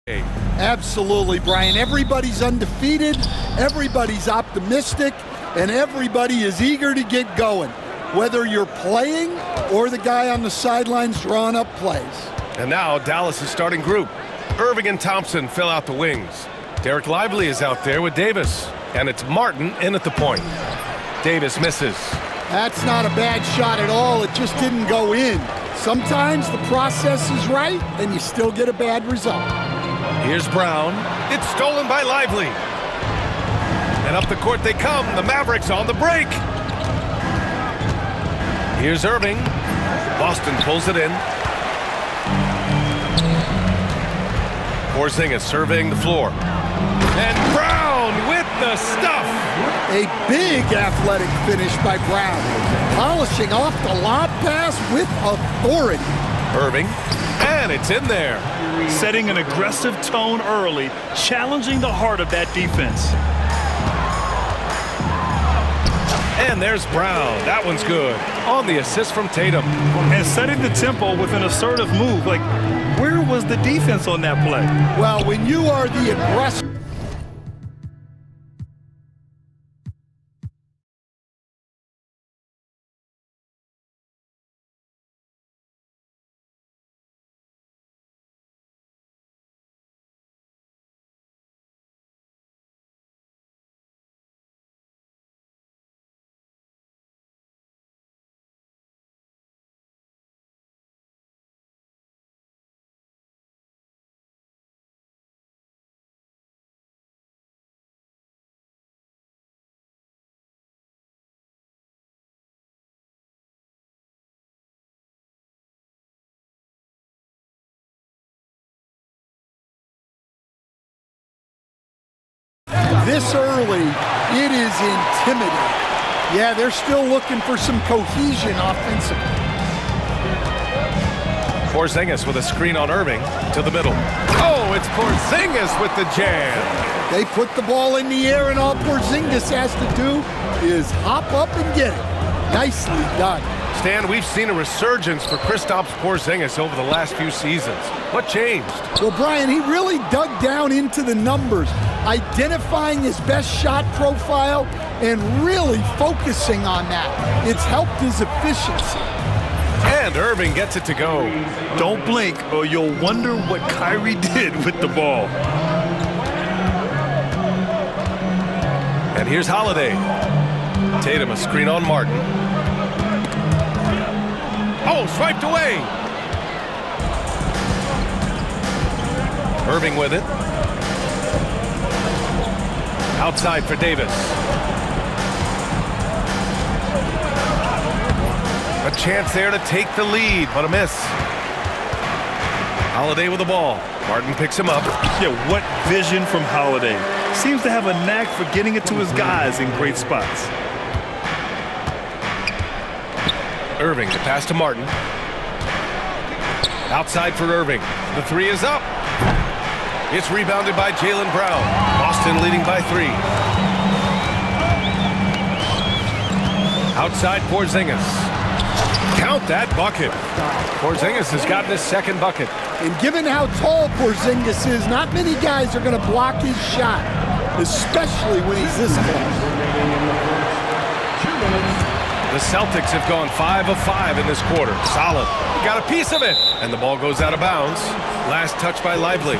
Absolutely, Brian. Everybody's undefeated, everybody's optimistic, and everybody is eager to get going, whether you're playing or the guy on the sidelines drawing up plays. And now Dallas' starting group. Irving and Thompson fill out the wings. Derek Lively is out there with Davis, and it's Martin in at the point. Davis misses. That's not a bad shot at all. It just didn't go in. Sometimes the process is right, and you still get a bad result. Here's Brown. It's stolen by Lively. And up the court they come. The Mavericks on the break. Here's Irving. Boston pulls it in. Porzingis surveying the floor. And Brown with the stuff. A big athletic finish by Brown. Polishing off the lob pass with authority. Irving. And it's in there. Setting an aggressive tone early, challenging the heart of that defense. And there's Brown. That one's good. On the assist from Tatum. And setting the tempo with an assertive move. Like, where was the defense on that play? Well, when you are the aggressor. This early, it is intimidating. Yeah, they're still looking for some cohesion offensively. Porzingis with a screen on Irving to the middle. Oh, it's Porzingis with the jam. They put the ball in the air, and all Porzingis has to do is hop up and get it. Nicely done. Stan, we've seen a resurgence for Kristaps Porzingis over the last few seasons. What changed? Well, Brian, he really dug down into the numbers, identifying his best shot profile and really focusing on that. It's helped his efficiency. And Irving gets it to go. Don't blink or you'll wonder what Kyrie did with the ball. And here's Holiday. Tatum a screen on Martin. Oh, swiped away. Irving with it. Outside for Davis. A chance there to take the lead, but a miss. Holiday with the ball. Martin picks him up. Yeah, what vision from Holiday. Seems to have a knack for getting it to his guys in great spots. Irving, the pass to Martin. Outside for Irving. The three is up. It's rebounded by Jaylen Brown. Boston leading by 3. Outside Porzingis. Count that bucket. Porzingis has gotten his second bucket. And given how tall Porzingis is, not many guys are going to block his shot, especially when he's this close. The Celtics have gone 5 of 5 in this quarter. Solid. Got a piece of it. And the ball goes out of bounds. Last touch by Lively.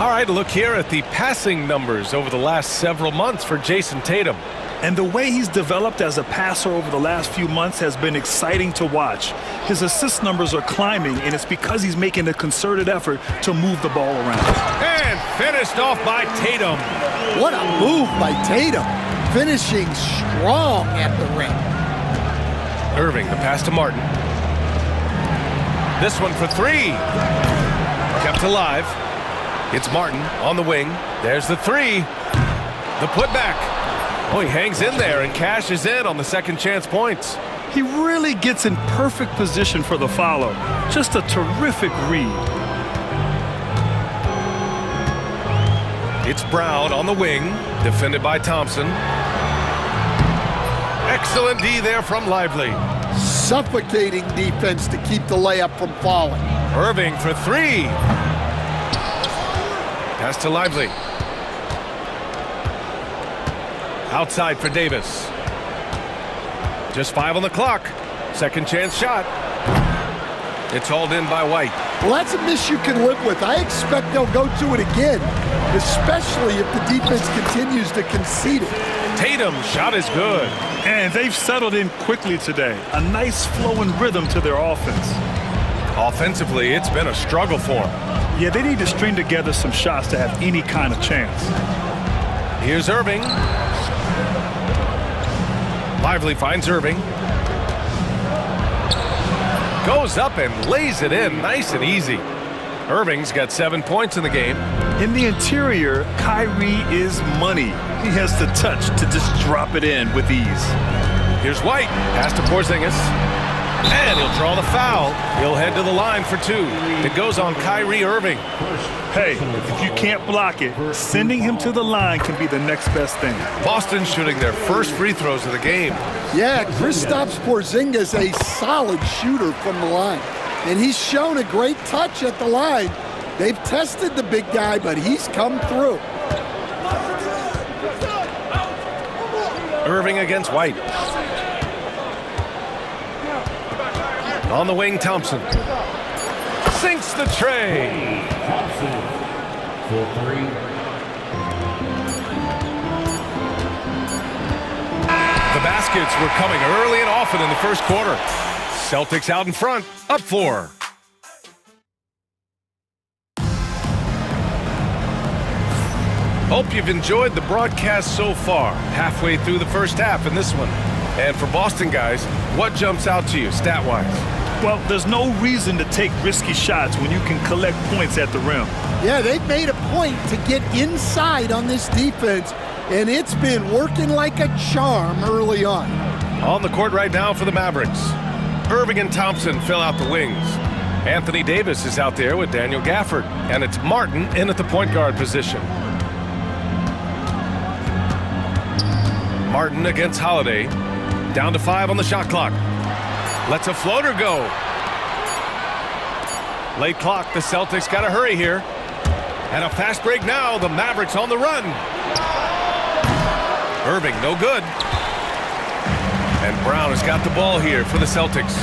All right, look here at the passing numbers over the last several months for Jason Tatum. And the way he's developed as a passer over the last few months has been exciting to watch. His assist numbers are climbing, and it's because he's making a concerted effort to move the ball around. And finished off by Tatum. What a move by Tatum. Finishing strong at the rim. Irving, the pass to Martin. This one for 3. Kept alive. It's Martin on the wing. There's the 3. The putback. Oh, he hangs in there and cashes in on the second chance points. He really gets in perfect position for the follow. Just a terrific read. It's Brown on the wing, defended by Thompson. Excellent D there from Lively. Suffocating defense to keep the layup from falling. Irving for 3. Pass to Lively. Outside for Davis. Just 5 on the clock. Second chance shot. It's hauled in by White. Well, that's a miss you can live with. I expect they'll go to it again, especially if the defense continues to concede it. Tatum's shot is good. And they've settled in quickly today. A nice flowing rhythm to their offense. Offensively, it's been a struggle for them. Yeah, they need to string together some shots to have any kind of chance. Here's Irving. Lively finds Irving. Goes up and lays it in nice and easy. Irving's got 7 points in the game. In the interior, Kyrie is money. He has the touch to just drop it in with ease. Here's White. Pass to Porzingis. And he'll draw the foul. He'll head to the line for 2. It goes on Kyrie Irving. Hey, if you can't block it, sending him to the line can be the next best thing. Boston shooting their first free throws of the game. Yeah, Kristaps Porzingis, a solid shooter from the line. And he's shown a great touch at the line. They've tested the big guy, but he's come through. Irving against White. On the wing, Thompson. Sinks the tray. For 3. The baskets were coming early and often in the first quarter. Celtics out in front, up 4. Hope you've enjoyed the broadcast so far. Halfway through the first half in this one. And for Boston guys, what jumps out to you stat-wise? Well, there's no reason to take risky shots when you can collect points at the rim. Yeah, they've made a point to get inside on this defense, and it's been working like a charm early on. On the court right now for the Mavericks. Irving and Thompson fill out the wings. Anthony Davis is out there with Daniel Gafford, and it's Martin in at the point guard position. Martin against Holiday. Down to 5 on the shot clock. Lets a floater go. Late clock, the Celtics got to hurry here. And a fast break now, the Mavericks on the run. Irving, no good. And Brown has got the ball here for the Celtics.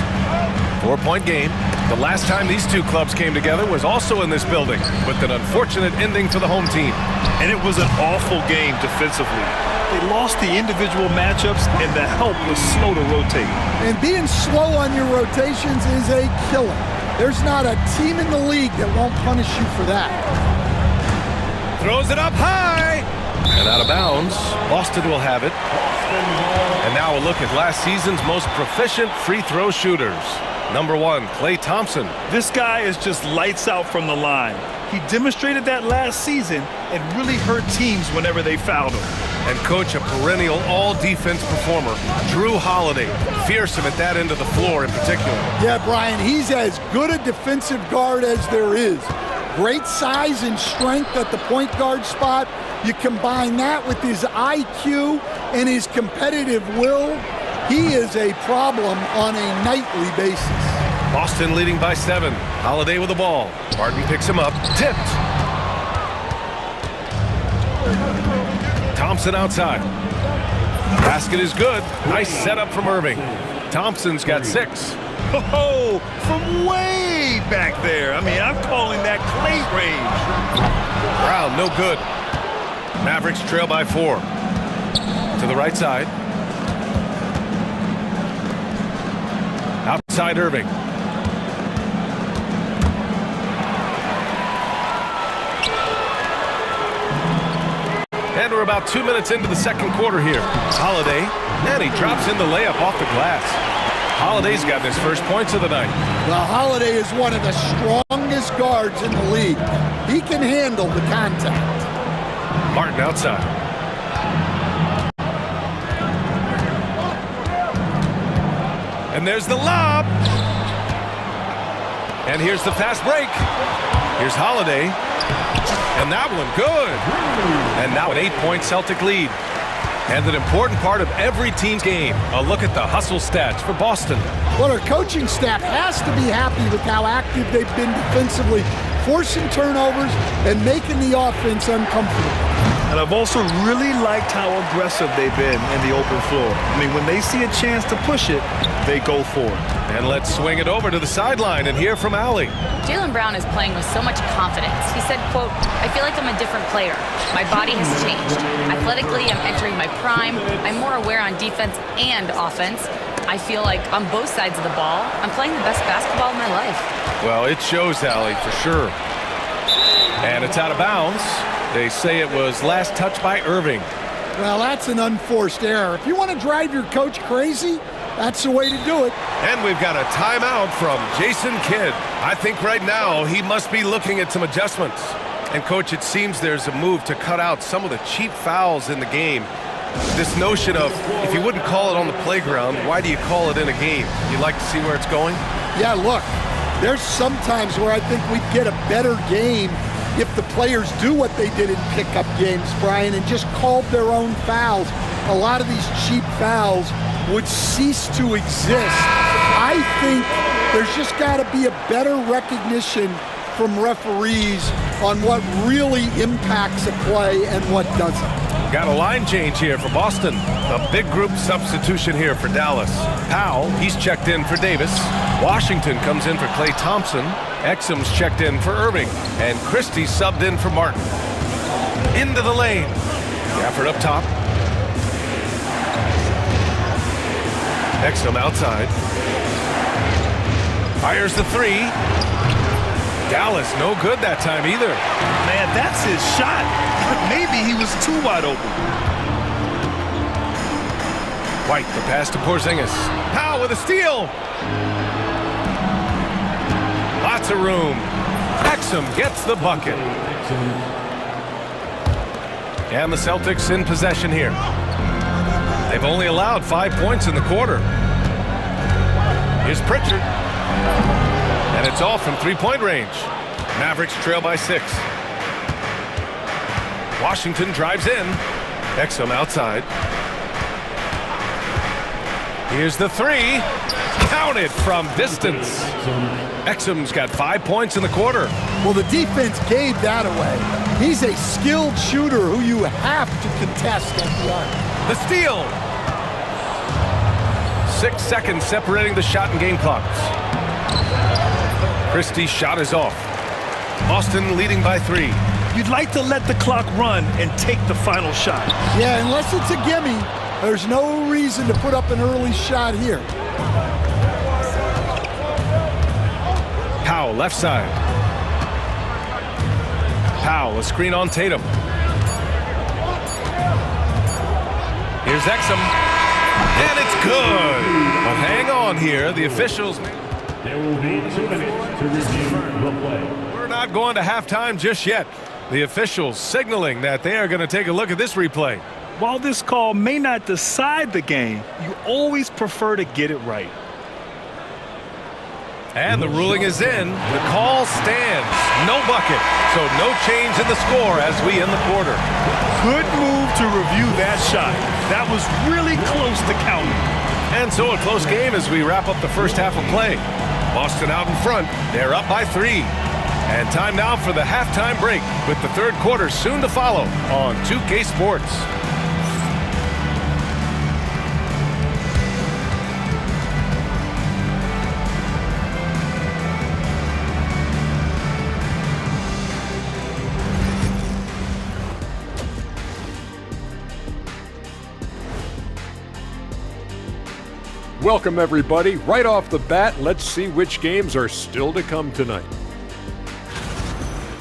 4-point game. The last time these two clubs came together was also in this building, with an unfortunate ending for the home team. And it was an awful game defensively. They lost the individual matchups, and the help was slow to rotate. And being slow on your rotations is a killer. There's not a team in the league that won't punish you for that. Throws it up high. And out of bounds. Boston will have it. And now a look at last season's most proficient free throw shooters. Number 1, Klay Thompson. This guy is just lights out from the line. He demonstrated that last season and really hurt teams whenever they fouled him. And coach, a perennial all-defense performer, Drew Holiday. Fearsome at that end of the floor in particular. Yeah, Brian, he's as good a defensive guard as there is. Great size and strength at the point guard spot. You combine that with his IQ and his competitive will, he is a problem on a nightly basis. Boston leading by 7. Holiday with the ball. Martin picks him up. Tipped. Thompson outside. Basket is good. Nice setup from Irving. Thompson's got 6. Oh, from way back there. I mean, I'm calling that Klay range. Brown, no good. Mavericks trail by 4. To the right side. Outside Irving. And we're about 2 minutes into the second quarter here. Holiday, and he drops in the layup off the glass. Holiday's got his first points of the night. Well, Holiday is one of the strongest guards in the league. He can handle the contact. Martin outside. And there's the lob. And here's the fast break. Here's Holiday. And that one good. And now an 8-point Celtic lead. And an important part of every team's game. A look at the hustle stats for Boston. Well, our coaching staff has to be happy with how active they've been defensively forcing turnovers and making the offense uncomfortable. And I've also really liked how aggressive they've been in the open floor. I mean, when they see a chance to push it, they go for it. And let's swing it over to the sideline and hear from Allie. Jaylen Brown is playing with so much confidence. He said, quote, "I feel like I'm a different player. My body has changed. Athletically, I'm entering my prime. I'm more aware on defense and offense. I feel like on both sides of the ball, I'm playing the best basketball of my life." Well, it shows, Allie, for sure. And it's out of bounds. They say it was last touched by Irving. Well, that's an unforced error. If you want to drive your coach crazy, that's the way to do it. And we've got a timeout from Jason Kidd. I think right now he must be looking at some adjustments. And Coach, it seems there's a move to cut out some of the cheap fouls in the game. This notion of, if you wouldn't call it on the playground, why do you call it in a game? You'd like to see where it's going? Yeah, look, there's some times where I think we'd get a better game if the players do what they did in pickup games, Brian, and just called their own fouls. A lot of these cheap fouls would cease to exist. I think there's just got to be a better recognition from referees on what really impacts a play and what doesn't. Got a line change here for Boston. A big group substitution here for Dallas. Powell, he's checked in for Davis. Washington comes in for Klay Thompson. Exum's checked in for Irving. And Christie subbed in for Martin. Into the lane. Gafford up top. Exum outside. Fires the three. Dallas no good that time either. Man, that's his shot. Maybe he was too wide open. White, the pass to Porzingis. Powell with a steal. Lots of room. Exum gets the bucket. And the Celtics in possession here. They've only allowed 5 points in the quarter. Here's Pritchard. And it's all from three-point range. Mavericks trail by 6. Washington drives in. Exum outside. Here's the three. Counted from distance. Exum's got 5 points in the quarter. Well, the defense gave that away. He's a skilled shooter who you have to contest at the arc. The steal. 6 seconds separating the shot and game clocks. Christie's shot is off. Boston leading by 3. You'd like to let the clock run and take the final shot. Yeah, unless it's a gimme, there's no reason to put up an early shot here. Powell, left side. Powell, a screen on Tatum. Here's Exum. And it's good. But hang on here. The officials... There will be 2 minutes to review the play. We're not going to halftime just yet. The officials signaling that they are going to take a look at this replay. While this call may not decide the game, you always prefer to get it right. And the ruling is in. The call stands. No bucket. So no change in the score as we end the quarter. Good move to review that shot. That was really close to counting. And so a close game as we wrap up the first half of play. Boston out in front. They're up by 3. And time now for the halftime break with the third quarter soon to follow on 2K Sports. Welcome, everybody. Right off the bat, let's see which games are still to come tonight.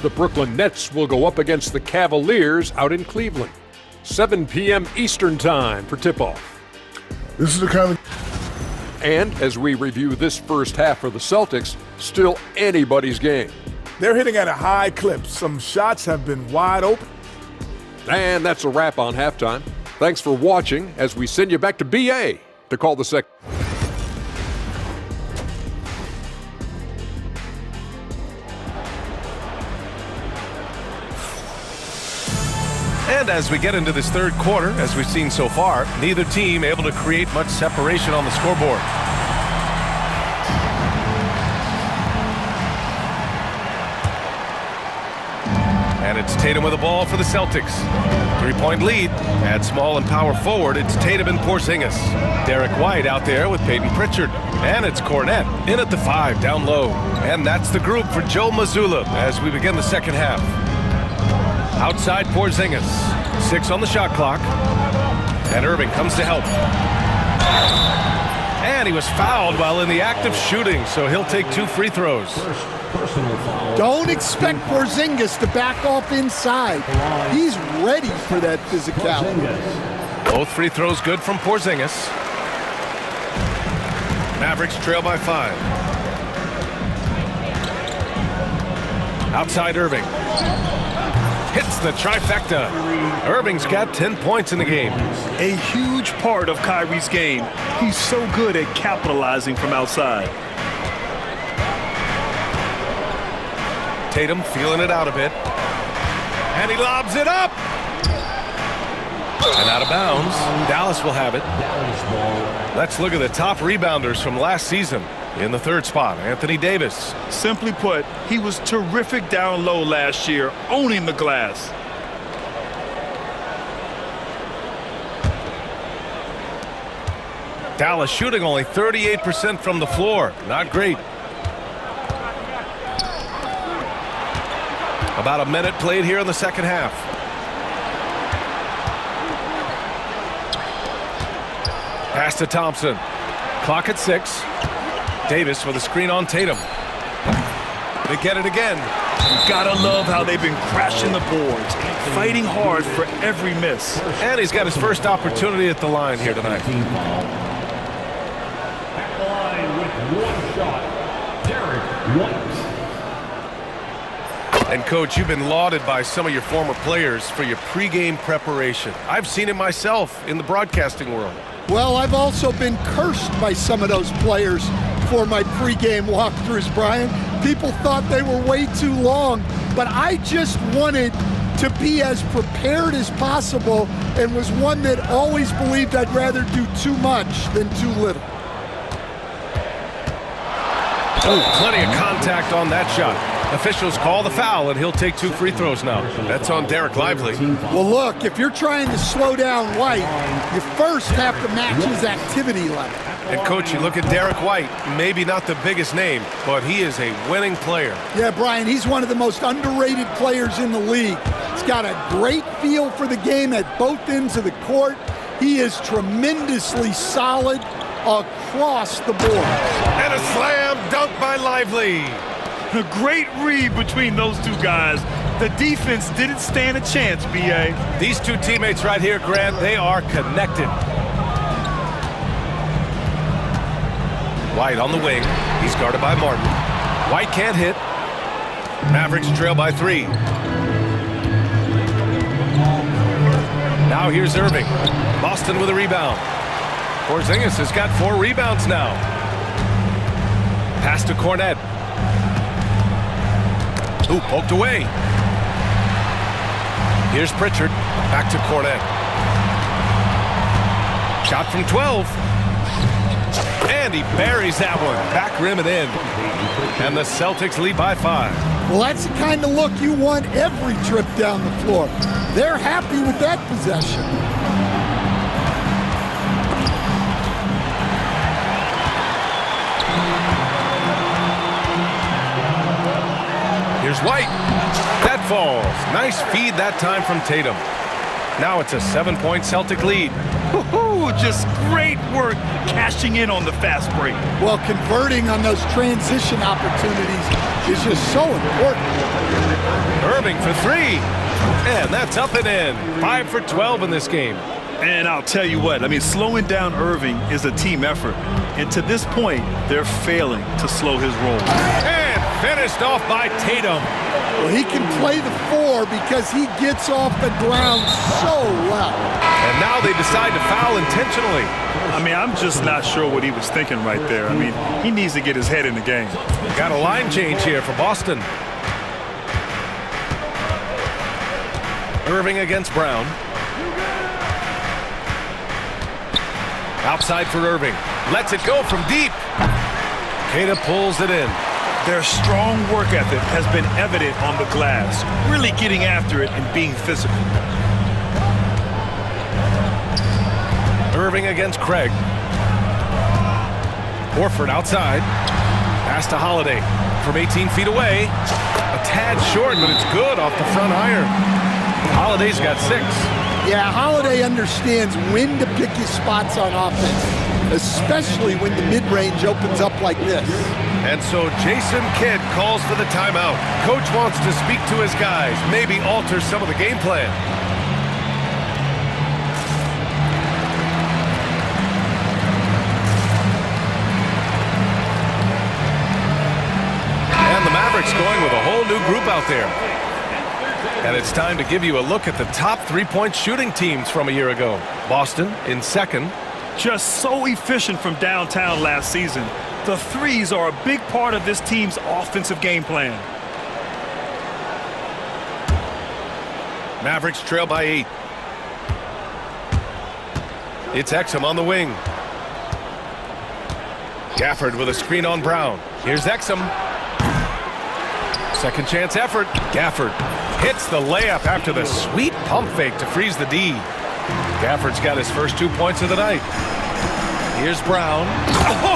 The Brooklyn Nets will go up against the Cavaliers out in Cleveland. 7 p.m. Eastern Time for tip-off. This is the kind of... And as we review this first half for the Celtics, still anybody's game. They're hitting at a high clip. Some shots have been wide open. And that's a wrap on halftime. Thanks for watching as we send you back to BA to call the second. And as we get into this third quarter, as we've seen so far, neither team able to create much separation on the scoreboard. it's Tatum with the ball for the Celtics. 3-point lead. At small and power forward, it's Tatum and Porzingis. Derek White out there with Peyton Pritchard. And it's Cornette in at the 5, down low. And that's the group for Joe Mazzulla as we begin the second half. Outside Porzingis. 6 on the shot clock. And Irving comes to help. And he was fouled while in the act of shooting, so he'll take 2 free throws. Don't expect Porzingis to back off inside. He's ready for that physicality. Both free throws good from Porzingis. Mavericks trail by 5. Outside Irving. Hits the trifecta. Irving's got 10 points in the game. A huge part of Kyrie's game. He's so good at capitalizing from outside. Tatum feeling it out a bit. And he lobs it up. And out of bounds. Dallas will have it. Let's look at the top rebounders from last season. In the 3rd spot, Anthony Davis. Simply put, he was terrific down low last year, owning the glass. Dallas shooting only 38% from the floor. Not great. About a minute played here in the second half. Pass to Thompson. Clock at 6. Davis with a screen on Tatum. They get it again. Gotta love how they've been crashing the boards, fighting hard for every miss. And he's got his first opportunity at the line here tonight. At the line with 1 shot, Derek White. And Coach, you've been lauded by some of your former players for your pregame preparation. I've seen it myself in the broadcasting world. Well, I've also been cursed by some of those players for my pregame walkthroughs, Brian. People thought they were way too long, but I just wanted to be as prepared as possible and was one that always believed I'd rather do too much than too little. Oh, plenty of contact on that shot. Officials call the foul, and he'll take 2 free throws now. That's on Derek Lively. Well, look, if you're trying to slow down White, you first have to match his activity level. And, Coach, you look at Derek White, maybe not the biggest name, but he is a winning player. Yeah, Brian, he's one of the most underrated players in the league. He's got a great feel for the game at both ends of the court. He is tremendously solid across the board. And a slam dunk by Lively. A great read between those 2 guys. The defense didn't stand a chance, B.A. These 2 teammates right here, Grant, they are connected. White on the wing. He's guarded by Martin. White can't hit. Mavericks trail by 3. Now here's Irving. Boston with a rebound. Porzingis has got 4 rebounds now. Pass to Cornette. Ooh, poked away. Here's Pritchard. Back to Cornette. Shot from 12. And he buries that one. Back rim and in. And the Celtics lead by 5. Well, that's the kind of look you want every trip down the floor. They're happy with that possession. Here's White. That falls. Nice feed that time from Tatum. Now it's a 7-point Celtic lead. Woohoo! Just great work cashing in on the fast break. Well, converting on those transition opportunities is just so important. Irving for 3. And that's up and in. 5 for 12 in this game. And I'll tell you what, I mean, slowing down Irving is a team effort. And to this point, they're failing to slow his roll. And finished off by Tatum. Well, he can play the 4 because he gets off the ground so well. And now they decide to foul intentionally. I mean, I'm just not sure what he was thinking right there. I mean, he needs to get his head in the game. Got a line change here for Boston. Irving against Brown. Outside for Irving. Lets it go from deep. Queta pulls it in. Their strong work ethic has been evident on the glass, really getting after it and being physical. Irving against Craig. Horford outside. Pass to Holiday from 18 feet away. A tad short, but it's good off the front iron. Holiday's got 6. Yeah, Holiday understands when to pick his spots on offense, especially when the mid-range opens up like this. And so Jason Kidd calls for the timeout. Coach wants to speak to his guys, maybe alter some of the game plan. And the Mavericks going with a whole new group out there. And it's time to give you a look at the top three-point shooting teams from a year ago. Boston in second. Just so efficient from downtown last season. The threes are a big part of this team's offensive game plan. Mavericks trail by 8. It's Exum on the wing. Gafford with a screen on Brown. Here's Exum. Second chance effort. Gafford hits the layup after the sweet pump fake to freeze the D. Gafford's got his first 2 points of the night. Here's Brown.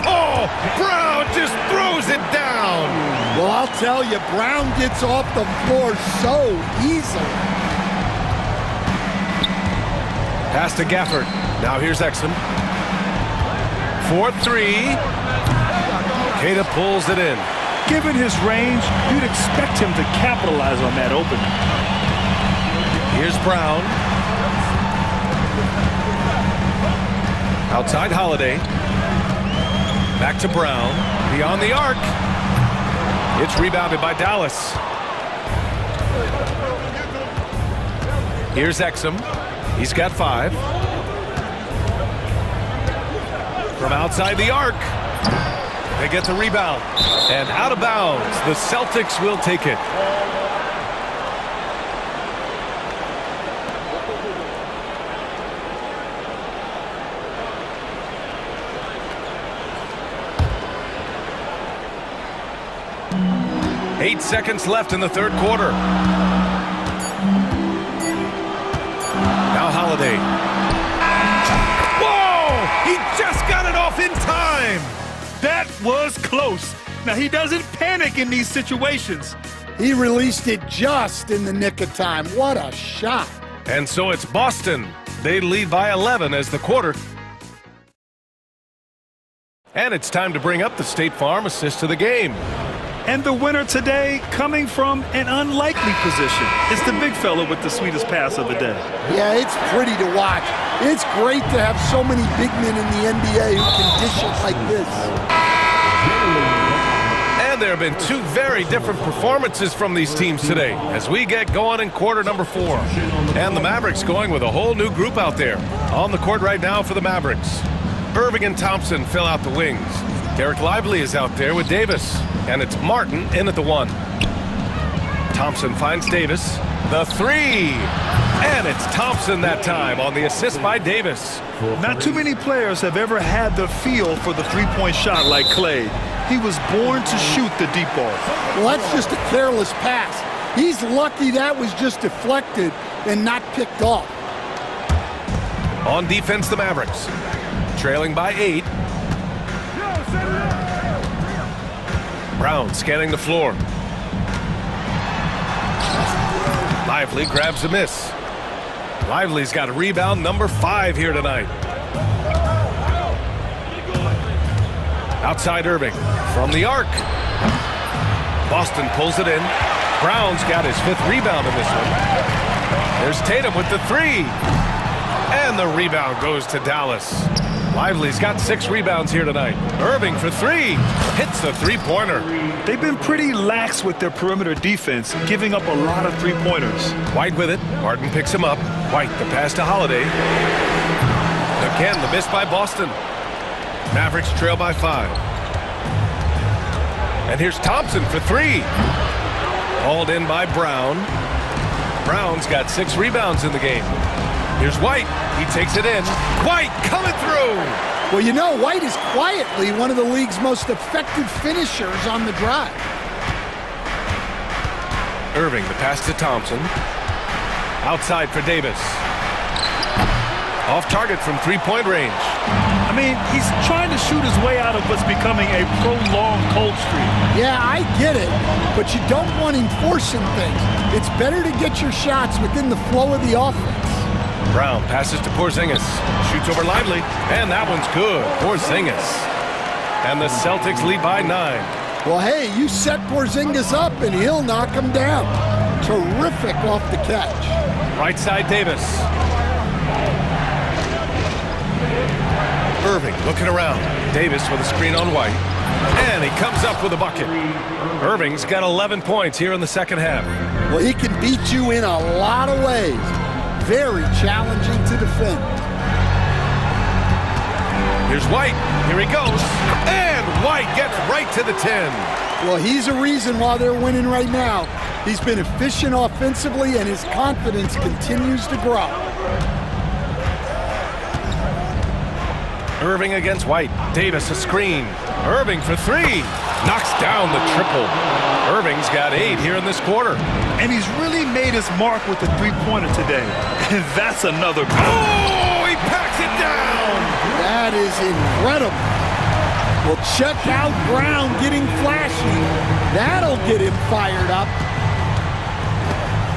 Oh, Brown just throws it down. Well, I'll tell you, Brown gets off the floor so easily. Pass to Gafford. Now here's Exum. 4-3. Queta pulls it in. Given his range, you'd expect him to capitalize on that opening. Here's Brown. Outside Holiday. Back to Brown. Beyond the arc. It's rebounded by Dallas. Here's Exum. He's got 5. From outside the arc. They get the rebound. And out of bounds. The Celtics will take it. Eight seconds left in the third quarter. Now Holiday. Whoa! He just got it off in time! That was close. Now, he doesn't panic in these situations. He released it just in the nick of time. What a shot. And so it's Boston. They lead by 11 as the quarter. And it's time to bring up the State Farm assist to the game. And the winner today coming from an unlikely position. It's the big fella with the sweetest pass of the day. Yeah, it's pretty to watch. It's great to have so many big men in the NBA who can dish it like this. And there have been 2 very different performances from these teams today as we get going in quarter number 4. And the Mavericks going with a whole new group out there. On the court right now for the Mavericks. Irving and Thompson fill out the wings. Derek Lively is out there with Davis. And it's Martin in at the 1. Thompson finds Davis. The 3. And it's Thompson that time on the assist by Davis. Not too many players have ever had the feel for the three-point shot like Clay. He was born to shoot the deep ball. Well, that's just a careless pass. He's lucky that was just deflected and not picked off. On defense, the Mavericks. Trailing by 8. Brown scanning the floor. Lively grabs a miss. Lively's got a rebound number 5 here tonight. Outside Irving from the arc. Boston pulls it in. Brown's got his 5th rebound in this one. There's Tatum with the 3. And the rebound goes to Dallas. Lively's got 6 rebounds here tonight. Irving for 3. Hits the three-pointer. They've been pretty lax with their perimeter defense, giving up a lot of three-pointers. White with it. Martin picks him up. White the pass to Holiday. Again, the miss by Boston. Mavericks trail by 5. And here's Thompson for 3. Hauled in by Brown. Brown's got 6 rebounds in the game. Here's White. He takes it in. White coming through. Well, you know, White is quietly one of the league's most effective finishers on the drive. Irving, the pass to Thompson. Outside for Davis. Off target from three-point range. I mean, he's trying to shoot his way out of what's becoming a prolonged cold streak. Yeah, I get it, but you don't want him forcing things. It's better to get your shots within the flow of the offense. Brown passes to Porzingis. Shoots over Lively, and that one's good. Porzingis. And the Celtics lead by 9. Well, hey, you set Porzingis up and he'll knock him down. Terrific off the catch. Right side Davis. Irving looking around. Davis with a screen on White. And he comes up with a bucket. Irving's got 11 points here in the second half. Well, he can beat you in a lot of ways. Very challenging to defend. Here's White. Here he goes. And White gets right to the 10. Well, he's a reason why they're winning right now. He's been efficient offensively and his confidence continues to grow. Irving against White. Davis a screen. Irving for three. Knocks down the triple. Irving's got 8 here in this quarter. And he's really made his mark with the three-pointer today. And that's another goal. Oh, he packs it down. That is incredible. Well, check out Brown getting flashy. That'll get him fired up.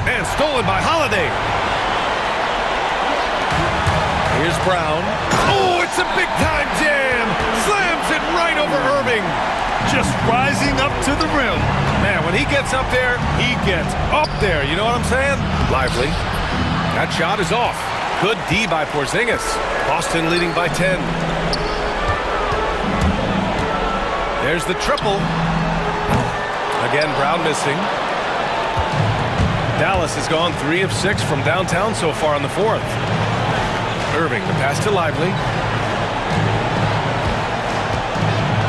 And stolen by Holiday. Here's Brown. Oh, it's a big-time jam. Slams it right over Irving. Just rising up to the rim. Man, when he gets up there, he gets up there. You know what I'm saying? Lively. That shot is off. Good D by Porzingis. Boston leading by 10. There's the triple. Again, Brown missing. Dallas has gone 3 of 6 from downtown so far in the fourth. Irving, the pass to Lively.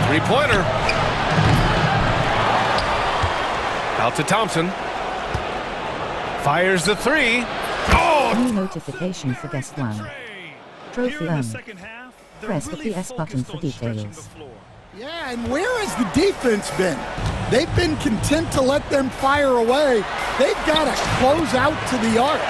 Three-pointer. Out to Thompson. Fires the three. Oh! New notification for guest one. Trophy Here in the earned. second half, they're Press the really PS button for focused on stretching details. the floor. Yeah, and where has the defense been? They've been content to let them fire away. They've got to close out to the arc.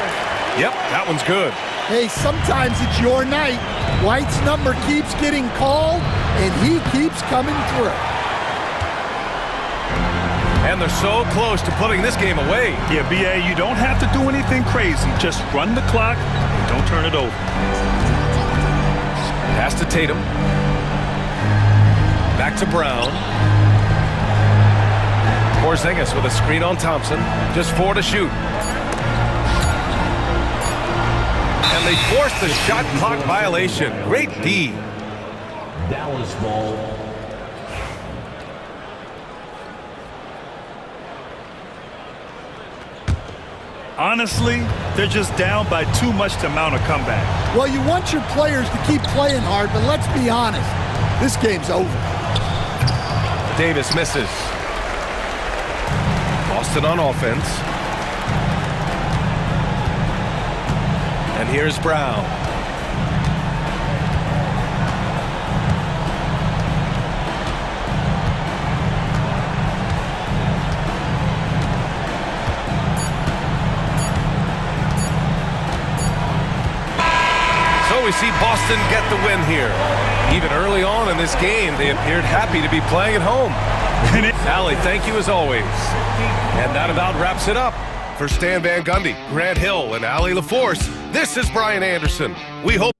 Yep, that one's good. Hey, sometimes it's your night. White's number keeps getting called, and he keeps coming through. And they're so close to putting this game away. Yeah, BA, you don't have to do anything crazy. Just run the clock and don't turn it over. Pass to Tatum. Back to Brown. Porzingis with a screen on Thompson. Just 4 to shoot. And they force the shot clock violation. Great D. Dallas ball. Honestly, they're just down by too much to mount a comeback. Well, you want your players to keep playing hard, but let's be honest. This game's over. Davis misses. Boston on offense. And here's Brown. So we see Boston get the win here. Even early on in this game, they appeared happy to be playing at home. Allie, thank you as always. And that about wraps it up. For Stan Van Gundy, Grant Hill, and Allie LaForce, this is Brian Anderson. We hope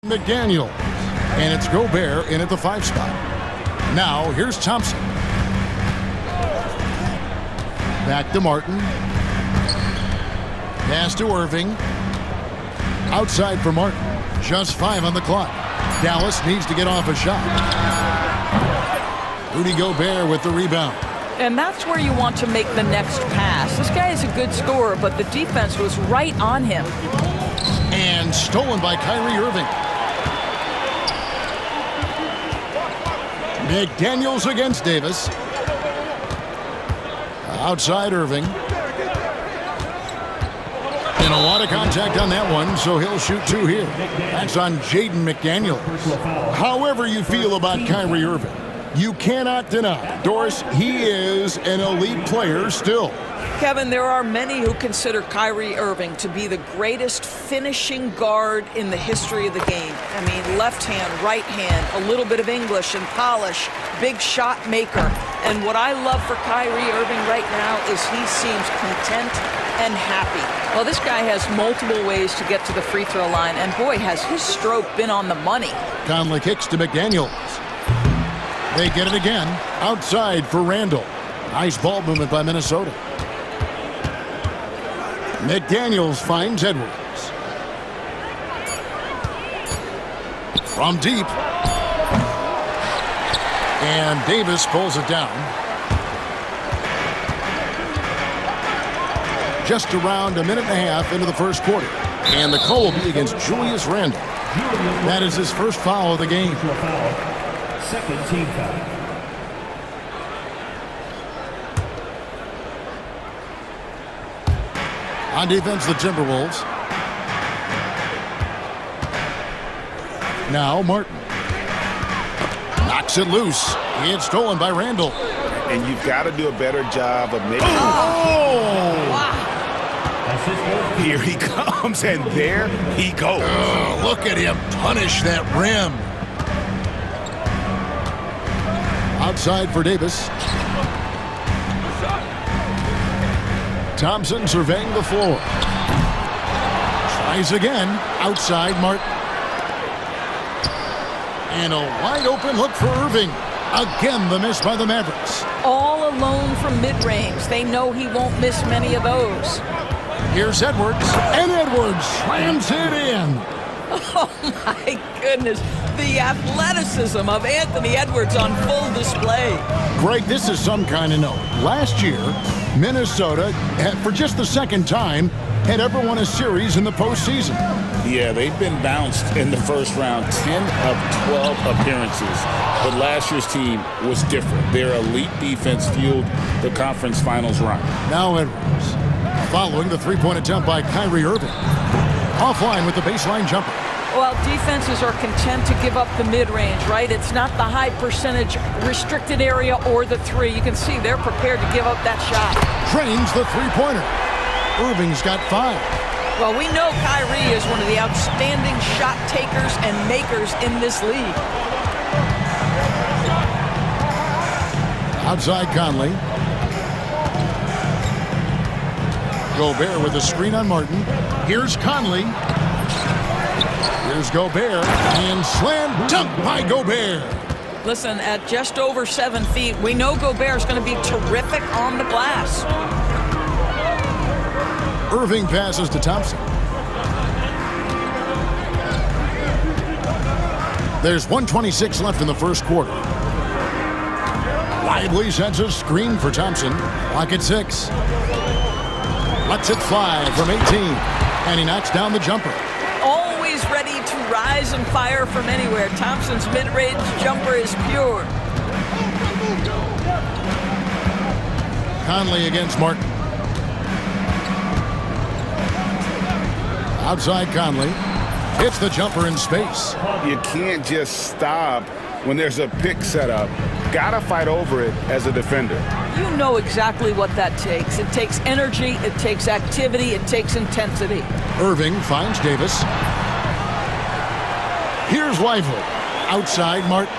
McDaniel. And it's Gobert in at the 5 spot. Now, here's Thompson. Back to Martin. Pass to Irving. Outside for Martin. Just 5 on the clock. Dallas needs to get off a shot. Rudy Gobert with the rebound. And that's where you want to make the next pass. This guy is a good scorer, but the defense was right on him. And stolen by Kyrie Irving. McDaniels against Davis. Outside Irving. And a lot of contact on that one, so he'll shoot 2 here. That's on Jaden McDaniels. However you feel about Kyrie Irving, you cannot deny, Doris, he is an elite player still. Kevin, there are many who consider Kyrie Irving to be the greatest finishing guard in the history of the game. I mean, left hand, right hand, a little bit of English and polish, big shot maker. And what I love for Kyrie Irving right now is he seems content and happy. Well, this guy has multiple ways to get to the free throw line, and boy, has his stroke been on the money. Conley kicks to McDaniels. They get it again. Outside for Randall. Nice ball movement by Minnesota. McDaniels finds Edwards. From deep. And Davis pulls it down. Just around a minute and a half into the first quarter. And the call will be against Julius Randle. That is his first foul of the game. Second team foul. On defense, the Timberwolves. Now Martin. Knocks it loose. It's stolen by Randall. And you've got to do a better job of making... Oh! Wow. Here he comes, and there he goes. Oh, look at him punish that rim. Outside for Davis. Thompson surveying the floor. Tries again. Outside Martin. And a wide open look for Irving. Again, the miss by the Mavericks. All alone from mid-range. They know he won't miss many of those. Here's Edwards. And Edwards slams it in. Oh, my goodness. The athleticism of Anthony Edwards on full display. Greg, this is some kind of note. Last year, Minnesota, for just the second time, had ever won a series in the postseason. Yeah, they've been bounced in the first round, 10 of 12 appearances. But last year's team was different. Their elite defense fueled the conference finals run. Now Edwards, following the three-point attempt by Kyrie Irving. Offline with the baseline jumper. Well, defenses are content to give up the mid-range, right? It's not the high percentage restricted area or the three. You can see they're prepared to give up that shot. Trains the three-pointer. Irving's got 5. Well, we know Kyrie is one of the outstanding shot takers and makers in this league. Outside Conley. Gobert with a screen on Martin. Here's Conley. Here's Gobert. And slam dunk by Gobert. Listen, at just over 7 feet, we know Gobert's going to be terrific on the glass. Irving passes to Thompson. There's 1:26 left in the first quarter. Lively sets a screen for Thompson. Clock at 6. Lets it fly from 18. And he knocks down the jumper. Always ready to rise and fire from anywhere. Thompson's mid-range jumper is pure. Conley against Martin. Outside Conley. Hits the jumper in space. You can't just stop when there's a pick set up. Gotta fight over it as a defender. You know exactly what that takes. It takes energy, it takes activity, it takes intensity. Irving finds Davis. Here's Lively. Outside Martin.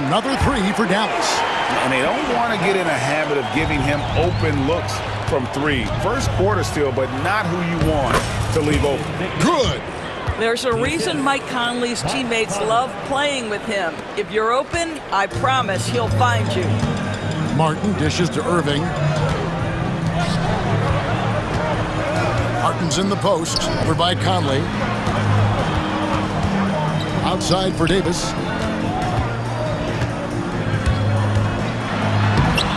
Another 3 for Dallas. And they don't want to get in a habit of giving him open looks from 3. First quarter still, but not who you want to leave open. Good. There's a reason Mike Conley's teammates love playing with him. If you're open, I promise he'll find you. Martin dishes to Irving. Martin's in the post, over by Conley. Outside for Davis.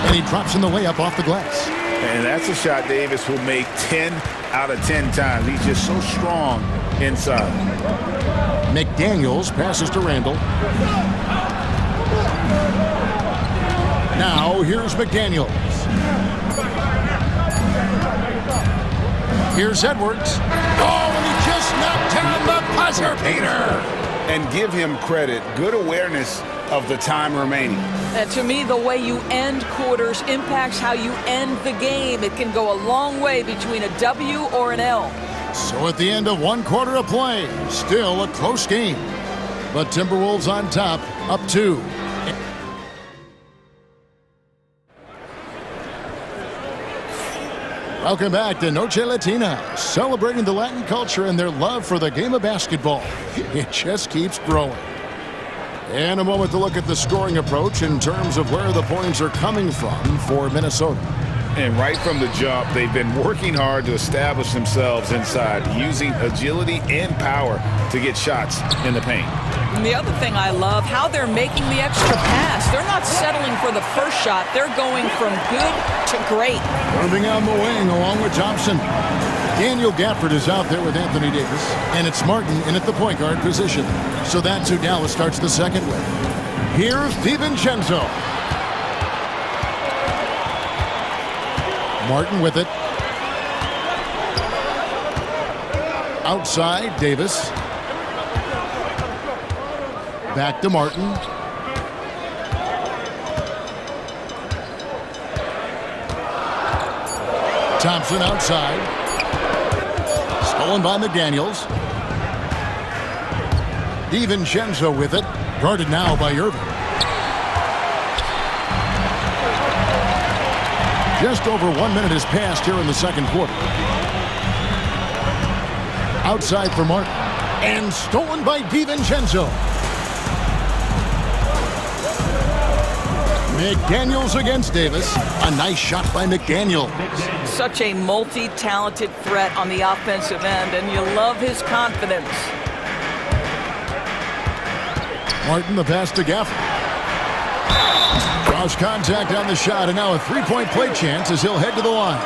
And he drops in the layup off the glass. And that's a shot Davis will make 10 out of 10 times. He's just so strong inside. McDaniels passes to Randall. Now here's McDaniels. Here's Edwards. Oh, and he just knocked down the buzzer beater. And give him credit. Good awareness of the time remaining. And to me, the way you end quarters impacts how you end the game. It can go a long way between a W or an L. So at the end of 1 quarter of play, still a close game. But Timberwolves on top, up 2. Welcome back to Noche Latina, celebrating the Latin culture and their love for the game of basketball. It just keeps growing. And a moment to look at the scoring approach in terms of where the points are coming from for Minnesota. And right from the jump, they've been working hard to establish themselves inside, using agility and power to get shots in the paint. And the other thing I love, how they're making the extra pass. They're not settling for the first shot. They're going from good to great. Irving on the wing along with Thompson. Daniel Gafford is out there with Anthony Davis, and it's Martin in at the point guard position. So that's who Dallas starts the second with. Here's DiVincenzo. Martin with it. Outside, Davis. Back to Martin. Thompson outside. Stolen by McDaniels. DiVincenzo with it. Guarded now by Irving. Just over 1 minute has passed here in the second quarter. Outside for Martin. And stolen by DiVincenzo. McDaniels against Davis. A nice shot by McDaniel. Such a multi-talented threat on the offensive end, and you love his confidence. Martin, the pass to Gafford. Cross contact on the shot, and now a three-point play chance as he'll head to the line.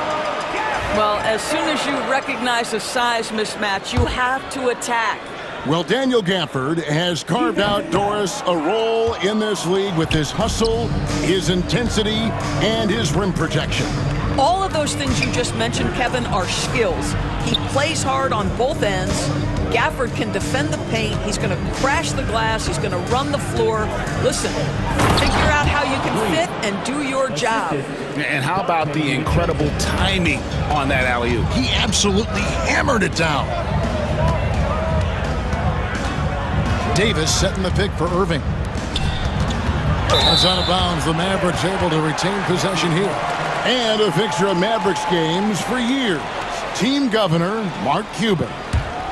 Well, as soon as you recognize a size mismatch, you have to attack. Well, Daniel Gafford has carved out, Doris, a role in this league with his hustle, his intensity, and his rim protection. All of those things you just mentioned, Kevin, are skills. He plays hard on both ends. Gafford can defend the paint. He's going to crash the glass. He's going to run the floor. Listen, figure out how you can fit and do your job. And how about the incredible timing on that alley-oop? He absolutely hammered it down. Davis setting the pick for Irving. That's out of bounds. The Mavericks able to retain possession here. And a fixture of Mavericks games for years. Team governor, Mark Cuban.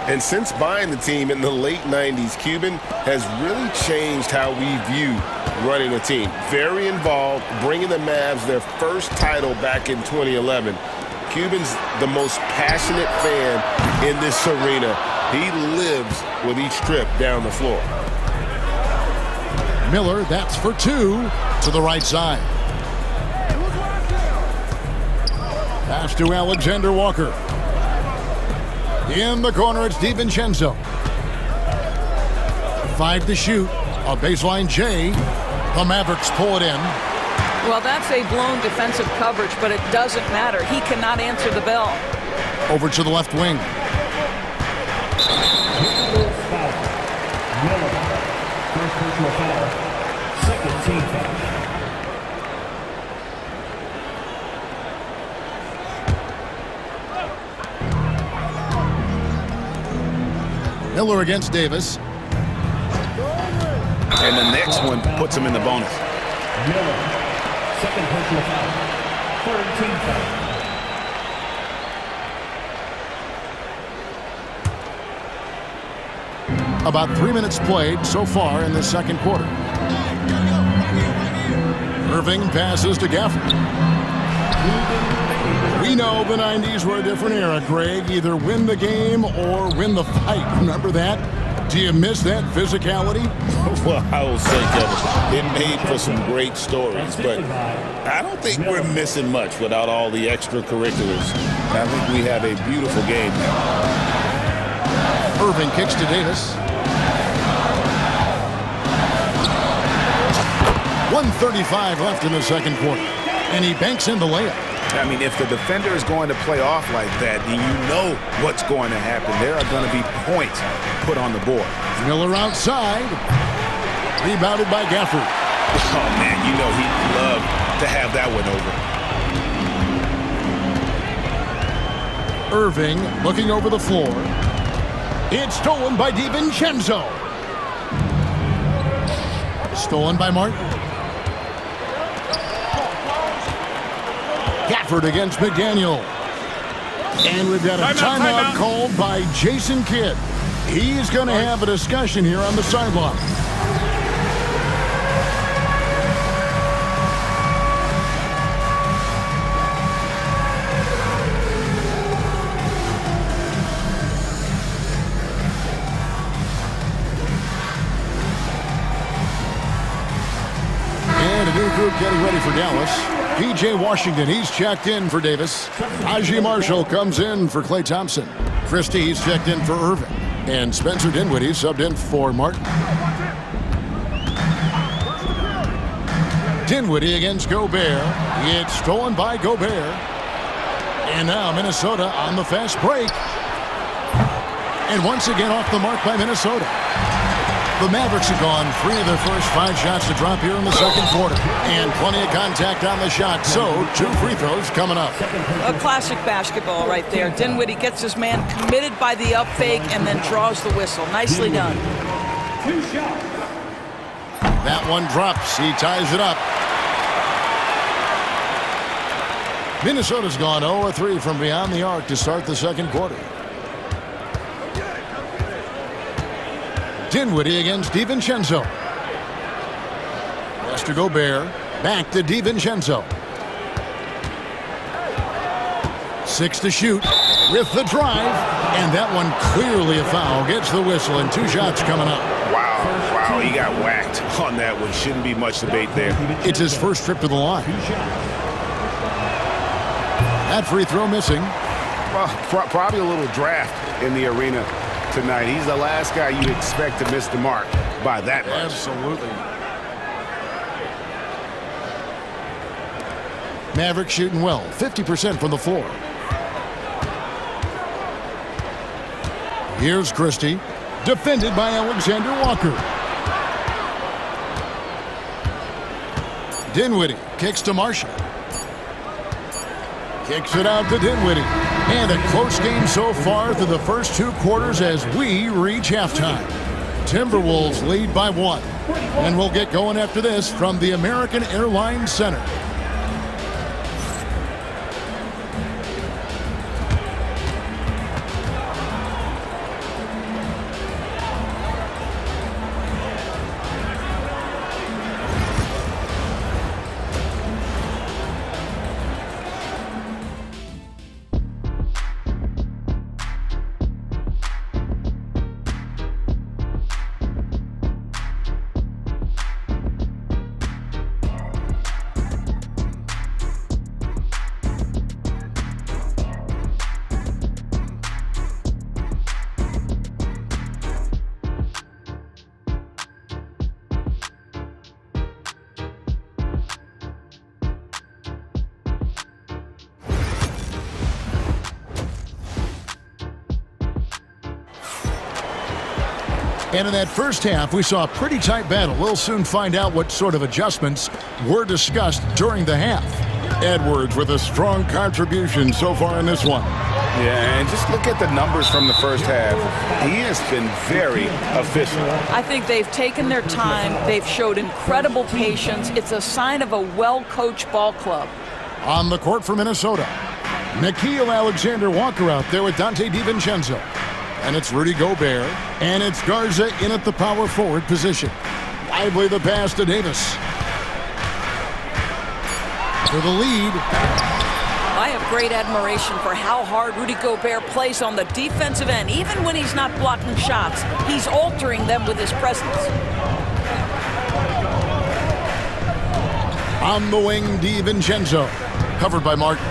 And since buying the team in the late 90s, Cuban has really changed how we view running a team. Very involved, bringing the Mavs their first title back in 2011. Cuban's the most passionate fan in this arena. He lives with each trip down the floor. Miller, that's for 2 to the right side. Pass to Alexander Walker. In the corner, it's DiVincenzo. 5 to shoot. A baseline J. The Mavericks pull it in. Well, that's a blown defensive coverage, but it doesn't matter. He cannot answer the bell. Over to the left wing. Miller. First personal foul. Second team foul. Miller against Davis. And the next one puts him in the bonus. Miller. Second personal foul. Third team foul. About 3 minutes played so far in the second quarter. Irving passes to Gafford. We know the 90s were a different era, Greg. Either win the game or win the fight. Remember that? Do you miss that physicality? Well, I will say, Kevin, it made for some great stories, but I don't think we're missing much without all the extracurriculars. I think we have a beautiful game now. Irving kicks to Davis. 1:35 left in the second quarter, and he banks in the layup. I mean, if the defender is going to play off like that, then you know what's going to happen. There are going to be points put on the board. Miller outside. Rebounded by Gafford. Oh, man, you know he'd love to have that one over. Irving looking over the floor. It's stolen by DiVincenzo. Stolen by Martin. Gafford against McDaniel. And we've got a timeout called by Jason Kidd. He's going to have a discussion here on the sideline. And a new group getting ready for Dallas. P.J. Washington, he's checked in for Davis. Aji Marshall comes in for Klay Thompson. Christie, he's checked in for Irving. And Spencer Dinwiddie subbed in for Martin. Dinwiddie against Gobert. It's stolen by Gobert. And now Minnesota on the fast break. And once again off the mark by Minnesota. The Mavericks have gone 3 of their first 5 shots to drop here in the second quarter. And plenty of contact on the shot. So 2 free throws coming up. A classic basketball right there. Dinwiddie gets his man committed by the up fake and then draws the whistle. Nicely done. That one drops. He ties it up. Minnesota's gone 0 of 3 from beyond the arc to start the second quarter. Dinwiddie against DiVincenzo. Pass to Gobert. Back to DiVincenzo. 6 to shoot with the drive. And that one clearly a foul. Gets the whistle and 2 shots coming up. Wow, he got whacked on that one. Shouldn't be much debate there. It's his first trip to the line. That free throw missing. Well, probably a little draft in the arena tonight. He's the last guy you'd expect to miss the mark by that much. Absolutely. Mavericks shooting well, 50% from the floor. Here's Christie, defended by Alexander Walker. Dinwiddie kicks to Marshall. Kicks it out to Dinwiddie. And a close game so far through the first 2 quarters as we reach halftime. Timberwolves lead by 1. And we'll get going after this from the American Airlines Center. And in that first half, we saw a pretty tight battle. We'll soon find out what sort of adjustments were discussed during the half. Edwards with a strong contribution so far in this one. Yeah, and just look at the numbers from the first half. He has been very efficient. I think they've taken their time. They've showed incredible patience. It's a sign of a well-coached ball club. On the court for Minnesota, Nickeil Alexander Walker out there with Dante DiVincenzo. And it's Rudy Gobert. And it's Garza in at the power forward position. Lively the pass to Davis. For the lead. I have great admiration for how hard Rudy Gobert plays on the defensive end. Even when he's not blocking shots, he's altering them with his presence. On the wing, DiVincenzo. Covered by Martin.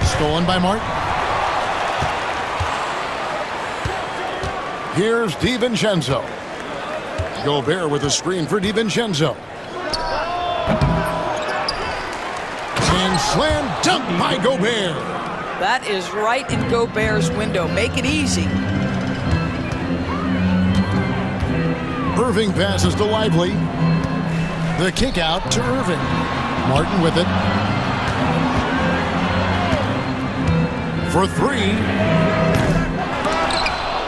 Stolen by Martin. Here's DiVincenzo. Gobert with a screen for DiVincenzo. And slam dunk by Gobert. That is right in Gobert's window. Make it easy. Irving passes to Lively. The kick out to Irving. Martin with it. For three.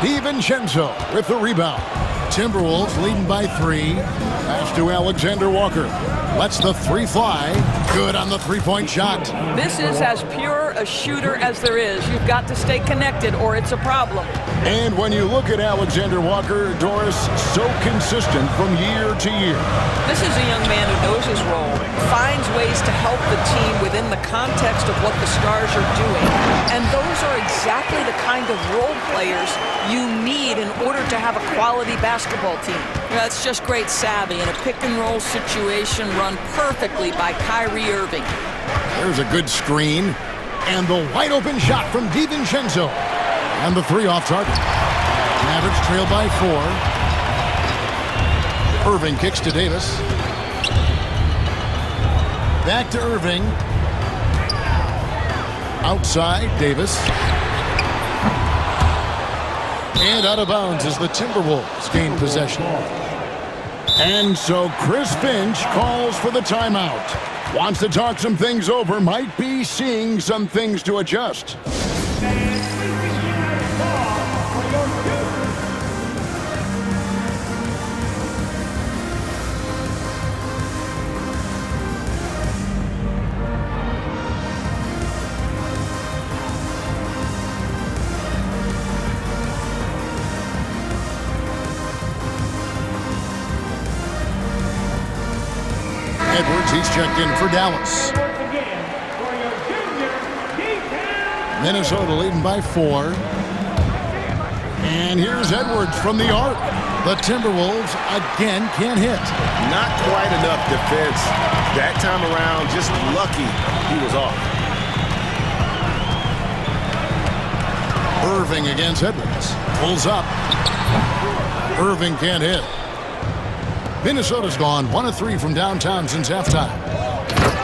DiVincenzo with the rebound. Timberwolves leading by 3. Pass to Alexander Walker. Lets the 3 fly. Good on the three-point shot. This is as pure a shooter as there is. You've got to stay connected or it's a problem. And when you look at Alexander Walker, Doris, so consistent from year to year. This is a young man who knows his role, finds ways to help the team within the context of what the Stars are doing. And those are exactly the kind of role players you need in order to have a quality basketball team. That's just great savvy in a pick-and-roll situation run perfectly by Kyrie Irving. There's a good screen. And the wide-open shot from DiVincenzo. And the 3 off target. Mavericks trail by 4. Irving kicks to Davis. Back to Irving. Outside, Davis. And out of bounds as the Timberwolves gain possession. And so Chris Finch calls for the timeout. Wants to talk some things over, might be seeing some things to adjust. Edwards, he's checked in for Dallas. Minnesota leading by 4. And here's Edwards from the arc. The Timberwolves again can't hit. Not quite enough defense. That time around, just lucky he was off. Irving against Edwards. Pulls up. Irving can't hit. Minnesota's gone 1 of 3 from downtown since halftime.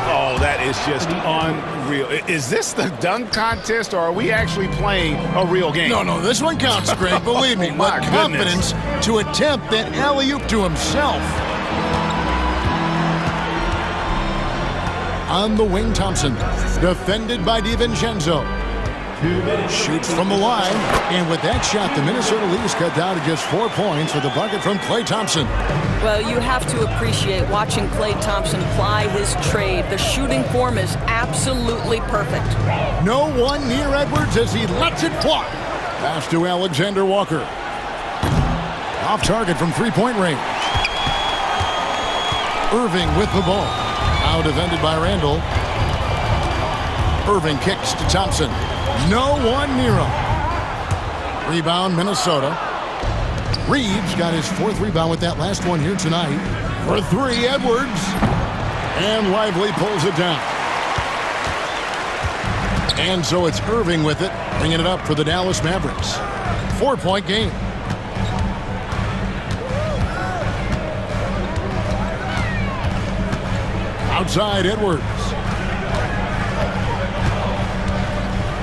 Oh, that is just unreal. Is this the dunk contest, or are we actually playing a real game? No, this one counts, Greg. Believe me. My with confidence to attempt that alley-oop to himself. On the wing, Thompson. Defended by DiVincenzo. Shoots from the line. And with that shot, the Minnesota lead is cut down to just 4 points with the bucket from Klay Thompson. Well, you have to appreciate watching Klay Thompson ply his trade. The shooting form is absolutely perfect. No one near Edwards as he lets it fly. Pass to Alexander Walker. Off target from three-point range. Irving with the ball. Now defended by Randall. Irving kicks to Thompson. No one near him. Rebound, Minnesota. Reeves got his 4th rebound with that last one here tonight. For 3, Edwards. And Lively pulls it down. And so it's Irving with it, bringing it up for the Dallas Mavericks. 4-point game. Outside, Edwards.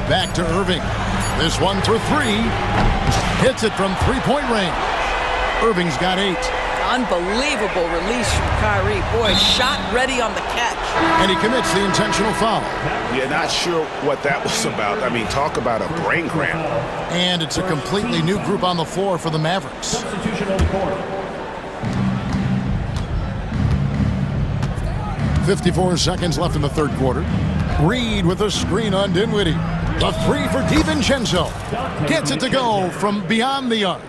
Back to Irving. This one for 3. Hits it from three-point range. Irving's got 8. Unbelievable release from Kyrie. Boy, shot ready on the catch. And he commits the intentional foul. Yeah, not sure what that was about. I mean, talk about a brain cramp. And it's a completely new group on the floor for the Mavericks. Substitution on the court. 54 seconds left in the third quarter. Reed with a screen on Dinwiddie. The three for DiVincenzo. Gets it to go from beyond the arc.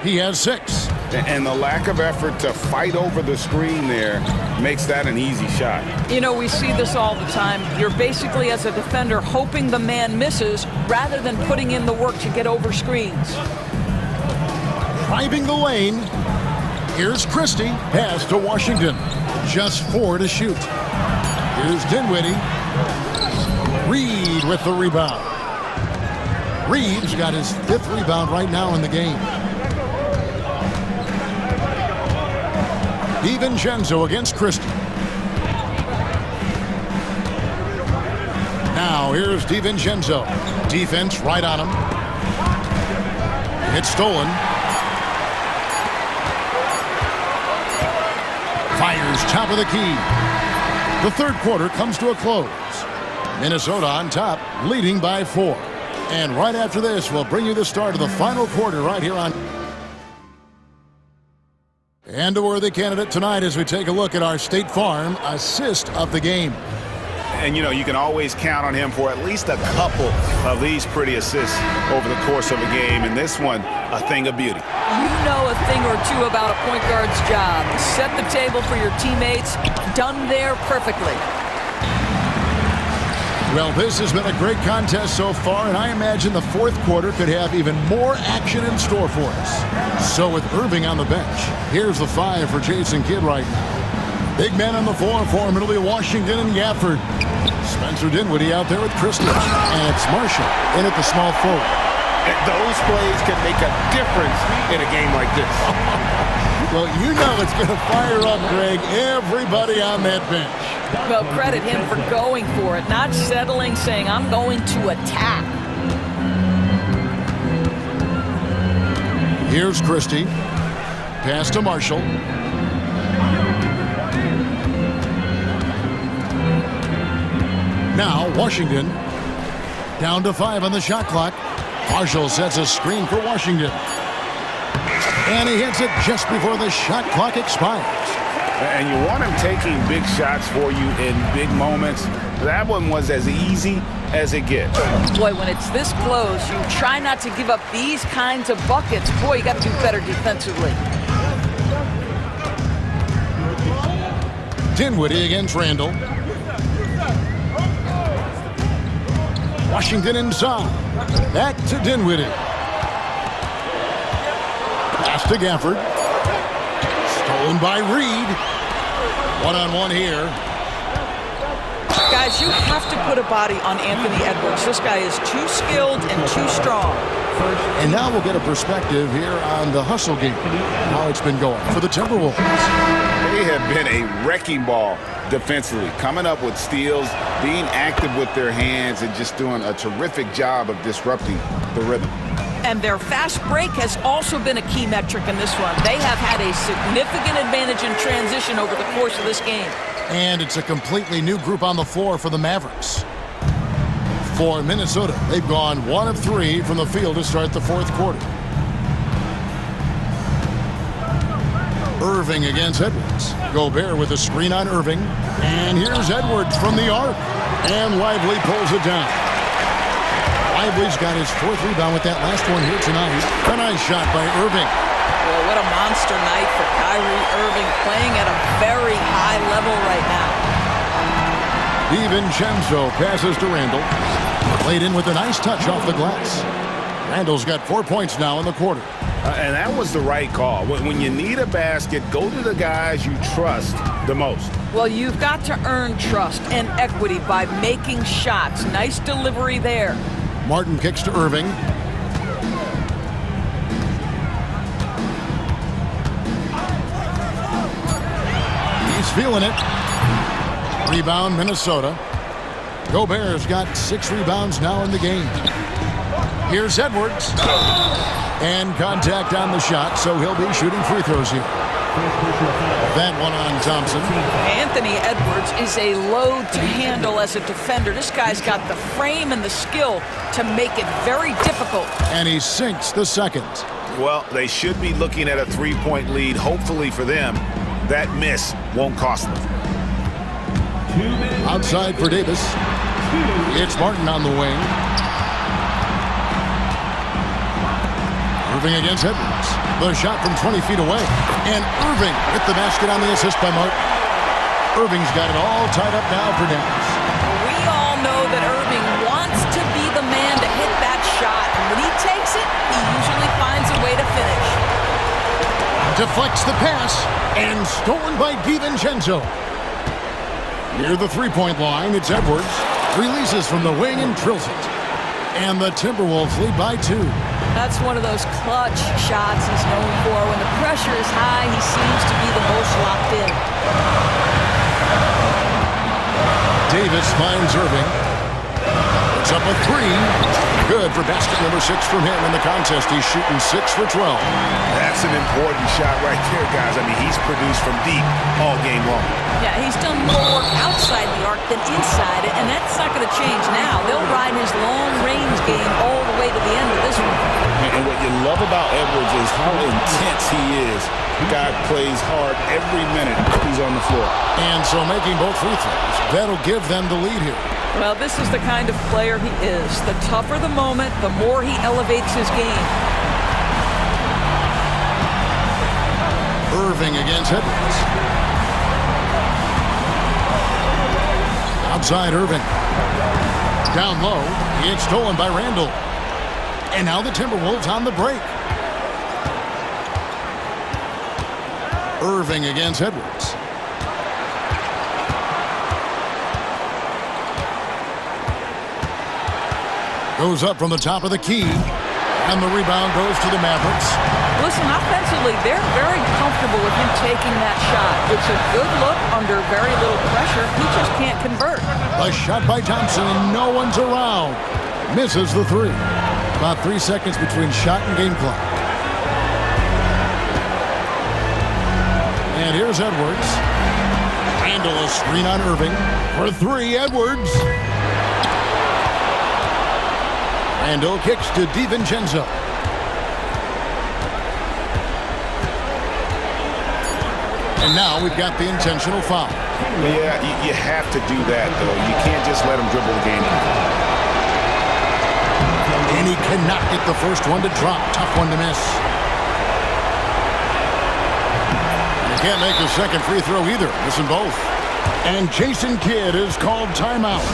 He has 6. And the lack of effort to fight over the screen there makes that an easy shot. You know, we see this all the time. You're basically, as a defender, hoping the man misses rather than putting in the work to get over screens. Driving the lane. Here's Christie. Pass to Washington. Just 4 to shoot. Here's Dinwiddie. Reed with the rebound. Reed's got his 5th rebound right now in the game. DiVincenzo against Christie. Now here's DiVincenzo. Defense right on him. It's stolen. Fires top of the key. The third quarter comes to a close. Minnesota on top, leading by 4. And right after this, we'll bring you the start of the final quarter right here on... And a worthy candidate tonight as we take a look at our State Farm assist of the game. And, you know, you can always count on him for at least a couple of these pretty assists over the course of a game. And this one, a thing of beauty. You know a thing or two about a point guard's job. Set the table for your teammates. Done there perfectly. Well, this has been a great contest so far, and I imagine the fourth quarter could have even more action in store for us. So with Irving on the bench, here's the 5 for Jason Kidd right now. Big men on the floor for him. It'll be Washington and Gafford. Spencer Dinwiddie out there with Christie. And it's Marshall in at the small forward. Those plays can make a difference in a game like this. Well, you know it's going to fire up, Greg, everybody on that bench. Well, credit him for going for it, not settling, saying, I'm going to attack. Here's Christie. Pass to Marshall. Now, Washington down to 5 on the shot clock. Marshall sets a screen for Washington. And he hits it just before the shot clock expires. And you want him taking big shots for you in big moments. That one was as easy as it gets. Boy, when it's this close, you try not to give up these kinds of buckets. Boy, you got to do better defensively. Dinwiddie against Randall. Washington inside. Back to Dinwiddie. Pass to Gafford. Stolen by Reed. One-on-one here. Guys, you have to put a body on Anthony Edwards. This guy is too skilled and too strong. And now we'll get a perspective here on the hustle game, how it's been going for the Timberwolves. They have been a wrecking ball defensively, coming up with steals, being active with their hands, and just doing a terrific job of disrupting the rhythm. And their fast break has also been a key metric in this one. They have had a significant advantage in transition over the course of this game. And it's a completely new group on the floor for the Mavericks. For Minnesota, they've gone 1 of 3 from the field to start the fourth quarter. Irving against Edwards. Gobert with a screen on Irving. And here's Edwards from the arc. And Lively pulls it down. Lively's got his 4th rebound with that last one here tonight. A nice shot by Irving. Well, what a monster night for Kyrie Irving, playing at a very high level right now. DiVincenzo passes to Randall. Played in with a nice touch off the glass. Randall's got 4 points now in the quarter. And that was the right call. When you need a basket, go to the guys you trust the most. Well, you've got to earn trust and equity by making shots. Nice delivery there. Martin kicks to Irving. He's feeling it. Rebound, Minnesota. Gobert's got 6 rebounds now in the game. Here's Edwards. And contact on the shot, so he'll be shooting free throws here. That one on Thompson. Anthony Edwards is a load to handle as a defender. This guy's got the frame and the skill to make it very difficult. And he sinks the second. Well, they should be looking at a 3-point lead. Hopefully for them, that miss won't cost them. Outside for Davis. It's Martin on the wing. Irving against Edwards. The shot from 20 feet away. And Irving with the basket on the assist by Martin. Irving's got it all tied up now for Dallas. We all know that Irving wants to be the man to hit that shot. And when he takes it, he usually finds a way to finish. Deflects the pass and stolen by DiVincenzo. Near the three-point line, it's Edwards. Releases from the wing and drills it. And the Timberwolves lead by 2. That's one of those clutch shots he's known for. When the pressure is high, he seems to be the most locked in. Davis finds Irving. It's up a 3. Good for basket number 6 from him in the contest. He's shooting 6 for 12. That's an important shot right there, guys. I mean, he's produced from deep all game long. Yeah, he's done more work outside the arc than inside it, and that's not going to change now. They'll ride his long-range game all the way to the end of this one. And what you love about Edwards is how intense he is. The guy plays hard every minute he's on the floor. And so making both free throws, that'll give them the lead here. Well, this is the kind of player he is. The tougher the moment, the more he elevates his game. Irving against Edwards. Outside Irving. Down low. It's stolen by Randall. And now the Timberwolves on the break. Irving against Edwards. Goes up from the top of the key. And the rebound goes to the Mavericks. Listen, offensively, they're very comfortable with him taking that shot. It's a good look under very little pressure. He just can't convert. A shot by Thompson, and no one's around. Misses the 3. About 3 seconds between shot and game clock. And here's Edwards. Handle a screen on Irving. For 3, Edwards. Randall kicks to DiVincenzo. And now we've got the intentional foul. Yeah, you have to do that, though. You can't just let him dribble the game. And he cannot get the first one to drop. Tough one to miss. And he can't make the second free throw either. Missing both. And Jason Kidd is called timeout.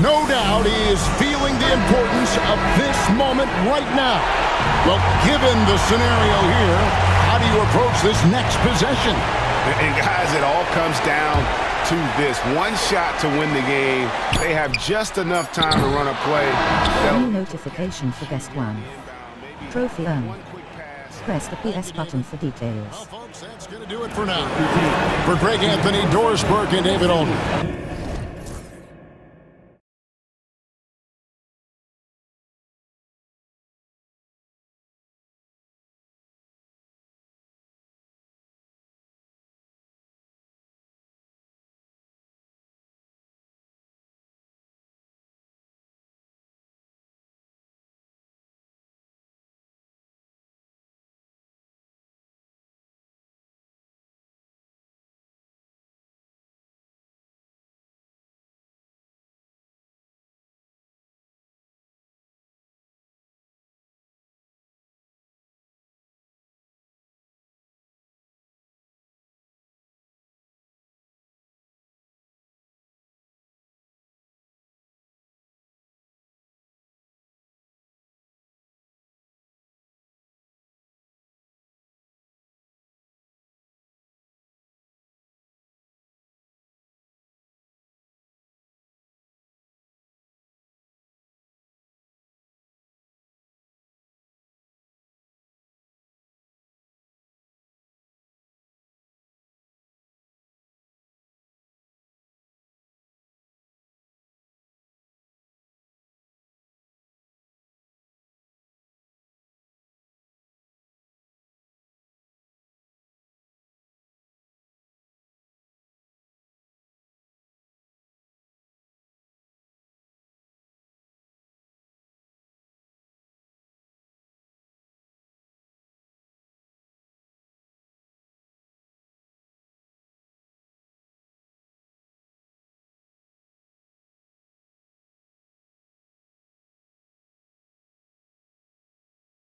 No doubt he is feeling the importance of this moment right now. Well, given the scenario here, how do you approach this next possession? And guys, it all comes down to this. One shot to win the game. They have just enough time to run a play. New notification for guest 1. Trophy earned. Press the PS button for details. Well, folks, that's going to do it for now. For Greg Anthony, Doris Burke, and David Olney.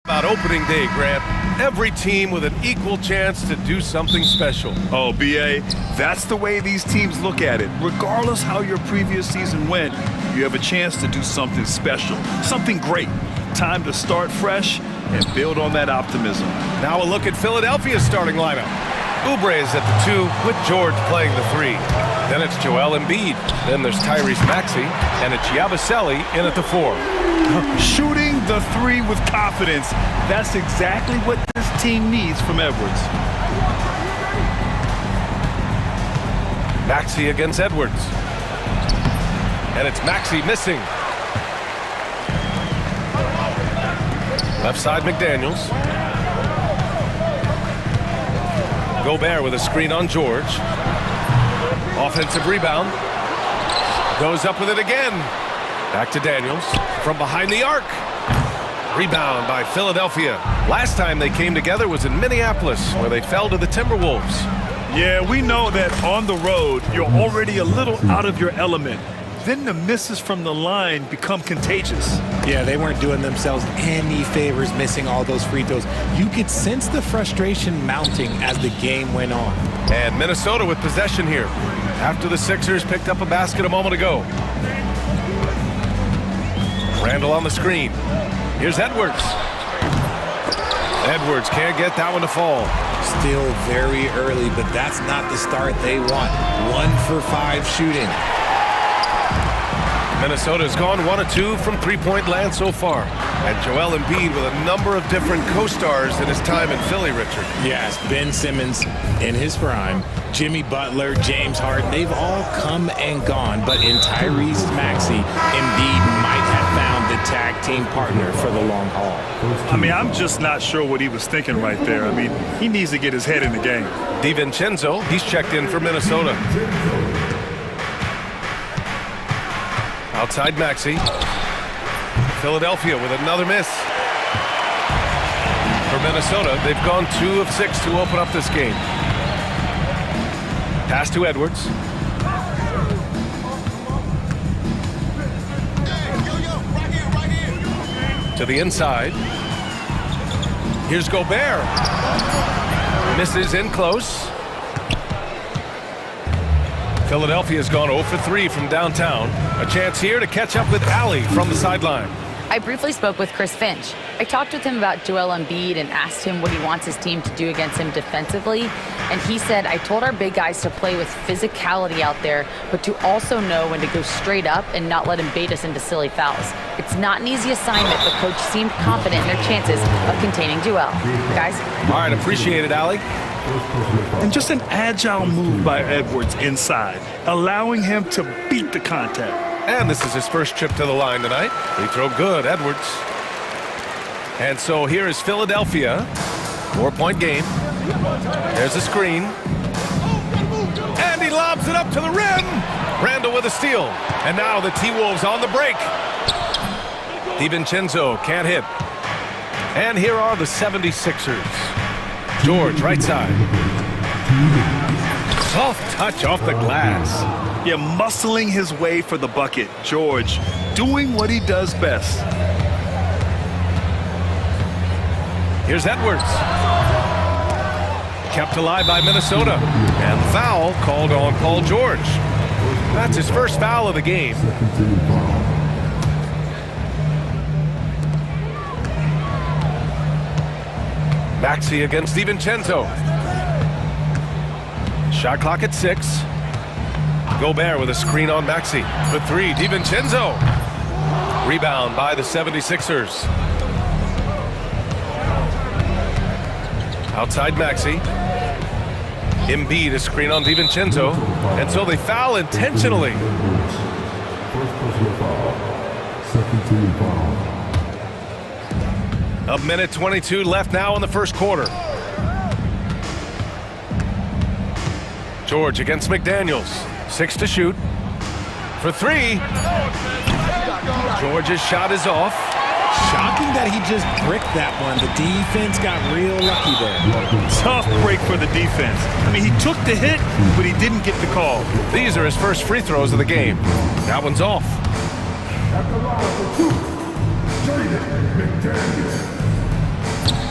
About opening day, Grant, every team with an equal chance to do something special. Oh, B.A., that's the way these teams look at it. Regardless how your previous season went, you have a chance to do something special, something great. Time to start fresh and build on that optimism. Now a look at Philadelphia's starting lineup. Oubre is at the 2 with George playing the 3. Then it's Joel Embiid. Then there's Tyrese Maxey, and it's Yabusele in at the 4. Shooting the 3 with confidence. That's exactly what this team needs from Edwards. Maxey against Edwards. And it's Maxey missing. Left side McDaniels. Gobert with a screen on George. Offensive rebound. Goes up with it again. Back to Daniels. From behind the arc. Rebound by Philadelphia. Last time they came together was in Minneapolis, where they fell to the Timberwolves. Yeah, we know that on the road, you're already a little out of your element. Then the misses from the line become contagious. Yeah, they weren't doing themselves any favors missing all those free throws. You could sense the frustration mounting as the game went on. And Minnesota with possession here, after the Sixers picked up a basket a moment ago. Randall on the screen. Here's Edwards. Edwards can't get that one to fall. Still very early, but that's not the start they want. 1 for 5 shooting. Minnesota's gone 1 of 2 from three-point land so far. And Joel Embiid with a number of different co-stars in his time in Philly, Richard. Yes, Ben Simmons in his prime, Jimmy Butler, James Harden, they've all come and gone. But in Tyrese Maxey, Embiid might have found the tag team partner for the long haul. I mean, I'm just not sure what he was thinking right there. I mean, he needs to get his head in the game. DiVincenzo, he's checked in for Minnesota. Outside Maxey. Philadelphia with another miss. For Minnesota, they've gone 2 of 6 to open up this game. Pass to Edwards. To the inside. Here's Gobert. Misses in close. Philadelphia's gone 0 for 3 from downtown. A chance here to catch up with Allie from the sideline. I briefly spoke with Chris Finch. I talked with him about Joel Embiid and asked him what he wants his team to do against him defensively. And he said, I told our big guys to play with physicality out there, but to also know when to go straight up and not let him bait us into silly fouls. It's not an easy assignment, but coach seemed confident in their chances of containing Joel. Guys? All right, appreciate it, Allie. And just an agile move by Edwards inside, allowing him to beat the contact. And this is his first trip to the line tonight. Free throw good, Edwards. And so here is Philadelphia. 4-point game. There's a screen. And he lobs it up to the rim. Randall with a steal. And now the T-Wolves on the break. DiVincenzo can't hit. And here are the 76ers. George, right side. Soft touch off the glass. Yeah, muscling his way for the bucket. George doing what he does best. Here's Edwards. Kept alive by Minnesota. And foul called on Paul George. That's his first foul of the game. Maxey against DiVincenzo. Shot clock at 6. Gobert with a screen on Maxey. For 3, DiVincenzo. Rebound by the 76ers. Outside Maxey. Embiid a screen on DiVincenzo. And so they foul intentionally. A minute 22 left now in the first quarter. George against McDaniels. 6 to shoot. For 3. George's shot is off. Shocking that he just bricked that one. The defense got real lucky there. Tough break for the defense. I mean, he took the hit, but he didn't get the call. These are his first free throws of the game. That one's off.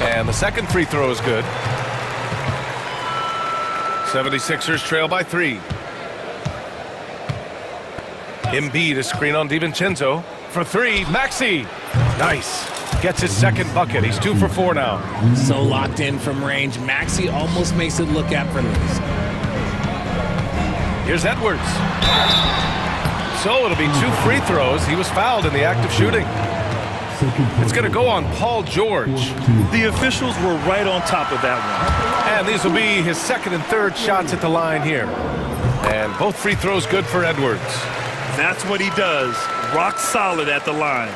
And the second free throw is good. 76ers trail by 3. Embiid, a screen on DiVincenzo. For 3, Maxey. Nice. Gets his second bucket. He's 2 for 4 now. So locked in from range. Maxey almost makes it look effortless. Here's Edwards. So it'll be 2 free throws. He was fouled in the act of shooting. It's going to go on Paul George. The officials were right on top of that one. And these will be his second and third shots at the line here. And both free throws good for Edwards. That's what he does. Rock solid at the line.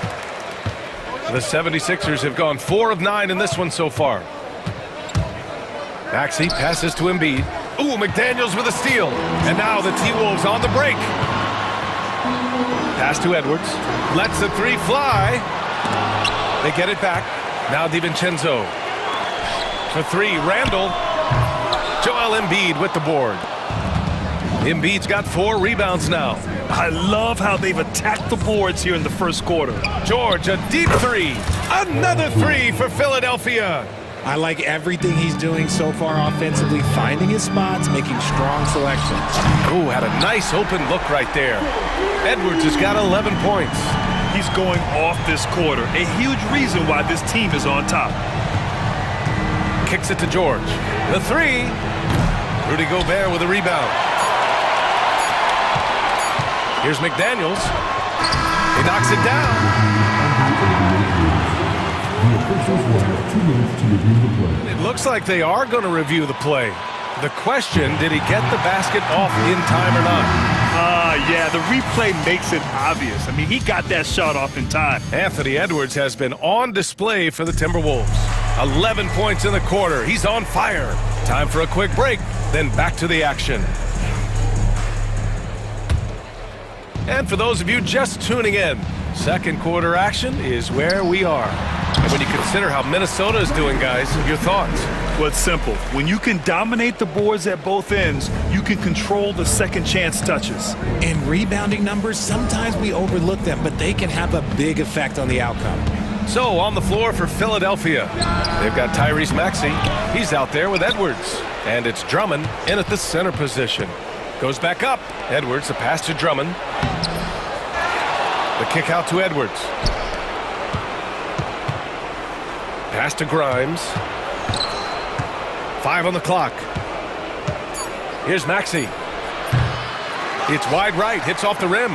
The 76ers have gone 4 of 9 in this one so far. Maxey passes to Embiid. Ooh, McDaniels with a steal. And now the T-Wolves on the break. Pass to Edwards. Lets the 3 fly. They get it back. Now DiVincenzo. For 3, Randall. Joel Embiid with the board. Embiid's got 4 rebounds now. I love how they've attacked the boards here in the first quarter. George, a deep 3. Another 3 for Philadelphia. I like everything he's doing so far offensively, finding his spots, making strong selections. Ooh, had a nice open look right there. Edwards has got 11 points. He's going off this quarter. A huge reason why this team is on top. Kicks it to George. The 3. Rudy Gobert with a rebound. Here's McDaniels. He knocks it down. It looks like they are going to review the play. The question, did he get the basket off in time or not? Yeah, the replay makes it obvious. I mean, he got that shot off in time. Anthony Edwards has been on display for the Timberwolves. 11 points in the quarter. He's on fire. Time for a quick break, then back to the action. And for those of you just tuning in, second quarter action is where we are. And when you consider how Minnesota is doing, guys, your thoughts? Well, it's simple. When you can dominate the boards at both ends, you can control the second chance touches. In rebounding numbers, sometimes we overlook them, but they can have a big effect on the outcome. So on the floor for Philadelphia, they've got Tyrese Maxey. He's out there with Edwards. And it's Drummond in at the center position. Goes back up. Edwards, the pass to Drummond. The kick out to Edwards. Pass to Grimes. 5 on the clock. Here's Maxey. It's wide right, hits off the rim.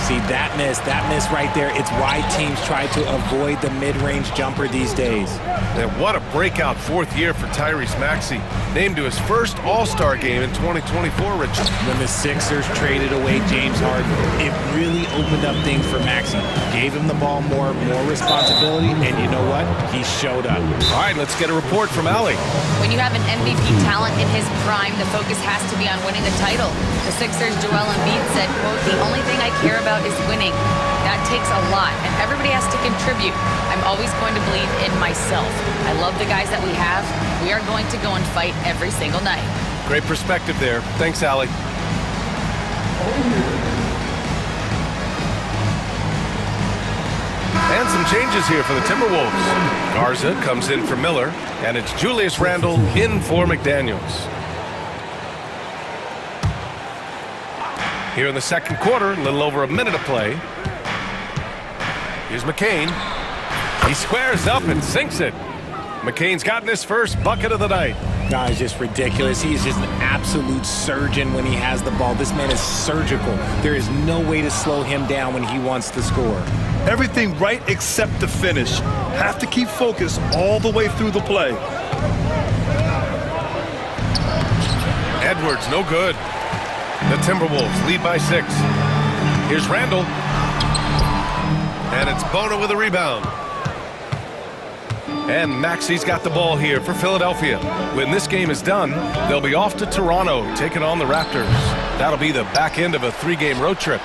See, that miss right there, it's why teams try to avoid the mid-range jumper these days. And what a breakout 4th year for Tyrese Maxey. Named to his first All-Star game in 2024, Richard. When the Sixers traded away James Harden, it really opened up things for Maxey. Gave him the ball more responsibility, and you know what? He showed up. All right, let's get a report from Allie. When you have an MVP talent in his prime, the focus has to be on winning the title. The Sixers' Joel Embiid said, quote, "The only thing I care about is winning. That takes a lot, and everybody has to contribute. I'm always going to believe in myself. I love the guys that we have. We are going to go and fight every single night." Great perspective there. Thanks, Allie. And some changes here for the Timberwolves. Garza comes in for Miller, and it's Julius Randle in for McDaniels. Here in the second quarter, a little over a minute of play. Here's McCain. He squares up and sinks it. McCain's gotten his first bucket of the night. Guys, just ridiculous. He is just an absolute surgeon when he has the ball. This man is surgical. There is no way to slow him down when he wants to score. Everything right except the finish. Have to keep focused all the way through the play. Edwards, no good. The Timberwolves lead by 6. Here's Randall. And it's Bona with a rebound. And Maxey's got the ball here for Philadelphia. When this game is done, they'll be off to Toronto, taking on the Raptors. That'll be the back end of a 3-game road trip.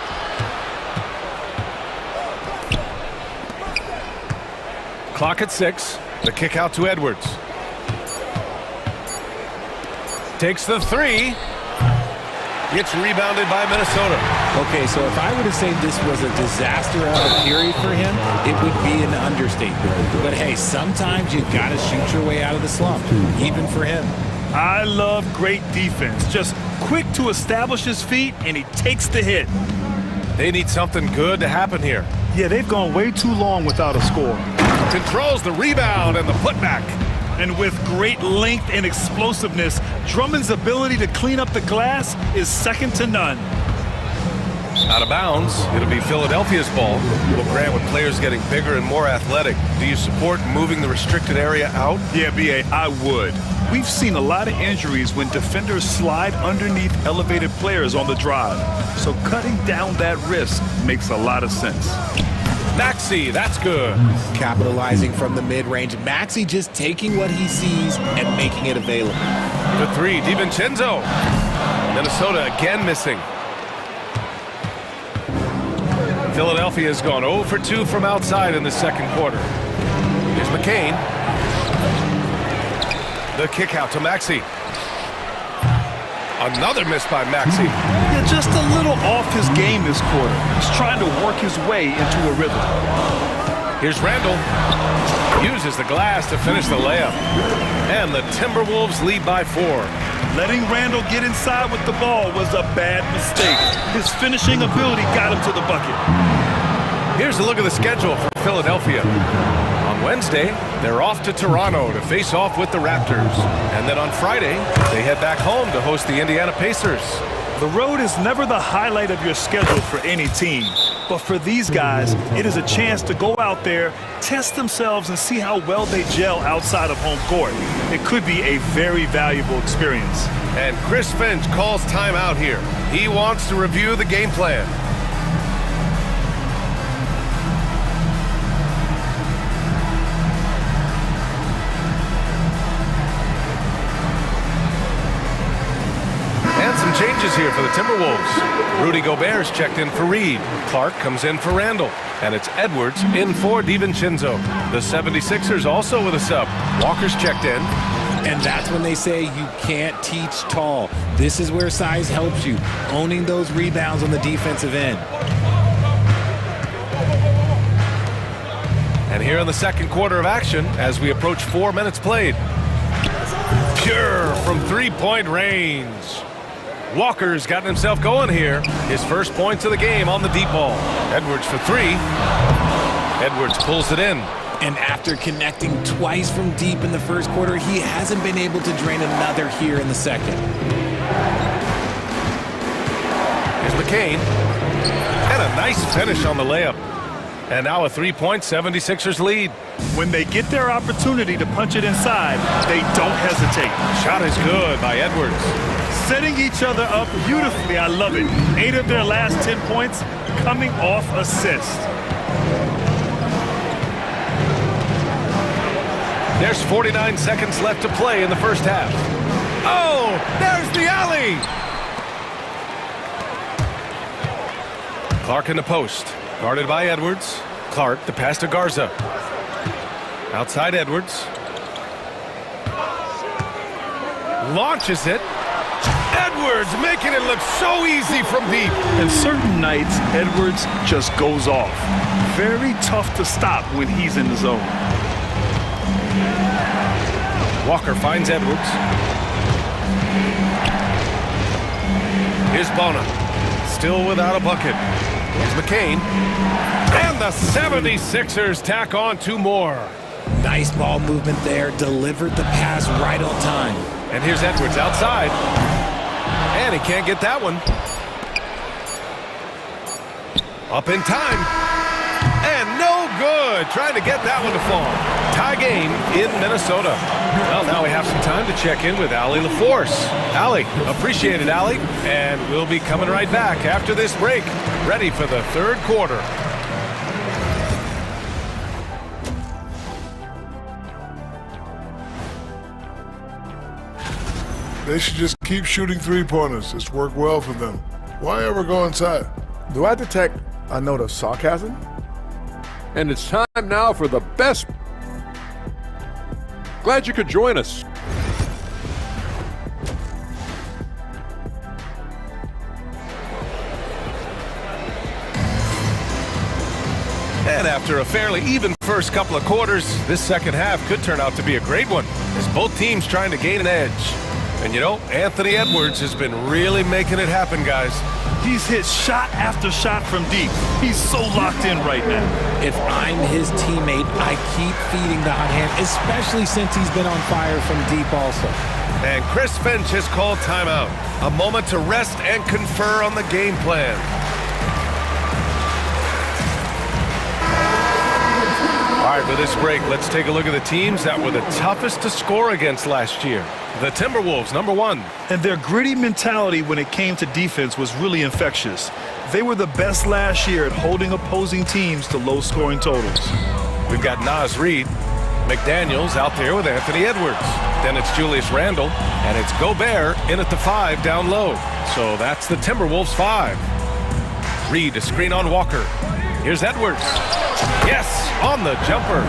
Clock at 6. The kick out to Edwards. It's rebounded by Minnesota. Okay, so if I were to say this was a disaster of a period for him, it would be an understatement. But hey, sometimes you gotta shoot your way out of the slump, even for him. I love great defense. Just quick to establish his feet, and he takes the hit. They need something good to happen here. Yeah, they've gone way too long without a score. Controls the rebound and the putback. And with great length and explosiveness, Drummond's ability to clean up the glass is second to none. Out of bounds, it'll be Philadelphia's ball. Well, Grant, with players getting bigger and more athletic, do you support moving the restricted area out? Yeah, B.A., I would. We've seen a lot of injuries when defenders slide underneath elevated players on the drive. So cutting down that risk makes a lot of sense. Maxey, that's good. Capitalizing from the mid-range. Maxey just taking what he sees and making it available. The three, DiVincenzo. Minnesota again missing. Philadelphia has gone 0 for 2 from outside in the second quarter. Here's McCain. The kick out to Maxey. Another miss by Maxey. Yeah, just a little off his game this quarter. He's trying to work his way into a rhythm. Here's Randall. Uses the glass to finish the layup. And the Timberwolves lead by 4. Letting Randall get inside with the ball was a bad mistake. His finishing ability got him to the bucket. Here's a look at the schedule for Philadelphia. On Wednesday, they're off to Toronto to face off with the Raptors. And then on Friday, they head back home to host the Indiana Pacers. The road is never the highlight of your schedule for any team. But for these guys, it is a chance to go out there, test themselves, and see how well they gel outside of home court. It could be a very valuable experience. And Chris Finch calls timeout here. He wants to review the game plan. And some changes here for the Timberwolves. Rudy Gobert's checked in for Reed. Clark comes in for Randall. And it's Edwards in for DiVincenzo. The 76ers also with a sub. Walker's checked in. And that's when they say you can't teach tall. This is where size helps you, owning those rebounds on the defensive end. And here in the second quarter of action, as we approach 4 minutes played. Pure from three-point range. Walker's gotten himself going here. His first points of the game on the deep ball. Edwards for 3. Edwards pulls it in. And after connecting twice from deep in the first quarter, he hasn't been able to drain another here in the second. Here's McCain. And a nice finish on the layup. And now a 3-point 76ers lead. When they get their opportunity to punch it inside, they don't hesitate. Shot is good by Edwards. Setting each other up beautifully. I love it. 8 of their last 10 points coming off assists. There's 49 seconds left to play in the first half. Oh, there's the alley. Clark in the post. Guarded by Edwards. Clark, the pass to Garza. Outside Edwards. Launches it. Edwards making it look so easy from deep. And certain nights, Edwards just goes off. Very tough to stop when he's in the zone. Walker finds Edwards. Here's Bona. Still without a bucket. Here's McCain. And the 76ers tack on 2 more. Nice ball movement there. Delivered the pass right on time. And here's Edwards outside. And he can't get that one. Up in time. And no good. Trying to get that one to fall. Tie game in Minnesota. Well, now we have some time to check in with Allie LaForce. Allie, appreciate it, Allie. And we'll be coming right back after this break. Ready for the third quarter. They should just keep shooting three-pointers. It's worked well for them. Why ever go inside? Do I detect a note of sarcasm? And it's time now for the best. Glad you could join us. And after a fairly even first couple of quarters, this second half could turn out to be a great one, as both teams trying to gain an edge. And you know, Anthony Edwards has been really making it happen, guys. He's hit shot after shot from deep. He's so locked in right now. If I'm his teammate, I keep feeding the hot hand, especially since he's been on fire from deep also. And Chris Finch has called timeout. A moment to rest and confer on the game plan. All right, with this break, let's take a look at the teams that were the toughest to score against last year. The Timberwolves, number 1. And their gritty mentality when it came to defense was really infectious. They were the best last year at holding opposing teams to low-scoring totals. We've got Naz Reid, McDaniels out there with Anthony Edwards. Then it's Julius Randle, and it's Gobert in at the 5 down low. So that's the Timberwolves 5. Reid, a screen on Walker. Here's Edwards. Yes, on the jumper.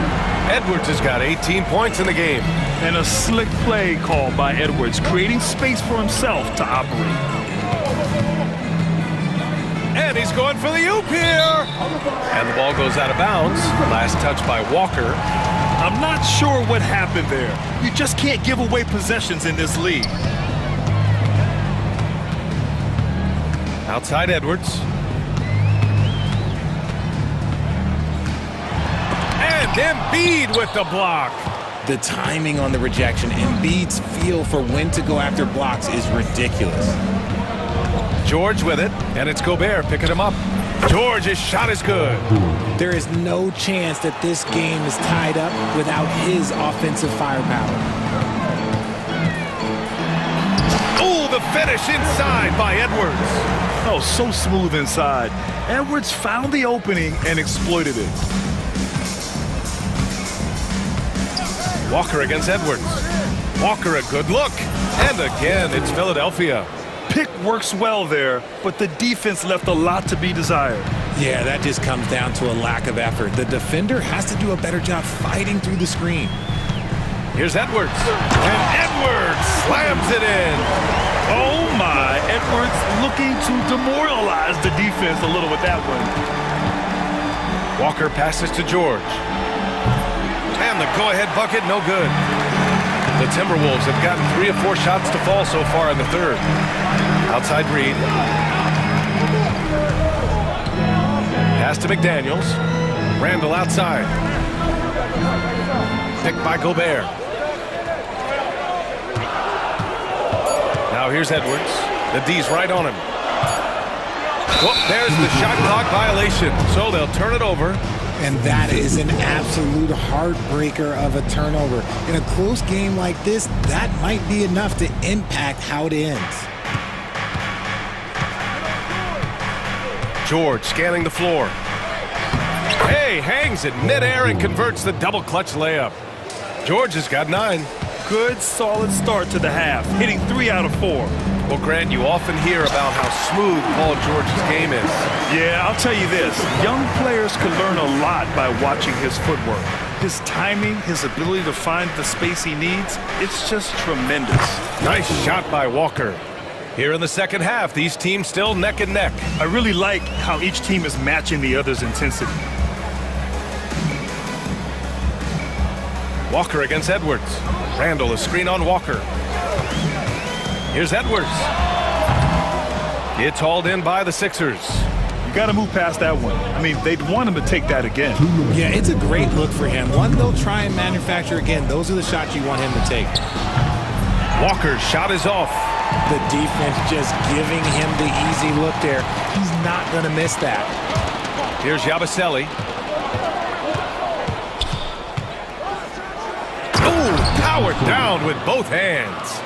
Edwards has got 18 points in the game. And a slick play called by Edwards, creating space for himself to operate. And he's going for the oop here. And the ball goes out of bounds. Last touch by Walker. I'm not sure what happened there. You just can't give away possessions in this league. Outside Edwards. And Embiid with the block. The timing on the rejection, Embiid's feel for when to go after blocks is ridiculous. George with it, and it's Gobert picking him up. George's shot is good. There is no chance that this game is tied up without his offensive firepower. Oh, the finish inside by Edwards. Oh, so smooth inside. Edwards found the opening and exploited it. Walker against Edwards. Walker a good look. And again, it's Philadelphia. Pick works well there, but the defense left a lot to be desired. Yeah, that just comes down to a lack of effort. The defender has to do a better job fighting through the screen. Here's Edwards. And Edwards slams it in. Oh my, Edwards looking to demoralize the defense a little with that one. Walker passes to George. And the go-ahead bucket, no good. The Timberwolves have gotten 3 or 4 shots to fall so far in the third. Outside Reid. Pass to McDaniels. Randle outside. Picked by Gobert. Now here's Edwards. The D's right on him. Whoop, there's the shot clock violation. So they'll turn it over. And that is an absolute heartbreaker of a turnover. In a close game like this, that might be enough to impact how it ends. George scanning the floor. Hey, hangs it midair and converts the double clutch layup. George has got 9. Good, solid start to the half, hitting 3 out of 4. Well, Grant, you often hear about how smooth Paul George's game is. Yeah, I'll tell you this. Young players can learn a lot by watching his footwork. His timing, his ability to find the space he needs, it's just tremendous. Nice shot by Walker. Here in the second half, these teams still neck and neck. I really like how each team is matching the other's intensity. Walker against Edwards. Randle, a screen on Walker. Here's Edwards. It's hauled in by the Sixers. You got to move past that one. I mean, they'd want him to take that again. Yeah, it's a great look for him. One they'll try and manufacture again. Those are the shots you want him to take. Walker's shot is off. The defense just giving him the easy look there. He's not going to miss that. Here's Yabusele. Oh, powered down with both hands.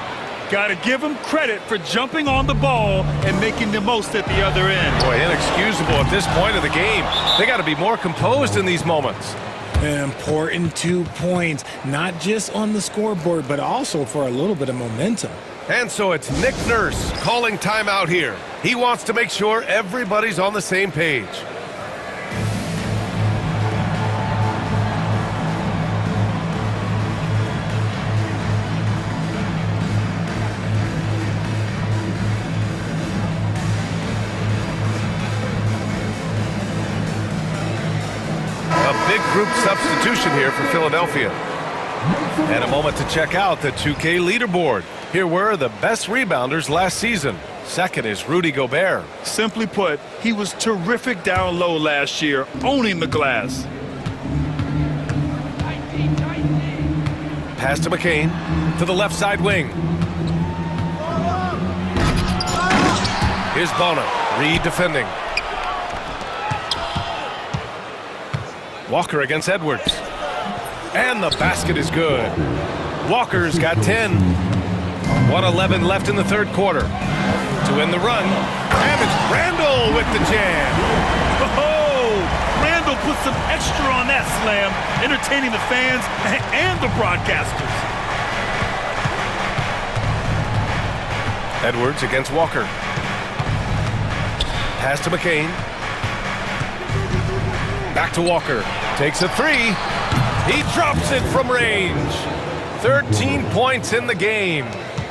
Got to give him credit for jumping on the ball and making the most at the other end. Boy, inexcusable at this point of the game. They got to be more composed in these moments. An important 2 points, not just on the scoreboard, but also for a little bit of momentum. And so it's Nick Nurse calling timeout here. He wants to make sure everybody's on the same page. A big group substitution here for Philadelphia. And a moment to check out the 2K leaderboard. Here were the best rebounders last season. Second is Rudy Gobert. Simply put, he was terrific down low last year, owning the glass. Pass to McCain, to the left side wing. Here's Bona, Reed defending. Walker against Edwards. And the basket is good. Walker's got 10. 1:11 left in the third quarter. To win the run, and it's Randall with the jam. Oh, Randall put some extra on that slam, entertaining the fans and the broadcasters. Edwards against Walker. Pass to McCain. Back to Walker. Takes a three. He drops it from range. 13 points in the game.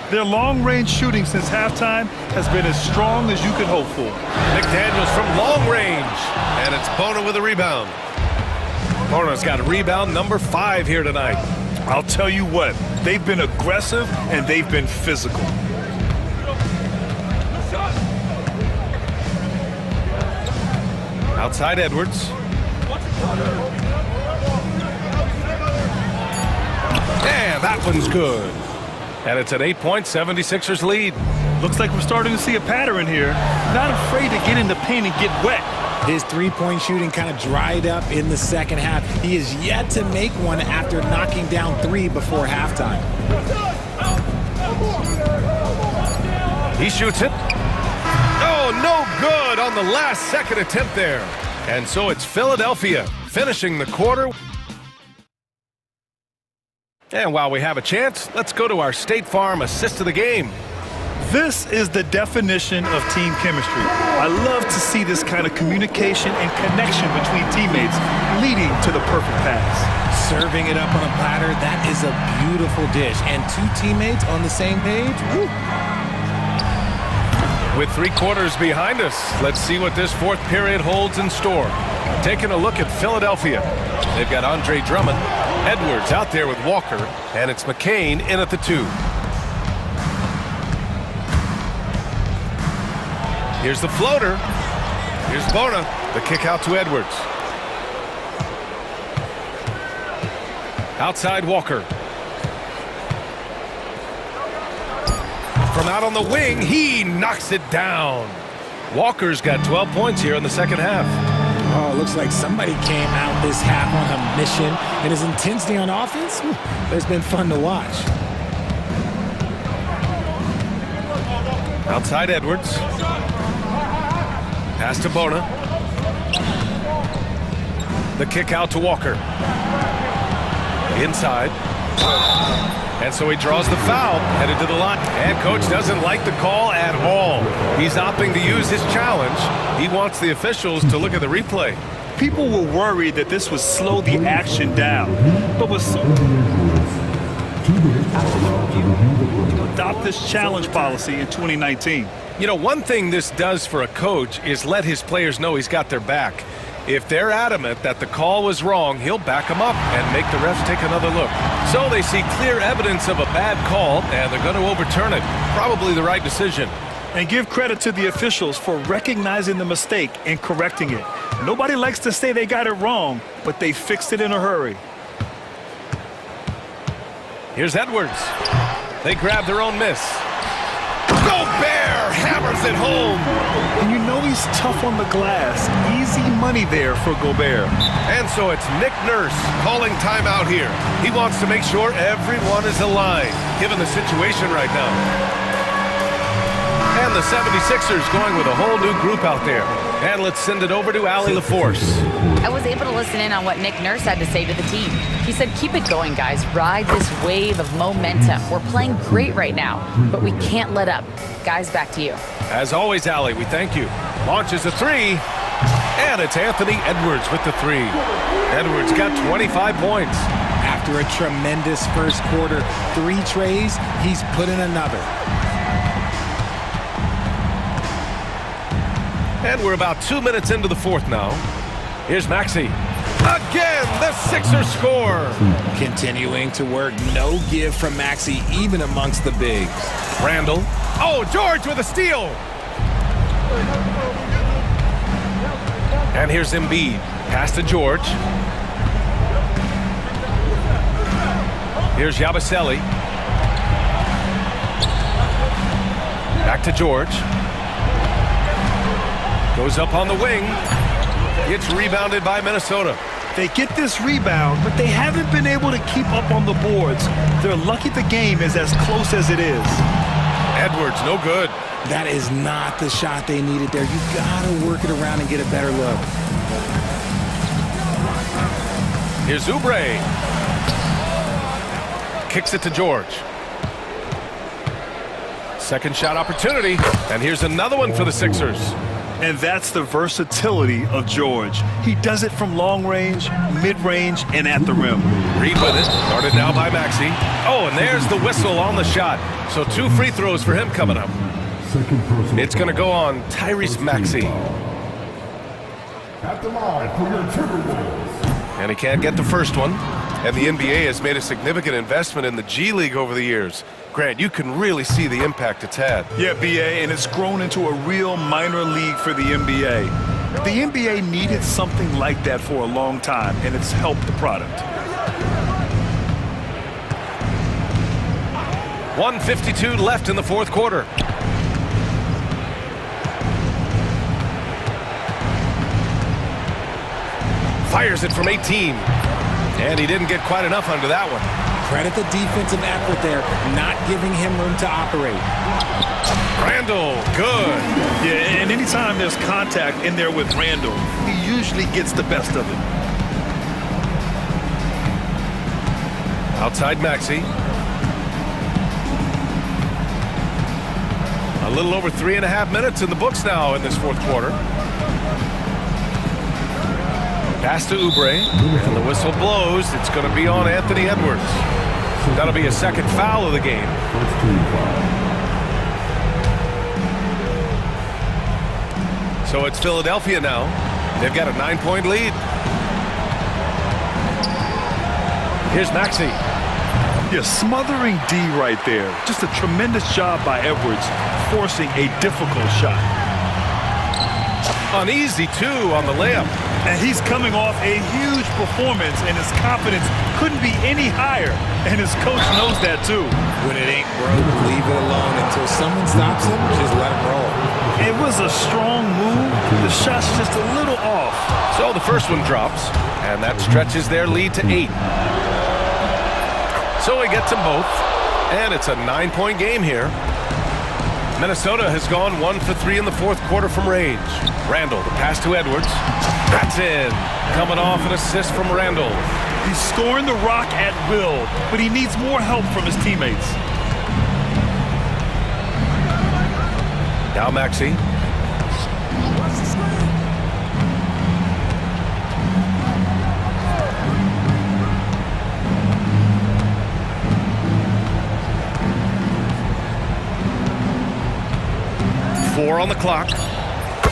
Their long-range shooting since halftime has been as strong as you could hope for. McDaniels from long range. And it's Bona with a rebound. Bona's got rebound number 5 here tonight. I'll tell you what, they've been aggressive and they've been physical. Outside Edwards. And that one's good. And it's an 8-point 76ers lead. Looks like we're starting to see a pattern here. Not afraid to get in the paint and get wet. His three-point shooting kind of dried up in the second half. He is yet to make one after knocking down 3 before halftime. He shoots it. Oh, no good on the last second attempt there. And so it's Philadelphia finishing the quarter. And while we have a chance, let's go to our State Farm assist of the game. This is the definition of team chemistry. I love to see this kind of communication and connection between teammates leading to the perfect pass. Serving it up on a platter, that is a beautiful dish. And 2 teammates on the same page. Woo. With 3 quarters behind us, let's see what this fourth period holds in store. Taking a look at Philadelphia. They've got Andre Drummond, Edwards out there with Walker, and it's McCain in at the 2. Here's the floater. Here's Bona. The kick out to Edwards. Outside Walker. From out on the wing, he knocks it down. Walker's got 12 points here in the second half. Oh, looks like somebody came out this half on a mission, and his intensity on offense has been fun to watch. Outside Edwards. Pass to Bona. The kick out to Walker. Inside. And so he draws the foul, headed to the line. And coach doesn't like the call at all. He's opting to use his challenge. He wants the officials to look at the replay. People were worried that this would slow the action down, but was adopt this challenge policy in 2019. You know, one thing this does for a coach is let his players know he's got their back. If they're adamant that the call was wrong, he'll back them up and make the refs take another look. So they see clear evidence of a bad call, and they're going to overturn it. Probably the right decision. And give credit to the officials for recognizing the mistake and correcting it. Nobody likes to say they got it wrong, but they fixed it in a hurry. Here's Edwards. They grab their own miss. Gobert hammers it home. And you know he's tough on the glass. Easy money there for Gobert. And so it's Nick Nurse calling timeout here. He wants to make sure everyone is aligned, given the situation right now. And the 76ers going with a whole new group out there. And let's send it over to Allie LaForce. I was able to listen in on what Nick Nurse had to say to the team. He said, keep it going, guys. Ride this wave of momentum. We're playing great right now, but we can't let up. Guys, back to you. As always, Allie, we thank you. Launches a 3, and it's Anthony Edwards with the 3. Edwards got 25 points. After a tremendous first quarter, 3 trays, he's put in another. And we're about 2 minutes into the fourth now. Here's Maxey. Again, the Sixers score. Continuing to work, no give from Maxey, even amongst the bigs. Randall. Oh, George with a steal. And here's Embiid. Pass to George. Here's Yabusele. Back to George. Goes up on the wing. Gets rebounded by Minnesota. They get this rebound, but they haven't been able to keep up on the boards. They're lucky the game is as close as it is. Edwards, no good. That is not the shot they needed there. You gotta work it around and get a better look. Here's Oubre. Kicks it to George. Second shot opportunity. And here's another one for the Sixers. And that's the versatility of George. He does it from long range, mid-range, and at the rim. Reed with it. Started now by Maxey. Oh, and there's the whistle on the shot. So 2 free throws for him coming up. It's going to go on Tyrese Maxey. At the line for your Timberwolves. And he can't get the first one. And the NBA has made a significant investment in the G League over the years. Grant, you can really see the impact it's had. Yeah, BA, and it's grown into a real minor league for the NBA. The NBA needed something like that for a long time, and it's helped the product. 1:52 left in the fourth quarter. Fires it from 18. And he didn't get quite enough under that one. Credit the defensive effort there, not giving him room to operate. Randall, good. Yeah, and anytime there's contact in there with Randall, he usually gets the best of it. Outside Maxey. A little over 3.5 minutes in the books now in this fourth quarter. Pass to Oubre, and the whistle blows. It's going to be on Anthony Edwards. That'll be a second foul of the game. So it's Philadelphia now. They've got a 9-point lead. Here's Maxey. Yeah, smothering D right there. Just a tremendous job by Edwards, forcing a difficult shot. Uneasy, too, on the layup. And he's coming off a huge performance, and his confidence couldn't be any higher. And his coach knows that, too. When it ain't broke, leave it alone until someone stops him. Just let him roll. It was a strong move. The shot's just a little off. So the first one drops, and that stretches their lead to 8. So he gets them both, and it's a 9-point game here. Minnesota has gone 1 for 3 in the fourth quarter from range. Randall, the pass to Edwards. That's in. Coming off an assist from Randall. He's scoring the rock at will, but he needs more help from his teammates. Now Maxey. Four on the clock.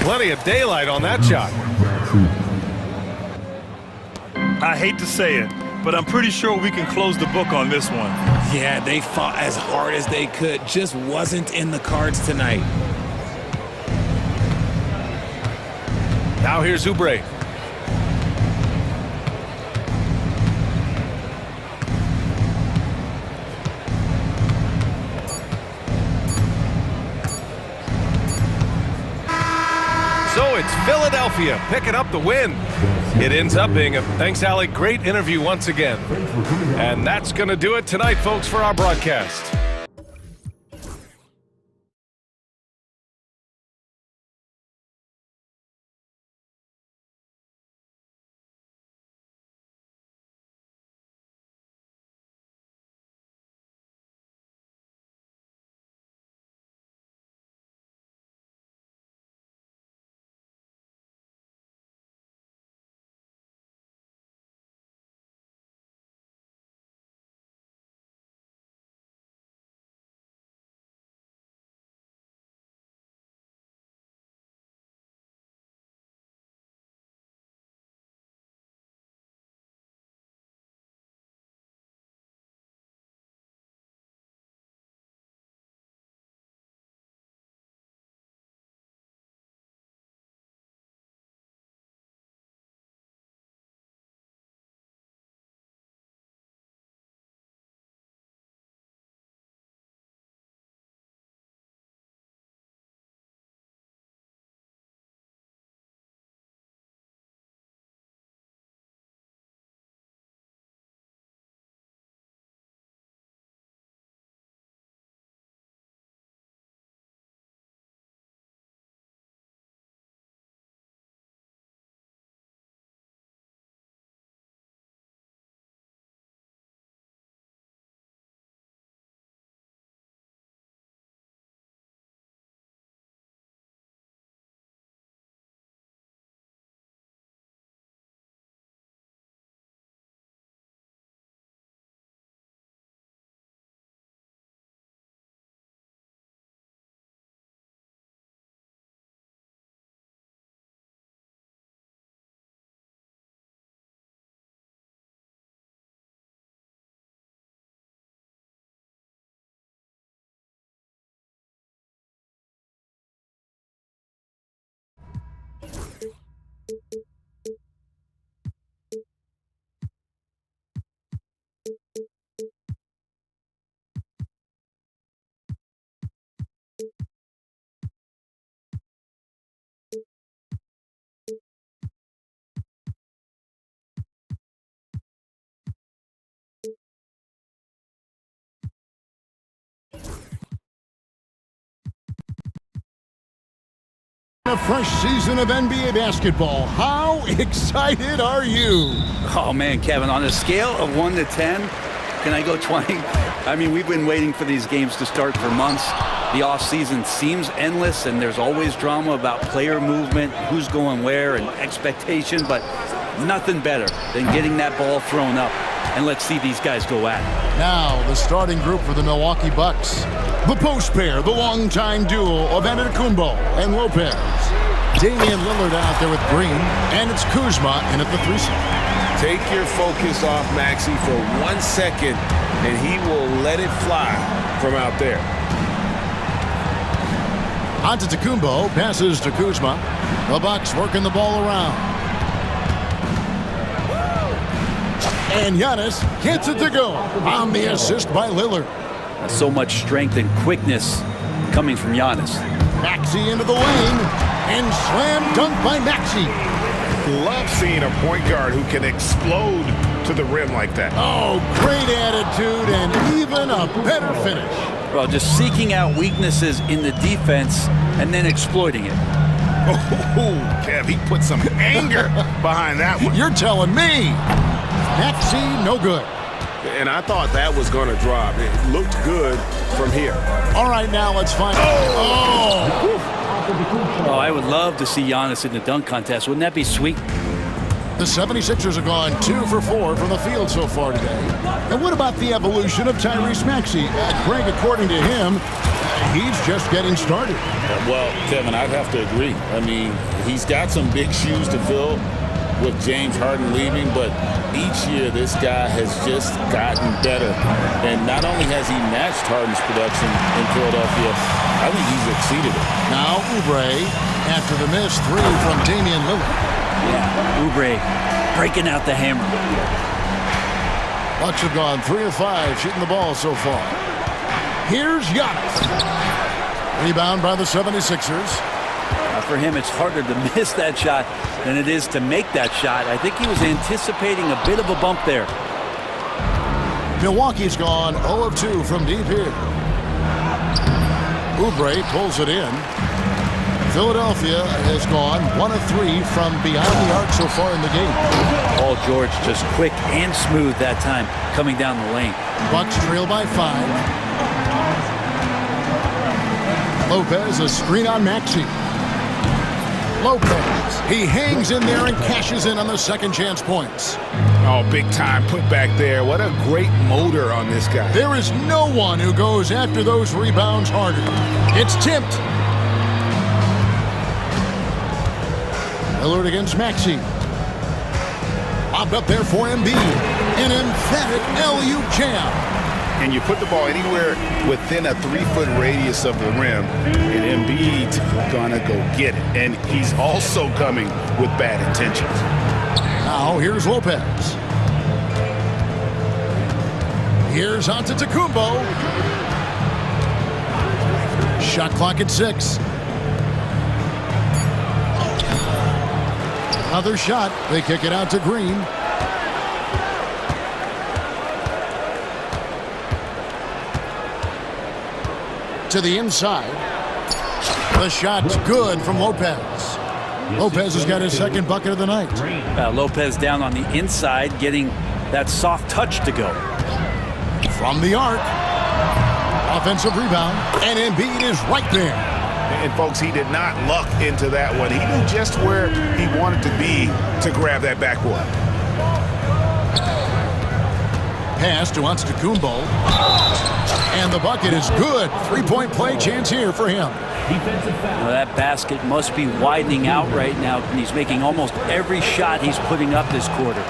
Plenty of daylight on that shot. I hate to say it, but I'm pretty sure we can close the book on this one. Yeah, they fought as hard as they could. Just wasn't in the cards tonight. Now here's Oubre. So it's Philadelphia picking up the win. It ends up being a, thanks, Alec, great interview once again. And that's going to do it tonight, folks, for our broadcast. A fresh season of NBA basketball. How excited are you? Oh man, Kevin, on a scale of 1 to 10, can I go 20? I mean, we've been waiting for these games to start for months. The offseason seems endless, and there's always drama about player movement, who's going where, and expectation, but nothing better than getting that ball thrown up. And let's see these guys go at it. Now, the starting group for the Milwaukee Bucks. The post pair, the longtime duo of Antetokounmpo and Lopez. Damian Lillard out there with Green, and it's Kuzma in at the threesome. Take your focus off Maxey for 1 second, and he will let it fly from out there. Antetokounmpo passes to Kuzma. The Bucks working the ball around. And Giannis gets it to go on the assist by Lillard. So much strength and quickness coming from Giannis. Maxey into the lane, and slam dunk by Maxey. Love seeing a point guard who can explode to the rim like that. Oh, great attitude and even a better finish. Well, just seeking out weaknesses in the defense and then exploiting it. Oh, Kev, he put some anger behind that one. You're telling me. Maxey, no good. And I thought that was going to drop. It looked good from here. All right, now let's find out. Oh, I would love to see Giannis in the dunk contest. Wouldn't that be sweet? The 76ers have gone 2 for 4 from the field so far today. And what about the evolution of Tyrese Maxey? Greg, according to him, he's just getting started. Well, Kevin, I'd have to agree. I mean, he's got some big shoes to fill with James Harden leaving, but each year this guy has just gotten better. And not only has he matched Harden's production in Philadelphia, I think he's exceeded it. Now Oubre after the missed 3 from Damian Lillard. Yeah, Oubre breaking out the hammer. Bucks have gone 3 of 5 shooting the ball so far. Here's Giannis. Rebound by the 76ers. For him, it's harder to miss that shot than it is to make that shot. I think he was anticipating a bit of a bump there. Milwaukee's gone 0 of 2 from deep here. Oubre pulls it in. Philadelphia has gone 1 of 3 from beyond the arc so far in the game. Paul George just quick and smooth that time coming down the lane. Bucks trail by 5. Lopez, a screen on Maxey. Lopez, he hangs in there and cashes in on the second chance points. Oh, big time put back there. What a great motor on this guy. There is no one who goes after those rebounds harder. It's tipped. Lillard against Maxey. Lobbed up there for Embiid. An emphatic LU jam. And you put the ball anywhere within a 3-foot radius of the rim, and Embiid's gonna go get it. And he's also coming with bad intentions. Now here's Lopez. Here's Antetokounmpo. Shot clock at 6. Another shot. They kick it out to Green. To the inside. The shot's good from Lopez. Lopez has got his second bucket of the night. Lopez down on the inside, getting that soft touch to go. From the arc. Offensive rebound. And Embiid is right there. And folks, he did not luck into that one. He knew just where he wanted to be to grab that backboard. Pass to Antetokounmpo. And the bucket is good. 3-point play chance here for him. Well, that basket must be widening out right now, and he's making almost every shot he's putting up this quarter.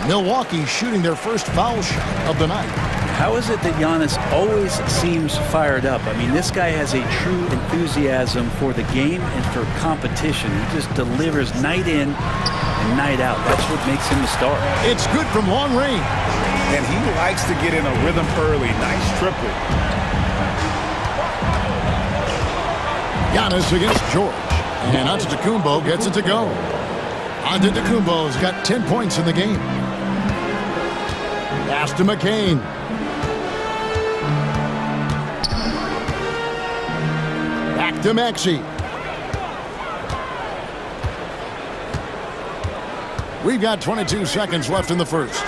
Milwaukee shooting their first foul shot of the night. How is it that Giannis always seems fired up? I mean, this guy has a true enthusiasm for the game and for competition. He just delivers night in and night out. That's what makes him a star. It's good from long range. And he likes to get in a rhythm early. Nice triple. Giannis against George. And Antetokounmpo gets it to go. Antetokounmpo's got 10 points in the game. Pass to McCain. Back to Maxey. We've got 22 seconds left in the first.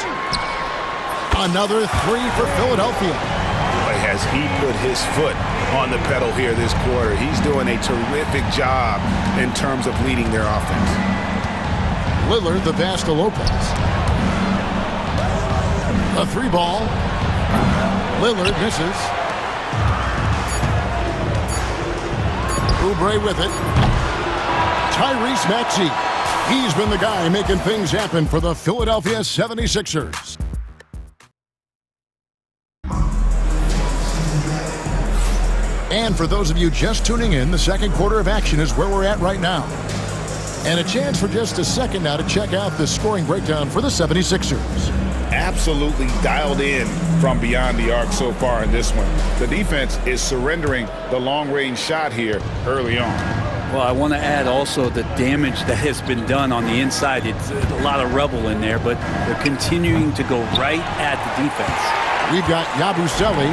Another three for Philadelphia. Boy, has he put his foot on the pedal here this quarter. He's doing a terrific job in terms of leading their offense. Lillard, the pass to Lopez. A three ball. Lillard misses. Oubre with it. Tyrese Maxey. He's been the guy making things happen for the Philadelphia 76ers. And for those of you just tuning in, the second quarter of action is where we're at right now. And a chance for just a second now to check out the scoring breakdown for the 76ers. Absolutely dialed in from beyond the arc so far in this one. The defense is surrendering the long-range shot here early on. Well, I want to add also the damage that has been done on the inside. It's a lot of rubble in there, but they're continuing to go right at the defense. We've got Yabusele,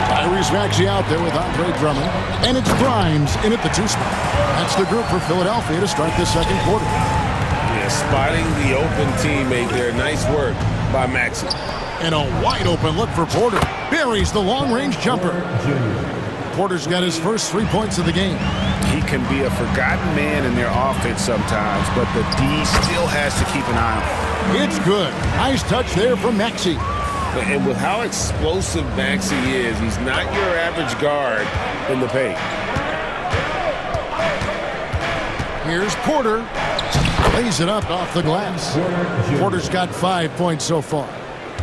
Tyrese Maxey out there with Andre Drummond, and it's Grimes in at the two spot. That's the group for Philadelphia to start the second quarter. Yeah, spotting the open teammate there. Nice work by Maxey. And a wide open look for Porter. Buries the long-range jumper. Porter's got his first 3 points of the game. He can be a forgotten man in their offense sometimes, but the D still has to keep an eye on him. It's good. Nice touch there from Maxey. And with how explosive Maxey is, he's not your average guard in the paint. Here's Porter. Lays it up off the glass. Porter's got 5 points so far.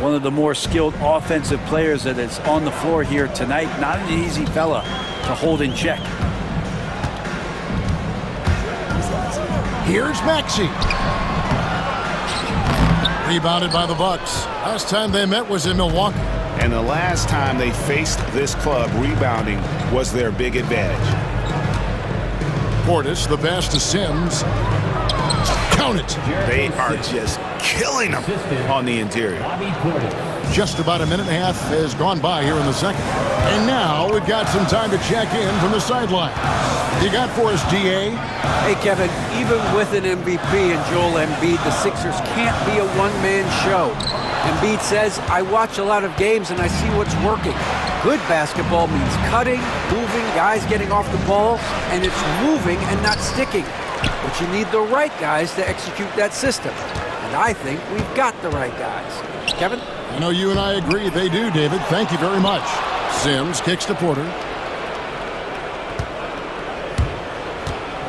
One of the more skilled offensive players that is on the floor here tonight. Not an easy fella to hold in check. Here's Maxey. Rebounded by the Bucks. Last time they met was in Milwaukee. And the last time they faced this club, rebounding was their big advantage. Portis, the pass to Sims. Count it. They are just killing them on the interior. Just about a minute and a half has gone by here in the second. And now we've got some time to check in from the sideline. You got for us, DA? Hey, Kevin, even with an MVP and Joel Embiid, the Sixers can't be a one-man show. Embiid says, I watch a lot of games and I see what's working. Good basketball means cutting, moving, guys getting off the ball, and it's moving and not sticking. But you need the right guys to execute that system. And I think we've got the right guys. Kevin? I know you and I agree they do, David. Thank you very much. Sims kicks to Porter.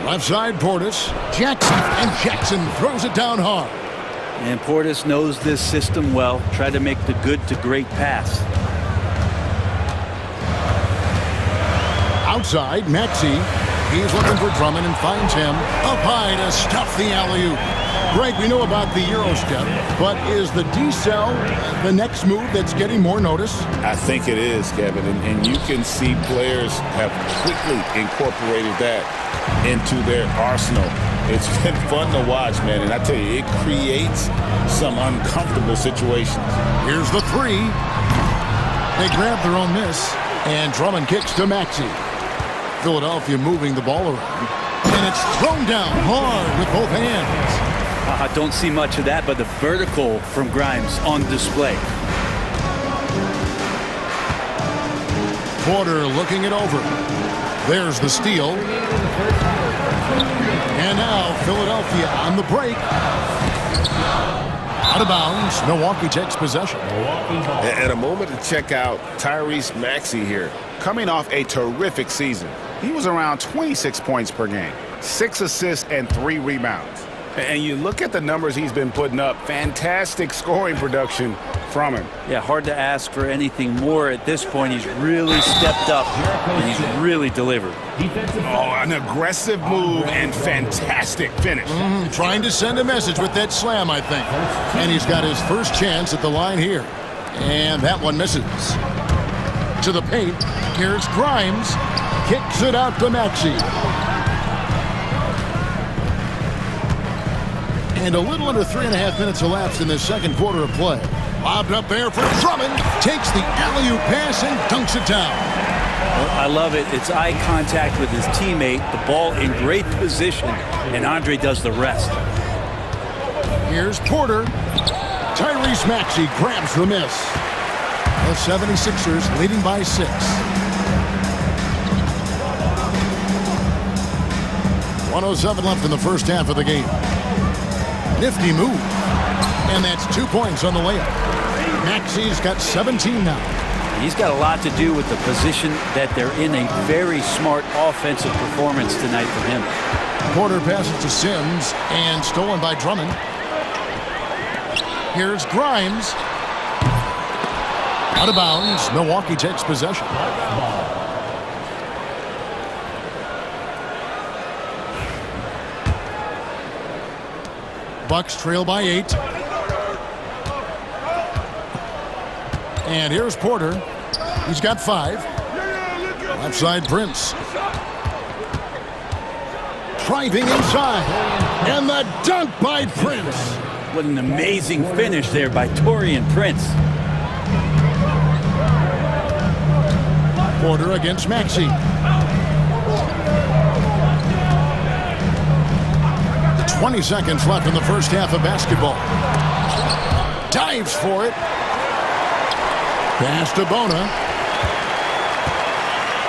Left side, Portis. Jackson, and Jackson throws it down hard. And Portis knows this system well. Try to make the good to great pass. Outside, Maxey. He's looking for Drummond and finds him up high to stuff the alley-oop. Greg, we know about the Euro step, but is the D-cell the next move that's getting more notice? I think it is, Kevin, and you can see players have quickly incorporated that into their arsenal. It's been fun to watch, man, and I tell you, it creates some uncomfortable situations. Here's the three. They grab their own miss, and Drummond kicks to Maxey. Philadelphia moving the ball around, and it's thrown down hard with both hands. I don't see much of that, but the vertical from Grimes on display. Porter looking it over. There's the steal. And now Philadelphia on the break. Out of bounds. Milwaukee takes possession. And a moment to check out Tyrese Maxey here. Coming off a terrific season. He was around 26 points per game, 6 assists and 3 rebounds. And you look at the numbers he's been putting up, fantastic scoring production from him. Yeah, hard to ask for anything more at this point. He's really stepped up, and he's really delivered. Oh, an aggressive move and fantastic finish. Trying to send a message with that slam, I think. And he's got his first chance at the line here. And that one misses. To the paint, here's Grimes. Kicks it out to Maxey. And a little under 3.5 minutes elapsed in this second quarter of play. Lobbed up there for Drummond. Takes the alley-oop pass and dunks it down. Well, I love it. It's eye contact with his teammate. The ball in great position. And Andre does the rest. Here's Porter. Tyrese Maxey grabs the miss. The 76ers leading by 6. 1:07 left in the first half of the game. Nifty move. And that's 2 points on the layup. Maxey's got 17 now. He's got a lot to do with the position that they're in. A very smart offensive performance tonight from him. Porter passes to Sims and stolen by Drummond. Here's Grimes. Out of bounds. Milwaukee takes possession. Bucks trail by 8. And here's Porter. He's got 5. Outside Prince. Driving inside. And the dunk by Prince. What an amazing finish there by Taurean Prince. Porter against Maxey. 20 seconds left in the first half of basketball. Dives for it. Pass to Bona.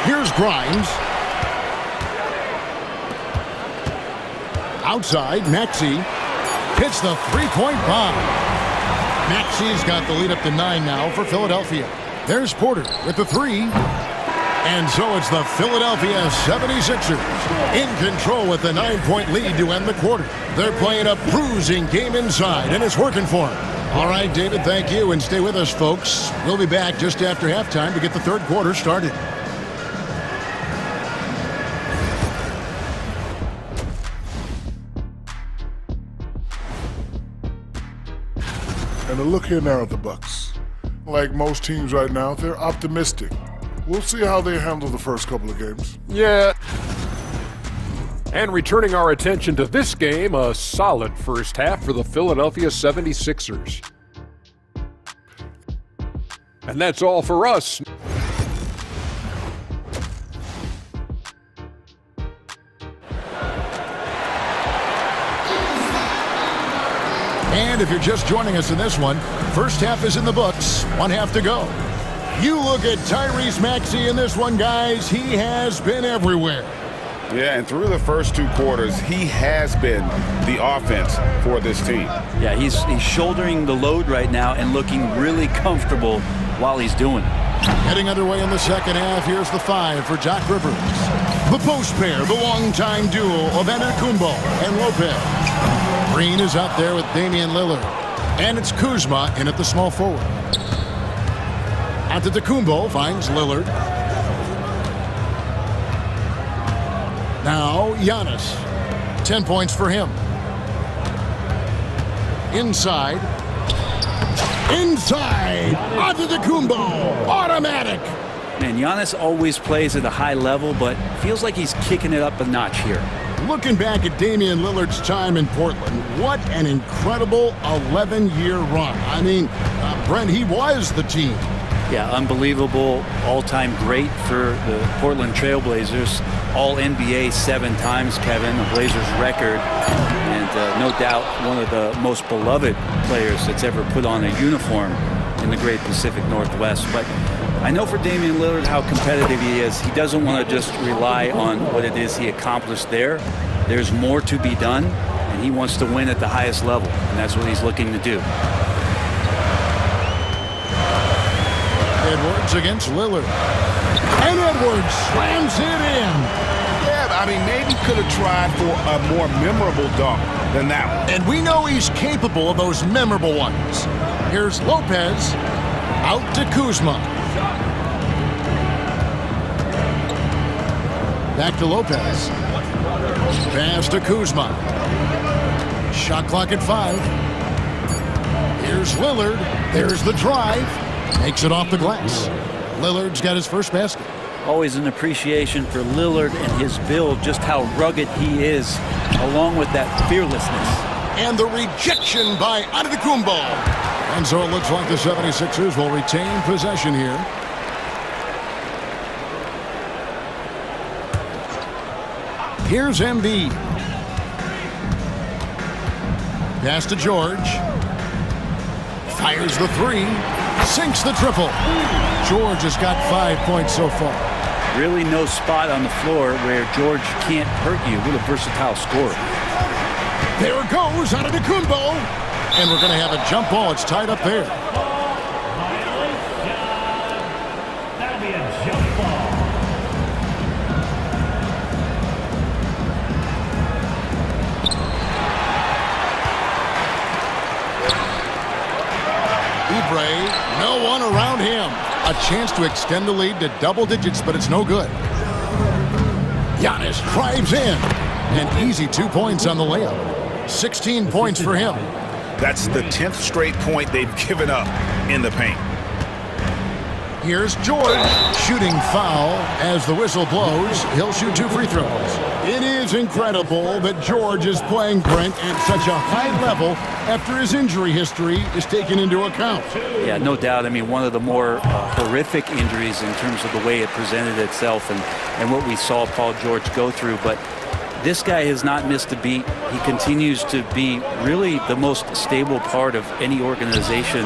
Here's Grimes. Outside, Maxey hits the three-point bomb. Maxey's got the lead up to 9 now for Philadelphia. There's Porter with the 3. And so it's the Philadelphia 76ers in control with the 9-point lead to end the quarter. They're playing a bruising game inside, and it's working for them. All right, David, thank you, and stay with us, folks. We'll be back just after halftime to get the third quarter started. And a look here now at the Bucks. Like most teams right now, they're optimistic. We'll see how they handle the first couple of games. Yeah. And returning our attention to this game, a solid first half for the Philadelphia 76ers. And that's all for us. And if you're just joining us in this one, first half is in the books, 1 half to go. You look at Tyrese Maxey in this one, guys. He has been everywhere. Yeah, and through the first 2 quarters, he has been the offense for this team. Yeah, he's shouldering the load right now and looking really comfortable while he's doing it. Heading underway in the second half, here's the 5 for Doc Rivers. The post pair, the longtime duo of Antetokounmpo and Lopez. Green is out there with Damian Lillard. And it's Kuzma in at the small forward. Antetokounmpo finds Lillard. Now Giannis. 10 points for him. Inside. Antetokounmpo. Automatic. Man, Giannis always plays at a high level, but feels like he's kicking it up a notch here. Looking back at Damian Lillard's time in Portland, what an incredible 11-year run. I mean, Brent, he was the team. Yeah, unbelievable, all-time great for the Portland Trailblazers. All-NBA 7 times, Kevin, the Blazers record. And no doubt one of the most beloved players that's ever put on a uniform in the great Pacific Northwest. But I know for Damian Lillard how competitive he is. He doesn't want to just rely on what it is he accomplished there. There's more to be done, and he wants to win at the highest level, and that's what he's looking to do. Edwards against Lillard. And Edwards slams it in. Yeah, I mean, maybe could have tried for a more memorable dunk than that one. And we know he's capable of those memorable ones. Here's Lopez. Out to Kuzma. Back to Lopez. Pass to Kuzma. Shot clock at 5. Here's Lillard. There's the drive. Makes it off the glass. Lillard's got his first basket. Always an appreciation for Lillard and his build, just how rugged he is, along with that fearlessness. And the rejection by Antetokounmpo. And so it looks like the 76ers will retain possession here. Here's Embiid. Pass to George. Fires the 3. Sinks the triple. George has got 5 points so far. Really no spot on the floor where George can't hurt you with a versatile scorer. There it goes, Antetokounmpo. And we're going to have a jump ball. It's tied up there. That'll be a jump ball. Oubre, no one around him. A chance to extend the lead to double digits, but it's no good. Giannis drives in. And easy 2 points on the layup. 16 points for him. That's the 10th straight point they've given up in the paint. Here's George. Shooting foul as the whistle blows. He'll shoot 2 free throws. It is incredible that George is playing Brent at such a high level after his injury history is taken into account. Yeah, no doubt. I mean, one of the more horrific injuries in terms of the way it presented itself and what we saw Paul George go through. But this guy has not missed a beat. He continues to be really the most stable part of any organization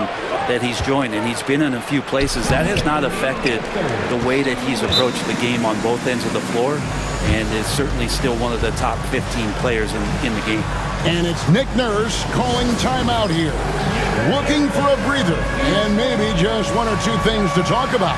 that he's joined, and he's been in a few places. That has not affected the way that he's approached the game on both ends of the floor, and is certainly still one of the top 15 players in the game. And it's Nick Nurse calling timeout here, looking for a breather, and maybe just 1 or 2 things to talk about.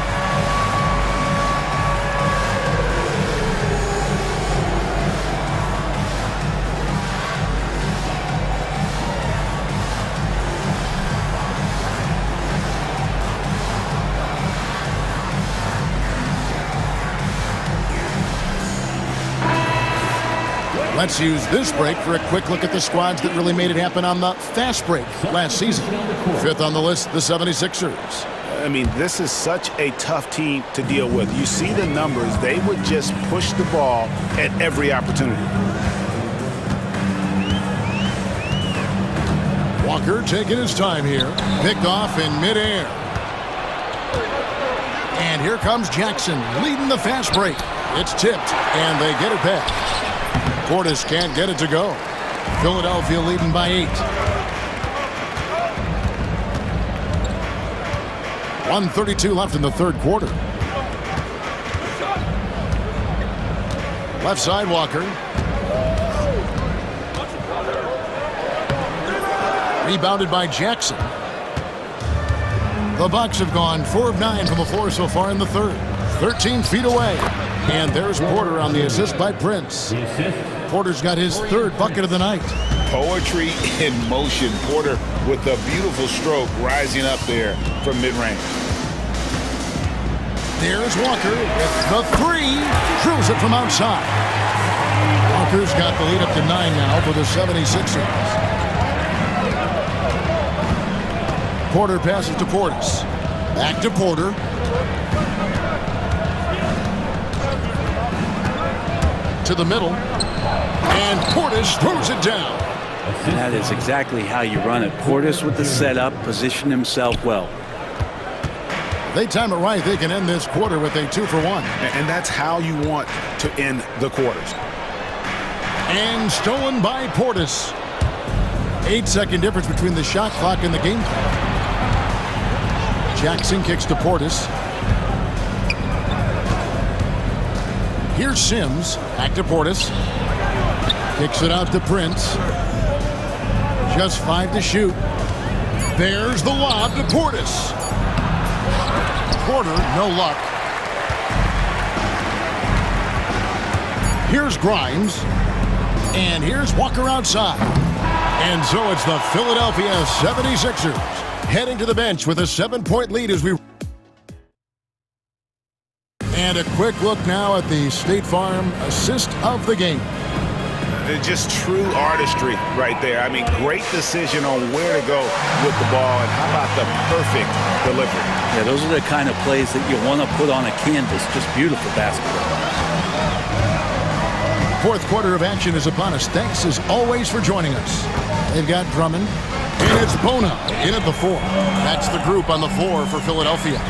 Let's use this break for a quick look at the squads that really made it happen on the fast break last season. 5th on the list, the 76ers. I mean, this is such a tough team to deal with. You see the numbers. They would just push the ball at every opportunity. Walker taking his time here. Picked off in midair. And here comes Jackson leading the fast break. It's tipped, and they get it back. Portis can't get it to go. Philadelphia leading by 8. 1:32 left in the 3rd quarter. Left side, Walker. Rebounded by Jackson. The Bucks have gone 4 of 9 from the floor so far in the 3rd. 13 feet away. And there's Porter on the assist by Prince. Porter's got his 3rd bucket of the night. Poetry in motion. Porter with a beautiful stroke rising up there from mid-range. There's Walker with the 3. Drills it from outside. Walker's got the lead up to 9 now for the 76ers. Porter passes to Portis. Back to Porter. To the middle. And Portis throws it down. And that is exactly how you run it. Portis with the setup, position himself well. They time it right. They can end this quarter with a 2-for-1. And that's how you want to end the quarters. And stolen by Portis. 8-second difference between the shot clock and the game clock. Jackson kicks to Portis. Here's Sims. Back to Portis. Kicks it out to Prince. Just 5 to shoot. There's the lob to Portis. Porter, no luck. Here's Grimes. And here's Walker outside. And so it's the Philadelphia 76ers heading to the bench with a 7-point lead as we... And a quick look now at the State Farm assist of the game. Just true artistry right there. I mean, great decision on where to go with the ball, and how about the perfect delivery? Yeah, those are the kind of plays that you want to put on a canvas. Just beautiful basketball. Fourth quarter of action is upon us. Thanks, as always, for joining us. They've got Drummond, and it's Bona in at the 4. That's the group on the floor for Philadelphia.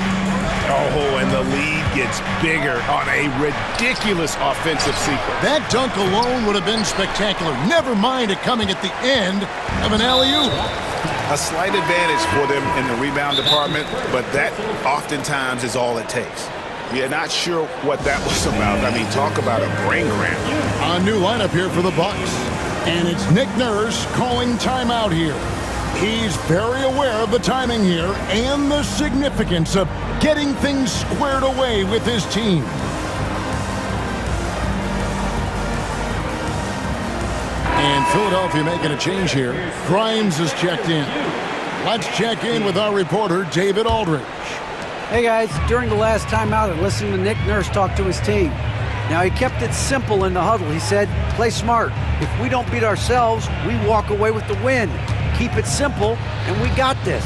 Oh, and the lead gets bigger on a ridiculous offensive sequence. That dunk alone would have been spectacular. Never mind it coming at the end of an alley-oop. A slight advantage for them in the rebound department, but that oftentimes is all it takes. You're not sure what that was about. I mean, talk about a brain cramp. A new lineup here for the Bucks. And it's Nick Nurse calling timeout here. He's very aware of the timing here and the significance of getting things squared away with his team. And Philadelphia making a change here. Grimes is checked in. Let's check in with our reporter, David Aldridge. Hey guys, during the last timeout, I listened to Nick Nurse talk to his team. Now, he kept it simple in the huddle. He said, play smart. If we don't beat ourselves, we walk away with the win. Keep it simple, and we got this.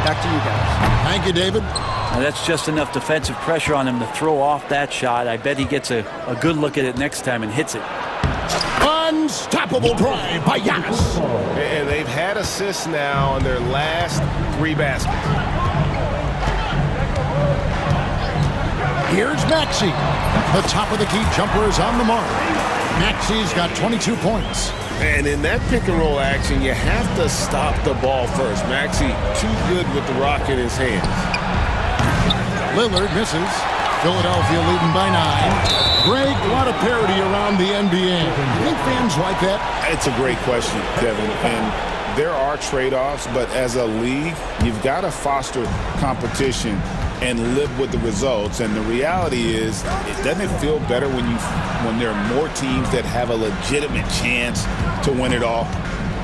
Back to you guys. Thank you, David. Now, that's just enough defensive pressure on him to throw off that shot. I bet he gets a good look at it next time and hits it. Unstoppable drive by Giannis. And they've had assists now on their last 3 baskets. Here's Maxey. The top of the key jumper is on the mark. Maxey's got 22 points. And in that pick-and-roll action, you have to stop the ball first. Maxey too good with the rock in his hands. Lillard misses. Philadelphia leading by 9. Greg, a lot of parity around the NBA. You think fans like that? It's a great question, Kevin. And there are trade-offs, but as a league, you've got to foster competition and live with the results. And the reality is, doesn't it feel better when there are more teams that have a legitimate chance to win it all?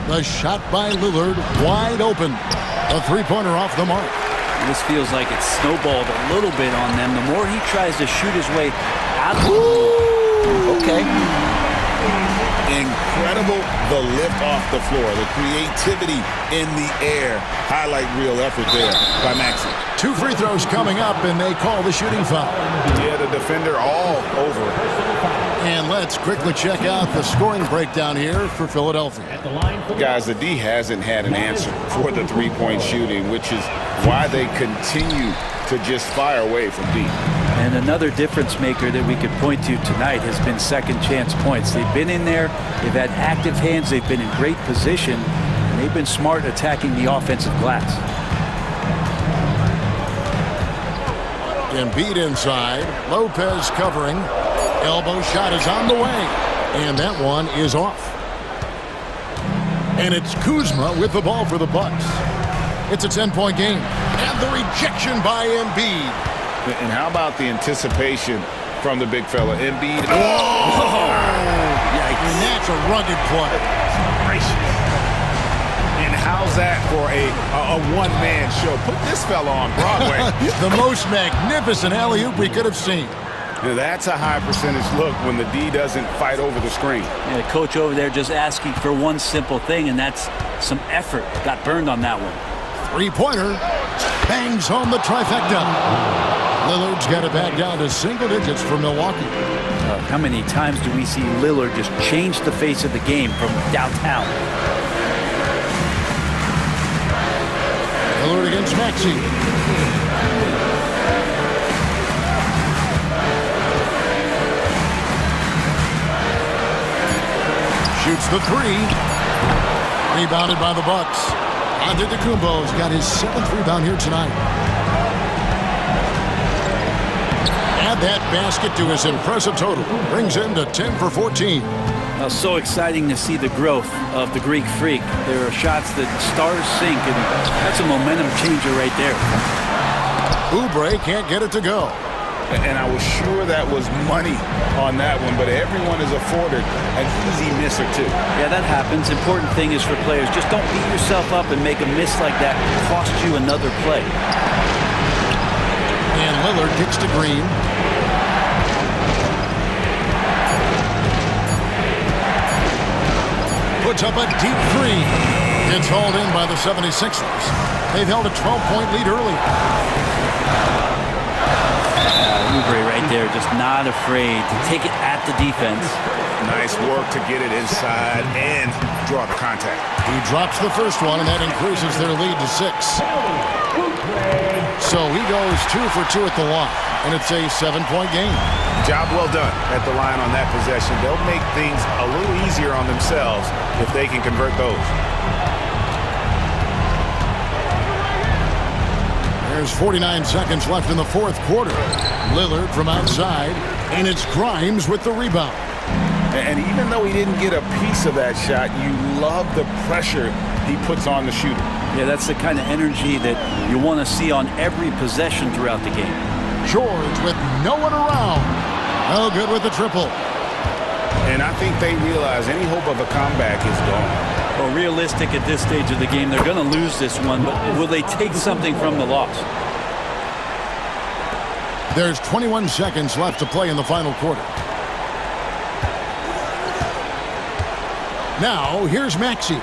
The shot by Lillard, wide open. A three-pointer off the mark. This feels like it's snowballed a little bit on them. The more he tries to shoot his way out. Okay. Incredible, the lift off the floor, the creativity in the air. Highlight reel effort there by Maxey. 2 free throws coming up, and they call the shooting foul. Yeah, the defender all over it. And let's quickly check out the scoring breakdown here for Philadelphia. Guys, the D hasn't had an answer for the three-point shooting, which is why they continue to just fire away from deep. And another difference maker that we could point to tonight has been second chance points. They've been in there, they've had active hands, they've been in great position, and they've been smart attacking the offensive glass. Embiid inside, Lopez covering, elbow shot is on the way, and that one is off. And it's Kuzma with the ball for the Bucks. It's a 10-point game, and the rejection by Embiid. And how about the anticipation from the big fella, Embiid? Oh! Yikes. And that's a rugged play. Gracious. And how's that for a one-man show? Put this fella on Broadway. The most magnificent alley-oop we could have seen. That's a high percentage look when the D doesn't fight over the screen. Yeah, the coach over there just asking for one simple thing, and that's some effort. Got burned on that one. Three-pointer. Bangs home the trifecta. Lillard's got it back down to single digits for Milwaukee. How many times do we see Lillard just change the face of the game from downtown? Lillard against Maxey. Shoots the 3. Rebounded by the Bucks. Antetokounmpo's got his 7th rebound here tonight. Add that basket to his impressive total. Brings him to 10 for 14. Now, so exciting to see the growth of the Greek Freak. There are shots that stars sink, and that's a momentum changer right there. Oubre can't get it to go. And I was sure that was money on that one, but everyone is afforded an easy miss or two. Yeah, that happens. Important thing is for players, just don't beat yourself up and make a miss like that cost you another play. And Lillard kicks to Green. Puts up a deep three. It's hauled in by the 76ers. They've held a 12-point lead earlier. Oubre right there, just not afraid to take it at the defense. Nice work to get it inside and draw the contact. He drops the first one, and that increases their lead to 6. So he goes 2 for 2 at the line, and it's a 7-point game. Job well done at the line on that possession. They'll make things a little easier on themselves if they can convert those. There's 49 seconds left in the fourth quarter. Lillard from outside, and it's Grimes with the rebound. And even though he didn't get a piece of that shot, you love the pressure he puts on the shooter. Yeah, that's the kind of energy that you want to see on every possession throughout the game. George with no one around. Oh, good with the triple. And I think they realize any hope of a comeback is gone. Well, realistic at this stage of the game, they're going to lose this one, but will they take something from the loss? There's 21 seconds left to play in the final quarter. Now, here's Maxey.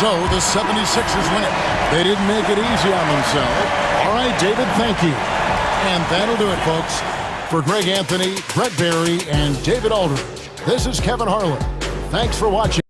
So the 76ers win it. They didn't make it easy on themselves. All right, David, thank you. And that'll do it, folks. For Greg Anthony, Brett Barry, and David Aldridge, this is Kevin Harlan. Thanks for watching.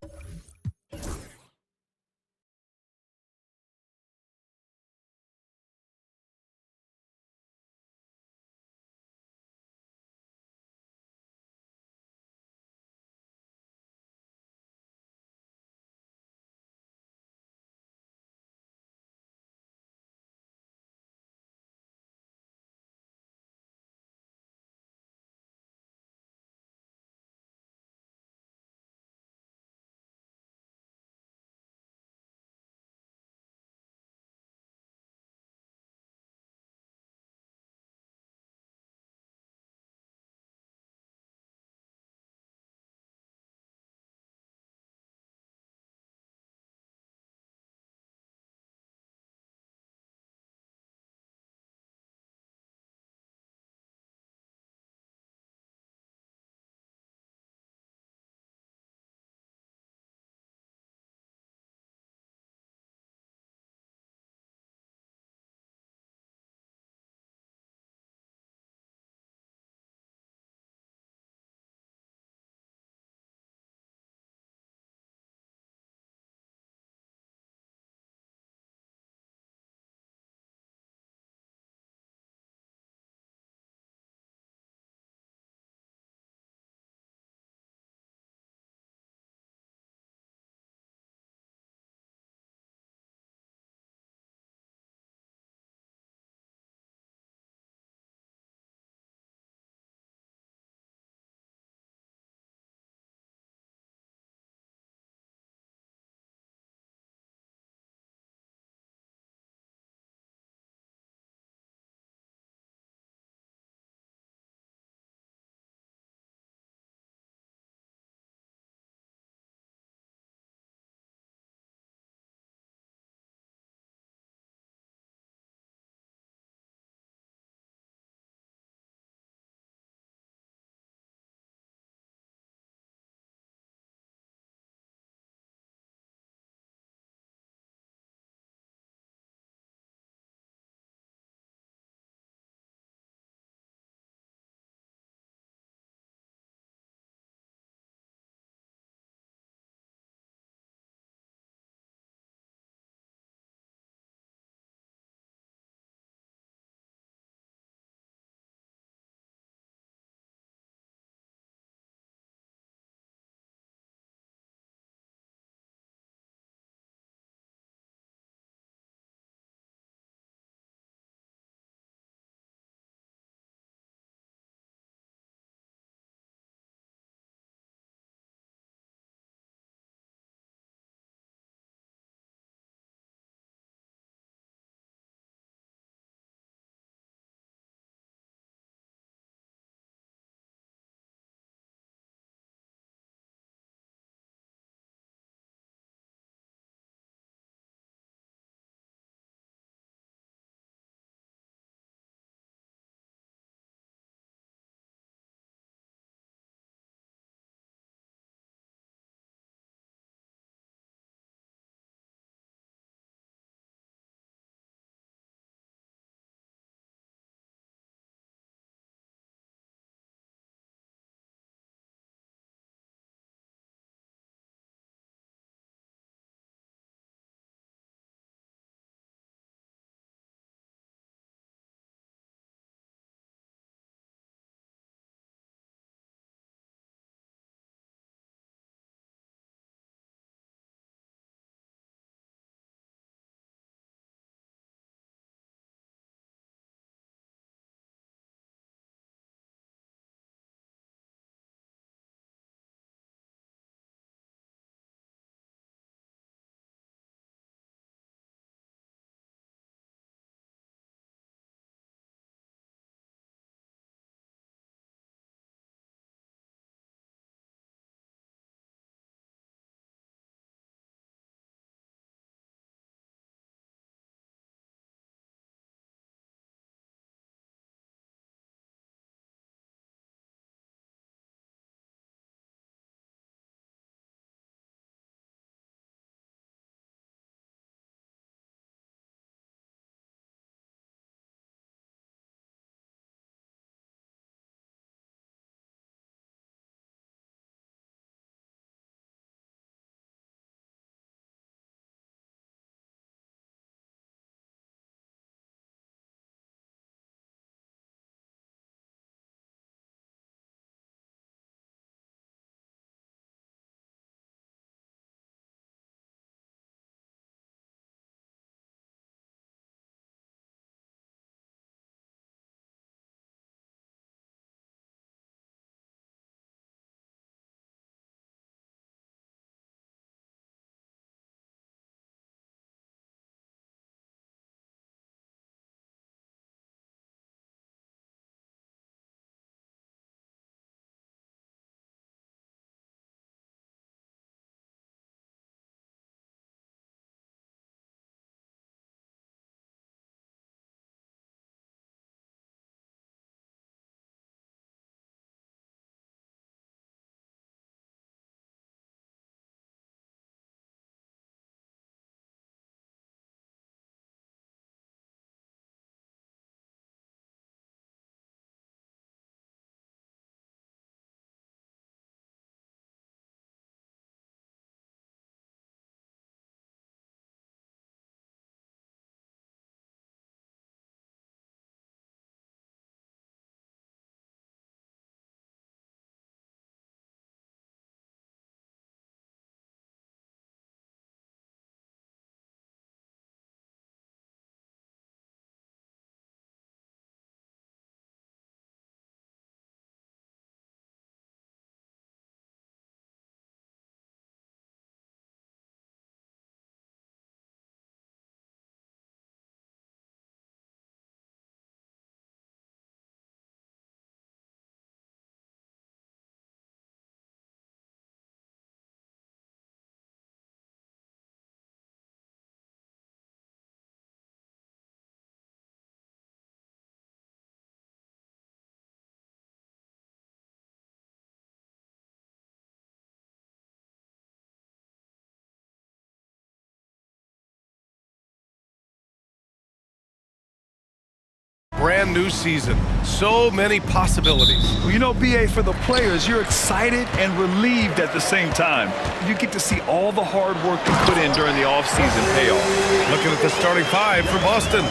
brand new season. So many possibilities. Well, you know, BA, for the players, you're excited and relieved at the same time. You get to see all the hard work you put in during the offseason pay off. Looking at the starting five for Boston.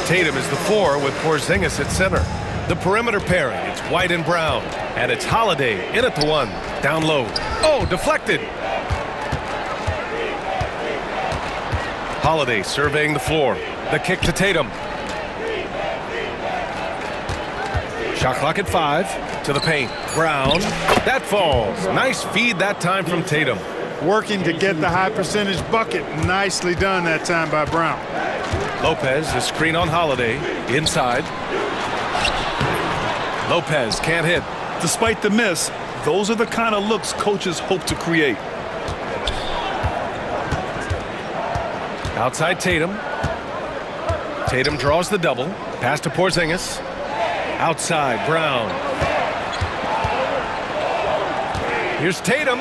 Tatum is the 4 with Porzingis at center. The perimeter pairing, it's White and Brown. And it's Holiday in at the 1. Down low. Oh, deflected. Holiday surveying the floor. The kick to Tatum. Shot clock at 5. To the paint. Brown. That falls. Nice feed that time from Tatum. Working to get the high percentage bucket. Nicely done that time by Brown. Lopez, the screen on Holiday. Inside. Lopez can't hit. Despite the miss, those are the kind of looks coaches hope to create. Outside Tatum. Tatum draws the double. Pass to Porzingis. Outside Brown. Here's Tatum.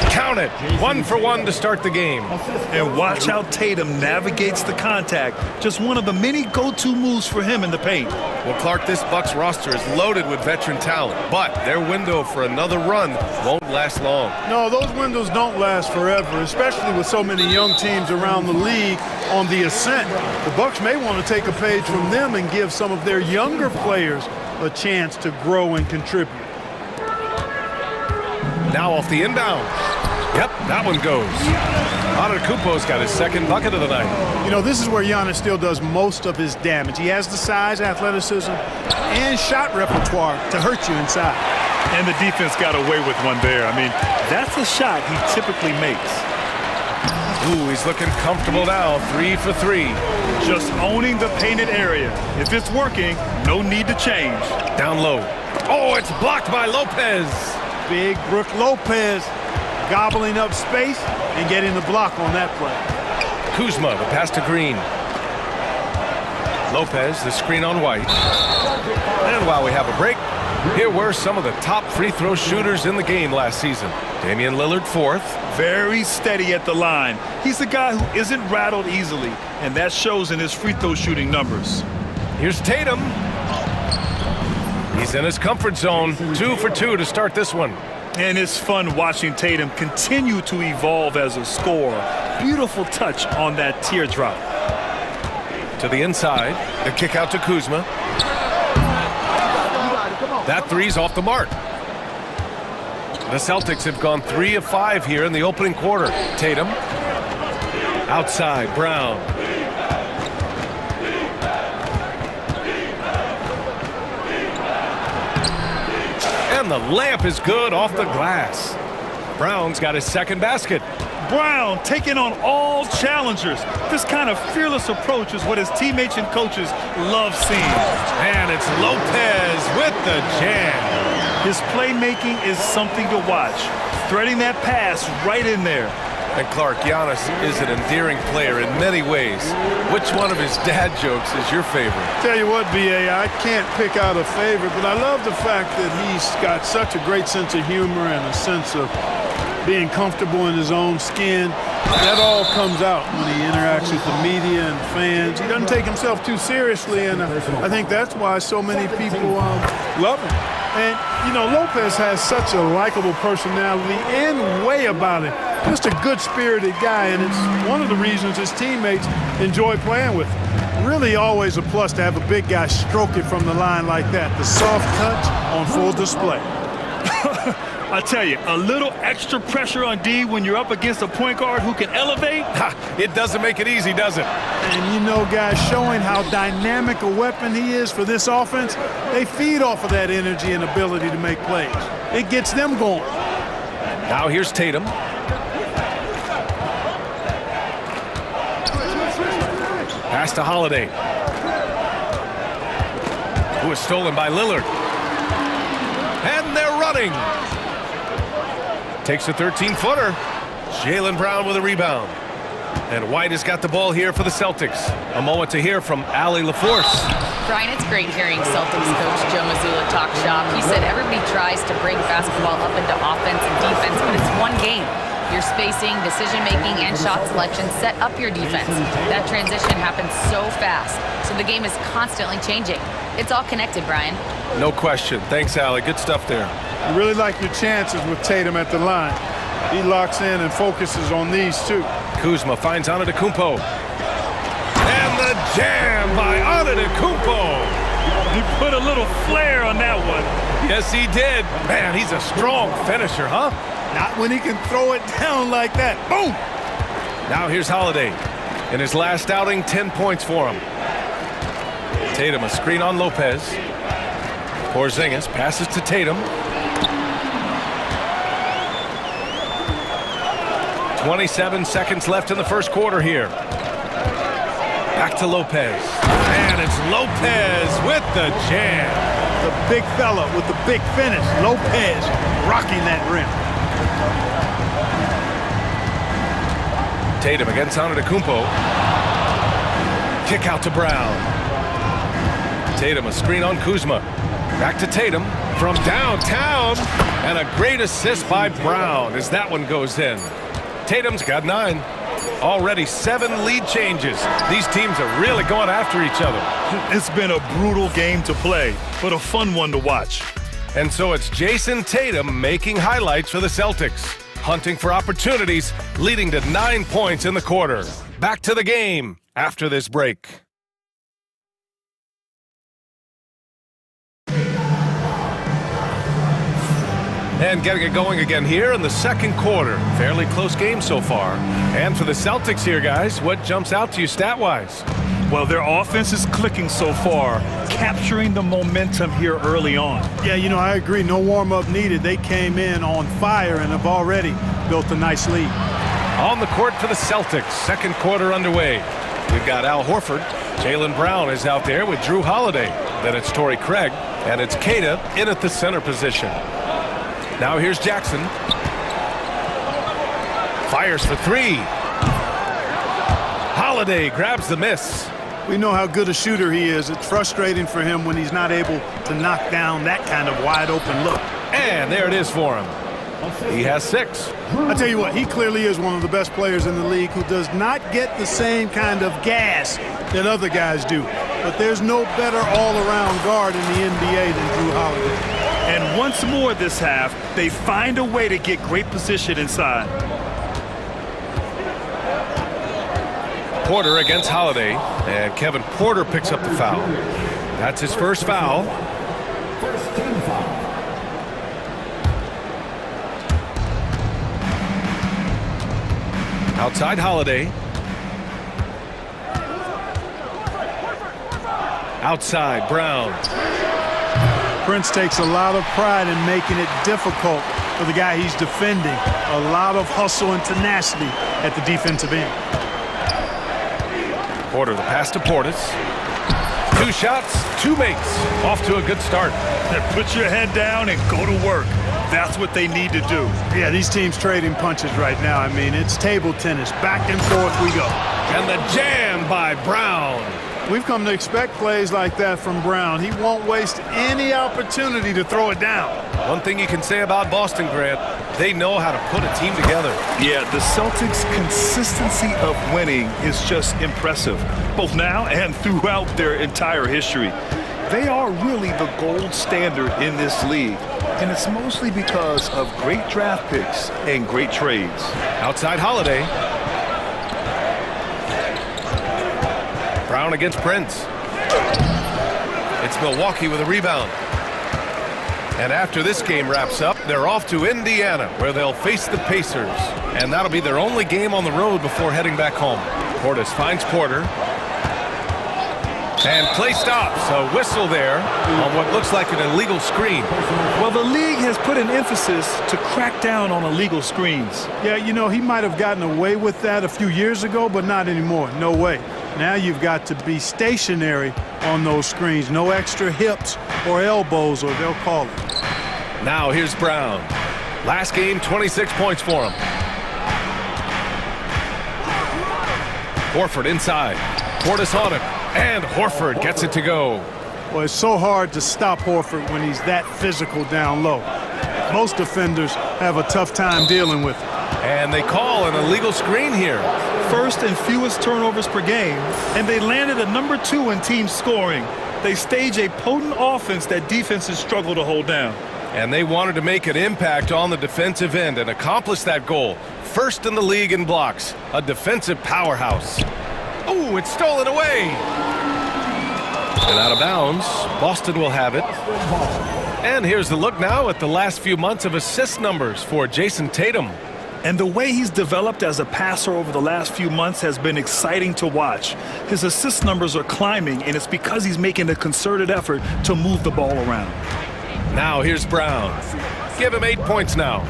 Count it. 1 for 1 to start the game. And watch how Tatum navigates the contact. Just one of the many go-to moves for him in the paint. Well, Clark, this Bucks roster is loaded with veteran talent, but their window for another run won't last long. No, those windows don't last forever, especially with so many young teams around the league on the ascent. The Bucks may want to take a page from them and give some of their younger players a chance to grow and contribute. Now off the inbound. Yep, that one goes. Antetokounmpo's got his second bucket of the night. You know, this is where Giannis still does most of his damage. He has the size, athleticism, and shot repertoire to hurt you inside. And the defense got away with one there. I mean, that's a shot he typically makes. Ooh, he's looking comfortable now. 3 for 3. Just owning the painted area. If it's working, no need to change. Down low. Oh, it's blocked by Lopez. Big Brook Lopez gobbling up space and getting the block on that play. Kuzma, the pass to Green. Lopez, the screen on White. And while we have a break, here were some of the top free throw shooters in the game last season. Damian Lillard, 4th. Very steady at the line. He's the guy who isn't rattled easily, and that shows in his free throw shooting numbers. Here's Tatum. He's in his comfort zone. 2 for 2 to start this one. And it's fun watching Tatum continue to evolve as a scorer. Beautiful touch on that teardrop. To the inside. The kick out to Kuzma. That three's off the mark. The Celtics have gone 3 of 5 here in the opening quarter. Tatum. Outside, Brown. And the layup is good off the glass. Brown's got his second basket. Brown taking on all challengers. This kind of fearless approach is what his teammates and coaches love seeing. And it's Lopez with the jam. His playmaking is something to watch. Threading that pass right in there. And Clark, Giannis is an endearing player in many ways. Which one of his dad jokes is your favorite? Tell you what, BA, I can't pick out a favorite, but I love the fact that he's got such a great sense of humor and a sense of being comfortable in his own skin. That all comes out when he interacts with the media and fans. He doesn't take himself too seriously, and I think that's why so many people love him. And, you know, Lopez has such a likable personality and way about it. Just a good-spirited guy, and it's one of the reasons his teammates enjoy playing with him. Really always a plus to have a big guy stroke it from the line like that. The soft touch on full display. I tell you, a little extra pressure on D when you're up against a point guard who can elevate. It doesn't make it easy, does it? And you know, guys, showing how dynamic a weapon he is for this offense, they feed off of that energy and ability to make plays. It gets them going. Now here's Tatum. Pass to Holiday. Who is stolen by Lillard. And they're running. Takes a 13-footer. Jaylen Brown with a rebound. And White has got the ball here for the Celtics. A moment to hear from Allie LaForce. Brian, it's great hearing Celtics coach Joe Mazzulla talk shop. He said everybody tries to break basketball up into offense and defense, but it's one game. Your spacing, decision-making, and shot selection set up your defense. That transition happens so fast, so the game is constantly changing. It's all connected, Brian. No question. Thanks, Allie. Good stuff there. You really like your chances with Tatum at the line. He locks in and focuses on these two. Kuzma finds Antetokounmpo. And the jam by Antetokounmpo. He put a little flair on that one. Yes, he did. Man, he's a strong finisher, huh? Not when he can throw it down like that. Boom! Now here's Holiday. In his last outing, 10 points for him. Tatum, a screen on Lopez. Porzingis passes to Tatum. 27 seconds left in the first quarter here. Back to Lopez. And it's Lopez with the jam. The big fella with the big finish. Lopez rocking that rim. Tatum against Antetokounmpo. Kick out to Brown. Tatum, a screen on Kuzma. Back to Tatum from downtown. And a great assist by Brown as that one goes in. Tatum's got 9. Already 7 lead changes. These teams are really going after each other. It's been a brutal game to play, but a fun one to watch. And so it's Jason Tatum making highlights for the Celtics, hunting for opportunities, leading to 9 points in the quarter. Back to the game after this break. And getting it going again here in the second quarter. Fairly close game so far. And for the Celtics here, guys, what jumps out to you stat-wise? Well, their offense is clicking so far, capturing the momentum here early on. Yeah, you know, I agree. No warm-up needed. They came in on fire and have already built a nice lead. On the court for the Celtics, second quarter underway. We've got Al Horford. Jaylen Brown is out there with Drew Holiday. Then it's Torrey Craig. And it's Queta in at the center position. Now here's Jackson. Fires for 3. Holiday grabs the miss. We know how good a shooter he is. It's frustrating for him when he's not able to knock down that kind of wide open look. And there it is for him. He has 6. I tell you what, he clearly is one of the best players in the league who does not get the same kind of gas that other guys do. But there's no better all-around guard in the NBA than Drew Holiday. And once more this half, they find a way to get great position inside. Porter against Holiday, and Kevin Porter picks up the foul. That's his first foul. First team foul. Outside Holiday. Outside Brown. Prince takes a lot of pride in making it difficult for the guy he's defending. A lot of hustle and tenacity at the defensive end. Porter, the pass to Portis. 2 shots, 2 makes. Off to a good start. Put your head down and go to work. That's what they need to do. Yeah, these teams trading punches right now. I mean, it's table tennis. Back and forth we go. And the jam by Brown. We've come to expect plays like that from Brown. He won't waste any opportunity to throw it down. One thing you can say about Boston, Grant, they know how to put a team together. Yeah, the Celtics' consistency of winning is just impressive, both now and throughout their entire history. They are really the gold standard in this league, and it's mostly because of great draft picks and great trades. Outside Holiday. Brown against Prince. It's Milwaukee with a rebound. And after this game wraps up, they're off to Indiana, where they'll face the Pacers. And that'll be their only game on the road before heading back home. Portis finds Porter. And play stops. A whistle there on what looks like an illegal screen. Well, the league has put an emphasis to crack down on illegal screens. Yeah, you know, he might have gotten away with that a few years ago, but not anymore. No way. Now you've got to be stationary on those screens. No extra hips or elbows, or they'll call it. Now here's Brown. Last game, 26 points for him. Horford inside. Portis on him. And Horford gets it to go. Well, it's so hard to stop Horford when he's that physical down low. Most defenders have a tough time dealing with it. And they call an illegal screen here. First and fewest turnovers per game, and they landed at number 2 in team scoring. They stage a potent offense that defenses struggle to hold down. And they wanted to make an impact on the defensive end and accomplish that goal. First in the league in blocks, a defensive powerhouse. Oh, it's stolen away. And out of bounds, Boston will have it. And here's the look now at the last few months of assist numbers for Jason Tatum. And the way he's developed as a passer over the last few months has been exciting to watch. His assist numbers are climbing, and it's because he's making a concerted effort to move the ball around. Now here's Brown. Give him 8 points now.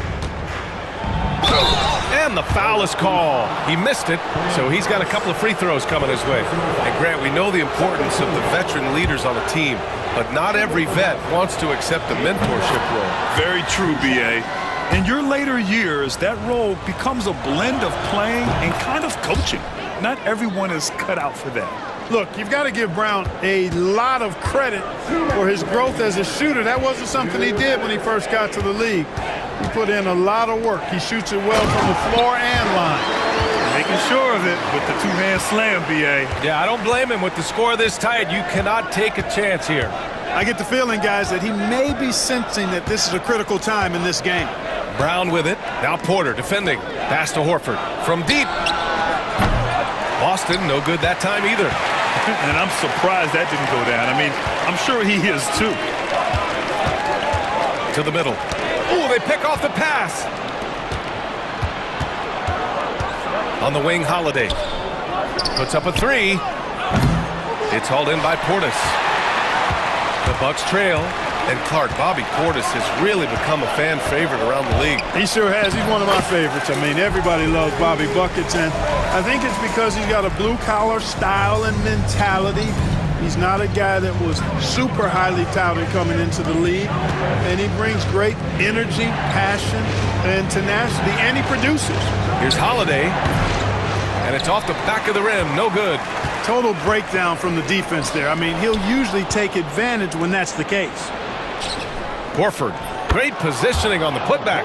And the foul is called. He missed it, so he's got a couple of free throws coming his way. And Grant, we know the importance of the veteran leaders on a team, but not every vet wants to accept the mentorship role. Very true, B.A. In your later years, that role becomes a blend of playing and kind of coaching. Not everyone is cut out for that. Look, you've got to give Brown a lot of credit for his growth as a shooter. That wasn't something he did when he first got to the league. He put in a lot of work. He shoots it well from the floor and line. Making sure of it with the two-hand slam, B.A. Yeah, I don't blame him. With the score this tight, you cannot take a chance here. I get the feeling, guys, that he may be sensing that this is a critical time in this game. Brown with it. Now Porter defending. Pass to Horford. From deep. Boston, no good that time either. And I'm surprised that didn't go down. I mean, I'm sure he is too. To the middle. Ooh, they pick off the pass. On the wing, Holiday. Puts up a three. It's hauled in by Portis. The Bucks trail. And Clark, Bobby Portis has really become a fan favorite around the league. He sure has. He's one of my favorites. I mean, everybody loves Bobby Buckets, and I think it's because he's got a blue-collar style and mentality. He's not a guy that was super highly touted coming into the league, and he brings great energy, passion, and tenacity, and he produces. Here's Holiday, and it's off the back of the rim. No good. Total breakdown from the defense there. I mean, he'll usually take advantage when that's the case. Horford, great positioning on the putback.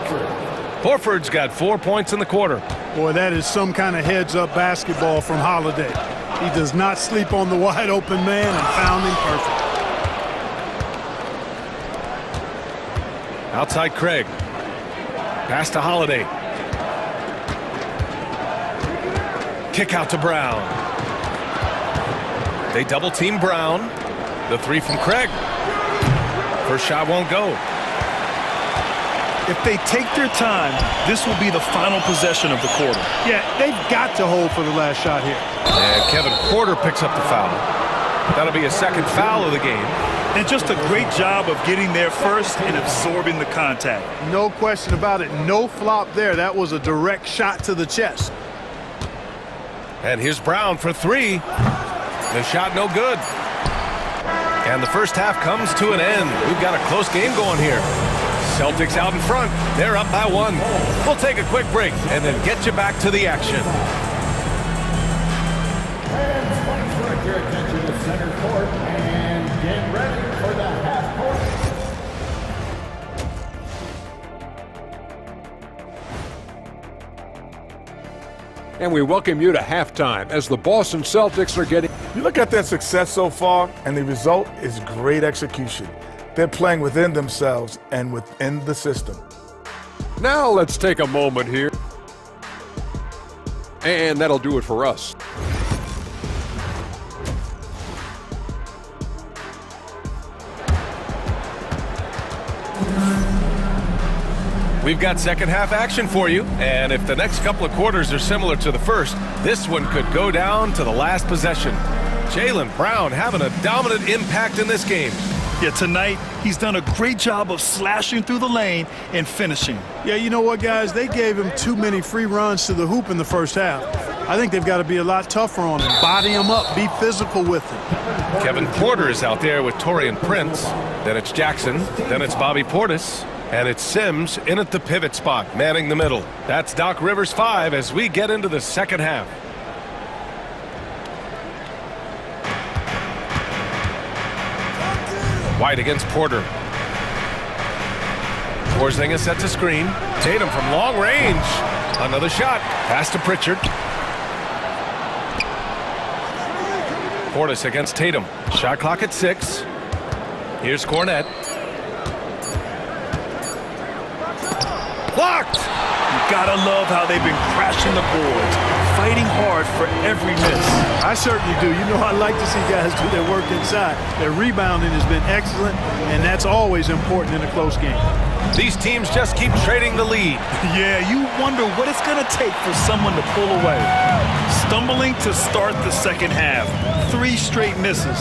Horford's got 4 points in the quarter. Boy, that is some kind of heads-up basketball from Holiday. He does not sleep on the wide-open man and found him perfect. Outside Craig. Pass to Holiday. Kick out to Brown. They double-team Brown. The three from Craig. First shot won't go. If they take their time, this will be the final possession of the quarter. Yeah, they've got to hold for the last shot here. And Kevin Porter picks up the foul. That'll be a second foul of the game. And just a great job of getting there first and absorbing the contact. No question about it. No flop there. That was a direct shot to the chest. And here's Brown for three. The shot no good. And the first half comes to an end. We've got a close game going here. Celtics out in front. They're up by one. We'll take a quick break and then get you back to the action. Direct your attention to center court and get ready for the half court. And we welcome you to halftime as the Boston Celtics are getting... You look at their success so far, and the result is great execution. They're playing within themselves and within the system. Now let's take a moment here. And that'll do it for us. We've got second half action for you, and if the next couple of quarters are similar to the first, this one could go down to the last possession. Jaylen Brown having a dominant impact in this game. Yeah, tonight, he's done a great job of slashing through the lane and finishing. Yeah, you know what, guys? They gave him too many free runs to the hoop in the first half. I think they've got to be a lot tougher on him. Body him up. Be physical with him. Kevin Porter is out there with Taurean Prince. Then it's Jackson. Then it's Bobby Portis. And it's Sims in at the pivot spot, manning the middle. That's Doc Rivers 5 as we get into the second half. White against Porter. Porzingis sets a screen. Tatum from long range. Another shot. Pass to Pritchard. Portis against Tatum. Shot clock at 6. Here's Cornette. Blocked! You gotta love how they've been crashing the boards, fighting hard for every miss. I certainly do. You know, I like to see guys do their work inside. Their rebounding has been excellent, and that's always important in a close game. These teams just keep trading the lead. Yeah, you wonder what it's gonna take for someone to pull away. Stumbling to start the second half. 3 straight misses.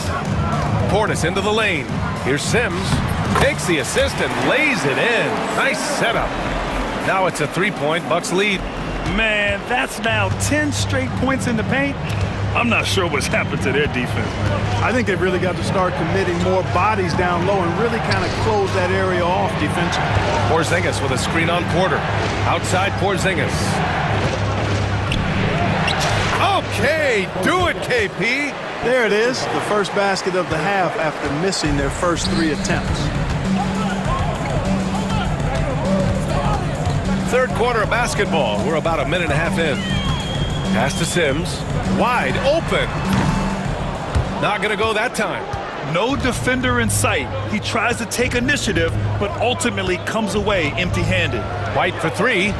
Portis into the lane. Here's Sims. Takes the assist and lays it in. Nice setup. Now it's a 3-point Bucks lead. Man, that's now 10 straight points in the paint. I'm not sure what's happened to their defense, man. I think they've really got to start committing more bodies down low and really kind of close that area off defensively. Porzingis with a screen on Porter. Outside Porzingis. Okay, do it, KP. There it is, the first basket of the half after missing their first 3 attempts. Third quarter of basketball. We're about a minute and a half in. Pass to Sims. Wide open. Not going to go that time. No defender in sight. He tries to take initiative, but ultimately comes away empty-handed. White for 3.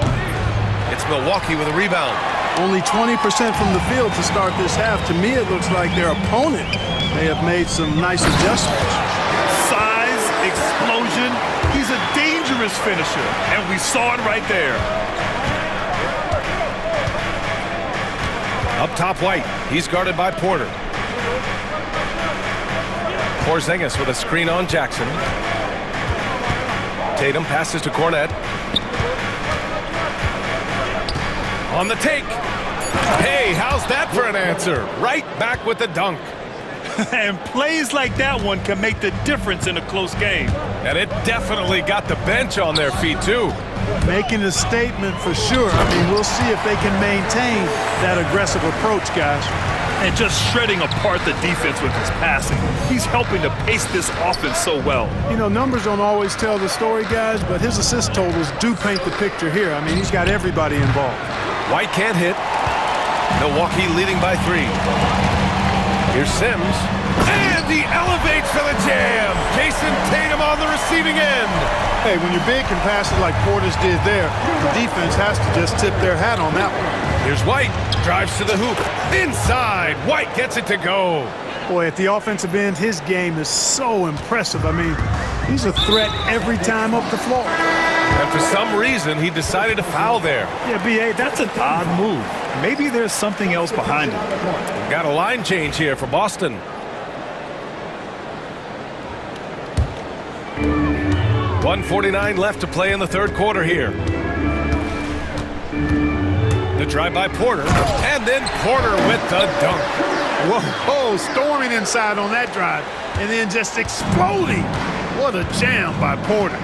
It's Milwaukee with a rebound. Only 20% from the field to start this half. To me, it looks like their opponent may have made some nice adjustments. Size, explosion. He's a dangerous finisher, and we saw it right there. Up top, White. He's guarded by Porter. Porzingis with a screen on Jackson. Tatum passes to Cornette. On the take. Hey, how's that for an answer? Right back with the dunk. And plays like that one can make the difference in a close game. And it definitely got the bench on their feet, too. Making a statement for sure. I mean, we'll see if they can maintain that aggressive approach, guys. And just shredding apart the defense with his passing. He's helping to pace this offense so well. You know, numbers don't always tell the story, guys, but his assist totals do paint the picture here. I mean, he's got everybody involved. White can't hit. Milwaukee leading by 3. Here's Sims. And he elevates for the jam. Jason Tatum on the receiving end. Hey, when you're big and passes like Portis did there, the defense has to just tip their hat on that one. Here's White. Drives to the hoop. Inside. White gets it to go. Boy, at the offensive end, his game is so impressive. I mean, he's a threat every time up the floor. And for some reason, he decided to foul there. Yeah, B.A., that's an odd move. Maybe there's something else behind it. We've got a line change here for Boston. .149 left to play in the third quarter here. The drive by Porter, and then Porter with the dunk. Whoa, storming inside on that drive, and then just exploding. What a jam by Porter.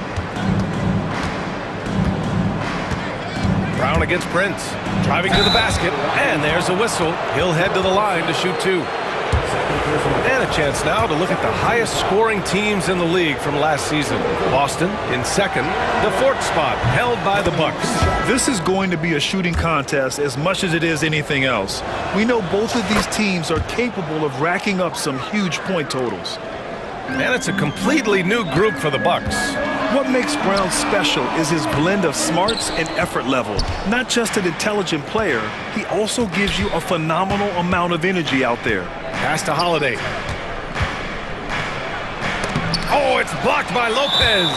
Brown against Prince, driving to the basket, and there's a whistle. He'll head to the line to shoot 2. And a chance now to look at the highest scoring teams in the league from last season. Boston in second, the 4th spot held by the Bucks. This is going to be a shooting contest as much as it is anything else. We know both of these teams are capable of racking up some huge point totals. And it's a completely new group for the Bucks. What makes Brown special is his blend of smarts and effort level. Not just an intelligent player, he also gives you a phenomenal amount of energy out there. Pass to Holiday. Oh, it's blocked by Lopez.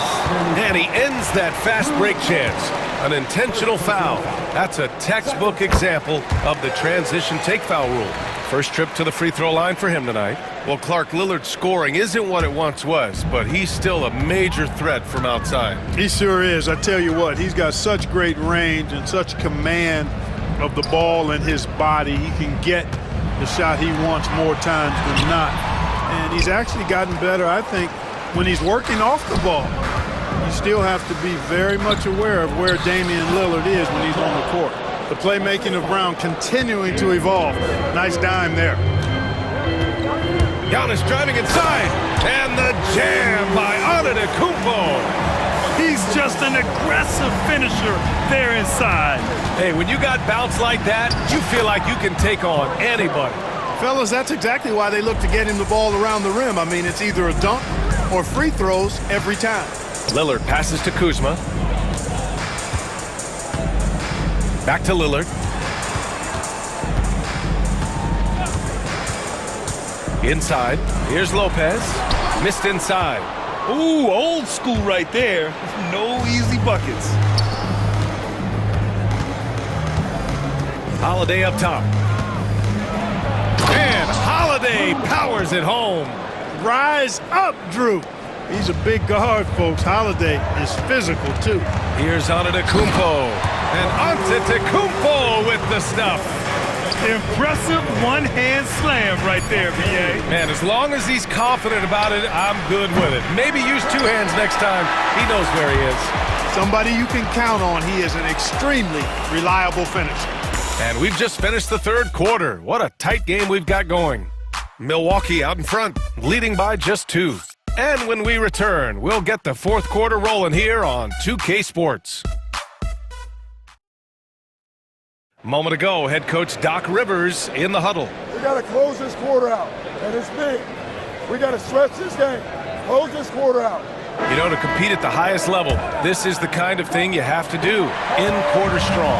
And he ends that fast break chance. An intentional foul. That's a textbook example of the transition take foul rule. First trip to the free throw line for him tonight. Well, Clark, Lillard's scoring isn't what it once was, but he's still a major threat from outside. He sure is. I tell you what, he's got such great range and such command of the ball and his body. He can get the shot he wants more times than not. And he's actually gotten better, I think, when he's working off the ball. You still have to be very much aware of where Damian Lillard is when he's on the court. The playmaking of Brown continuing to evolve. Nice dime there. Giannis driving inside, and the jam by Antetokounmpo. He's just an aggressive finisher there inside. Hey, when you got bounce like that, you feel like you can take on anybody. Fellas, that's exactly why they look to get him the ball around the rim. I mean, it's either a dunk or free throws every time. Lillard passes to Kuzma. Back to Lillard. Inside. Here's Lopez. Missed inside. Ooh, old school right there. No easy buckets. Holiday up top. And Holiday powers it home. Rise up, Drew. He's a big guard, folks. Holiday is physical, too. Here's Antetokounmpo. And Antetokounmpo with the stuff. Impressive one-hand slam right there, B.A. Man, as long as he's confident about it, I'm good with it. Maybe use two hands next time. He knows where he is. Somebody you can count on. He is an extremely reliable finisher. And we've just finished the third quarter. What a tight game we've got going. Milwaukee out in front, leading by just 2. And when we return, we'll get the fourth quarter rolling here on 2K Sports. Moment ago, head coach Doc Rivers in the huddle. We got to close this quarter out, and it's big. We got to stretch this game. Close this quarter out. You know, to compete at the highest level, this is the kind of thing you have to do. In quarter strong.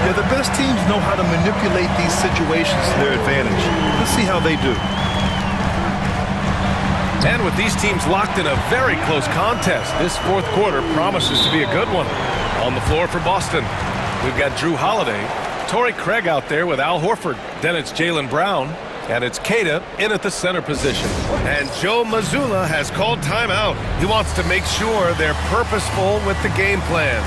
Yeah, the best teams know how to manipulate these situations to their advantage. Let's see how they do. And with these teams locked in a very close contest, this fourth quarter promises to be a good one. On the floor for Boston, we've got Drew Holiday, Torrey Craig out there with Al Horford. Then it's Jaylen Brown, and it's Keita in at the center position. And Joe Mazzulla has called timeout. He wants to make sure they're purposeful with the game plan.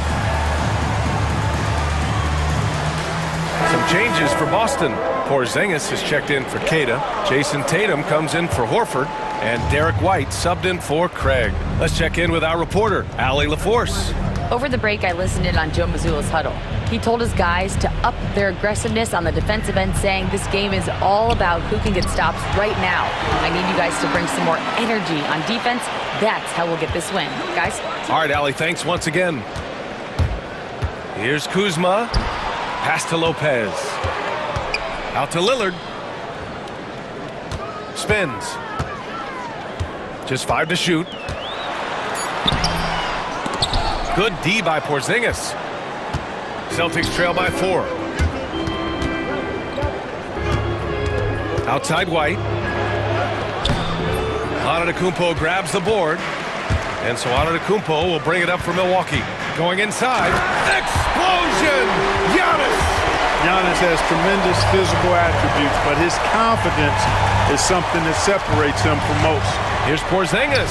Some changes for Boston. Porzingis has checked in for Keita. Jason Tatum comes in for Horford. And Derek White subbed in for Craig. Let's check in with our reporter, Allie LaForce. Over the break, I listened in on Joe Mazzulla's huddle. He told his guys to up their aggressiveness on the defensive end, saying this game is all about who can get stops right now. I need you guys to bring some more energy on defense. That's how we'll get this win. Guys? All right, Allie, thanks once again. Here's Kuzma. Pass to Lopez. Out to Lillard. Spins. Just 5 to shoot. Good D by Porzingis. Celtics trail by 4. Outside White. Antetokounmpo grabs the board. And so Antetokounmpo will bring it up for Milwaukee. Going inside. Explosion! Giannis! Giannis has tremendous physical attributes, but his confidence is something that separates him from most. Here's Porzingis,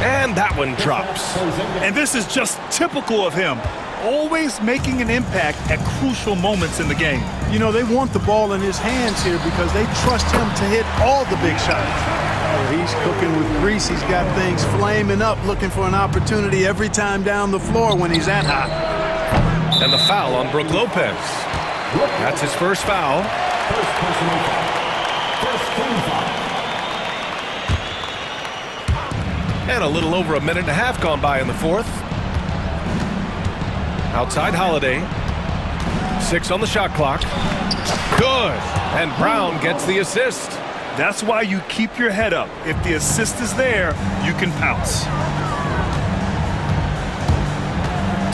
and that one drops. And this is just typical of him, always making an impact at crucial moments in the game. You know, they want the ball in his hands here because they trust him to hit all the big shots. He's cooking with grease. He's got things flaming up, looking for an opportunity every time down the floor when he's that hot. And the foul on Brook Lopez. That's his first foul. And a little over a minute and a half gone by in the fourth. Outside Holiday. 6 on the shot clock. Good. And Brown gets the assist. That's why you keep your head up. If the assist is there, you can pounce.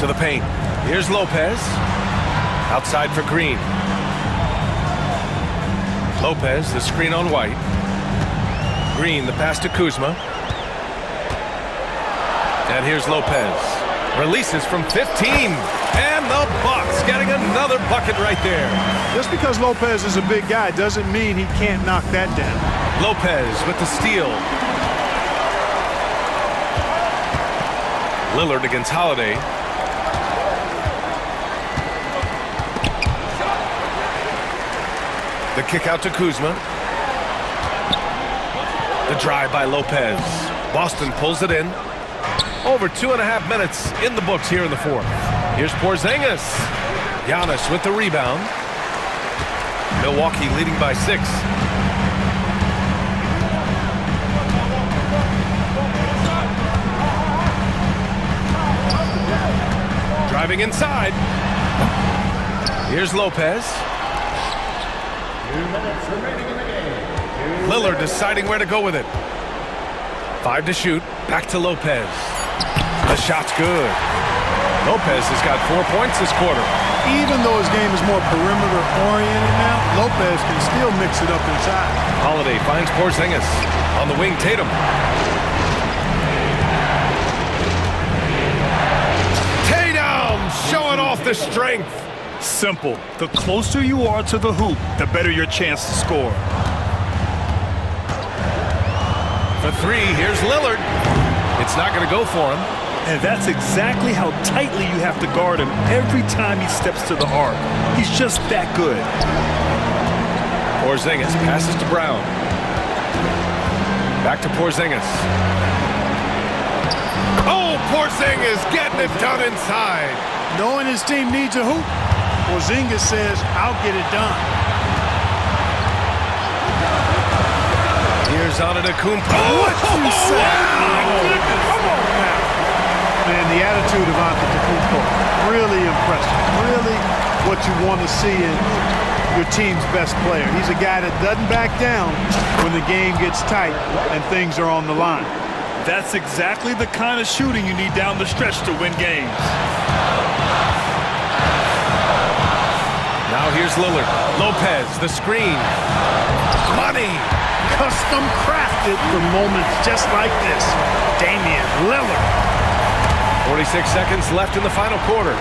To the paint. Here's Lopez. Outside for Green. Lopez, the screen on White. Green, the pass to Kuzma. And here's Lopez. Releases from 15. And the Bucks getting another bucket right there. Just because Lopez is a big guy doesn't mean he can't knock that down. Lopez with the steal. Lillard against Holiday. The kick out to Kuzma. The drive by Lopez. Boston pulls it in. Over 2.5 minutes in the books here in the fourth. Here's Porzingis. Giannis with the rebound. Milwaukee leading by 6. Driving inside. Here's Lopez. 2 minutes remaining in the game. Lillard deciding where to go with it. 5 to shoot. Back to Lopez. The shot's good. Lopez has got 4 points this quarter. Even though his game is more perimeter oriented now, Lopez can still mix it up inside. Holiday finds Porzingis. On the wing, Tatum. Tatum showing off the strength. Simple. The closer you are to the hoop, the better your chance to score. For 3, here's Lillard. It's not going to go for him. And that's exactly how tightly you have to guard him every time he steps to the arc. He's just that good. Porzingis passes to Brown. Back to Porzingis. Oh, Porzingis getting it done inside. Knowing his team needs a hoop, Porzingis says, I'll get it done. Here's Antetokounmpo. What you say? Come on now. Man, the attitude of Antetokounmpo, really impressive. Really what you want to see in your team's best player. He's a guy that doesn't back down when the game gets tight and things are on the line. That's exactly the kind of shooting you need down the stretch to win games. Now here's Lillard. Lopez, the screen. Money. Custom crafted for moments just like this. Damian Lillard. 46 seconds left in the final quarter.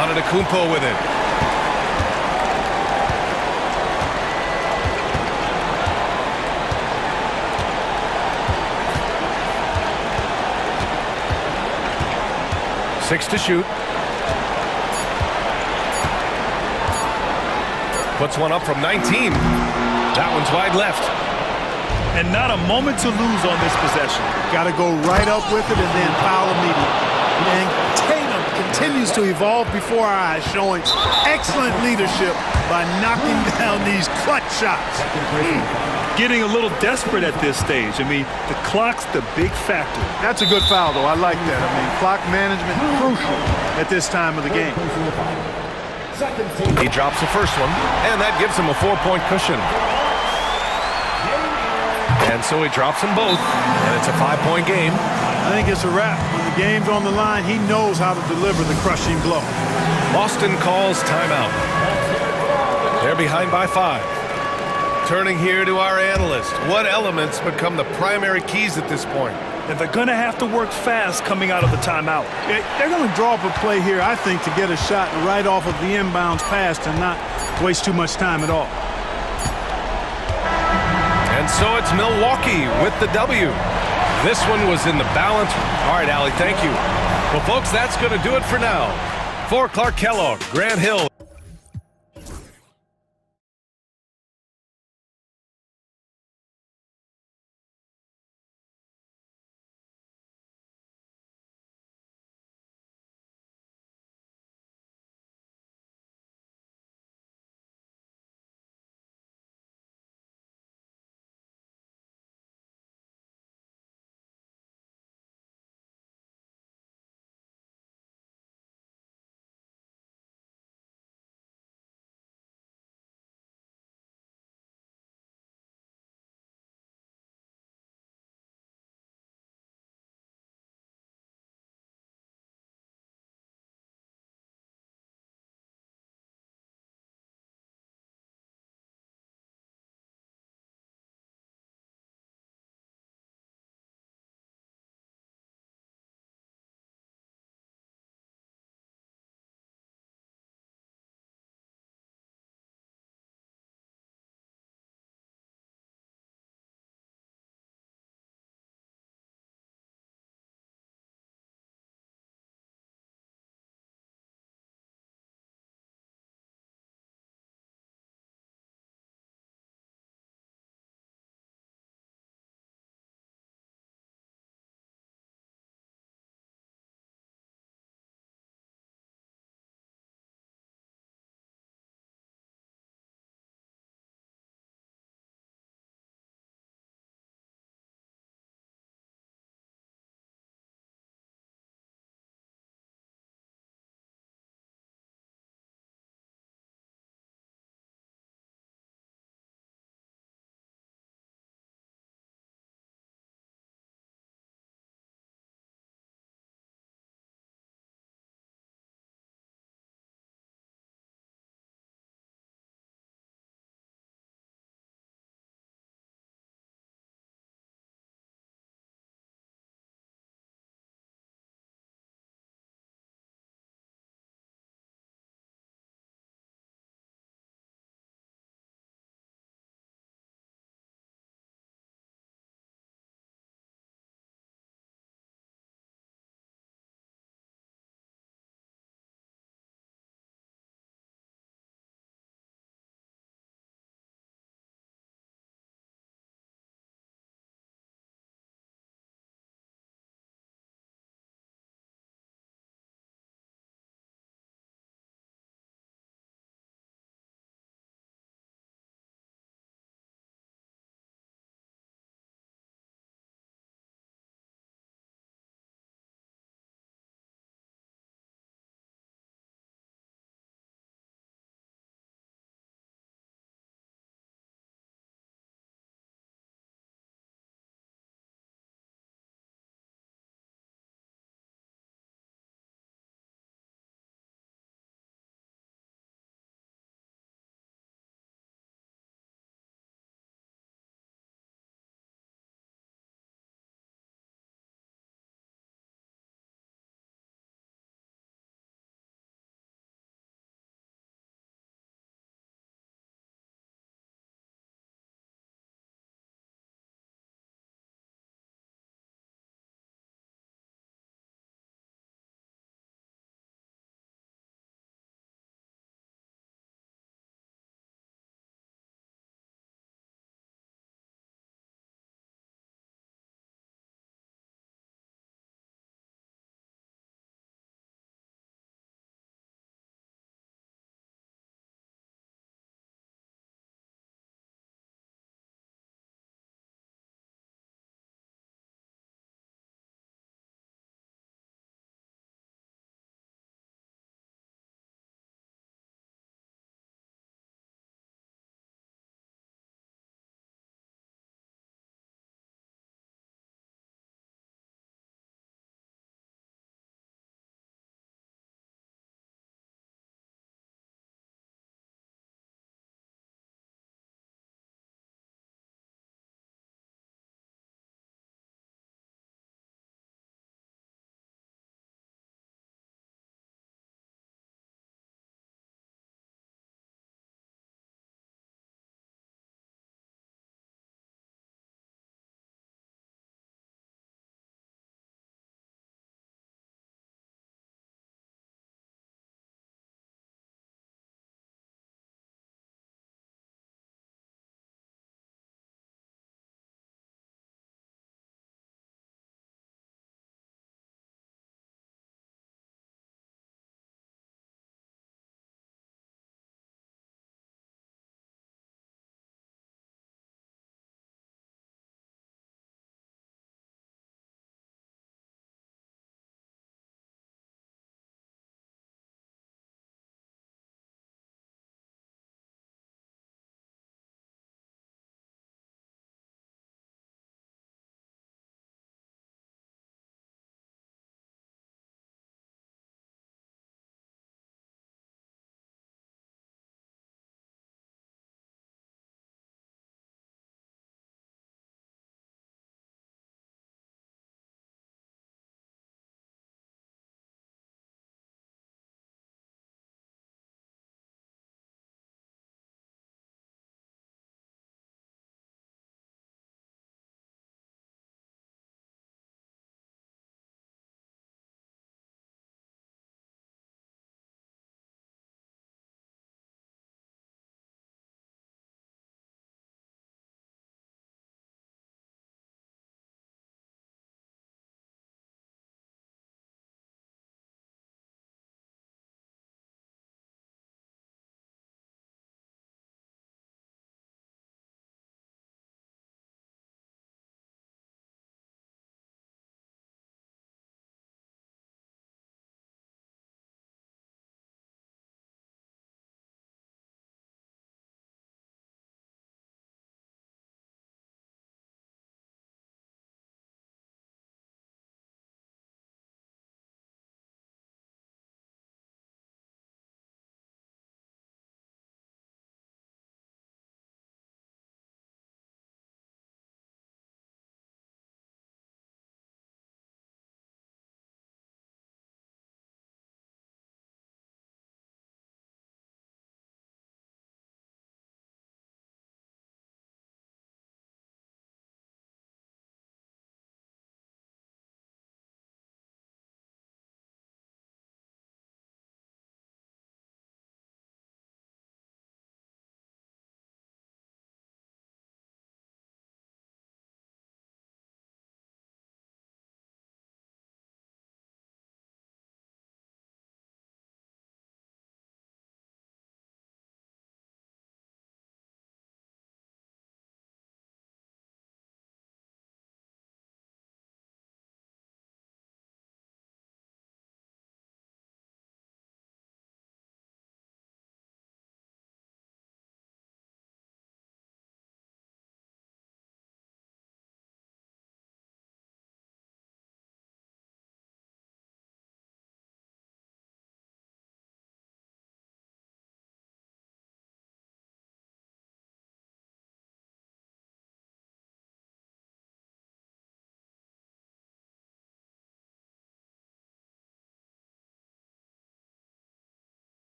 Antetokounmpo with it. Six to shoot. Puts one up from 19. That one's wide left. And not a moment to lose on this possession. Got to go right up with it and then foul immediately. And Tatum continues to evolve before our eyes, showing excellent leadership by knocking down these clutch shots. Getting a little desperate at this stage. I mean, the clock's the big factor. That's a good foul, though. I like that. I mean, clock management crucial at this time of the game. He drops the first one, and that gives him a 4-point cushion. And so he drops them both, and it's a 5-point game. I think it's a wrap. When the game's on the line, he knows how to deliver the crushing blow. Boston calls timeout. They're behind by 5. Turning here to our analyst. What elements become the primary keys at this point? And they're going to have to work fast coming out of the timeout. They're going to draw up a play here, I think, to get a shot right off of the inbounds pass and not waste too much time at all. And so it's Milwaukee with the W. This one was in the balance. All right, Allie, thank you. Well, folks, that's going to do it for now. For Clark Kellogg, Grant Hill.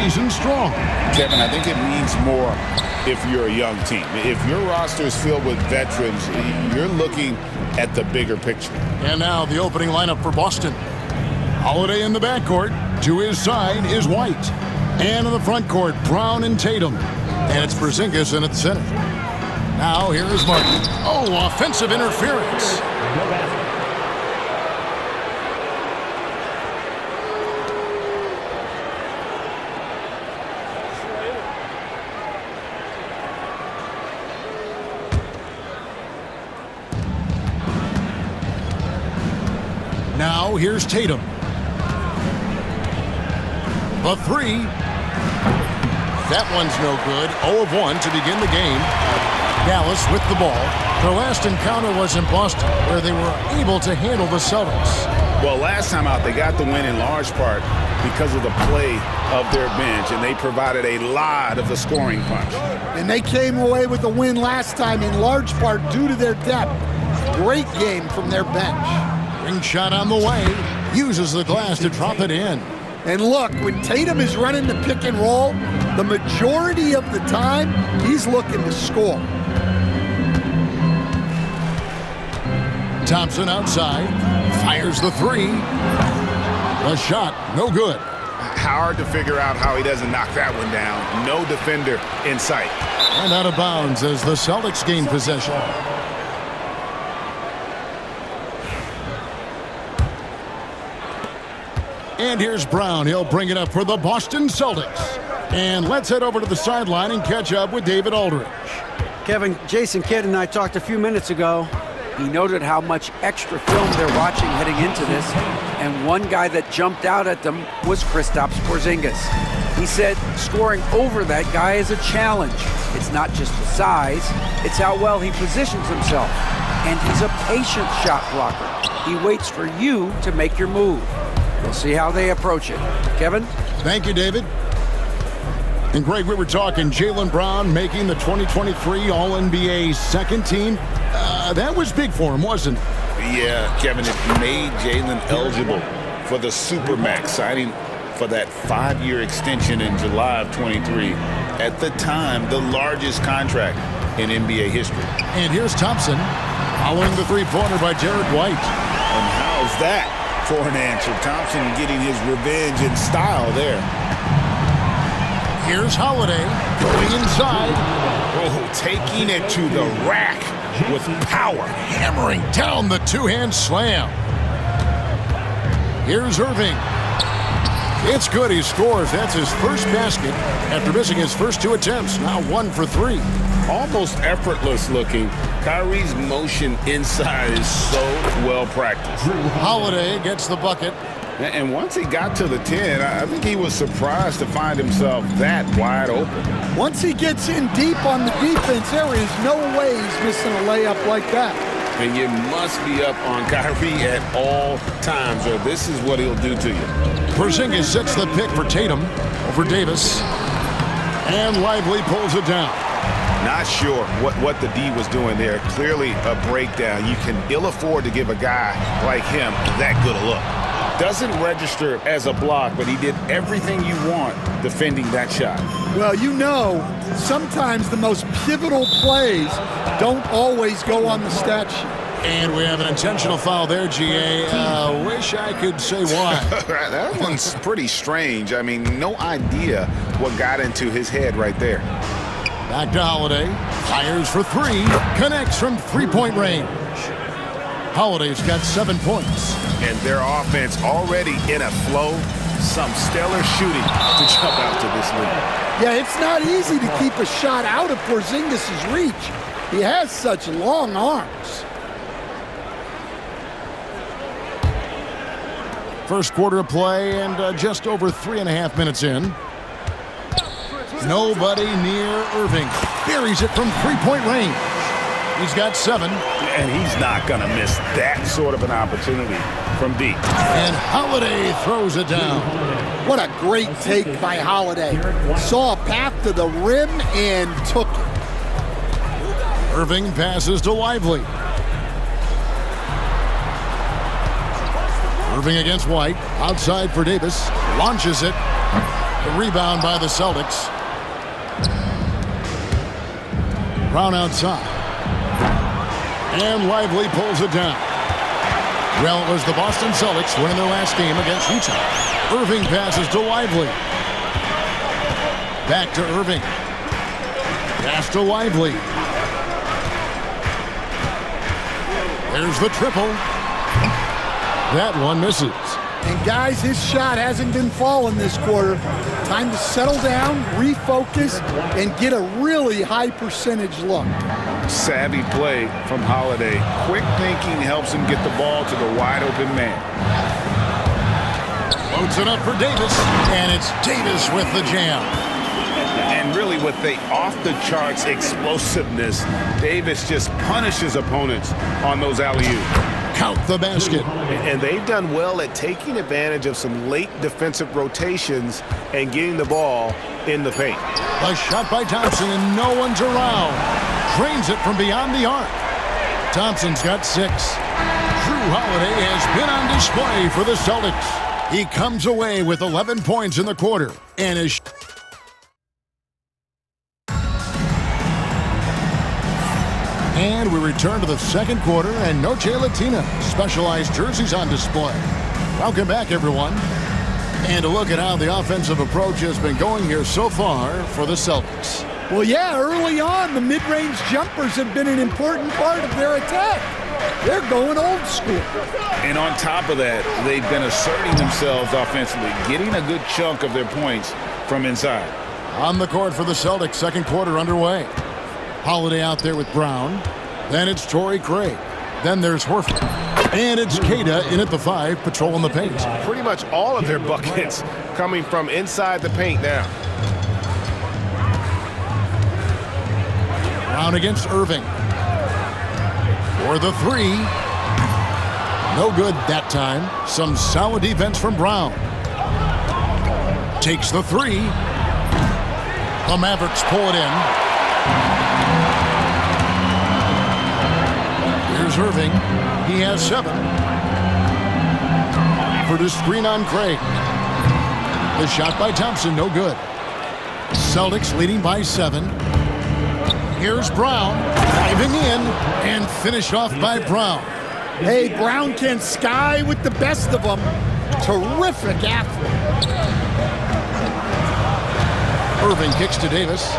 season strong. Kevin, I think it means more if you're a young team. If your roster is filled with veterans, you're looking at the bigger picture. And now the opening lineup for Boston. Holiday in the backcourt. To his side is White. And in the front court, Brown and Tatum. And it's Porzingis in at the center. Now here is Martin. Oh, offensive interference. Now here's Tatum. The three. That one's no good. 0 of 1 to begin the game. Dallas with the ball. Their last encounter was in Boston, where they were able to handle the Celtics. Well, last time out, they got the win in large part because of the play of their bench, and they provided a lot of the scoring punch. And they came away with the win last time in large part due to their depth. Great game from their bench. Ring shot on the way. Uses the glass to drop it in. And look, when Tatum is running the pick and roll, the majority of the time, he's looking to score. Thompson outside. Fires the three. The shot, no good. Hard to figure out how he doesn't knock that one down. No defender in sight. And out of bounds as the Celtics gain possession. And here's Brown. He'll bring it up for the Boston Celtics. And let's head over to the sideline and catch up with David Aldridge. Kevin, Jason Kidd and I talked a few minutes ago. He noted how much extra film they're watching heading into this. And one guy that jumped out at them was Kristaps Porzingis. He said scoring over that guy is a challenge. It's not just the size, it's how well he positions himself. And he's a patient shot blocker. He waits for you to make your move. We'll see how they approach it. Kevin? Thank you, David. And Greg, we were talking Jaylen Brown making the 2023 All-NBA second team. That was big for him, wasn't it? Yeah, Kevin, it made Jaylen eligible for the Supermax, signing for that 5-year extension in July of 23. At the time, the largest contract in NBA history. And here's Thompson, following the three-pointer by Derek White. And how's that for an answer? Thompson getting his revenge in style there. Here's Holiday going inside. Oh, taking it to the rack with power. Hammering down the two-hand slam. Here's Irving. It's good. He scores. That's his first basket after missing his first 2 attempts. Now 1 for 3. Almost effortless looking. Kyrie's motion inside is so well practiced. Holiday gets the bucket. And once he got to the 10, I think he was surprised to find himself that wide open. Once he gets in deep on the defense, there is no way he's missing a layup like that. And you must be up on Kyrie at all times, or this is what he'll do to you. Porzingis sets the pick for Tatum over Davis. And Lively pulls it down. Not sure what the D was doing there. Clearly a breakdown. You can ill afford to give a guy like him that good a look. Doesn't register as a block, but he did everything you want defending that shot. Well, you know, sometimes the most pivotal plays don't always go on the stat sheet. And we have an intentional foul there, GA. Wish I could say why. That one's pretty strange. I mean, no idea what got into his head right there. Back to Holiday. Fires for 3. Connects from three-point range. Holiday's got 7 points. And their offense already in a flow. Some stellar shooting to jump out to this lead. Yeah, it's not easy to keep a shot out of Porzingis' reach. He has such long arms. First quarter of play and just over 3.5 minutes in. Nobody near Irving. Buries it from three-point range. He's got 7. And he's not going to miss that sort of an opportunity from deep. And Holiday throws it down. What a great take by Holiday. Saw a path to the rim and took it. Irving passes to Lively. Irving against White. Outside for Davis. Launches it. The rebound by the Celtics. Brown outside. And Lively pulls it down. Well, it was the Boston Celtics winning their last game against Utah. Irving passes to Lively. Back to Irving. Pass to Lively. There's the triple. That one misses. And guys, his shot hasn't been falling this quarter. Time to settle down, refocus, and get a really high percentage look. Savvy play from Holiday. Quick thinking helps him get the ball to the wide open man. Loads it up for Davis, and it's Davis with the jam. And really with the off-the-charts explosiveness, Davis just punishes opponents on those alley-oops. Count the basket. And they've done well at taking advantage of some late defensive rotations and getting the ball in the paint. A shot by Thompson, and no one's around. Drains it from beyond the arc. Thompson's got 6. Drew Holiday has been on display for the Celtics. He comes away with 11 points in the quarter and is... And we return to the second quarter, and Noche Latina specialized jerseys on display. Welcome back, everyone. And a look at how the offensive approach has been going here so far for the Celtics. Well, yeah, early on, the mid-range jumpers have been an important part of their attack. They're going old school. And on top of that, they've been asserting themselves offensively, getting a good chunk of their points from inside. On the court for the Celtics, second quarter underway. Holiday out there with Brown. Then it's Torrey Craig. Then there's Horford. And it's Queta in at the 5, patrolling the paint. Pretty much all of their buckets coming from inside the paint now. Brown against Irving. For the 3. No good that time. Some solid defense from Brown. Takes the 3. The Mavericks pull it in. Here's Irving. He has 7. For the screen on Craig. The shot by Thompson, no good. Celtics leading by 7. Here's Brown, diving in, and finished off by Brown. Hey, Brown can sky with the best of them. Terrific athlete. Irving kicks to Davis.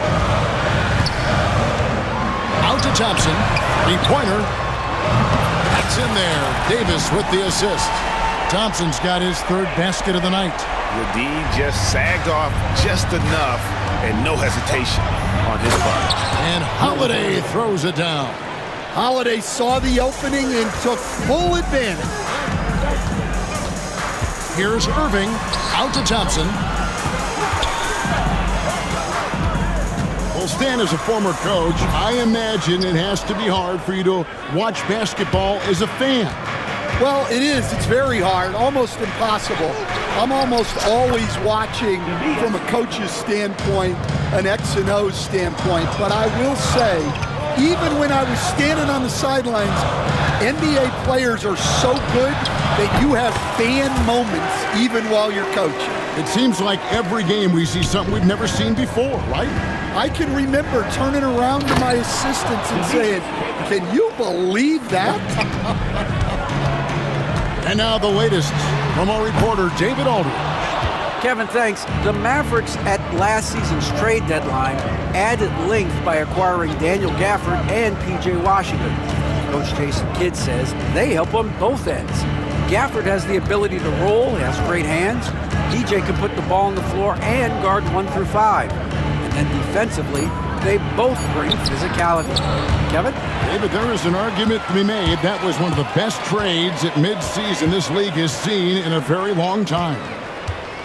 Out to Thompson. 3-pointer. That's in there. Davis with the assist. Thompson's got his 3rd basket of the night. The D just sagged off just enough and no hesitation on his part. And Holiday throws it down. Holiday saw the opening and took full advantage. Here's Irving. Out to Thompson. Well, Stan, as a former coach, I imagine it has to be hard for you to watch basketball as a fan. Well, it is. It's very hard, almost impossible. I'm almost always watching from a coach's standpoint, an X and O standpoint. But I will say, even when I was standing on the sidelines, NBA players are so good that you have fan moments even while you're coaching. It seems like every game we see something we've never seen before, right? I can remember turning around to my assistants and saying, can you believe that? And now the latest from our reporter, David Aldridge. Kevin, thanks. The Mavericks at last season's trade deadline added length by acquiring Daniel Gafford and P.J. Washington. Coach Jason Kidd says they help on both ends. Gafford has the ability to roll, he has great hands. P.J. can put the ball on the floor and guard 1 through 5. And then defensively, they both bring physicality. Kevin? David, there is an argument to be made. That was one of the best trades at midseason this league has seen in a very long time.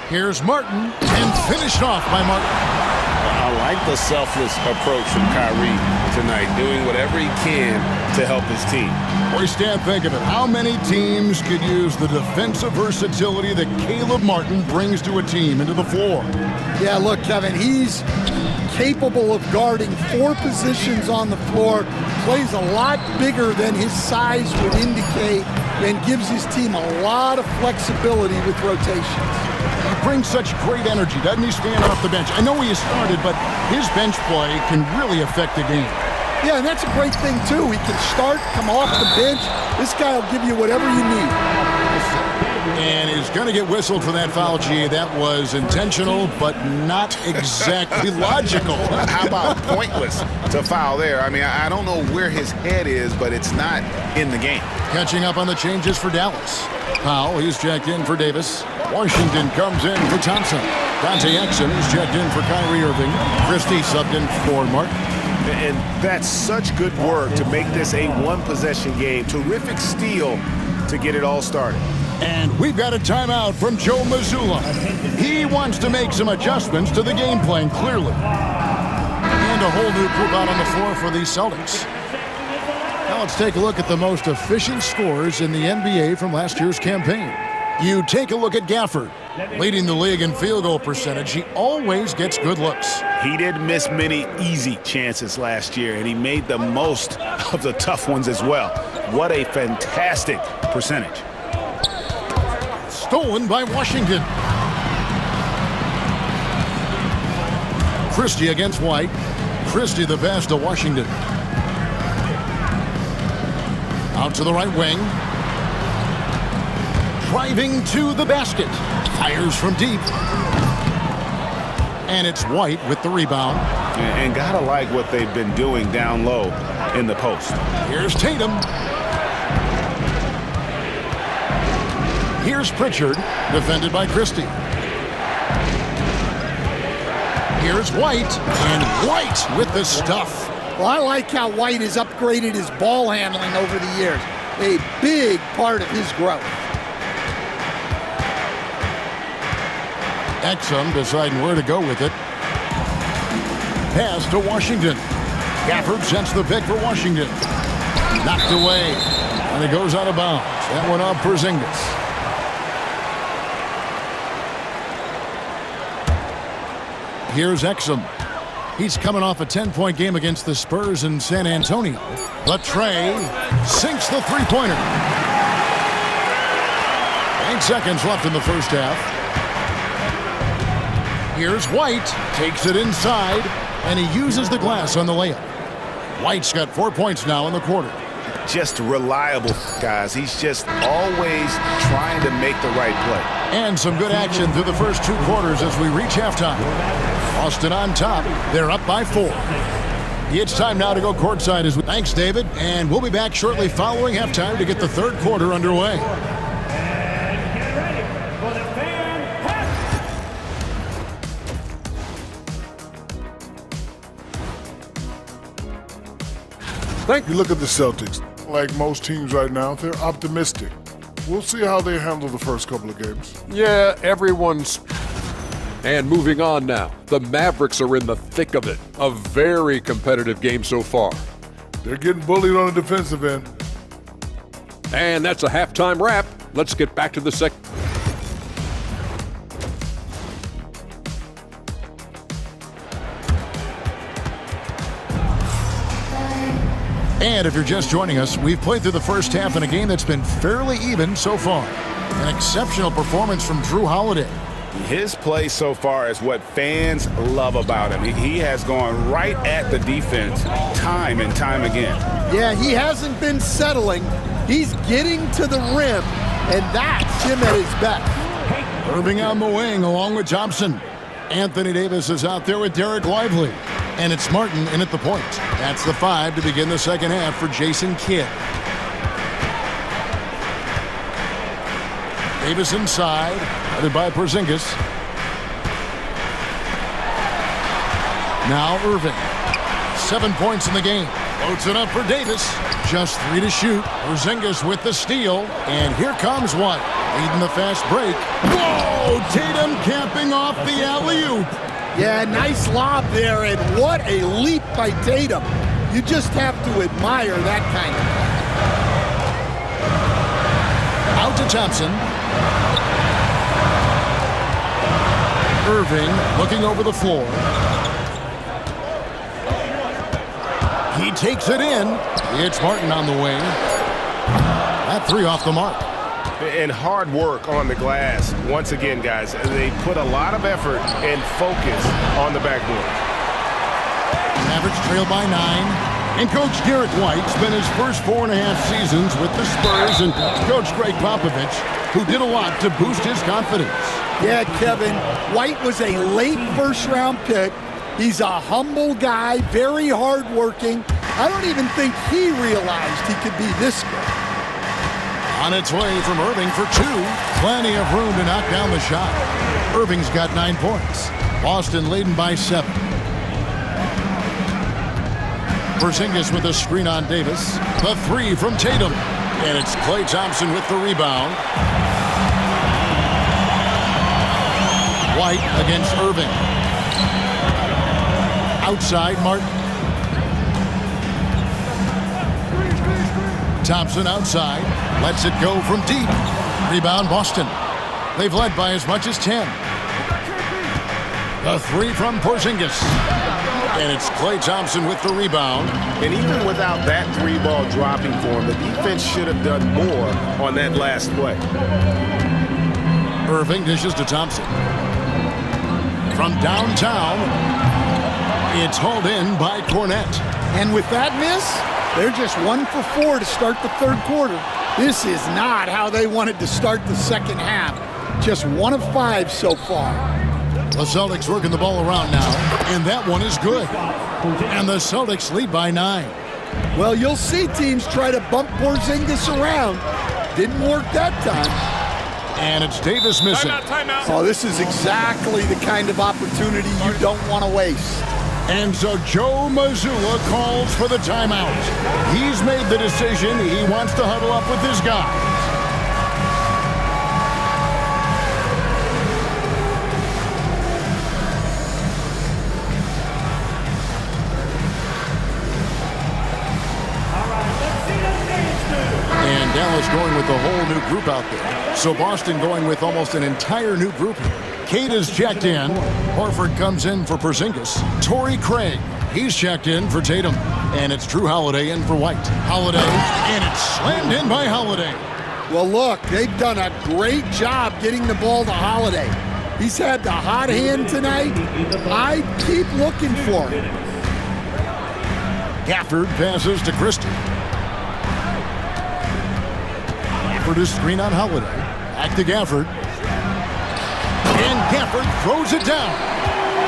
Here's Martin, and finished off by Martin. I like the selfless approach from Kyrie tonight, doing whatever he can to help his team. Boy, Stan, think of it. How many teams could use the defensive versatility that Caleb Martin brings to a team into the floor? Yeah, look, Kevin, he's capable of guarding 4 positions on the floor, plays a lot bigger than his size would indicate, and gives his team a lot of flexibility with rotations. He brings such great energy, doesn't he, stand off the bench? I know he has started, but his bench play can really affect the game. Yeah, and that's a great thing, too. He can start, come off the bench. This guy will give you whatever you need. And is going to get whistled for that foul, G. That was intentional, but not exactly logical. How about pointless to foul there? I mean, I don't know where his head is, but it's not in the game. Catching up on the changes for Dallas. Powell, he's checked in for Davis. Washington comes in for Thompson. Dante Exum is checked in for Kyrie Irving. Christie subbed in for Martin. And that's such good work to make this a one-possession game. Terrific steal to get it all started. And we've got a timeout from Joe Mazzulla. He wants to make some adjustments to the game plan, clearly. And a whole new group out on the floor for the Celtics. Now let's take a look at the most efficient scorers in the NBA from last year's campaign. You take a look at Gafford, leading the league in field goal percentage. He always gets good looks. He didn't miss many easy chances last year, and he made the most of the tough ones as well. What a fantastic percentage. Stolen by Washington. Christie against White. Christie the pass to Washington. Out to the right wing. Driving to the basket. Fires from deep. And it's White with the rebound. And gotta like what they've been doing down low in the post. Here's Tatum. Here's Pritchard, defended by Christie. Here's White, and White with the stuff. Well, I like how White has upgraded his ball handling over the years. A big part of his growth. Exum deciding where to go with it. Pass to Washington. Gafford sends the pick for Washington. Knocked away, and it goes out of bounds. That one off Porzingis. Here's Exum. He's coming off a 10-point game against the Spurs in San Antonio. But Trey sinks the three-pointer. 8 seconds left in the first half. Here's White. Takes it inside, and he uses the glass on the layup. White's got 4 points now in the quarter. Just reliable, guys. He's just always trying to make the right play. And some good action through the first 2 quarters as we reach halftime. Austin on top. They're up by 4. It's time now to go courtside. Thanks, David. And we'll be back shortly following halftime to get the third quarter underway. You look at the Celtics. Like most teams right now, they're optimistic. We'll see how they handle the first couple of games. Yeah, everyone's... And moving on now, the Mavericks are in the thick of it. A very competitive game so far. They're getting bullied on the defensive end. And that's a halftime wrap. Let's get back to the second. And if you're just joining us, we've played through the first half in a game that's been fairly even so far. An exceptional performance from Drew Holiday. His play so far is what fans love about him. He has gone right at the defense time and time again. Yeah, he hasn't been settling. He's getting to the rim, and that's him at his best. Irving on the wing along with Thompson. Anthony Davis is out there with Derek Lively. And it's Martin in at the point. That's the 5 to begin the second half for Jason Kidd. Davis inside, headed by Porzingis. Now Irving. 7 points in the game. Loads it up for Davis. Just 3 to shoot. Porzingis with the steal. And here comes one. Leading the fast break. Whoa! Tatum camping off the alley-oop. Yeah, nice lob there, and what a leap by Tatum. You just have to admire that kind of. Out to Thompson. Irving looking over the floor. He takes it in. It's Martin on the wing. That 3 off the mark. And hard work on the glass. Once again, guys, they put a lot of effort and focus on the backboard. Mavericks trail by 9. And Coach Garrett White spent his first 4.5 seasons with the Spurs and Coach Greg Popovich, who did a lot to boost his confidence. Yeah, Kevin, White was a late first-round pick. He's a humble guy, very hard-working. I don't even think he realized he could be this good. On its way from Irving for 2. Plenty of room to knock down the shot. Irving's got 9 points. Boston leading by 7. Porzingis with a screen on Davis. The 3 from Tatum. And it's Klay Thompson with the rebound. White against Irving. Outside Martin. Thompson outside. Lets it go from deep. Rebound Boston. They've led by as much as 10. The 3 from Porzingis. And it's Klay Thompson with the rebound. And even without that 3-ball dropping for him, the defense should have done more on that last play. Irving dishes to Thompson. From downtown, it's hauled in by Cornette. And with that miss, they're just 1 for 4 to start the third quarter. This is not how they wanted to start the second half. Just 1 of 5 so far. The Celtics working the ball around now, and that one is good. And the Celtics lead by 9. Well, you'll see teams try to bump Porzingis around. Didn't work that time. And it's Davis missing. Timeout. Oh, this is exactly the kind of opportunity you don't want to waste. And so Joe Mazzulla calls for the timeout. He's made the decision. He wants to huddle up with his guys. And Dallas going with the whole new group out there. So Boston going with almost an entire new group here. Kate is checked in. Horford comes in for Porzingis. Torrey Craig, he's checked in for Tatum. And it's Drew Holiday in for White. Holiday, and it's slammed in by Holiday. Well, look, they've done a great job getting the ball to Holiday. He's had the hot hand tonight. I keep looking for him. Gafford passes to Christie. Gafford is screen on Holiday. Back to Gafford. And Gafford throws it down.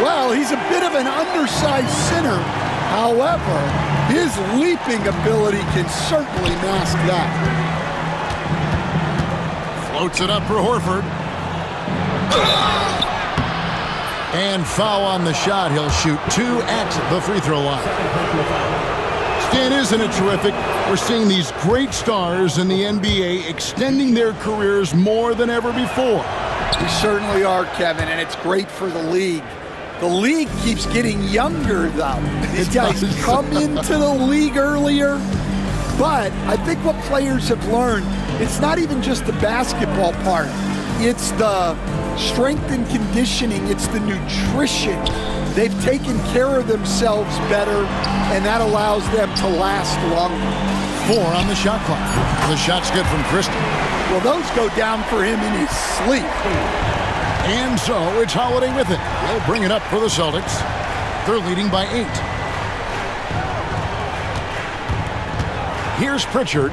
Well, he's a bit of an undersized center. However, his leaping ability can certainly mask that. Floats it up for Horford. And foul on the shot. He'll shoot 2 at the free throw line. Stan, isn't it terrific? We're seeing these great stars in the NBA extending their careers more than ever before. We certainly are, Kevin, and it's great for the league. The league keeps getting younger, though. These guys come into the league earlier, but I think what players have learned, it's not even just the basketball part. It's the strength and conditioning. It's the nutrition. They've taken care of themselves better, and that allows them to last longer. 4 on the shot clock. The shot's good from Christie. Well, those go down for him in his sleep. And so it's Holiday with it. They'll bring it up for the Celtics. They're leading by 8. Here's Pritchard.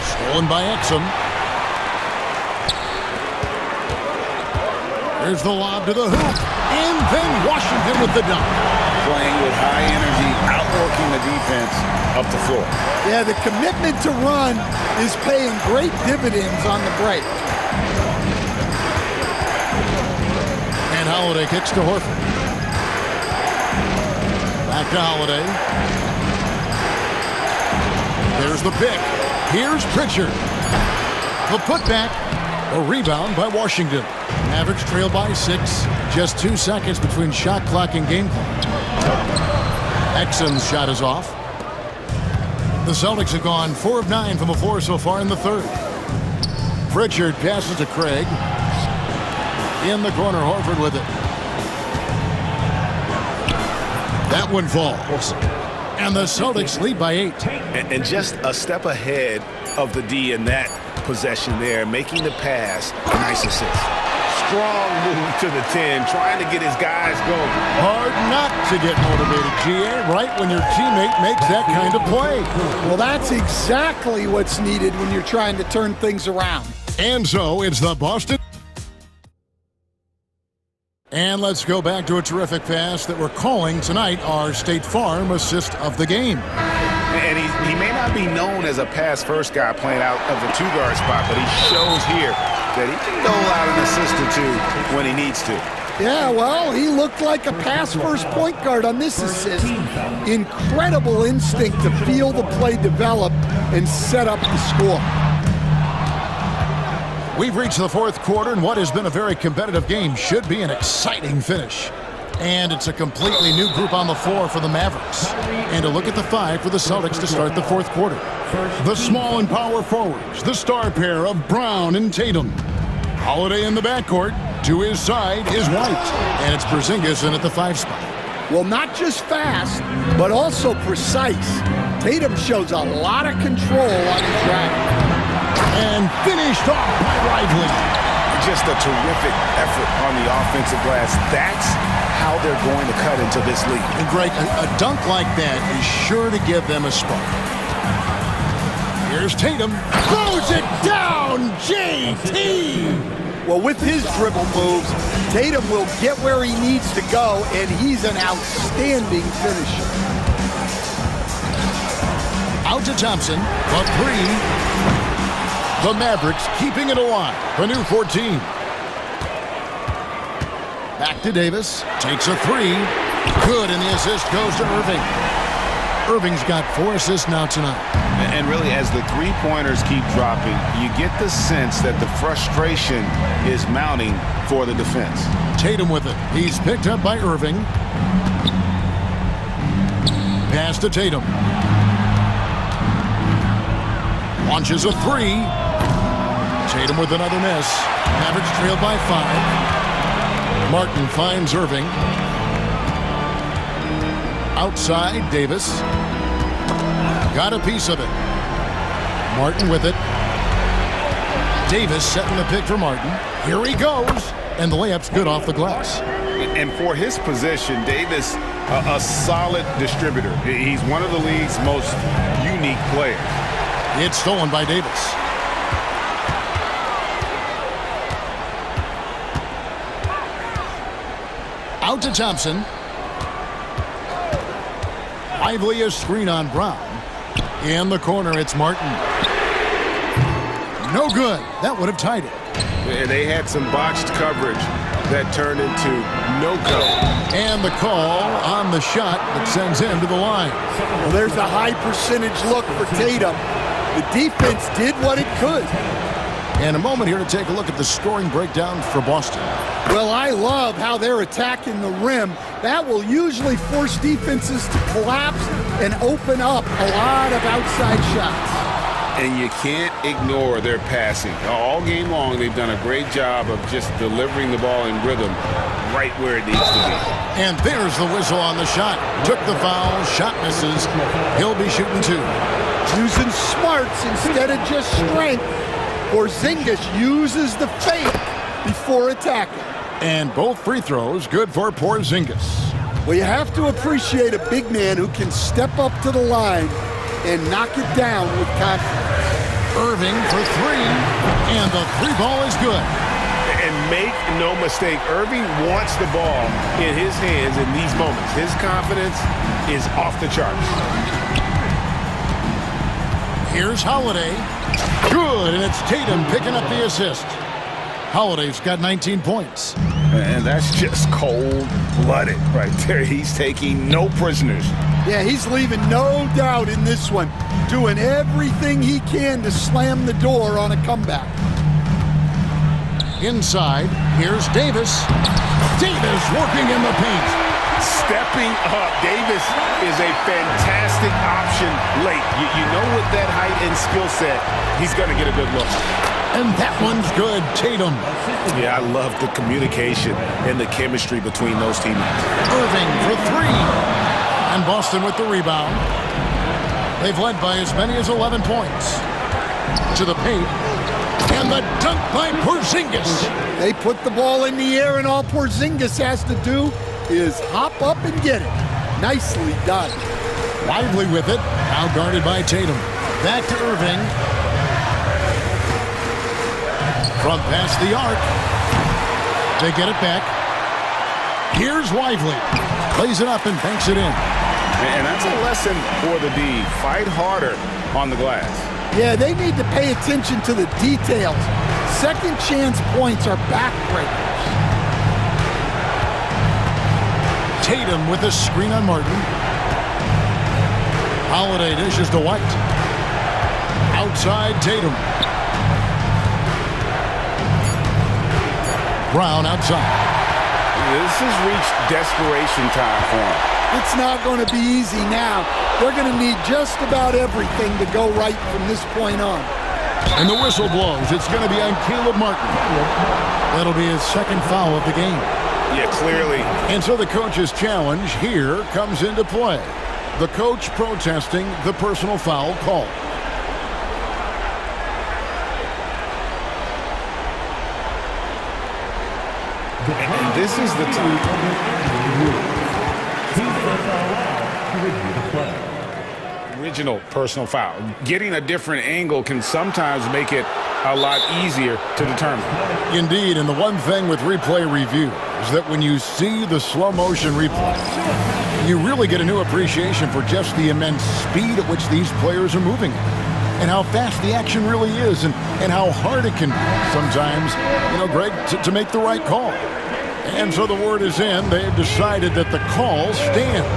Stolen by Exum. There's the lob to the hoop. And then Washington with the dunk. Playing with high energy, outworking the defense up the floor. Yeah, the commitment to run is paying great dividends on the break. And Holiday kicks to Horford. Back to Holiday. There's the pick. Here's Pritchard. The putback. A rebound by Washington. Mavericks trail by 6. Just 2 seconds between shot clock and game clock. Exum's shot is off. The Celtics have gone 4 of 9 from the floor so far in the third. Pritchard passes to Craig. In the corner, Horford with it. That one falls. And the Celtics lead by 8. And just a step ahead of the D in that possession there, making the pass. Nice assist. Strong move to the 10, trying to get his guys going. Hard not to get motivated, GA, right when your teammate makes that kind of play. Well, that's exactly what's needed when you're trying to turn things around. And so it's the Boston. And let's go back to a terrific pass that we're calling tonight our State Farm assist of the game. And he may not be known as a pass-first guy playing out of the two-guard spot, but he shows here that he can dole out an assist or two when he needs to. Yeah, well, he looked like a pass-first point guard on this assist. Incredible instinct to feel the play develop and set up the score. We've reached the fourth quarter, and what has been a very competitive game should be an exciting finish. And it's a completely new group on the floor for the Mavericks. And a look at the five for the Celtics to start the fourth quarter. The small and power forwards, the star pair of Brown and Tatum. Holiday in the backcourt. To his side is White. And it's Porzingis in at the 5 spot. Well, not just fast, but also precise. Tatum shows a lot of control on his drive. And finished off by Lively. Just a terrific effort on the offensive glass. That's how they're going to cut into this league. And Greg, a dunk like that is sure to give them a spark. Here's Tatum. Throws it down, JT! Well, with his dribble moves, Tatum will get where he needs to go, and he's an outstanding finisher. Out to Thompson, a 3. The Mavericks keeping it alive. The new 14. Back to Davis. Takes a 3. Good, and the assist goes to Irving. Irving's got 4 assists now tonight. And really, as the three-pointers keep dropping, you get the sense that the frustration is mounting for the defense. Tatum with it. He's picked up by Irving. Pass to Tatum. Launches a 3. Tatum with another miss. Mavericks trailed by 5. Martin finds Irving. Outside, Davis. Got a piece of it. Martin with it. Davis setting the pick for Martin. Here he goes. And the layup's good off the glass. And for his position, Davis, a solid distributor. He's one of the league's most unique players. It's stolen by Davis. Out to Thompson. Lively a screen on Brown. In the corner, it's Martin. No good. That would have tied it. And they had some botched coverage that turned into no go. And the call on the shot that sends him to the line. Well, there's a high percentage look for Tatum. The defense did what it could. And a moment here to take a look at the scoring breakdown for Boston. Well, I love how they're attacking the rim. That will usually force defenses to collapse and open up a lot of outside shots. And you can't ignore their passing. All game long, they've done a great job of just delivering the ball in rhythm right where it needs to be. And there's the whistle on the shot. Took the foul, shot misses. He'll be shooting 2. Using smarts instead of just strength. Porzingis uses the fake before attacking. And both free throws good for Porzingis. Well, you have to appreciate a big man who can step up to the line and knock it down with confidence. Irving for 3, and the 3 ball is good. And make no mistake, Irving wants the ball in his hands in these moments. His confidence is off the charts. Here's Holiday. Good, and it's Tatum picking up the assist. Holiday's got 19 points. And that's just cold-blooded right there. He's taking no prisoners. Yeah, he's leaving no doubt in this one. Doing everything he can to slam the door on a comeback. Inside, here's Davis. Davis working in the paint. Stepping up. Davis is a fantastic option late. You know with that height and skill set, he's going to get a good look. And that one's good, Tatum. Yeah, I love the communication and the chemistry between those teammates. Irving for 3. And Boston with the rebound. They've led by as many as 11 points. To the paint. And the dunk by Porzingis. They put the ball in the air, and all Porzingis has to do is hop up and get it. Nicely done. Lively with it. Now guarded by Tatum. Back to Irving. From past the arc. They get it back. Here's Lively. Plays it up and banks it in. And that's a lesson for the D. Fight harder on the glass. Yeah, they need to pay attention to the details. Second chance points are backbreakers. Tatum with a screen on Martin. Holiday dishes to White. Outside Tatum. Brown outside. This has reached desperation time for him. It's not going to be easy now. They're going to need just about everything to go right from this point on. And the whistle blows. It's going to be on Caleb Martin. That'll be his second foul of the game. Yeah, clearly. And so the coach's challenge here comes into play. The coach protesting the personal foul call. And this is the original personal foul. Getting a different angle can sometimes make it a lot easier to determine. Indeed, and the one thing with replay review is that when you see the slow motion replay, you really get a new appreciation for just the immense speed at which these players are moving and how fast the action really is and how hard it can be sometimes, Greg, to make the right call. And so the word is in. They've decided that the call stands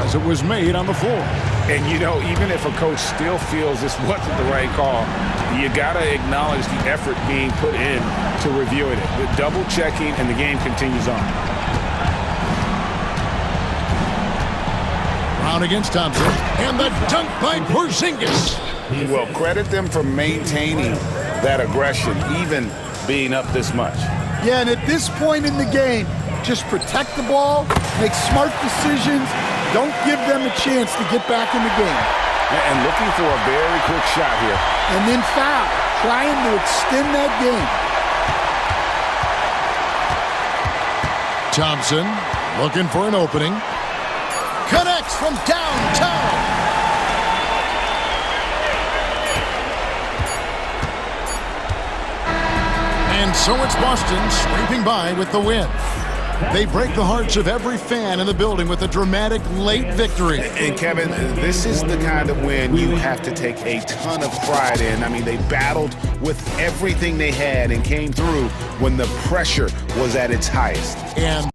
as it was made on the floor. And, even if a coach still feels this wasn't the right call, you got to acknowledge the effort being put in to reviewing it. The double checking, and the game continues on. Brown against Thompson. And the dunk by Porzingis. Well, credit them for maintaining that aggression, even being up this much. Yeah, and at this point in the game, just protect the ball, make smart decisions, don't give them a chance to get back in the game. And looking for a very quick shot here. And then foul, trying to extend that game. Thompson looking for an opening. Connects from downtown. And so it's Boston scraping by with the win. They break the hearts of every fan in the building with a dramatic late victory. And Kevin, this is the kind of win you have to take a ton of pride in. I mean, they battled with everything they had and came through when the pressure was at its highest. And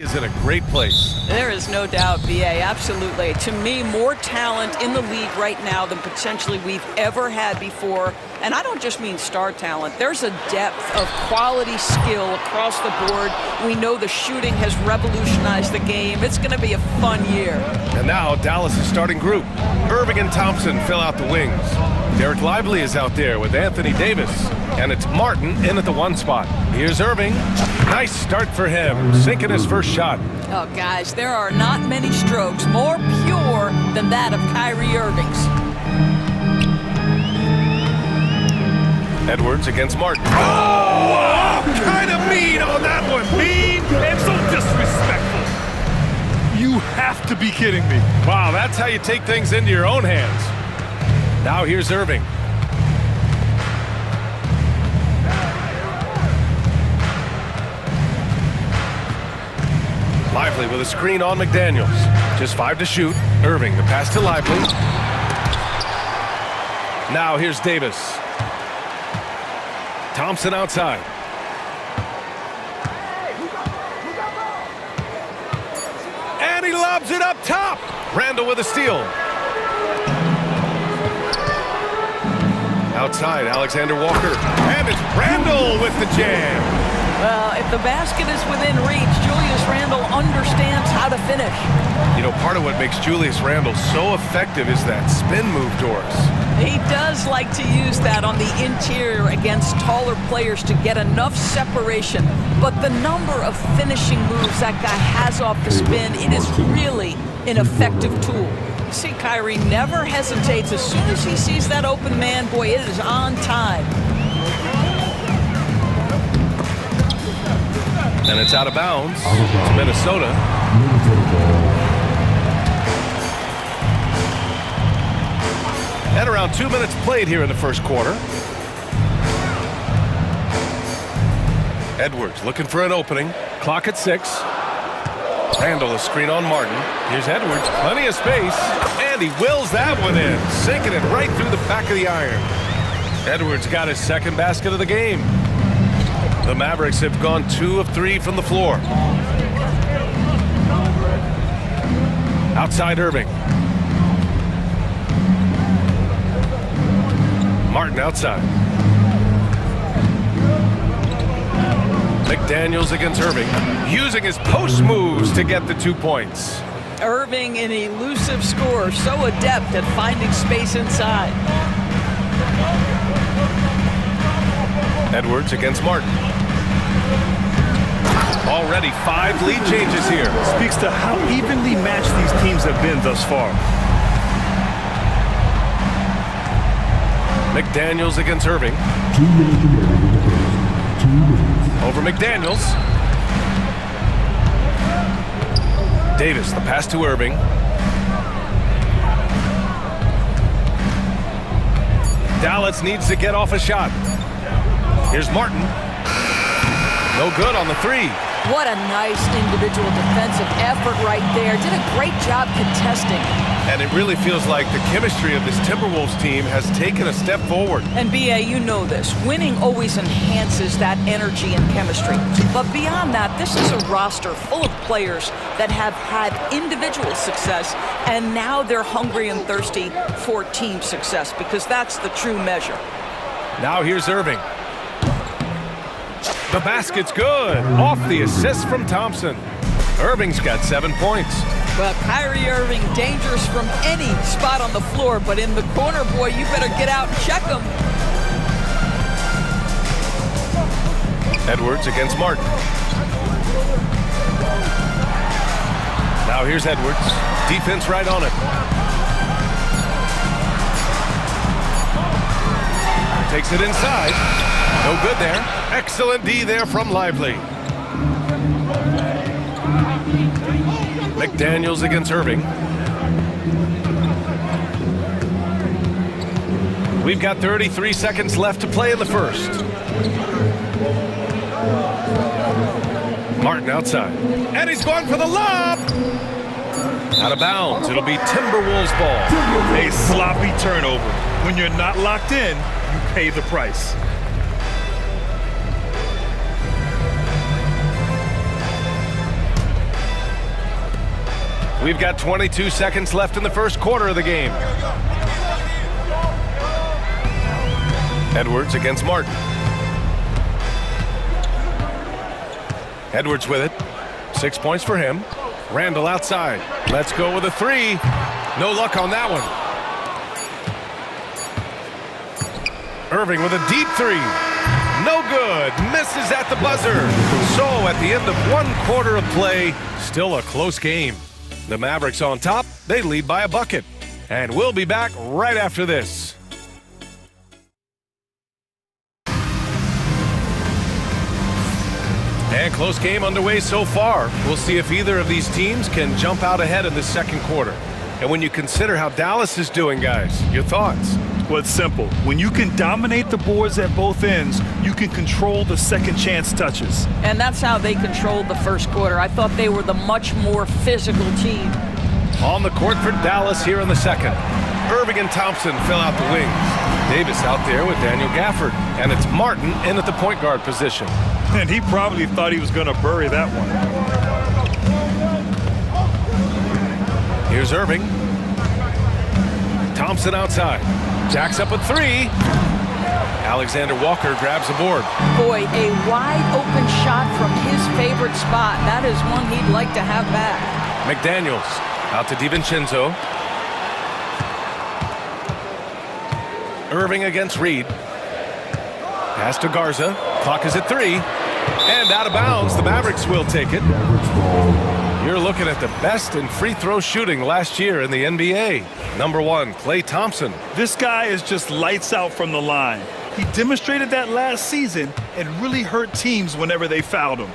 is in a great place. There is no doubt, BA, absolutely. To me, more talent in the league right now than potentially we've ever had before. And I don't just mean star talent. There's a depth of quality skill across the board. We know the shooting has revolutionized the game. It's going to be a fun year. And now Dallas' starting group. Irving and Thompson fill out the wings. Derek Lively is out there with Anthony Davis. And it's Martin in at the 1 spot. Here's Irving. Nice start for him, sinking his first shot. Oh, guys, there are not many strokes more pure than that of Kyrie Irving's. Edwards against Martin. Oh, kind of mean on that one. Mean and so disrespectful. You have to be kidding me. Wow, that's how you take things into your own hands. Now here's Irving. Lively with a screen on McDaniels. Just 5 to shoot. Irving, the pass to Lively. Now here's Davis. Thompson outside. And he lobs it up top. Randall with a steal. Outside, Alexander Walker. And it's Randall with the jam. Well, if the basket is within reach, Julius Randle understands how to finish. You know, part of what makes Julius Randle so effective is that spin move, Doris. He does like to use that on the interior against taller players to get enough separation. But the number of finishing moves that guy has off the spin, it is really an effective tool. You see, Kyrie never hesitates. As soon as he sees that open man, boy, it is on time. And it's out of bounds to Minnesota. And around 2 minutes played here in the first quarter. Edwards looking for an opening. Clock at 6. Randall a screen on Martin. Here's Edwards, plenty of space. And he wills that one in, sinking it right through the back of the iron. Edwards got his second basket of the game. The Mavericks have gone 2 of 3 from the floor. Outside Irving. Martin outside. McDaniels against Irving, using his post moves to get the 2 points. Irving, an elusive scorer, so adept at finding space inside. Edwards against Martin. Already 5 lead changes here. Speaks to how evenly matched these teams have been thus far. McDaniels against Irving. Over McDaniels. Davis, the pass to Irving. Dallas needs to get off a shot. Here's Martin. No good on the 3. What a nice individual defensive effort right there. Did a great job contesting. And it really feels like the chemistry of this Timberwolves team has taken a step forward. And BA, you know this. Winning always enhances that energy and chemistry. But beyond that, this is a roster full of players that have had individual success, and now they're hungry and thirsty for team success, because that's the true measure. Now here's Irving. The basket's good. Off the assist from Thompson. Irving's got 7 points. Well, Kyrie Irving, dangerous from any spot on the floor, but in the corner, boy, you better get out and check him. Edwards against Martin. Now here's Edwards. Defense right on it. Takes it inside. No good there. Excellent D there from Lively. McDaniels against Irving. We've got 33 seconds left to play in the first. Martin outside. And he's going for the lob! Out of bounds. It'll be Timberwolves ball. A sloppy turnover. When you're not locked in, you pay the price. We've got 22 seconds left in the first quarter of the game. Edwards against Martin. Edwards with it. 6 points for him. Randall outside. Let's go with a three. No luck on that one. Irving with a deep three. No good. Misses at the buzzer. So at the end of one quarter of play, still a close game. The Mavericks on top. They lead by a bucket. And we'll be back right after this. And close game underway so far. We'll see if either of these teams can jump out ahead in the second quarter. And when you consider how Dallas is doing, guys, your thoughts? Well, it's simple. When you can dominate the boards at both ends, you can control the second chance touches. And that's how they controlled the first quarter. I thought they were the much more physical team. On the court for Dallas here in the second. Irving and Thompson fill out the wings. Davis out there with Daniel Gafford. And it's Martin in at the point guard position. And he probably thought he was going to bury that one. Here's Irving. Thompson outside. Jacks up a three. Alexander Walker grabs the board. Boy, a wide open shot from his favorite spot. That is one he'd like to have back. McDaniels out to DiVincenzo. Irving against Reed. Pass to Garza. Clock is at 3. And out of bounds, the Mavericks will take it. You're looking at the best in free throw shooting last year in the NBA. Number 1, Klay Thompson. This guy is just lights out from the line. He demonstrated that last season and really hurt teams whenever they fouled him.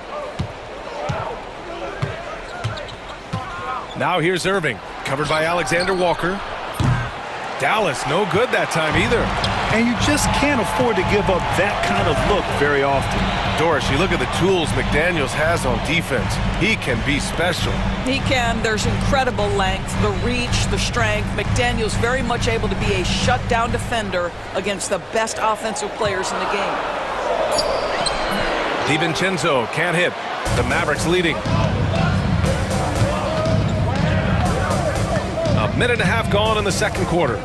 Now here's Irving, covered by Alexander Walker. Dallas, no good that time either. And you just can't afford to give up that kind of look very often. Doris, you look at the tools McDaniels has on defense. He can be special. He can. There's incredible length, the reach, the strength. McDaniels very much able to be a shutdown defender against the best offensive players in the game. DiVincenzo can't hit. The Mavericks leading. A minute and a half gone in the second quarter.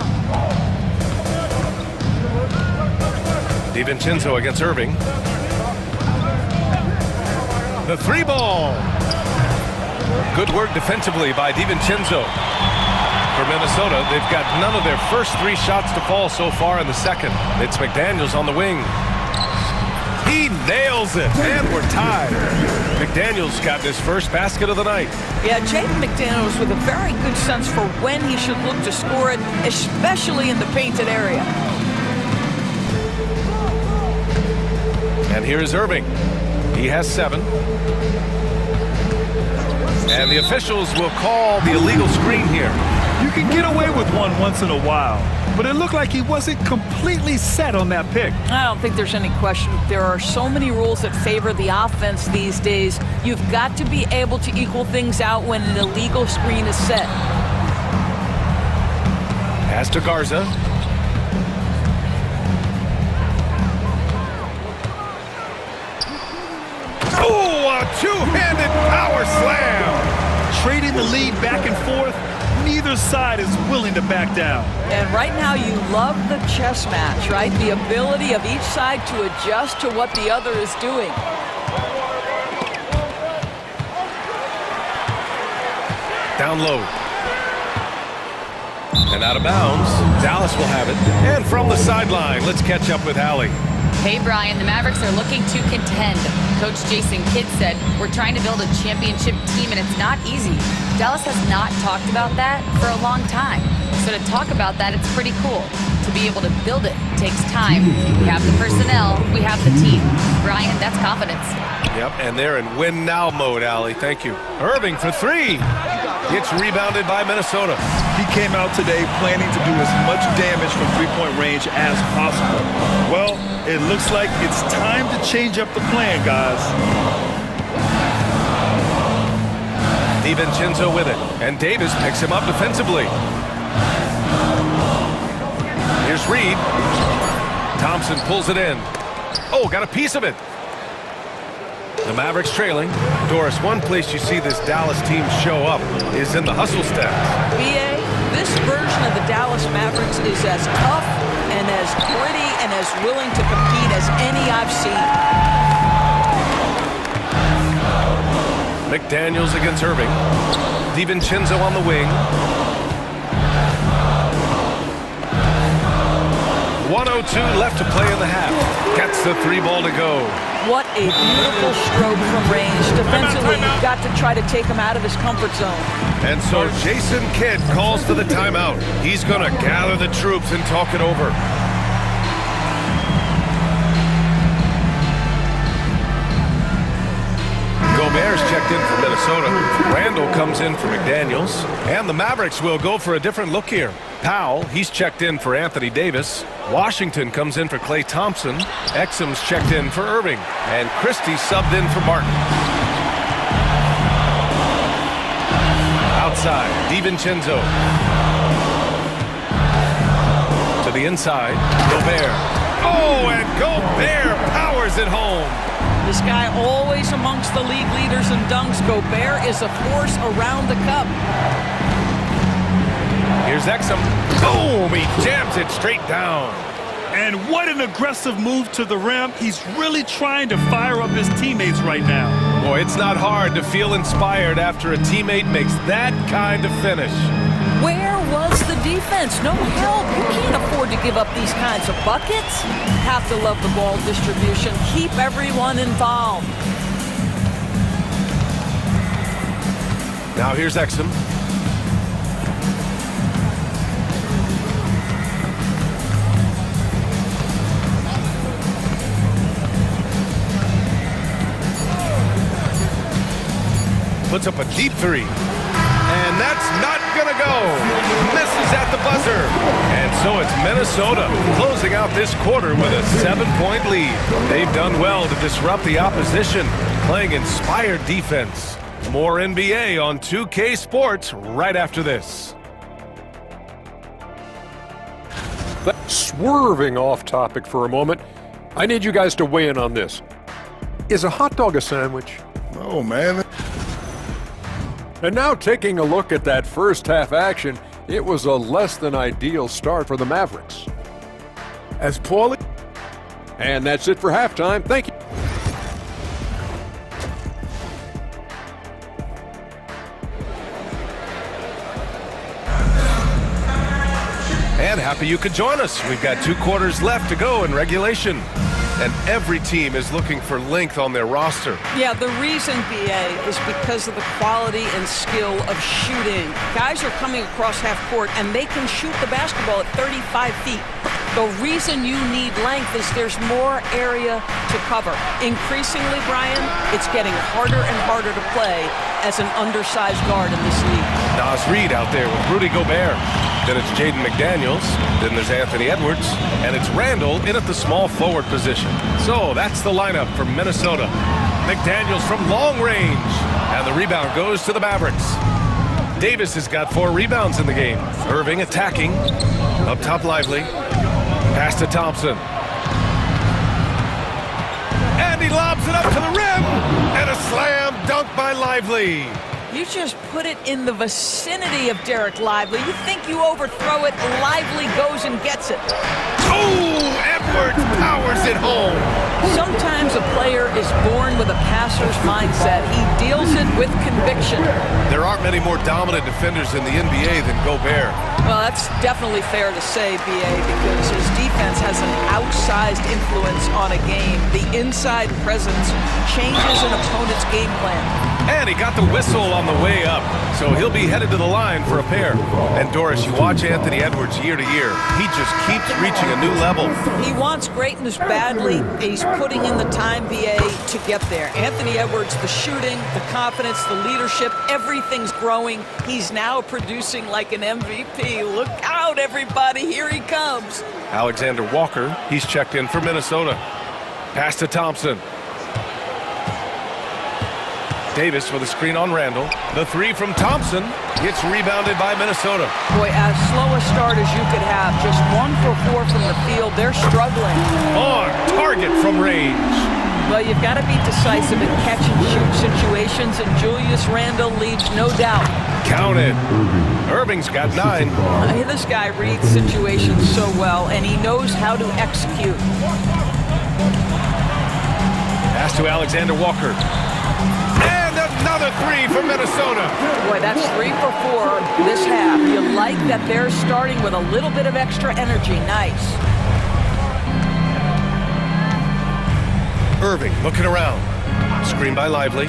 DiVincenzo against Irving. The three ball. Good work defensively by DiVincenzo. For Minnesota, they've got none of their first 3 shots to fall so far in the second. It's McDaniels on the wing. He nails it, and we're tied. McDaniels got his first basket of the night. Yeah, Jaden McDaniels with a very good sense for when he should look to score it, especially in the painted area. And here's Irving. He has 7. And the officials will call the illegal screen here. You can get away with one once in a while, but it looked like he wasn't completely set on that pick. I don't think there's any question. There are so many rules that favor the offense these days. You've got to be able to equal things out when an illegal screen is set. Pass to Garza. Oh, a two-handed power slam. Trading the lead back and forth. Neither side is willing to back down. And right now you love the chess match, right? The ability of each side to adjust to what the other is doing. Down low. And out of bounds. Dallas will have it. And from the sideline, let's catch up with Allie. Hey, Brian, the Mavericks are looking to contend. Coach Jason Kidd said, we're trying to build a championship team, and it's not easy. Dallas has not talked about that for a long time. So to talk about that, it's pretty cool. To be able to build it takes time. We have the personnel. We have the team. Brian, that's confidence. Yep, and they're in win-now mode, Allie. Thank you. Irving for 3. Gets rebounded by Minnesota. He came out today planning to do as much damage from three-point range as possible. Well, it looks like it's time to change up the plan, guys. DiVincenzo with it, and Davis picks him up defensively. Here's Reed. Thompson pulls it in. Oh, got a piece of it. The Mavericks trailing. Doris, one place you see this Dallas team show up is in the hustle stats. BA, this version of the Dallas Mavericks is as tough and as gritty and as willing to compete as any I've seen. McDaniels against Irving. DiVincenzo on the wing. 1:02 left to play in the half. Gets the 3 ball to go. What a beautiful stroke from range. Defensively, you've got to try to take him out of his comfort zone. And so Jason Kidd calls for the timeout. He's going to gather the troops and talk it over. Gobert's checked in for Minnesota. Randall comes in for McDaniels. And the Mavericks will go for a different look here. Powell, he's checked in for Anthony Davis. Washington comes in for Klay Thompson. Exum's checked in for Irving. And Christie subbed in for Martin. Outside, DiVincenzo. To the inside, Gobert. Oh, and Gobert powers it home. This guy always amongst the league leaders in dunks. Gobert is a force around the cup. Here's Exum. Boom! He jams it straight down. And what an aggressive move to the rim. He's really trying to fire up his teammates right now. Boy, it's not hard to feel inspired after a teammate makes that kind of finish. Where was the defense? No help. You can't afford to give up these kinds of buckets. Have to love the ball distribution. Keep everyone involved. Now here's Exum. Puts up a deep 3. And that's not gonna go. Misses at the buzzer. And so it's Minnesota closing out this quarter with a 7-point lead. They've done well to disrupt the opposition, playing inspired defense. More NBA on 2K Sports right after this. Swerving off topic for a moment, I need you guys to weigh in on this. Is a hot dog a sandwich? Oh, man. And now taking a look at that first half action, it was a less than ideal start for the Mavericks. As poorly. And that's it for halftime. Thank you. And happy you could join us. We've got 2 quarters left to go in regulation. And every team is looking for length on their roster. Yeah, the reason, BA, is because of the quality and skill of shooting. Guys are coming across half court, and they can shoot the basketball at 35 feet. The reason you need length is there's more area to cover. Increasingly, Brian, it's getting harder and harder to play as an undersized guard in this league. Nas Reed out there with Rudy Gobert. Then it's Jaden McDaniels. Then there's Anthony Edwards. And it's Randall in at the small forward position. So that's the lineup for Minnesota. McDaniels from long range. And the rebound goes to the Mavericks. Davis has got 4 rebounds in the game. Irving attacking. Up top, Lively. Pass to Thompson. And he lobs it up to the rim. And a slam dunk by Lively. You just put it in the vicinity of Derek Lively. You think you overthrow it, Lively goes and gets it. Oh, Edwards powers it home. Sometimes a player is born with a passer's mindset. He deals it with conviction. There aren't many more dominant defenders in the NBA than Gobert. Well, that's definitely fair to say, BA, because his defense has an outsized influence on a game. The inside presence changes an opponent's game plan. And he got the whistle on the way up, so he'll be headed to the line for a pair. And Doris, you watch Anthony Edwards year to year. He just keeps reaching a new level. He wants greatness badly. He's putting in the time, BA, to get there. Anthony Edwards, the shooting, the confidence, the leadership, everything's growing. He's now producing like an MVP. Look out, everybody. Here he comes. Alexander Walker, he's checked in for Minnesota. Pass to Thompson. Davis with a screen on Randall. The 3 from Thompson gets rebounded by Minnesota. Boy, as slow a start as you could have. Just 1 for 4 from the field. They're struggling. On target from range. Well, you've got to be decisive in catch-and-shoot situations, and Julius Randle leaves no doubt. Count it. Irving's got 9. This guy reads situations so well, and he knows how to execute. Pass to Alexander Walker. And another 3 for Minnesota. Boy, that's 3 for 4 this half. You like that they're starting with a little bit of extra energy. Nice. Irving looking around. Screen by Lively.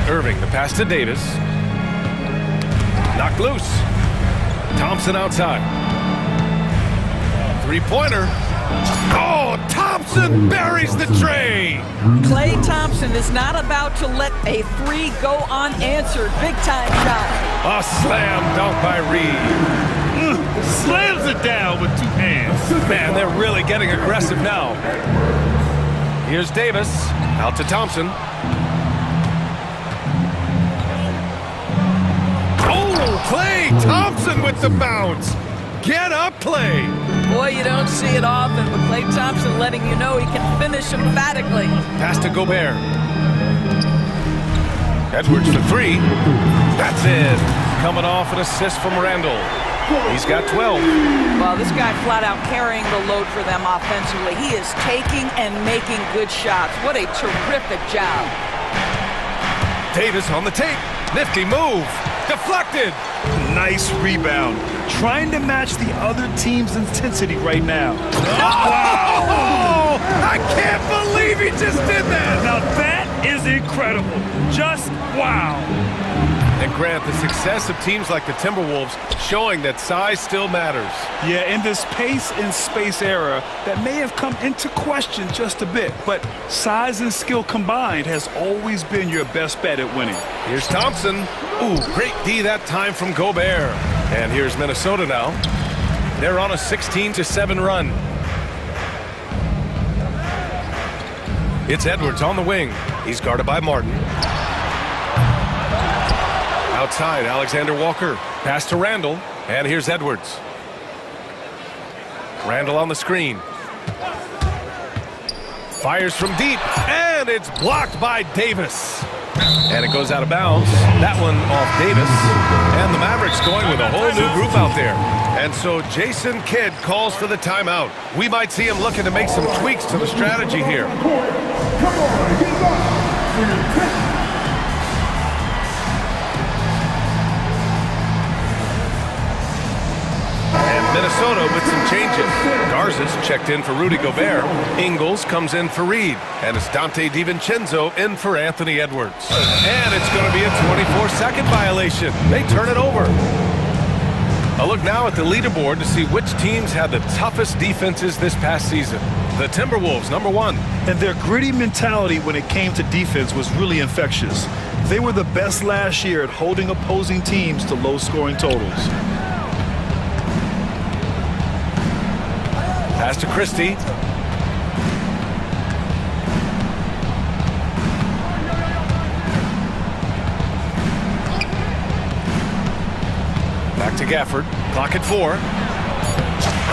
Irving, the pass to Davis. Knocked loose. Thompson outside. Three-pointer. Oh, Thompson buries the tray. Klay Thompson is not about to let a 3 go unanswered. Big-time shot. A slam dunk by Reed. Slams it down with 2 hands. Man, they're really getting aggressive now. Here's Davis. Out to Thompson. Oh, Klay Thompson with the bounce. Get up, Klay. Boy, you don't see it often, but Klay Thompson letting you know he can finish emphatically. Pass to Gobert. Edwards for 3. That's it. Coming off an assist from Randle. He's got 12. Well, this guy flat out carrying the load for them offensively. He is taking and making good shots. What a terrific job. Davis on the tape. Nifty move. Deflected. Nice rebound. Trying to match the other team's intensity right now. Oh! I can't believe he just did that. Now that is incredible. Just wow. And Grant, the success of teams like the Timberwolves showing that size still matters. Yeah, in this pace and space era, that may have come into question just a bit, but size and skill combined has always been your best bet at winning. Here's Thompson. Ooh, great D that time from Gobert. And here's Minnesota now. They're on a 16-7 run. It's Edwards on the wing. He's guarded by Martin. Outside, Alexander Walker. Pass to Randle. And here's Edwards. Randle on the screen. Fires from deep. And it's blocked by Davis. And it goes out of bounds. That one off Davis. And the Mavericks going with a whole new group out there. And so Jason Kidd calls for the timeout. We might see him looking to make some tweaks to the strategy here. Minnesota with some changes. Garza's checked in for Rudy Gobert. Ingles comes in for Reed. And it's Dante DiVincenzo in for Anthony Edwards. And it's going to be a 24-second violation. They turn it over. A look now at the leaderboard to see which teams had the toughest defenses this past season. The Timberwolves, number 1. And their gritty mentality when it came to defense was really infectious. They were the best last year at holding opposing teams to low-scoring totals. Pass to Christie. Back to Gafford. Clock at 4.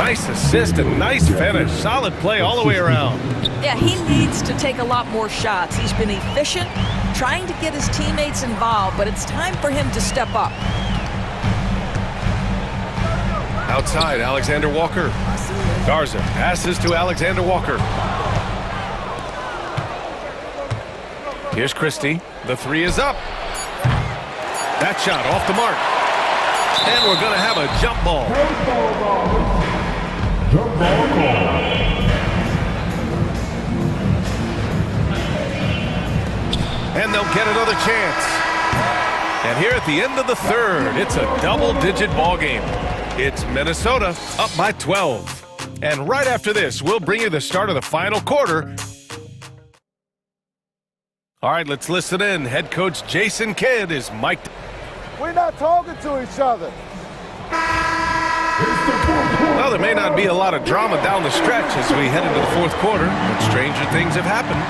Nice assist and nice finish. Solid play all the way around. Yeah, he needs to take a lot more shots. He's been efficient, trying to get his teammates involved, but it's time for him to step up. Outside, Alexander Walker. Garza passes to Alexander Walker. Here's Christie. The 3 is up. That shot off the mark. And we're going to have a jump ball. Jump ball call. And they'll get another chance. And here at the end of the 3rd, it's a double-digit ball game. It's Minnesota up by 12. And right after this, we'll bring you the start of the final quarter. All right, let's listen in. Head coach Jason Kidd is mic'd. We're not talking to each other. Well, there may not be a lot of drama down the stretch as we head into the 4th quarter, but stranger things have happened.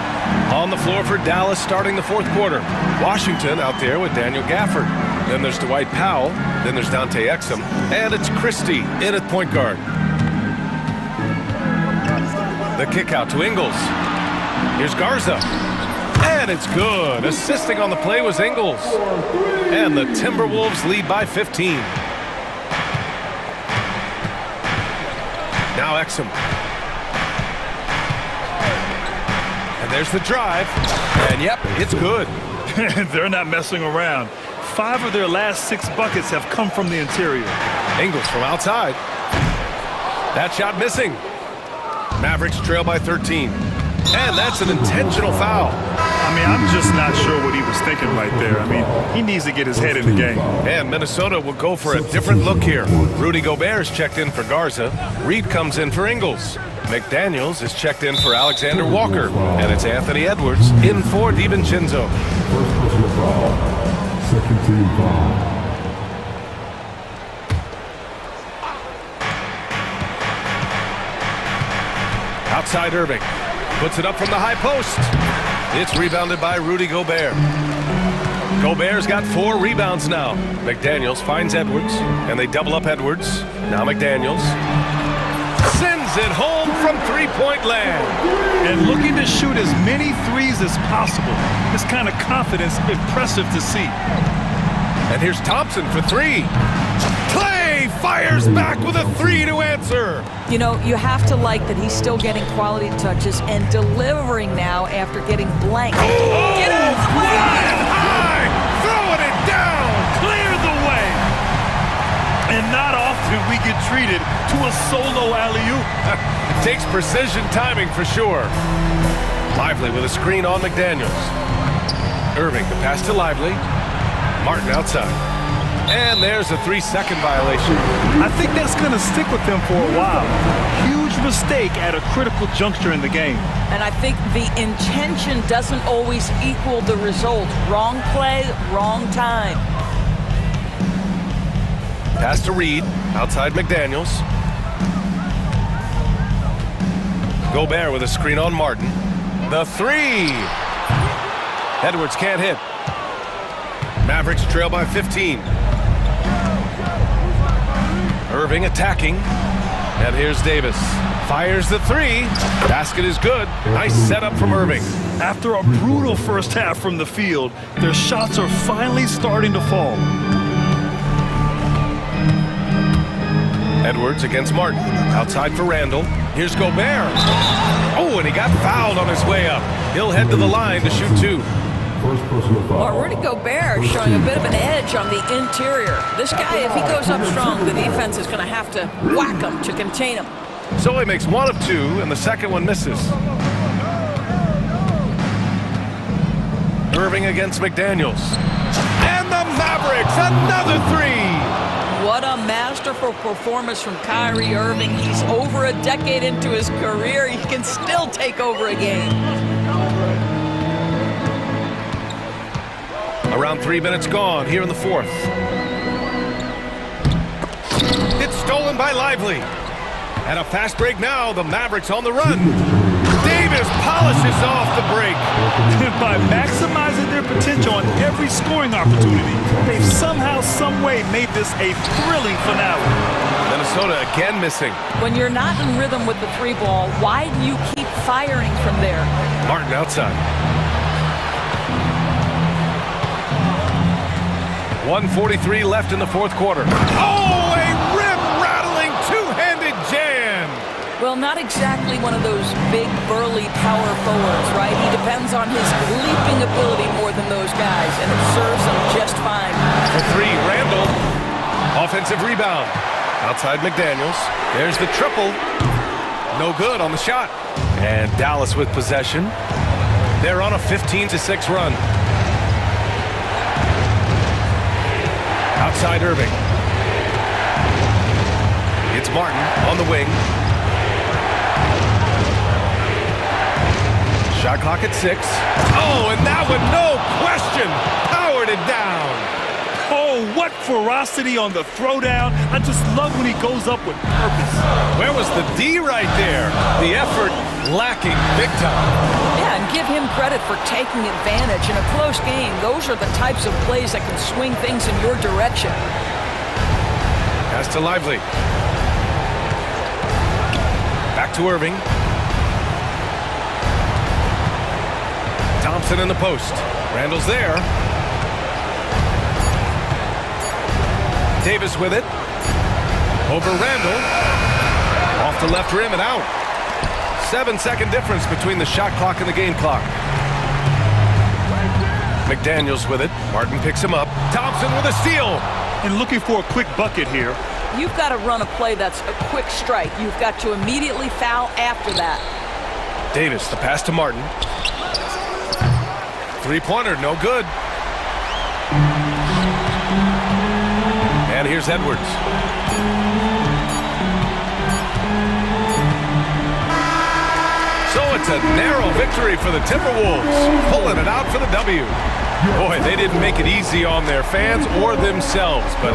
On the floor for Dallas starting the 4th quarter. Washington out there with Daniel Gafford. Then there's Dwight Powell. Then there's Dante Exum. And it's Christie in at point guard. The kick out to Ingles. Here's Garza. And it's good. Assisting on the play was Ingles. And the Timberwolves lead by 15. Now Exum. And there's the drive. And yep, it's good. They're not messing around. 5 of their last 6 buckets have come from the interior. Ingles from outside. That shot missing. Mavericks trail by 13. And that's an intentional foul. I mean, I'm just not sure what he was thinking right there. I mean, he needs to get his head in the game. And Minnesota will go for a different look here. Rudy Gobert is checked in for Garza. Reed comes in for Ingles. McDaniels is checked in for Alexander Walker. And it's Anthony Edwards in for DiVincenzo. Second team foul. Outside Irving. Puts it up from the high post. It's rebounded by Rudy Gobert. Gobert's got 4 rebounds now. McDaniels finds Edwards, and they double up Edwards. Now McDaniels sends it home from three-point land. And looking to shoot as many threes as possible. This kind of confidence, impressive to see. And here's Thompson for 3. Clay fires back with a 3 to answer. You know, you have to like that he's still getting quality touches and delivering now after getting blanked. Oh, Get out of the way! flying high, throwing it down. Clear the way. And not often we get treated to a solo alley-oop. It takes precision timing for sure. Lively with a screen on McDaniels. Irving, the pass to Lively. Martin outside. And there's a 3-second violation. I think that's going to stick with them for a while. Huge mistake at a critical juncture in the game. And I think the intention doesn't always equal the result. Wrong play, wrong time. Pass to Reed, outside McDaniels. Gobert with a screen on Martin. The 3! Edwards can't hit. Mavericks trail by 15. Irving attacking. And here's Davis. Fires the 3. Basket is good. Nice setup from Irving. After a brutal first half from the field, their shots are finally starting to fall. Edwards against Martin. Outside for Randall. Here's Gobert. Oh, and he got fouled on his way up. He'll head to the line to shoot 2. Well, Rudy Gobert showing a bit of an edge on the interior. This guy, if he goes up strong, the defense is going to have to whack him to contain him. So he makes 1 of 2, and the second one misses. Irving against McDaniels. And the Mavericks, another 3! What a masterful performance from Kyrie Irving. He's over a decade into his career. He can still take over a game. Around 3 minutes gone here in the 4th. It's stolen by Lively. And a fast break now. The Mavericks on the run. Davis polishes off the break. By maximizing their potential on every scoring opportunity, they've somehow, some way made this a thrilling finale. Minnesota again missing. When you're not in rhythm with the 3-ball, why do you keep firing from there? Martin outside. 1:43 left in the 4th quarter. Oh, a rim-rattling two-handed jam! Well, not exactly one of those big, burly power forwards, right? He depends on his leaping ability more than those guys, and it serves him just fine. For 3, Randall. Offensive rebound. Outside McDaniels. There's the triple. No good on the shot. And Dallas with possession. They're on a 15-6 run. Outside Irving. It's Martin on the wing. Shot clock at 6. Oh, and that one, no question, powered it down. Oh, what ferocity on the throwdown. I just love when he goes up with purpose. Where was the D right there? The effort lacking big time. Yeah, and give him credit for taking advantage. In a close game, those are the types of plays that can swing things in your direction. Pass to Lively. Back to Irving. Thompson in the post. Randall's there. Davis with it. Over Randall. Off the left rim and out. 7-second difference between the shot clock and the game clock. McDaniels with it. Martin picks him up. Thompson with a steal. And looking for a quick bucket here. You've got to run a play that's a quick strike. You've got to immediately foul after that. Davis, the pass to Martin. Three-pointer, no good. And here's Edwards. So it's a narrow victory for the Timberwolves, pulling it out for the W. Boy, they didn't make it easy on their fans or themselves, but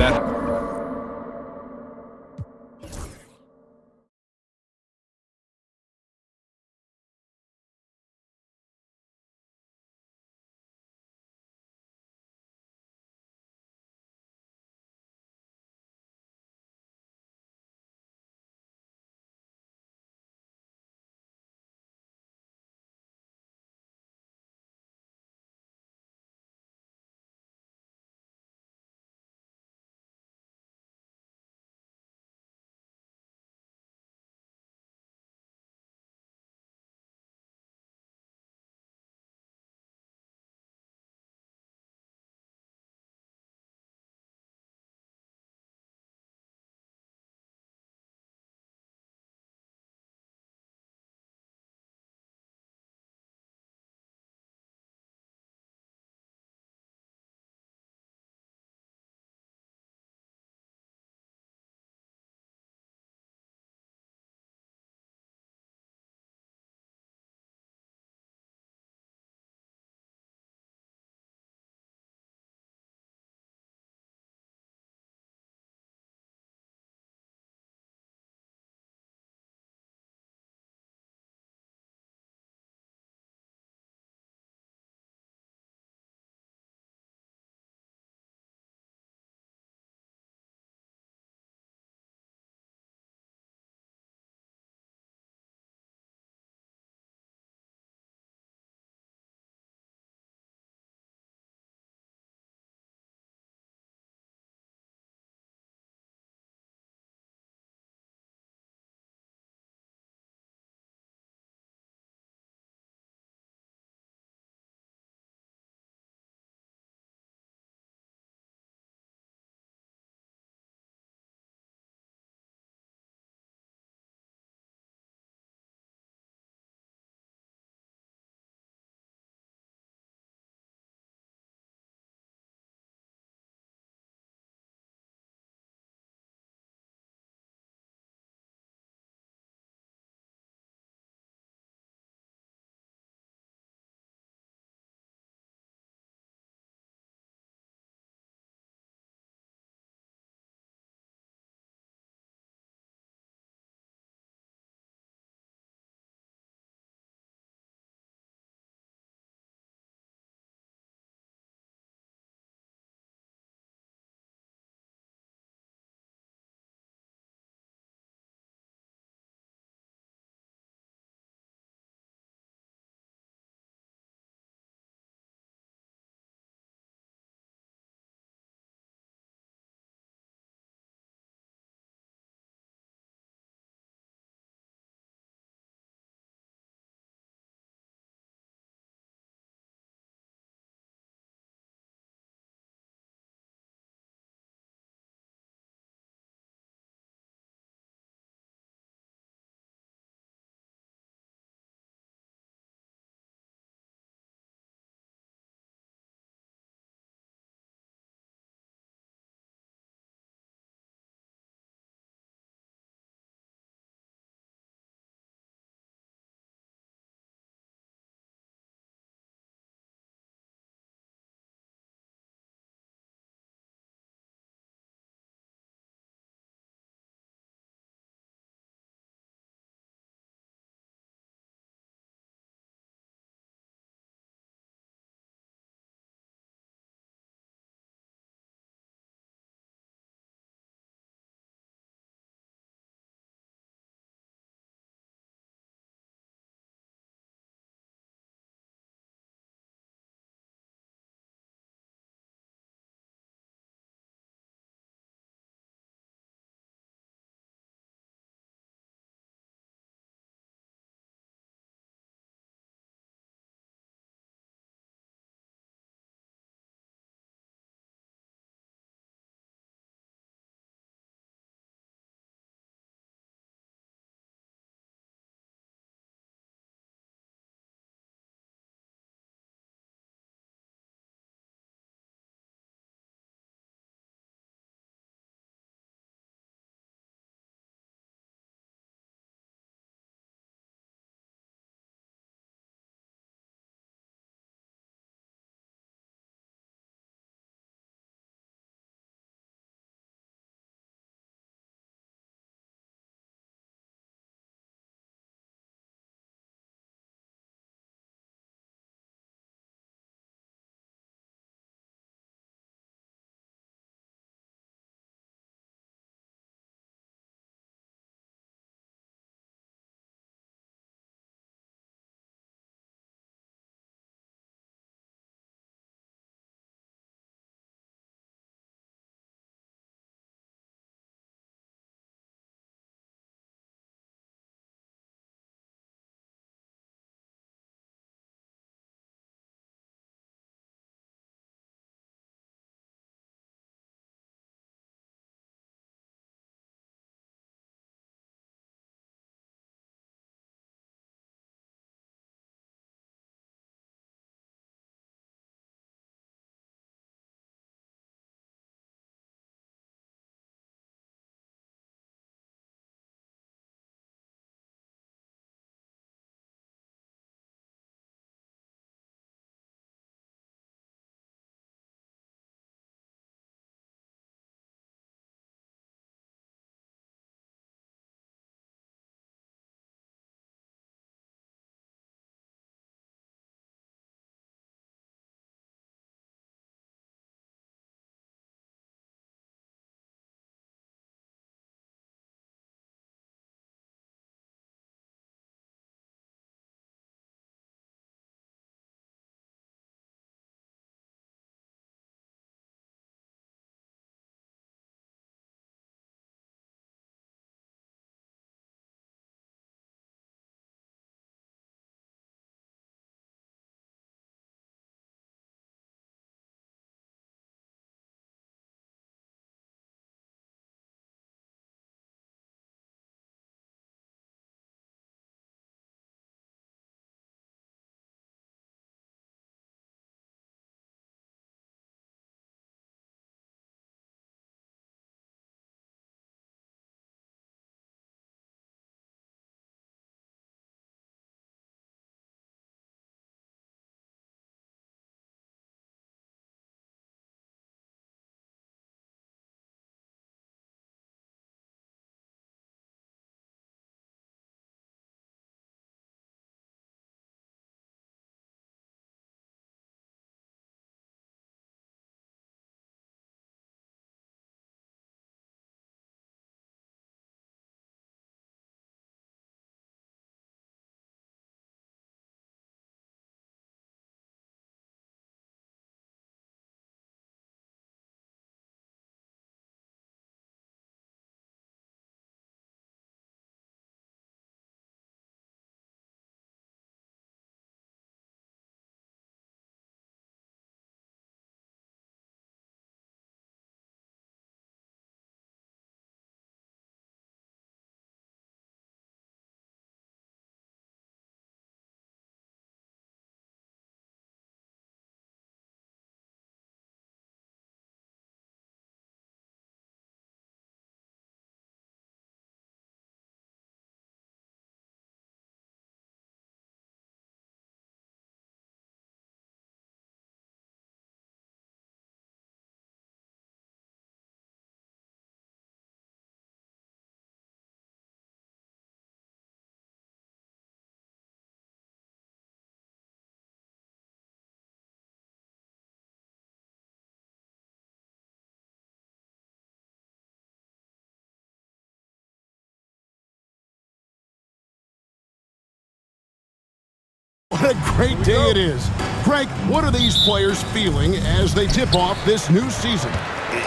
What a great day it is. Greg, what are these players feeling as they tip off this new season?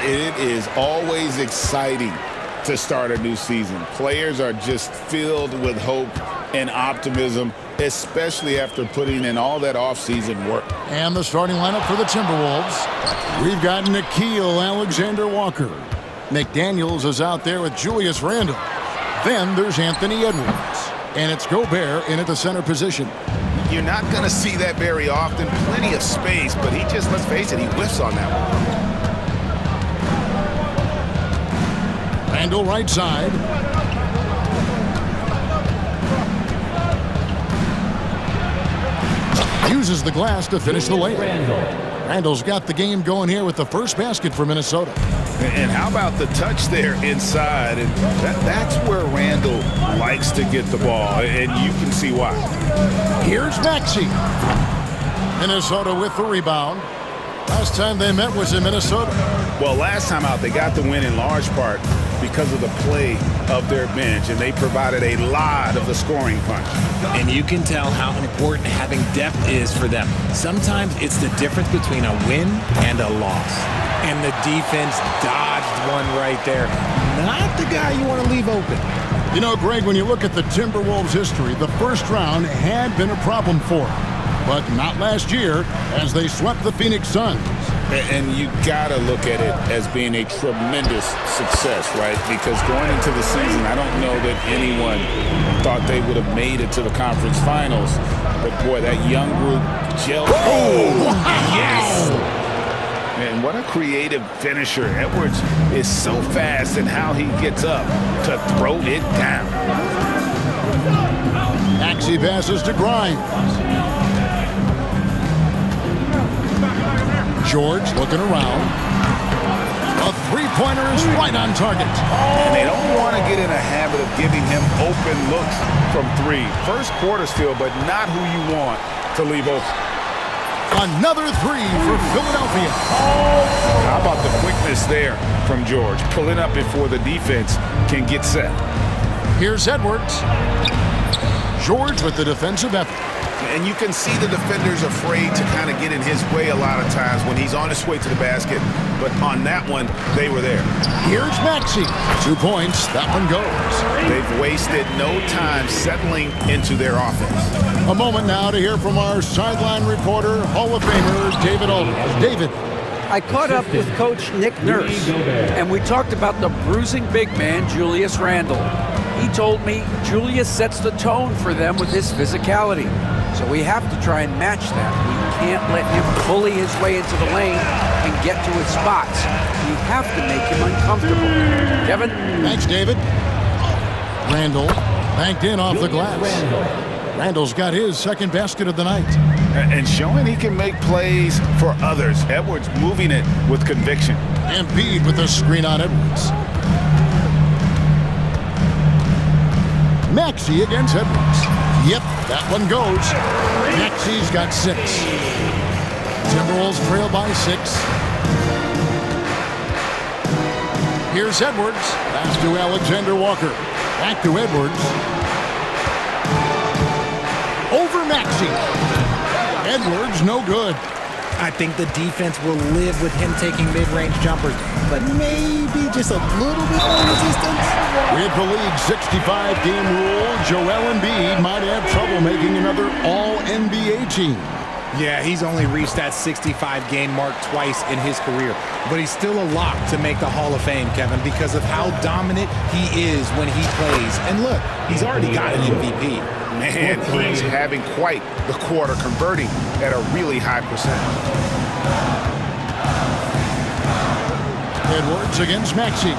It is always exciting to start a new season. Players are just filled with hope and optimism, especially after putting in all that offseason work. And the starting lineup for the Timberwolves. We've got Nickeil Alexander-Walker. McDaniels is out there with Julius Randle. Then there's Anthony Edwards. And it's Gobert in at the center position. You're not going to see that very often. Plenty of space, but he just, let's face it, he whiffs on that one. Randle right side. Uses the glass to finish the layup. Randle's got the game going here with the first basket for Minnesota. And how about the touch there inside? And that's where Randle likes to get the ball, and you can see why. Here's Maxey. Minnesota with the rebound. Last time they met was in Minnesota. Well, last time out, they got the win in large part because of the play of their bench, and they provided a lot of the scoring punch. And you can tell how important having depth is for them. Sometimes it's the difference between a win and a loss. And the defense dodged one right there. Not the guy you want to leave open. You know, Greg, when you look at the Timberwolves' history, the first round had been a problem for them. But not last year, as they swept the Phoenix Suns. And you got to look at it as being a tremendous success, right? Because going into the season, I don't know that anyone thought they would have made it to the conference finals. But, boy, that young group gelled. Oh, yes! And what a creative finisher. Edwards is so fast in how he gets up to throw it down. Maxey passes to Grimes. George looking around. A three-pointer is right on target. And they don't want to get in a habit of giving him open looks from three. First quarter still, but not who you want to leave open. Another three for Philadelphia. How about the quickness there from George, pulling up before the defense can get set. Here's Edwards. George with the defensive effort. And you can see the defenders afraid to kind of get in his way a lot of times when he's on his way to the basket. But on that one, they were there. Here's Maxey. 2 points. That one goes. They've wasted no time settling into their offense. A moment now to hear from our sideline reporter, Hall of Famer David Aldridge. David. I caught up with Coach Nick Nurse, and we talked about the bruising big man, Julius Randle. He told me Julius sets the tone for them with his physicality. So we have to try and match that. We can't let him bully his way into the lane and get to his spots. We have to make him uncomfortable. Kevin? Thanks, David. Randle banked in off the glass. Randle's got his second basket of the night. And showing he can make plays for others. Edwards moving it with conviction. Embiid with the screen on Edwards. Maxey against Edwards. Yep, that one goes. Maxey's got 6. Timberwolves trail by 6. Here's Edwards. Pass to Alexander Walker. Back to Edwards. Over Maxey. Edwards, no good. I think the defense will live with him taking mid-range jumpers, but maybe just a little bit more resistance. With the league's 65-game rule, Joel Embiid might have trouble making another All-NBA team. Yeah, he's only reached that 65-game mark twice in his career, but he's still a lock to make the Hall of Fame, Kevin, because of how dominant he is when he plays. And look, he's already got an MVP. Man, he's having quite the quarter, converting at a really high percentage. Edwards against Maxey.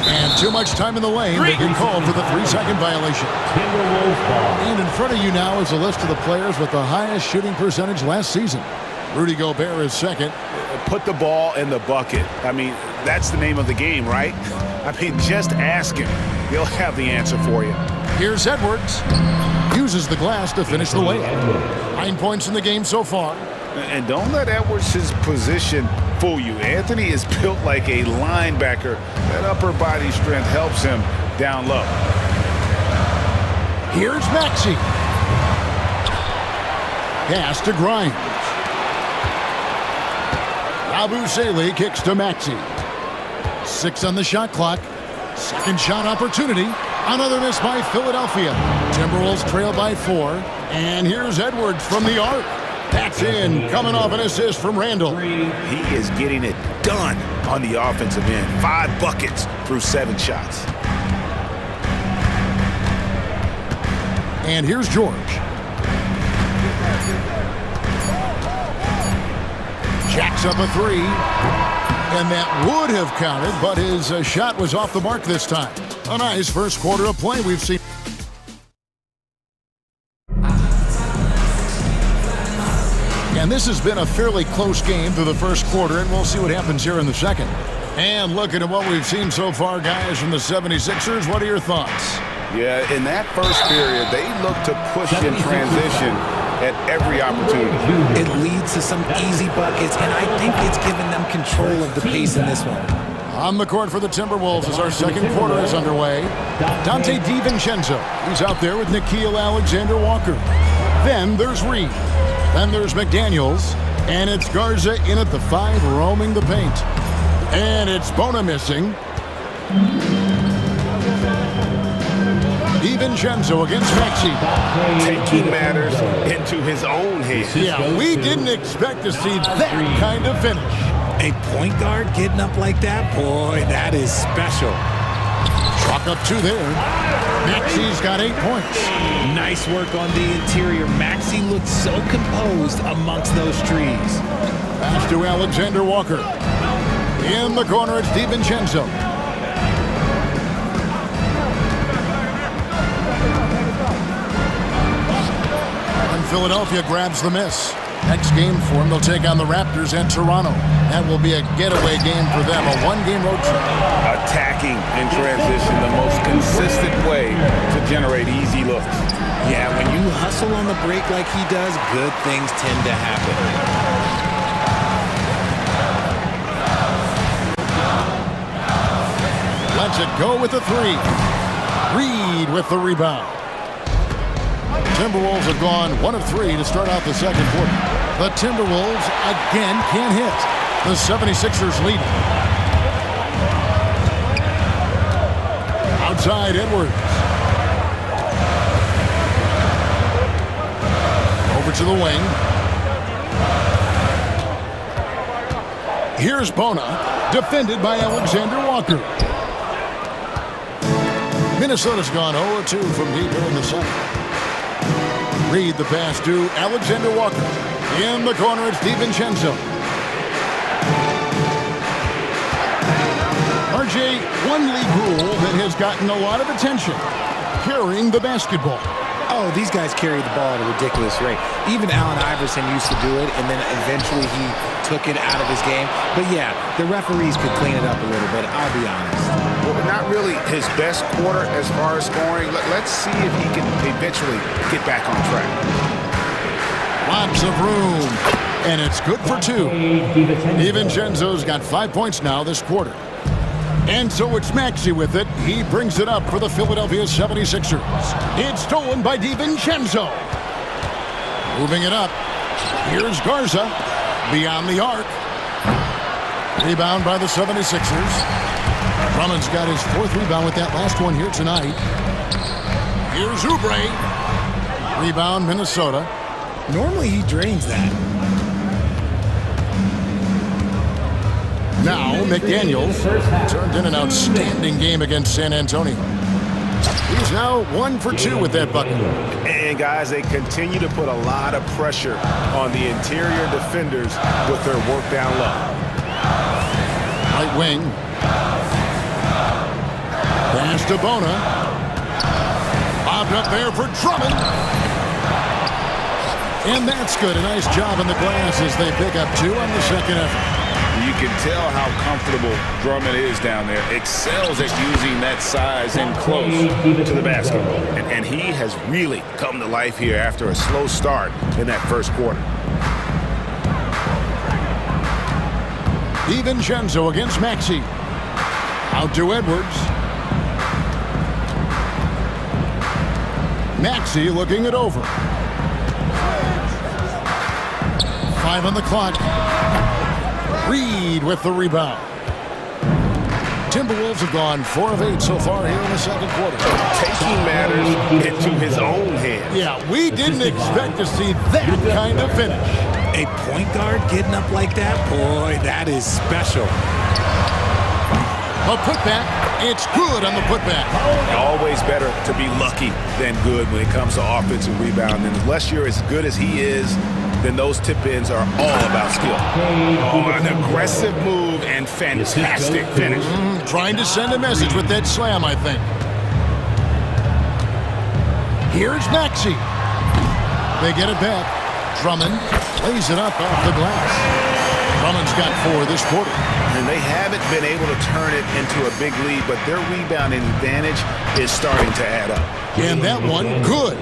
And too much time in the lane. They get called for the 3-second violation. And in front of you now is a list of the players with the highest shooting percentage last season. Rudy Gobert is second. Put the ball in the bucket. I mean, that's the name of the game, right? I mean, just ask him. He'll have the answer for you. Here's Edwards. Uses the glass to finish the layup. 9 points in the game so far. And don't let Edwards' position fool you. Anthony is built like a linebacker. That upper body strength helps him down low. Here's Maxey. Pass to Grimes. Abu Saleh kicks to Maxey. 6 on the shot clock. Second shot opportunity. Another miss by Philadelphia. Timberwolves trail by 4. And here's Edwards from the arc. That's in, coming off an assist from Randall. He is getting it done on the offensive end. 5 buckets through 7 shots. And here's George. Jacks up a 3. And that would have counted, but his shot was off the mark this time. A nice first quarter of play we've seen. And this has been a fairly close game through the first quarter, and we'll see what happens here in the second. And looking at what we've seen so far, guys, from the 76ers, what are your thoughts? Yeah, in that first period, they look to push in transition at every opportunity. It leads to some easy buckets, and I think it's given them control of the pace in this one. On the court for the Timberwolves as our second quarter is underway. Dante DiVincenzo. He's out there with Nickeil Alexander-Walker. Then there's Reed. Then there's McDaniels. And it's Garza in at the 5, roaming the paint. And it's Bona missing. DiVincenzo against Maxey. Taking matters into his own hands. Yeah, we didn't expect to see that kind of finish. A point guard getting up like that? Boy, that is special. Chalk up 2 there. Maxey's got 8 points. Nice work on the interior. Maxey looked so composed amongst those trees. Pass to Alexander-Walker. In the corner, it's DiVincenzo. And Philadelphia grabs the miss. Next game for them, they'll take on the Raptors and Toronto. That will be a getaway game for them, a 1-game road trip. Attacking in transition, the most consistent way to generate easy looks. Yeah, when you hustle on the break like he does, good things tend to happen. Lets it go with the 3. Reed with the rebound. Timberwolves have gone 1 of 3 to start out the second quarter. The Timberwolves again can't hit. The 76ers lead. Outside Edwards. Over to the wing. Here's Bona, defended by Alexander-Walker. Minnesota's gone 0-2 from deep here in the second. Reed the pass to Alexander-Walker. In the corner, it's DiVincenzo. RJ, one league rule that has gotten a lot of attention. Carrying the basketball. Oh, these guys carry the ball at a ridiculous rate. Even Allen Iverson used to do it, and then eventually he took it out of his game. But yeah, the referees could clean it up a little bit, I'll be honest. Well, not really his best quarter as far as scoring. Let's see if he can eventually get back on track. Lots of room, and it's good for 2. DiVincenzo's got 5 points now this quarter. And so it's Maxey with it. He brings it up for the Philadelphia 76ers. It's stolen by DiVincenzo. Moving it up. Here's Garza. Beyond the arc. Rebound by the 76ers. Drummond's got his 4th rebound with that last one here tonight. Here's Oubre. Rebound Minnesota. Normally he drains that. Now McDaniels turned in an outstanding game against San Antonio. He's now 1 for 2 with that bucket. And guys, they continue to put a lot of pressure on the interior defenders with their work down low. Right wing. Pass to Bona. Bobbed up there for Drummond. And that's good. A nice job on the glass as they pick up 2 on the second effort. You can tell how comfortable Drummond is down there. Excels at using that size and close to the basket. And he has really come to life here after a slow start in that first quarter. DiVincenzo against Maxey. Out to Edwards. Maxey looking it over. 5 on the clock. Reed with the rebound. Timberwolves have gone 4 of 8 so far here in the second quarter. Taking matters into his own hands. Yeah, we didn't expect to see that kind of finish. A point guard getting up like that, boy, that is special. A putback, it's good on the putback. Always better to be lucky than good when it comes to offensive rebound. And unless you're as good as he is, then those tip-ins are all about skill. Oh, an aggressive move and fantastic finish. Trying to send a message with that slam, I think. Here's Maxey. They get it back. Drummond lays it up off the glass. Drummond's got 4 this quarter. And they haven't been able to turn it into a big lead, but their rebounding advantage is starting to add up. And that one, good.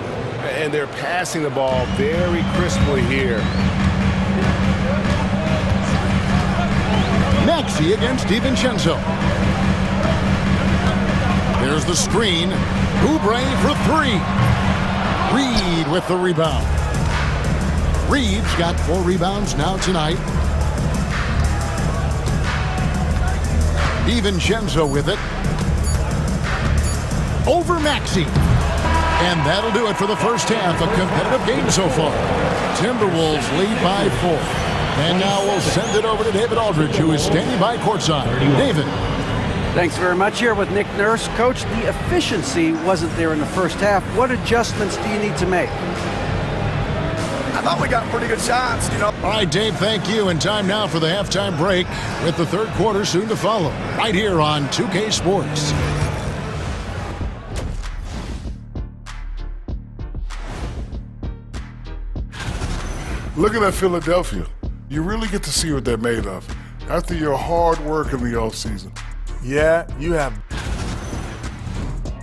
And they're passing the ball very crisply here. Maxey against DiVincenzo. There's the screen. Oubre for 3. Reed with the rebound. Reed's got 4 rebounds now tonight. DiVincenzo with it. Over Maxey. And that'll do it for the first half. A competitive game so far. Timberwolves lead by 4. And now we'll send it over to David Aldridge, who is standing by courtside. David. Thanks very much. Here with Nick Nurse. Coach, the efficiency wasn't there in the first half. What adjustments do you need to make? I thought we got pretty good shots, you know. All right, Dave, thank you. And time now for the halftime break, with the third quarter soon to follow, right here on 2K Sports. Looking at Philadelphia, you really get to see what they're made of after your hard work in the offseason. Yeah, you have.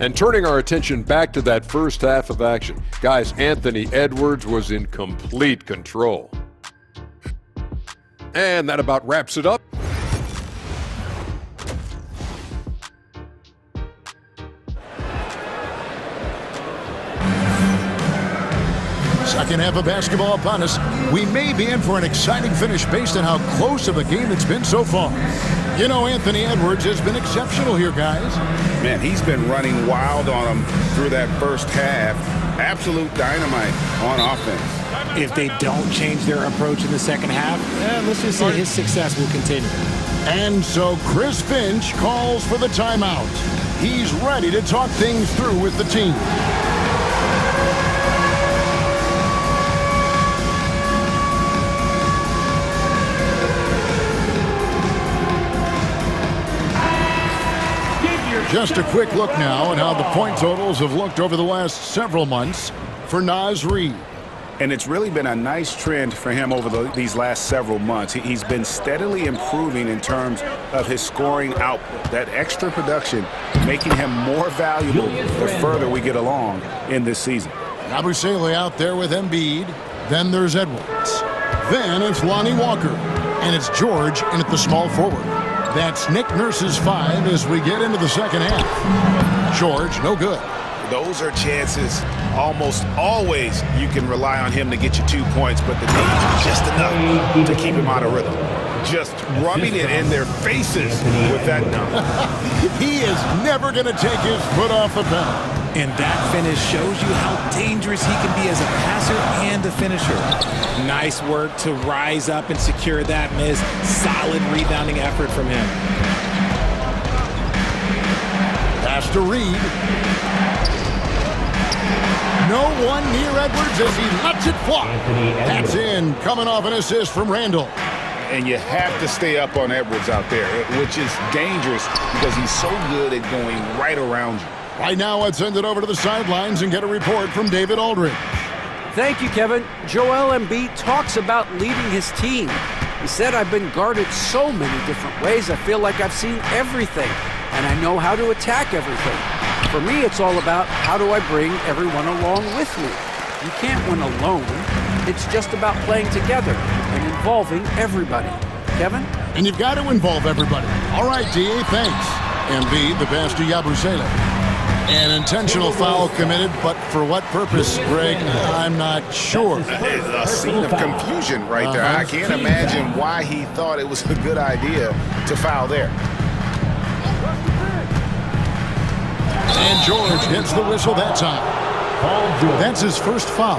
And turning our attention back to that first half of action, guys, Anthony Edwards was in complete control. And that about wraps it up. Second half of basketball upon us. We may be in for an exciting finish based on how close of a game it's been so far. You know, Anthony Edwards has been exceptional here, guys. Man, he's been running wild on them through that first half. Absolute dynamite on offense. If they don't change their approach in the second half, let's just say his success will continue. And so Chris Finch calls for the timeout. He's ready to talk things through with the team. Just a quick look now at how the point totals have looked over the last several months for Naz Reid. And it's really been a nice trend for him over these last several months. He's been steadily improving in terms of his scoring output. That extra production making him more valuable the further we get along in this season. Yabusele out there with Embiid. Then there's Edwards. Then it's Lonnie Walker. And it's George in at the small forward. That's Nick Nurse's 5 as we get into the second half. George, no good. Those are chances almost always you can rely on him to get you 2 points, but the need is just enough to keep him out of rhythm. Just rubbing it in their faces with that dunk. He is never going to take his foot off the pedal. And that finish shows you how dangerous he can be as a passer and a finisher. Nice work to rise up and secure that miss. Solid rebounding effort from him. Pass to Reed. No one near Edwards as he lets it fly. That's in, coming off an assist from Randall. And you have to stay up on Edwards out there, which is dangerous because he's so good at going right around you. Right now, let's send it over to the sidelines and get a report from David Aldridge. Thank you, Kevin. Joel Embiid talks about leading his team. He said, I've been guarded so many different ways. I feel like I've seen everything, and I know how to attack everything. For me, it's all about how do I bring everyone along with me. You can't win alone. It's just about playing together and involving everybody. Kevin? And you've got to involve everybody. All right, D.A., thanks. Embiid, the pass to Yabusele. An intentional foul committed, but for what purpose, Greg? I'm not sure. A scene of confusion right there. I can't imagine why he thought it was a good idea to foul there. And George gets the whistle that time. That's his first foul.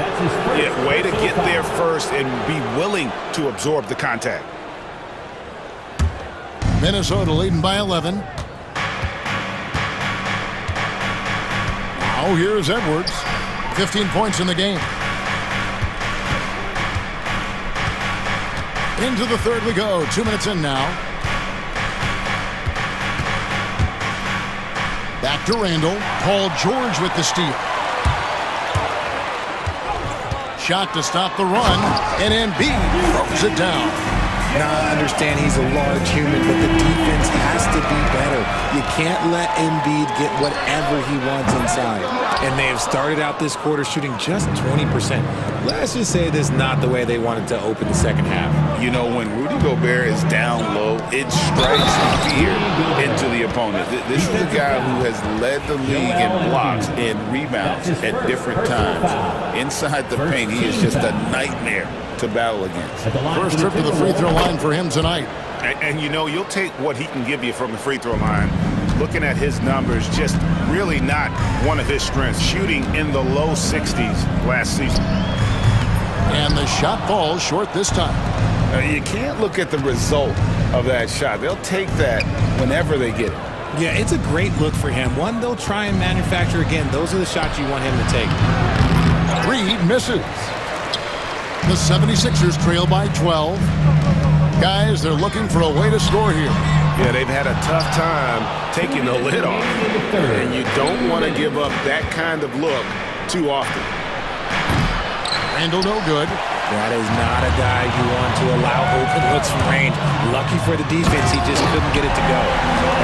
Yeah, way to get there first and be willing to absorb the contact. Minnesota leading by 11. Now here's Edwards. 15 points in the game. Into the third we go. 2 minutes in now. Back to Randall. Paul George with the steal. Shot to stop the run, and Embiid throws it down. Now, I understand he's a large human, but the defense has to be better. You can't let Embiid get whatever he wants inside. And they have started out this quarter shooting just 20%. Let's just say this is not the way they wanted to open the second half. You know, when Rudy Gobert is down low, it strikes fear into the opponent. This is a guy who has led the league in blocks and rebounds at different times. Inside the paint, he is just a nightmare to battle against. First trip to the free throw line for him tonight. And you know, you'll take what he can give you from the free throw line. Looking at his numbers, just really not one of his strengths. Shooting in the low 60s last season. And the shot falls short this time. You can't look at the result of that shot. They'll take that whenever they get it. Yeah, it's a great look for him. One they'll try and manufacture again. Those are the shots you want him to take. Reed misses. The 76ers trail by 12. Guys, they're looking for a way to score here. Yeah, they've had a tough time taking the lid off. And you don't want to give up that kind of look too often. Randall no good. That is not a guy you want to allow open looks from range. Lucky for the defense, he just couldn't get it to go.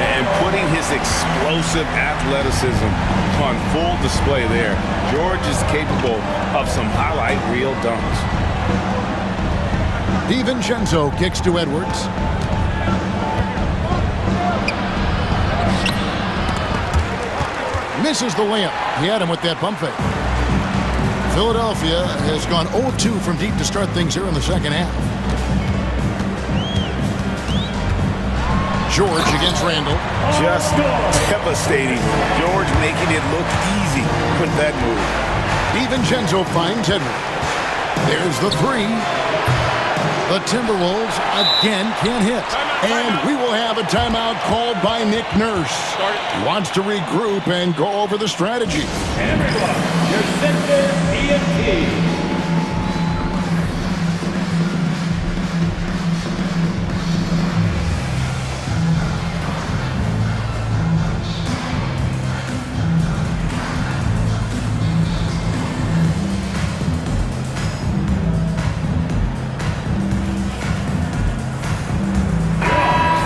And putting his explosive athleticism on full display there, George is capable of some highlight reel dunks. DiVincenzo kicks to Edwards. Misses the layup. He had him with that pump fake. Philadelphia has gone 0-2 from deep to start things here in the second half. George against Randall. Just devastating. George making it look easy with that move. DiVincenzo finds Edwards. There's the three. The Timberwolves again can't hit. And we will have a timeout called by Nick Nurse. He wants to regroup and go over the strategy. Everyone, your sentence EMT.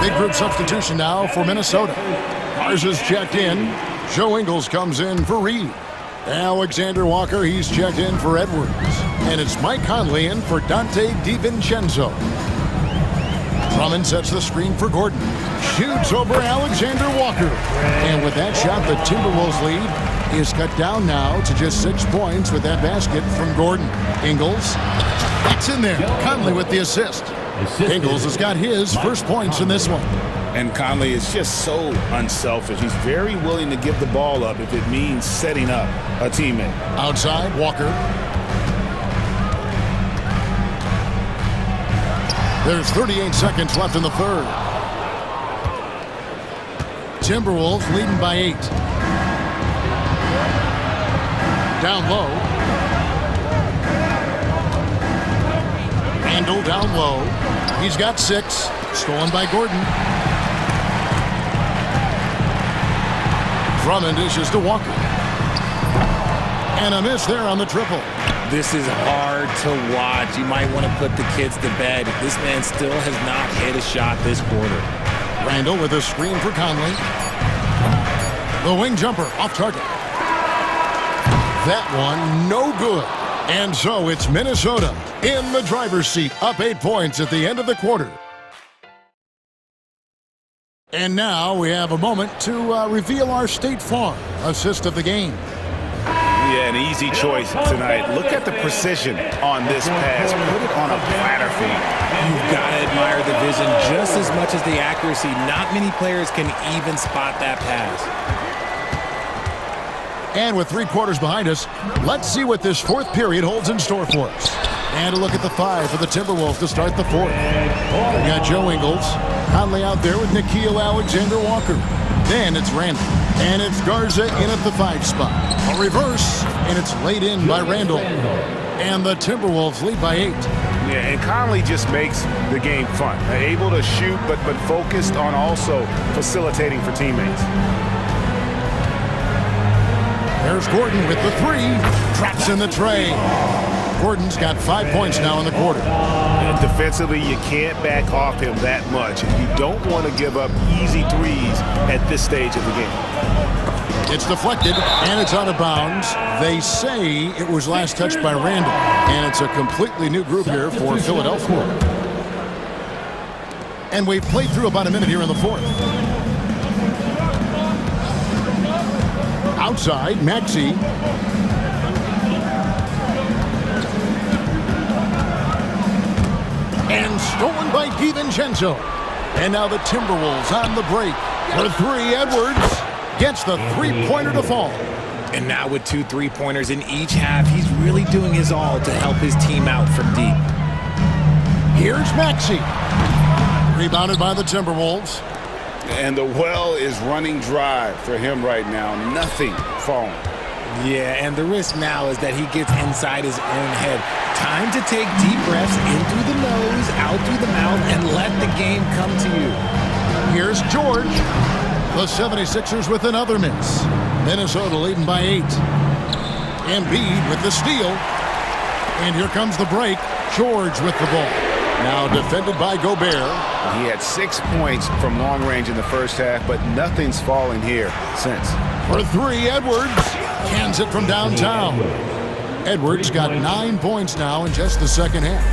Big group substitution now for Minnesota. Mars is checked in. Joe Ingles comes in for Reed. Alexander Walker, he's checked in for Edwards. And it's Mike Conley in for Dante DiVincenzo. Drummond sets the screen for Gordon. Shoots over Alexander Walker. And with that shot, the Timberwolves lead is cut down now to just 6 points with that basket from Gordon. Ingles, that's in there. Conley with the assist. Ingles has got his first points in this one. And Conley is just so unselfish. He's very willing to give the ball up if it means setting up a teammate. Outside, Walker. There's 38 seconds left in the third. Timberwolves leading by 8. Down low. Randall down low. He's got 6. Stolen by Gordon. Drummond dishes to Walker. And a miss there on the triple. This is hard to watch. You might want to put the kids to bed. This man still has not hit a shot this quarter. Randall with a screen for Conley. The wing jumper off target. That one no good. And so it's Minnesota in the driver's seat, up 8 points at the end of the quarter. And now we have a moment to reveal our State Farm assist of the game. Yeah, an easy choice tonight. Look at the precision on this pass. Put it on a platter feed. You've got to admire the vision just as much as the accuracy. Not many players can even spot that pass. And with 3 quarters behind us, let's see what this 4th period holds in store for us. And a look at the 5 for the Timberwolves to start the 4th. We got Joe Ingles, Conley out there with Nickeil Alexander-Walker. Then it's Randall, and it's Garza in at the 5 spot. A reverse, and it's laid in by Randall. And the Timberwolves lead by 8. Yeah, and Conley just makes the game fun. Able to shoot, but focused on also facilitating for teammates. There's Gordon with the 3. Traps in the tray. Gordon's got 5 points now in the quarter. And defensively, you can't back off him that much. And you don't want to give up easy threes at this stage of the game. It's deflected, and it's out of bounds. They say it was last touched by Randall. And it's a completely new group here for Philadelphia. And we've played through about a minute here in the 4th. Outside, Maxey. And stolen by DiVincenzo. And now the Timberwolves on the break. For 3, Edwards gets the 3-pointer to fall. And now with 2 3-pointers in each half, he's really doing his all to help his team out from deep. Here's Maxey. Rebounded by the Timberwolves. And the well is running dry for him right now. Nothing falling. Yeah, and the risk now is that he gets inside his own head. Time to take deep breaths in through the nose, out through the mouth, and let the game come to you. Here's George. The 76ers with another miss. Minnesota leading by 8. Embiid with the steal. And here comes the break. George with the ball. Now defended by Gobert. He had 6 points from long range in the first half, but nothing's fallen here since. For 3, Edwards cans it from downtown. Edwards got 9 points now in just the second half.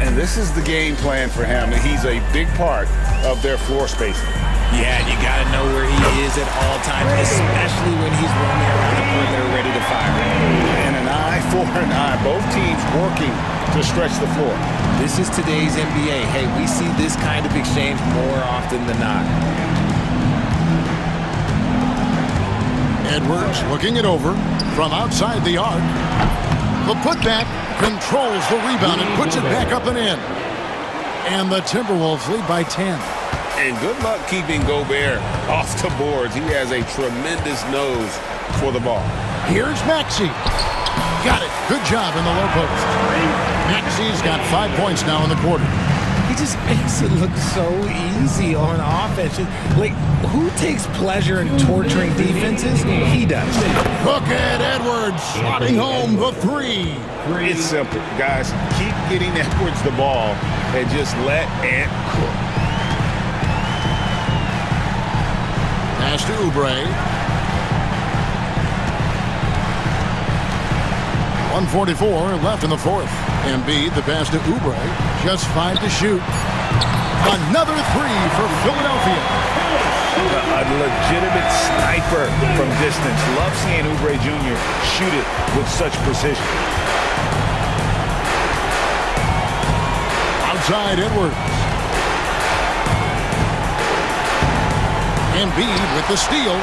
And this is the game plan for him. He's a big part of their floor spacing. Yeah, you got to know where he is at all times, especially when he's roaming around the perimeter ready to fire. And an eye for an eye. Both teams working to stretch the floor. This is today's NBA. Hey, we see this kind of exchange more often than not. Edwards looking it over from outside the arc. The putback controls the rebound and puts it back up and in. And the Timberwolves lead by 10. And good luck keeping Gobert off the boards. He has a tremendous nose for the ball. Here's Maxey. Got it. Good job in the low post. Maxey's got 5 points now in the quarter. He just makes it look so easy on offense. Like, who takes pleasure in torturing defenses? He does. Look at Edwards slotting home the 3. It's simple, guys. Keep getting Edwards the ball and just let Ant cook. Pass to Oubre. 1:44 left in the 4th. Embiid, the pass to Oubre. Just 5 to shoot. Another 3 for Philadelphia. A legitimate sniper from distance. Love seeing Oubre Jr. shoot it with such precision. Outside Edwards. Embiid with the steal.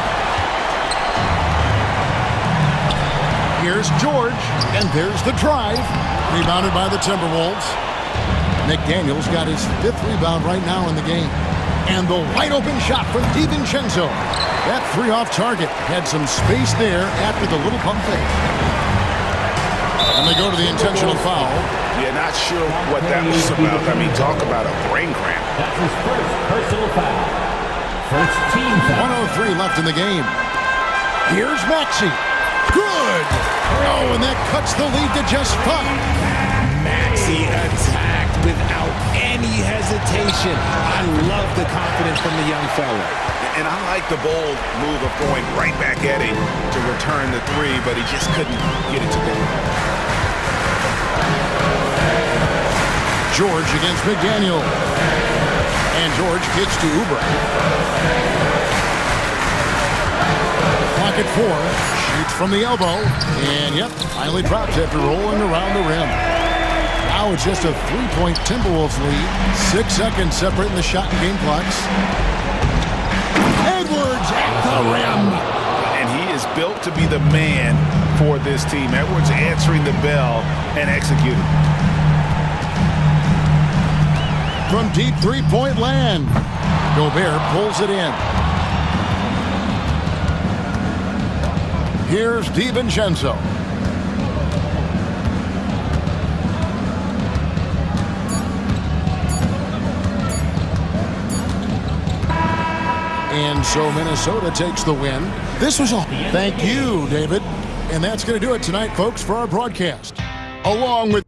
Here's George, and there's the drive. Rebounded by the Timberwolves. McDaniel's got his 5th rebound right now in the game. And the wide open shot from DiVincenzo. That 3 off target had some space there after the little pump fake. And they go to the intentional foul. Yeah, not sure what that was about. I mean, talk about a brain cramp. That's his first personal foul. First team foul. 1:03 left in the game. Here's Maxey. Good! Oh, and that cuts the lead to just 5. Maxey attacked without any hesitation. I love the confidence from the young fella. And I like the bold move of going right back at him to return the 3, but he just couldn't get it to go. George against McDaniel. And George gets to Oubre. Clock at 4. Shoots from the elbow. And, yep, finally drops after rolling around the rim. Now it's just a 3-point Timberwolves lead. 6 seconds separating the shot and game clocks. Edwards at the rim. And he is built to be the man for this team. Edwards answering the bell and executing. From deep three-point land, Gobert pulls it in. Here's DiVincenzo. And so Minnesota takes the win. This was all. Thank you, David. And that's going to do it tonight, folks, for our broadcast. Along with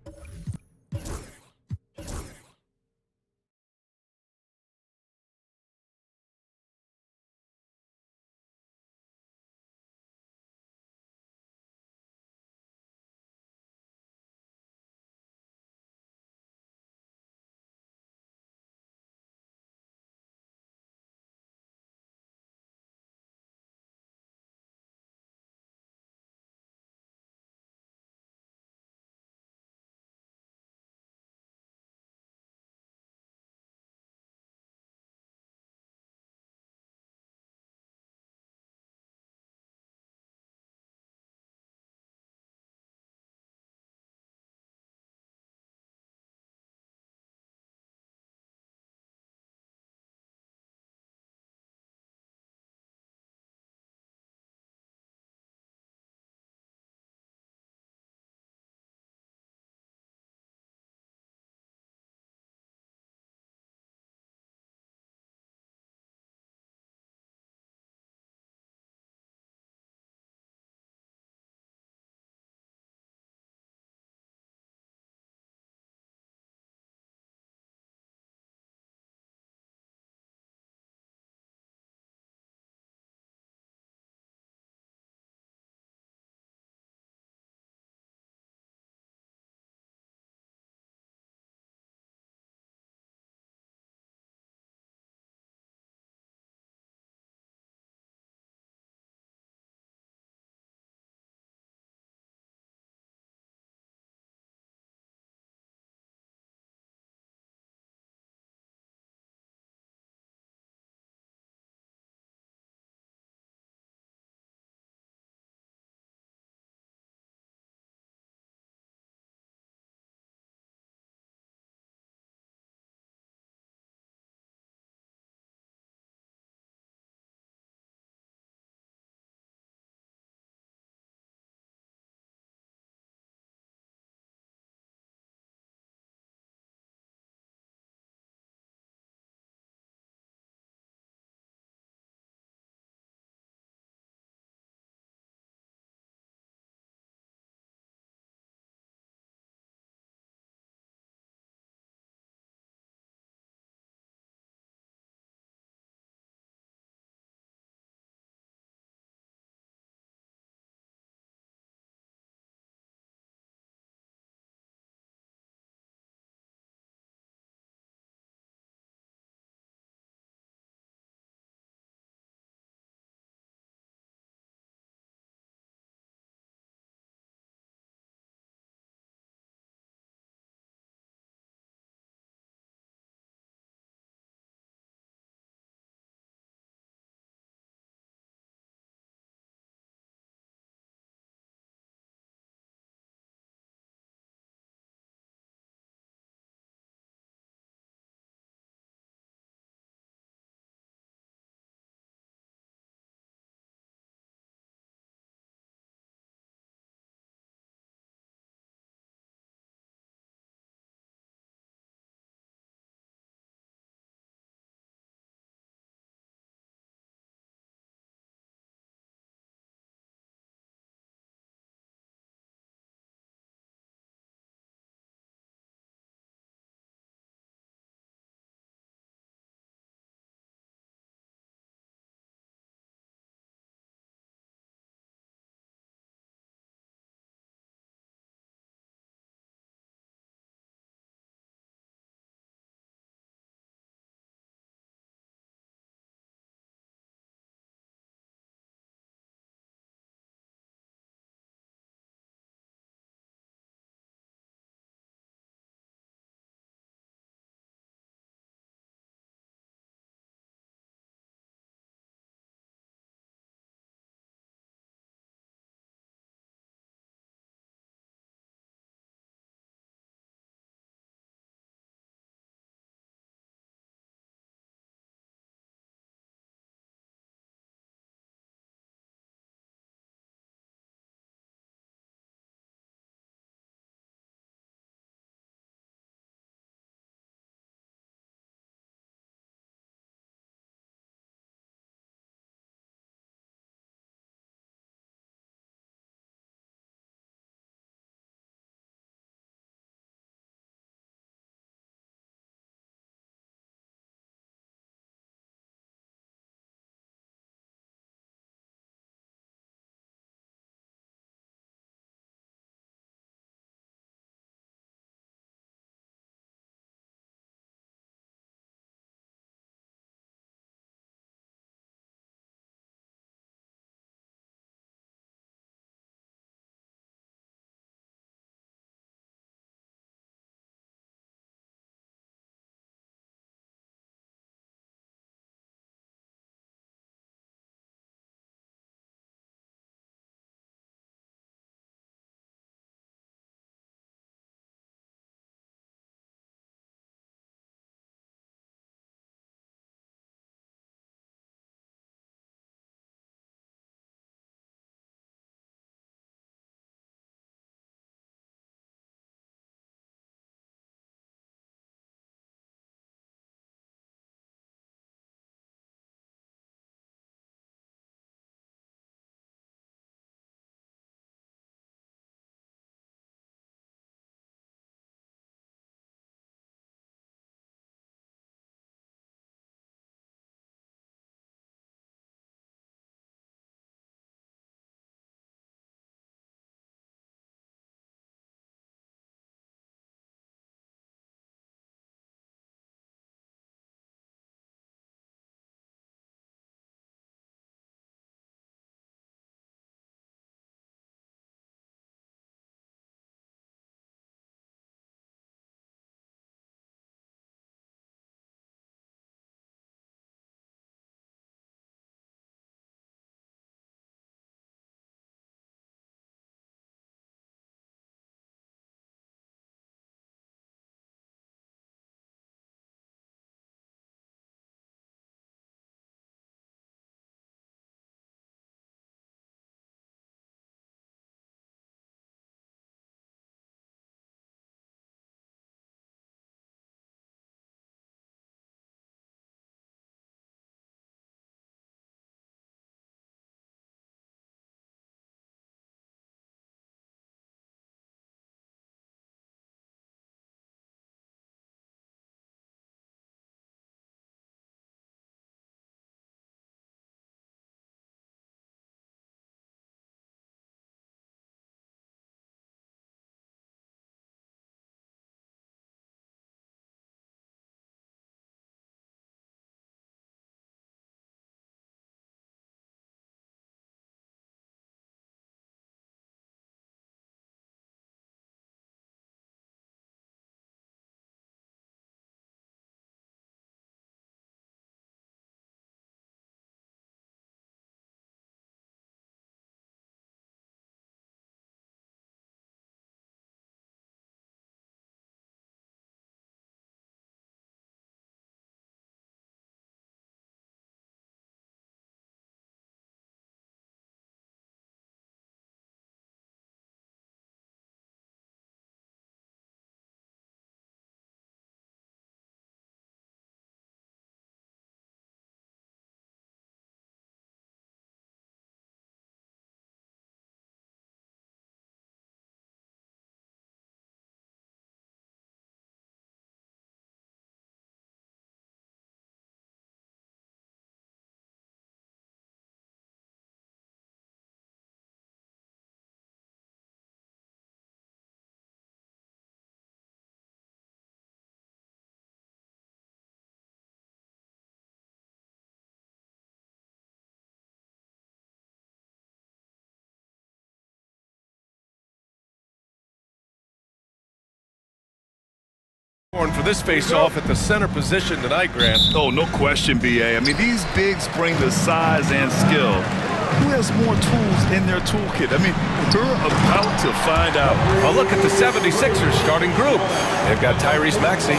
For this face-off at the center position tonight, Grant. Oh, no question, B.A. I mean, these bigs bring the size and skill. Who has more tools in their toolkit? I mean, we're about to find out. Well, look at the 76ers starting group. They've got Tyrese Maxey.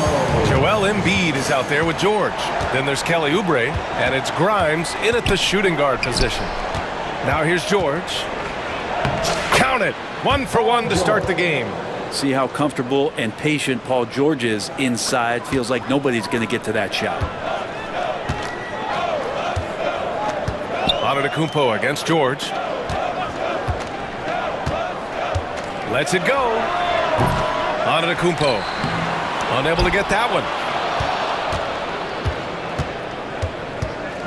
Joel Embiid is out there with George. Then there's Kelly Oubre, and it's Grimes in at the shooting guard position. Now here's George. Count it. 1-for-1 to start the game. See how comfortable and patient Paul George is inside. Feels like nobody's going to get to that shot. Antetokounmpo against George. Lets it go. Antetokounmpo unable to get that one.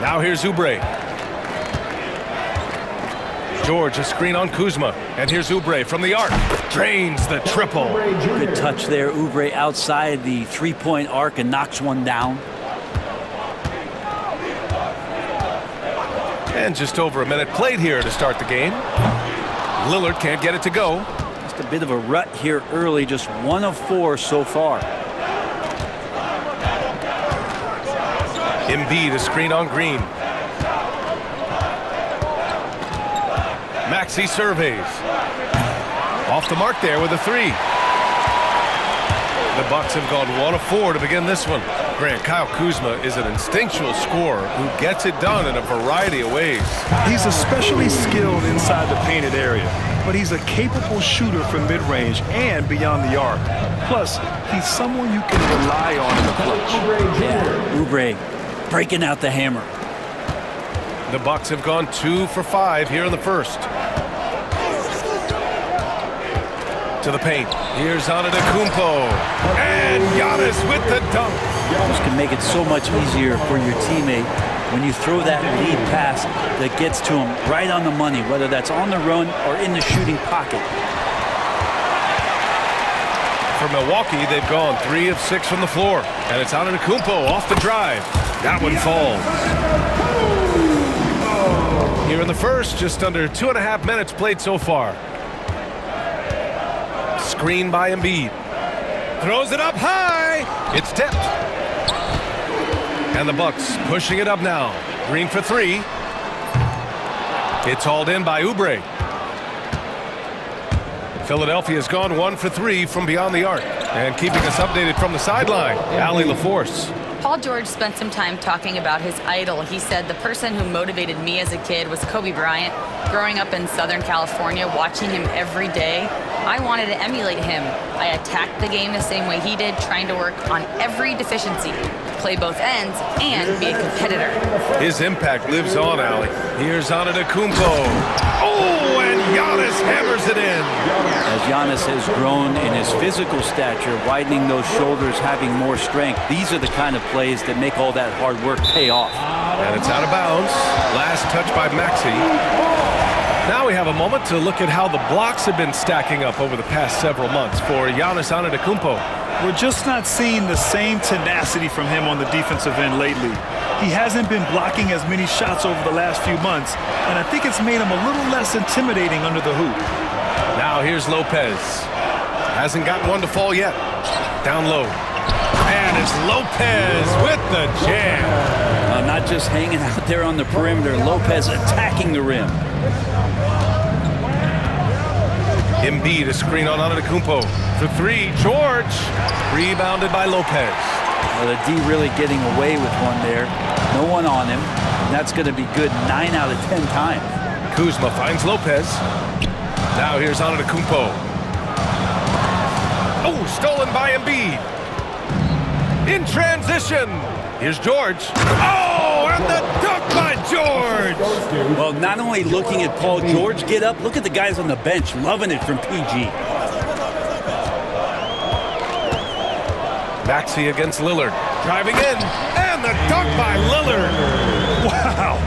Now here's Oubre. George, a screen on Kuzma. And here's Oubre from the arc. Drains the triple. Good touch there. Oubre outside the three-point arc and knocks one down. And just over a minute played here to start the game. Lillard can't get it to go. Just a bit of a rut here early. Just 1 of 4 so far. Embiid, a screen on Green. Maxey surveys. Off the mark there with a 3. The Bucks have gone 1 of 4 to begin this one. Grant, Kyle Kuzma is an instinctual scorer who gets it done in a variety of ways. He's especially skilled inside the painted area, but he's a capable shooter from mid-range and beyond the arc. Plus, he's someone you can rely on in the clutch. Yeah, Oubre breaking out the hammer. The Bucks have gone 2 for 5 here in the first. To the paint. Here's Antetokounmpo. And Giannis with the dunk. This can make it so much easier for your teammate when you throw that lead pass that gets to him right on the money, whether that's on the run or in the shooting pocket. For Milwaukee, they've gone 3 of 6 from the floor. And it's Antetokounmpo off the drive. That one falls. Here in the first, just under 2.5 minutes played so far. Screen by Embiid. Throws it up high. It's tipped. And the Bucks pushing it up now. Green for 3. It's hauled in by Oubre. Philadelphia's gone 1 for 3 from beyond the arc. And keeping us updated from the sideline, Allie LaForce. Paul George spent some time talking about his idol. He said, the person who motivated me as a kid was Kobe Bryant. Growing up in Southern California, watching him every day, I wanted to emulate him. I attacked the game the same way he did, trying to work on every deficiency, play both ends, and be a competitor. His impact lives on, Allie. Here's Antetokounmpo. Oh, and Giannis hammers it in. As Giannis has grown in his physical stature, widening those shoulders, having more strength, these are the kind of plays that make all that hard work pay off. And it's out of bounds. Last touch by Maxey. Now we have a moment to look at how the blocks have been stacking up over the past several months for Giannis Antetokounmpo. We're just not seeing the same tenacity from him on the defensive end lately. He hasn't been blocking as many shots over the last few months, and I think it's made him a little less intimidating under the hoop. Now here's Lopez. Hasn't gotten one to fall yet. Down low. And it's Lopez with the jam. Not just hanging out there on the perimeter. Lopez attacking the rim. Embiid, a screen on Antetokounmpo. For 3, George. Rebounded by Lopez. Well, the D really getting away with one there. No one on him. And that's going to be good 9 out of 10 times. Kuzma finds Lopez. Now here's Antetokounmpo. Oh, stolen by Embiid. In transition. Here's George. Oh, and the dunk by George. Well, not only looking at Paul George get up, look at the guys on the bench loving it from PG. Maxey against Lillard. Driving in. And the dunk by Lillard. Wow.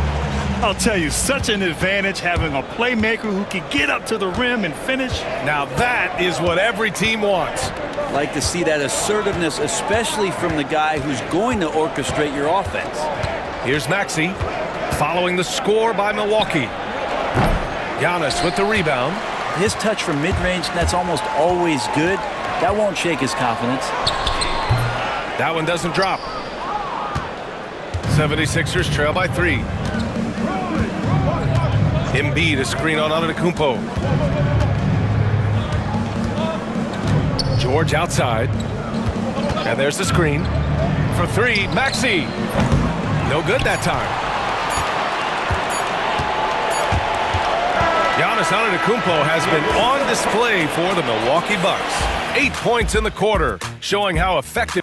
I'll tell you, such an advantage having a playmaker who can get up to the rim and finish. Now that is what every team wants. Like to see that assertiveness, especially from the guy who's going to orchestrate your offense. Here's Maxey, following the score by Milwaukee. Giannis with the rebound. His touch from mid-range, that's almost always good. That won't shake his confidence. That one doesn't drop. 76ers trail by 3. Embiid, a screen on Antetokounmpo. George outside. And there's the screen. For 3, Maxey. No good that time. Giannis Antetokounmpo has been on display for the Milwaukee Bucks. 8 points in the quarter, showing how effective.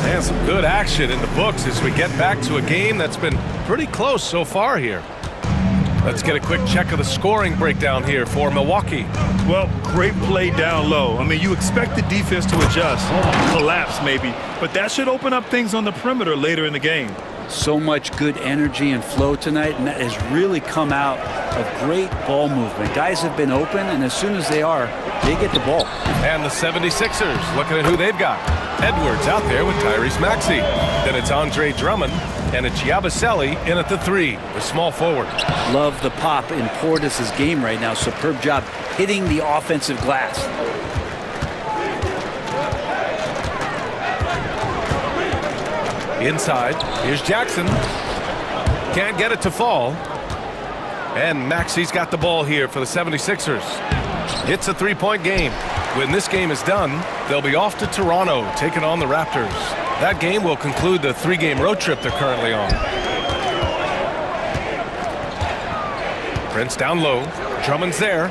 And some good action in the books as we get back to a game that's been pretty close so far here. Let's get a quick check of the scoring breakdown here for Milwaukee. Well, great play down low. I mean, you expect the defense to adjust, collapse maybe, but that should open up things on the perimeter later in the game. So much good energy and flow tonight, and that has really come out of great ball movement. Guys have been open, and as soon as they are, they get the ball. And the 76ers, looking at who they've got. Edwards out there with Tyrese Maxey. Then it's Andre Drummond, and it's Yabusele in at the 3, the small forward. Love the pop in Portis's game right now. Superb job hitting the offensive glass. Inside, here's Jackson. Can't get it to fall. And Maxey's got the ball here for the 76ers. It's a 3-point game. When this game is done, they'll be off to Toronto, taking on the Raptors. That game will conclude the 3-game road trip they're currently on. Prince down low. Drummond's there.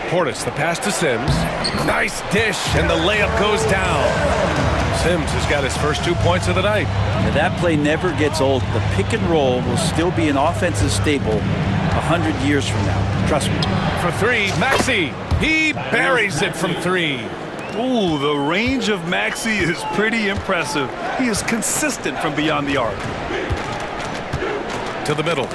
Portis, the pass to Sims. Nice dish, and the layup goes down. Sims has got his first 2 points of the night. Now that play never gets old. The pick and roll will still be an offensive staple 100 years from now. Trust me. For 3, Maxey. He buries it from 3. Ooh, the range of Maxey is pretty impressive. He is consistent from beyond the arc. To the middle.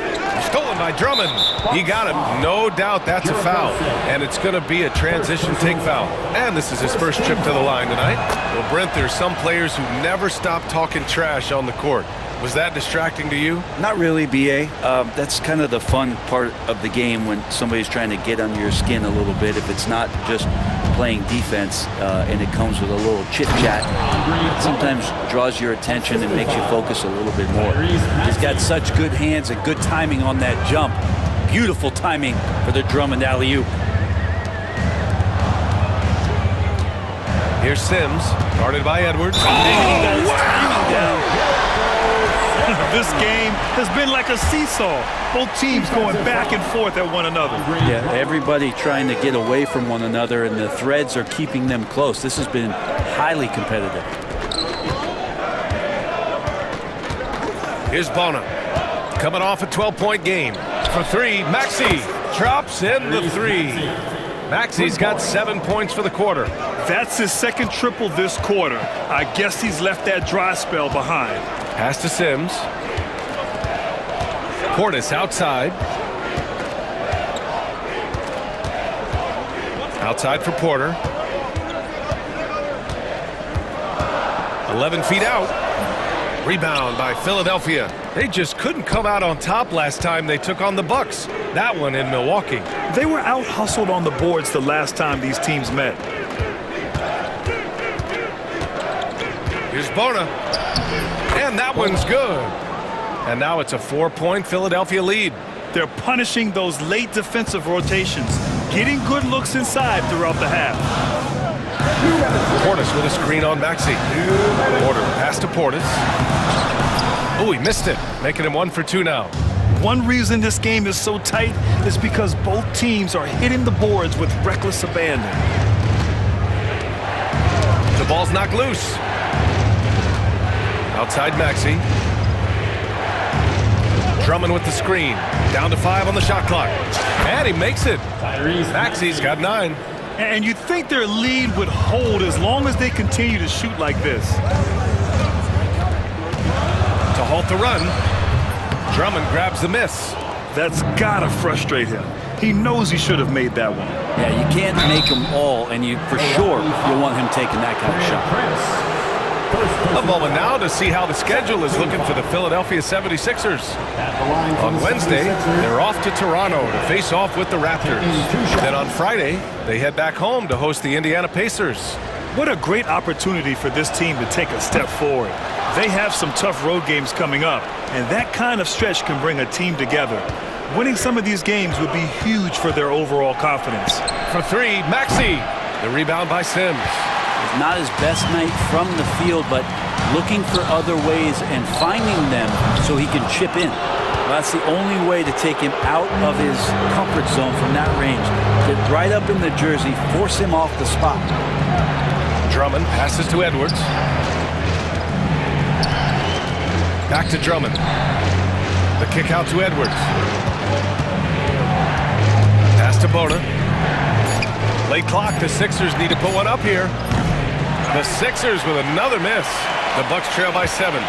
Stolen by Drummond. He got him. No doubt that's a foul. And it's going to be a transition take foul. And this is his first trip to the line tonight. Well, Brent, there's some players who never stop talking trash on the court. Was that distracting to you? Not really, B.A. That's kind of the fun part of the game when somebody's trying to get under your skin a little bit. If it's not just playing defense and it comes with a little chit-chat, it sometimes draws your attention and makes you focus a little bit more. He's got such good hands and good timing on that jump. Beautiful timing for the Drummond alley-oop. Here's Sims, guarded by Edwards. This game has been like a seesaw. Both teams going back and forth at one another. Yeah, everybody trying to get away from one another, and the threads are keeping them close. This has been highly competitive. Here's Bona, coming off a 12-point game. For 3, Maxey drops in the 3. Maxey's got 7 points for the quarter. That's his second triple this quarter. I guess he's left that dry spell behind. Pass to Sims. Portis outside. Outside for Porter. 11 feet out. Rebound by Philadelphia. They just couldn't come out on top last time they took on the Bucks. That one in Milwaukee. They were out-hustled on the boards the last time these teams met. Here's Bona. And that one's good. And now it's a 4-point Philadelphia lead. They're punishing those late defensive rotations, getting good looks inside throughout the half. Portis with a screen on Maxey. Porter pass to Portis. Oh, he missed it, making him 1 for 2 now. One reason this game is so tight is because both teams are hitting the boards with reckless abandon. The ball's knocked loose. Outside Maxey. Drummond with the screen. Down to 5 on the shot clock. And he makes it. Maxey's got 9. And you'd think their lead would hold as long as they continue to shoot like this. To halt the run. Drummond grabs the miss. That's gotta frustrate him. He knows he should have made that one. Yeah, you can't make them all, and you for sure you'll want him taking that kind of shot. A moment now to see how the schedule is looking for the Philadelphia 76ers. On Wednesday, they're off to Toronto to face off with the Raptors. Then on Friday, they head back home to host the Indiana Pacers. What a great opportunity for this team to take a step forward. They have some tough road games coming up, and that kind of stretch can bring a team together. Winning some of these games would be huge for their overall confidence. For three, Maxey. The rebound by Sims. It's not his best night from the field, but looking for other ways and finding them so he can chip in. Well, that's the only way to take him out of his comfort zone from that range. Get right up in the jersey, force him off the spot. Drummond passes to Edwards. Back to Drummond. The kick out to Edwards. Pass to Bona. Late clock, the Sixers need to put one up here. The Sixers with another miss. The Bucks trail by 7.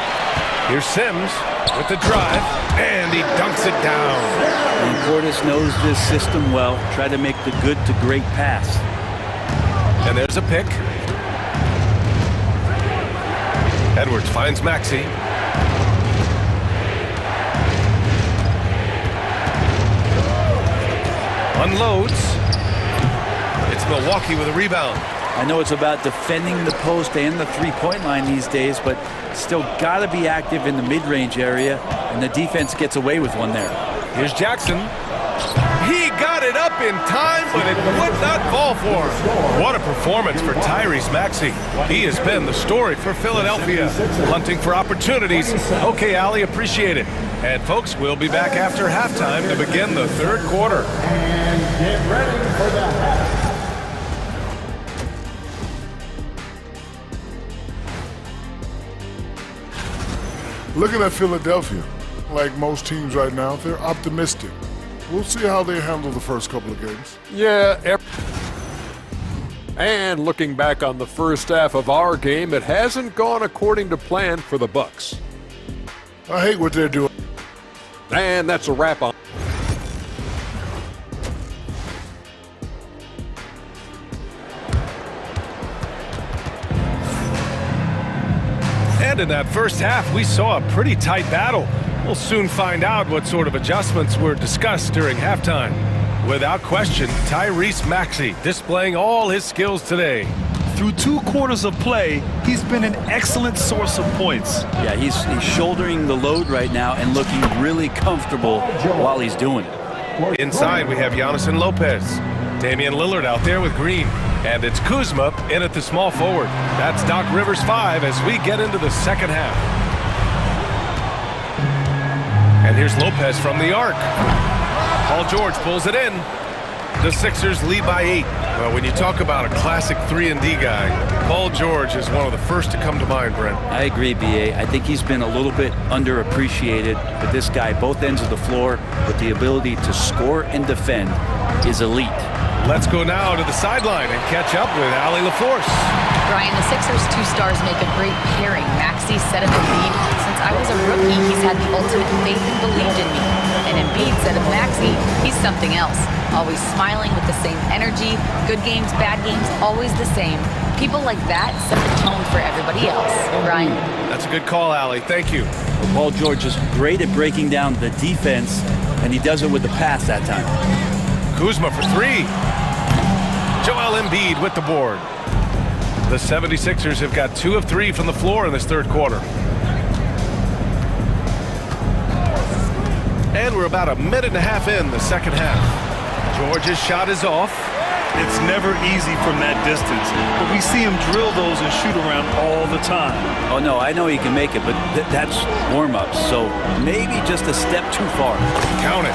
Here's Sims with the drive, and he dunks it down. And Portis knows this system well. Try to make the good to great pass. And there's a pick. Edwards finds Maxey. Unloads. It's Milwaukee with a rebound. I know it's about defending the post and the three-point line these days, but still got to be active in the mid-range area, and the defense gets away with one there. Here's Jackson. He got it up in time, but it would not fall for him. What a performance for Tyrese Maxey. He has been the story for Philadelphia, hunting for opportunities. Okay, Allie, appreciate it. And folks, we'll be back after halftime to begin the third quarter. And get ready for the half. Looking at Philadelphia, like most teams right now, they're optimistic. We'll see how they handle the first couple of games. Yeah. And looking back on the first half of our game, it hasn't gone according to plan for the Bucks. I hate what they're doing. And that's a wrap on. And in that first half, we saw a pretty tight battle. We'll soon find out what sort of adjustments were discussed during halftime. Without question, Tyrese Maxey displaying all his skills today. Through 2 quarters of play, he's been an excellent source of points. Yeah, he's shouldering the load right now and looking really comfortable while he's doing it. Inside, we have Giannis and Lopez. Damian Lillard out there with Green. And it's Kuzma in at the small forward. That's Doc Rivers 5 as we get into the second half. And here's Lopez from the arc. Paul George pulls it in. The Sixers lead by 8. Well, when you talk about a classic 3-and-D guy, Paul George is one of the first to come to mind, Brent. I agree, B.A. I think he's been a little bit underappreciated, but this guy, both ends of the floor, with the ability to score and defend, is elite. Let's go now to the sideline and catch up with Allie LaForce. Brian, the Sixers' 2 stars make a great pairing. Maxey said of Embiid, since I was a rookie, he's had the ultimate faith and believed in me. And Embiid said of Maxey, he's something else. Always smiling with the same energy. Good games, bad games, always the same. People like that set the tone for everybody else. Brian? That's a good call, Allie. Thank you. Paul George is great at breaking down the defense, and he does it with the pass that time. Kuzma for 3. Joel Embiid with the board. The 76ers have got 2 of 3 from the floor in this third quarter. And we're about a minute and a half in the second half. George's shot is off. It's never easy from that distance, but we see him drill those and shoot around all the time. Oh, no, I know he can make it, but that's warm-ups, so maybe just a step too far. Count it.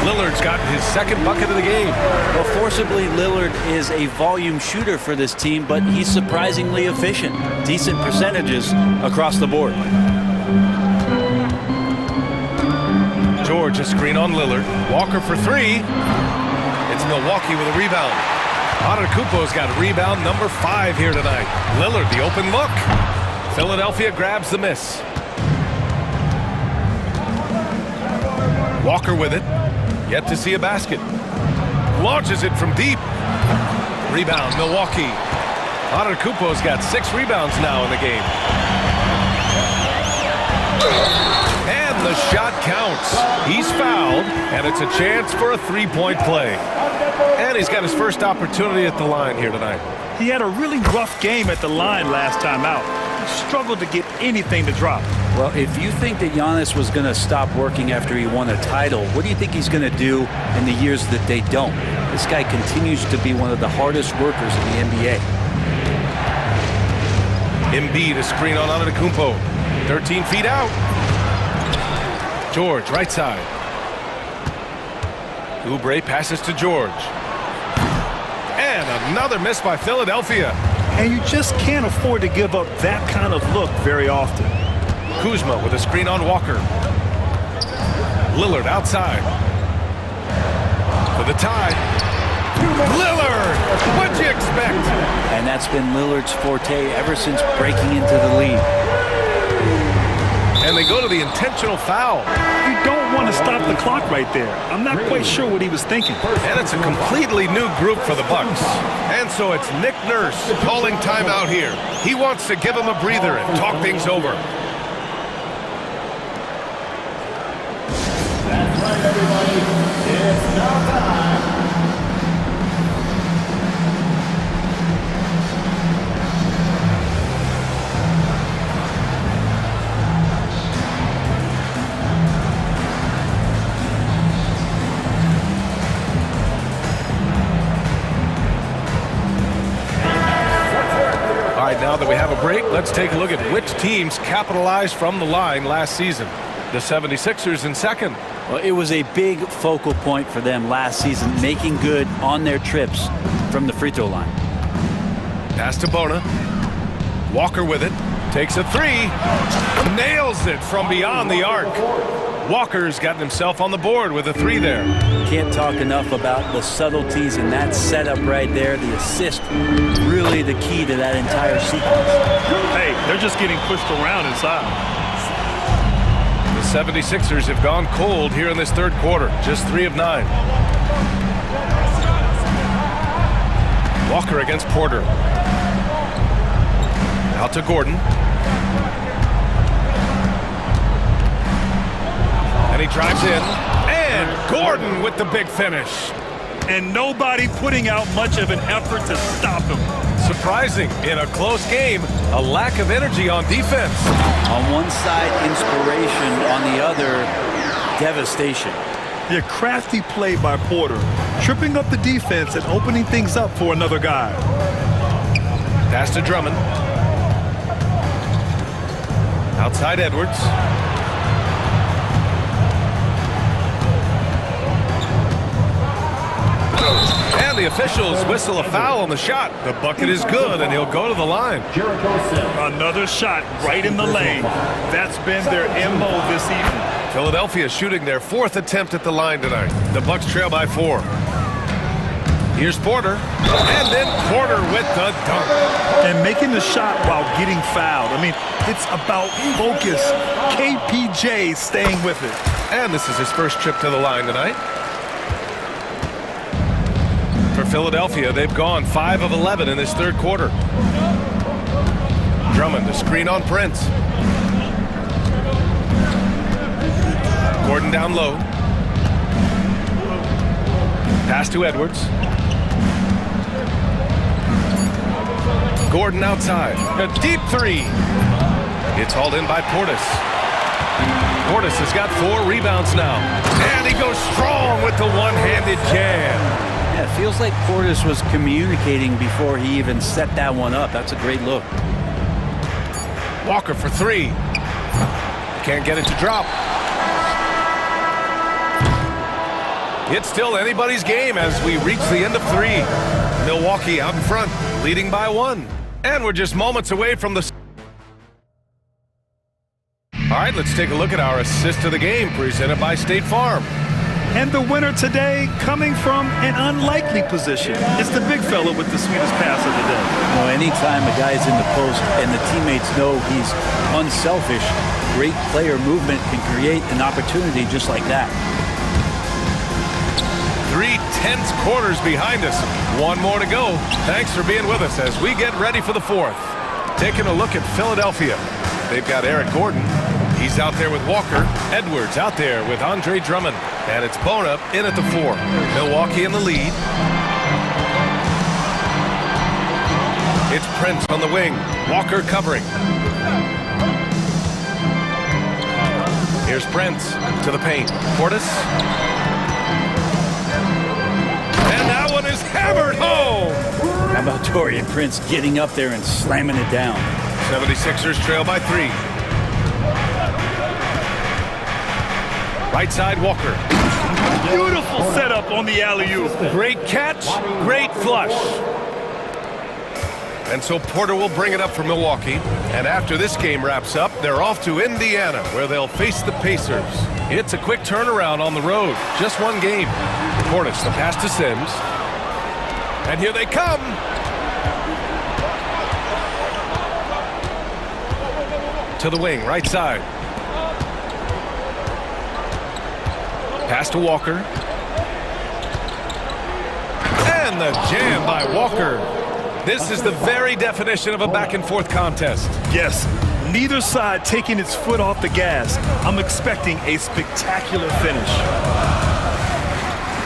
Lillard's gotten his second bucket of the game. Well, forcibly, Lillard is a volume shooter for this team, but he's surprisingly efficient. Decent percentages across the board. George a screen on Lillard. Walker for 3. It's Milwaukee with a rebound. Antetokounmpo's got rebound number 5 here tonight. Lillard, the open look. Philadelphia grabs the miss. Walker with it. Yet to see a basket. Launches it from deep. Rebound, Milwaukee. Antetokounmpo's got 6 rebounds now in the game. And the shot counts. He's fouled, and it's a chance for a three-point play. And he's got his first opportunity at the line here tonight. He had a really rough game at the line last time out. He struggled to get anything to drop. Well, if you think that Giannis was going to stop working after he won a title, what do you think he's going to do in the years that they don't? This guy continues to be one of the hardest workers in the NBA. Embiid, a screen on Antetokounmpo. 13 feet out. George, right side. Oubre passes to George. And another miss by Philadelphia. And you just can't afford to give up that kind of look very often. Kuzma with a screen on Walker. Lillard outside. For the tie. Lillard! What'd you expect? And that's been Lillard's forte ever since breaking into the league. And they go to the intentional foul. You don't want to stop the clock right there. I'm not quite sure what he was thinking. And it's a completely new group for the Bucks. And so it's Nick Nurse calling timeout here. He wants to give him a breather and talk things over. That's right, everybody. It's now time. All right, now that we have a break, let's take a look at which teams capitalized from the line last season. The 76ers in second. Well, it was a big focal point for them last season, making good on their trips from the free throw line. Pass to Bona. Walker with it. Takes a three. Nails it from beyond the arc. Walker's gotten himself on the board with a three there. Can't talk enough about the subtleties in that setup right there. The assist, really the key to that entire sequence. Hey, they're just getting pushed around inside. The 76ers have gone cold here in this third quarter. Just 3 of 9. Walker against Porter. Out to Gordon. And he drives in. And Gordon with the big finish. And nobody putting out much of an effort to stop him. Surprising in a close game, a lack of energy on defense. On one side, inspiration. On the other, devastation. The crafty play by Porter, tripping up the defense and opening things up for another guy. Pass to Drummond. Outside Edwards. And the officials whistle a foul on the shot. The bucket is good, and he'll go to the line. Another shot right in the lane. That's been their MO this evening. Philadelphia shooting their 4th attempt at the line tonight. The Bucks trail by 4. Here's Porter. And then Porter with the dunk. And making the shot while getting fouled. I mean, it's about focus. KPJ staying with it. And this is his first trip to the line tonight. For Philadelphia, they've gone 5 of 11 in this third quarter. Drummond, the screen on Prince. Gordon down low. Pass to Edwards. Gordon outside. A deep three. It's hauled in by Portis. Portis has got 4 rebounds now. And he goes strong with the one-handed jam. Yeah, it feels like Portis was communicating before he even set that one up. That's a great look. Walker for 3. Can't get it to drop. It's still anybody's game as we reach the end of 3. Milwaukee out in front, leading by 1. And we're just moments away from the... All right, let's take a look at our assist of the game presented by State Farm. And the winner today coming from an unlikely position. It's the big fella with the sweetest pass of the day. Well, anytime a guy is in the post and the teammates know he's unselfish, great player movement can create an opportunity just like that. 3 tense quarters behind us. One more to go. Thanks for being with us as we get ready for the fourth. Taking a look at Philadelphia. They've got Eric Gordon. He's out there with Walker. Edwards out there with Andre Drummond. And it's Bona in at the 4. Milwaukee in the lead. It's Prince on the wing. Walker covering. Here's Prince to the paint. Portis. And that one is hammered home. How about Taurean Prince getting up there and slamming it down? 76ers trail by 3. Right side, Walker. Beautiful setup on the alley-oop. Great catch, great flush. And so Porter will bring it up for Milwaukee. And after this game wraps up, they're off to Indiana, where they'll face the Pacers. It's a quick turnaround on the road. Just one game. Portis, the pass to Sims. And here they come. To the wing, right side. Pass to Walker. And the jam by Walker. This is the very definition of a back-and-forth contest. Yes, neither side taking its foot off the gas. I'm expecting a spectacular finish.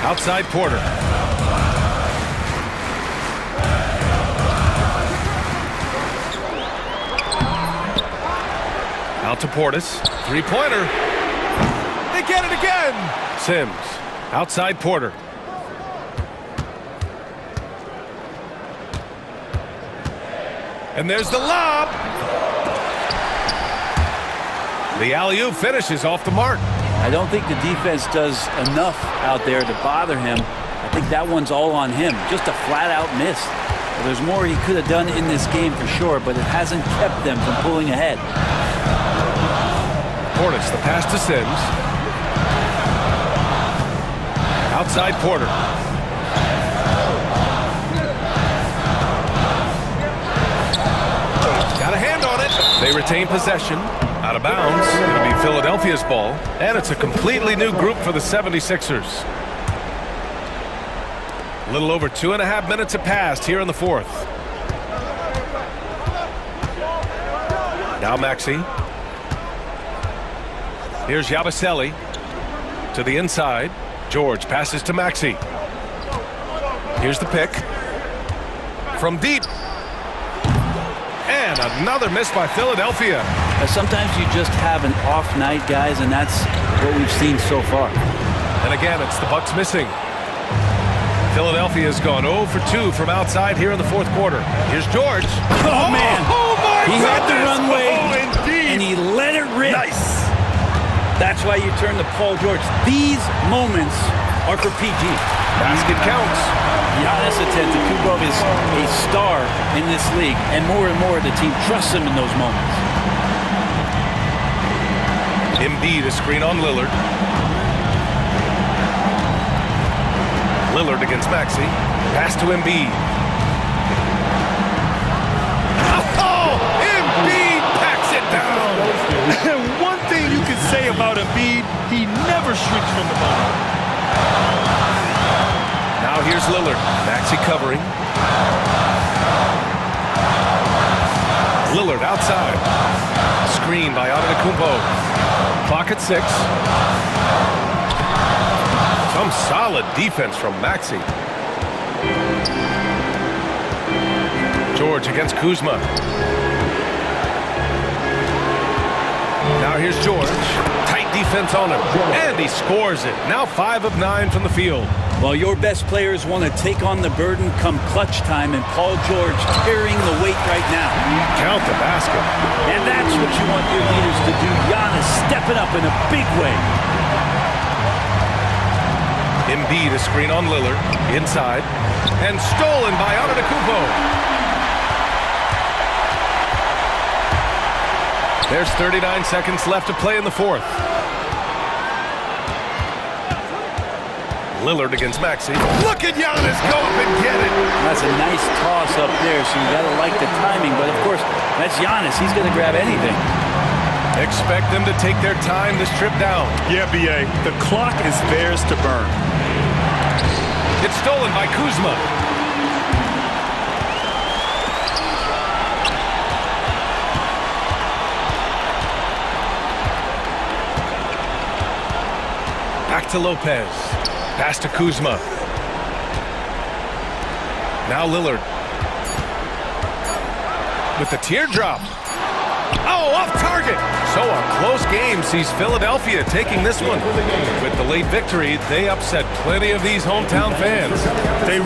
Outside Porter. Out to Portis. Three-pointer. They get it again. Sims. Outside Porter. And there's the lob. The alley-oop finishes off the mark. I don't think the defense does enough out there to bother him. I think that one's all on him. Just a flat-out miss. There's more he could have done in this game for sure, but it hasn't kept them from pulling ahead. Portis, the pass to Sims. Outside Porter. Got a hand on it. They retain possession. Out of bounds. It'll be Philadelphia's ball. And it's a completely new group for the 76ers. A little over 2.5 minutes have passed here in the fourth. Now Maxey. Here's Yabusele to the inside. George passes to Maxey. Here's the pick. From deep. And another miss by Philadelphia. Sometimes you just have an off night, guys, and that's what we've seen so far. And again, it's the Bucks missing. Philadelphia has gone 0 for 2 from outside here in the fourth quarter. Here's George. Oh man. Oh my He goodness. had the runway, indeed. and he let it rip. Nice. That's why you turn to Paul George. These moments are for PG. Basket counts. Giannis Antetokounmpo is a star in this league, and more the team trusts him in those moments. Embiid, a screen on Lillard. Lillard against Maxey. Pass to Embiid. Oh! Embiid packs it down. And one thing you can say about Embiid, he never shrinks from the ball. Now here's Lillard. Maxey covering. Lillard outside. Screen by Antetokounmpo. Clock at 6. Some solid defense from Maxey. George against Kuzma. Now here's George. Tight defense on him. And he scores it. Now 5 of 9 from the field. Well, your best players want to take on the burden come clutch time, and Paul George carrying the weight right now. Count the basket. And that's what you want your leaders to do. Giannis stepping up in a big way. Embiid, a screen on Lillard. Inside. And stolen by Antetokounmpo. There's 39 seconds left to play in the fourth. Lillard against Maxey. Look at Giannis go up and get it. That's a nice toss up there, so you got to like the timing. But, of course, that's Giannis. He's going to grab anything. Expect them to take their time this trip down. Yeah, B.A. The clock is theirs to burn. It's stolen by Kuzma. Back to Lopez. Pass to Kuzma. Now Lillard. With the teardrop. Oh, off target. So a close game sees Philadelphia taking this one. With the late victory, they upset plenty of these hometown fans. They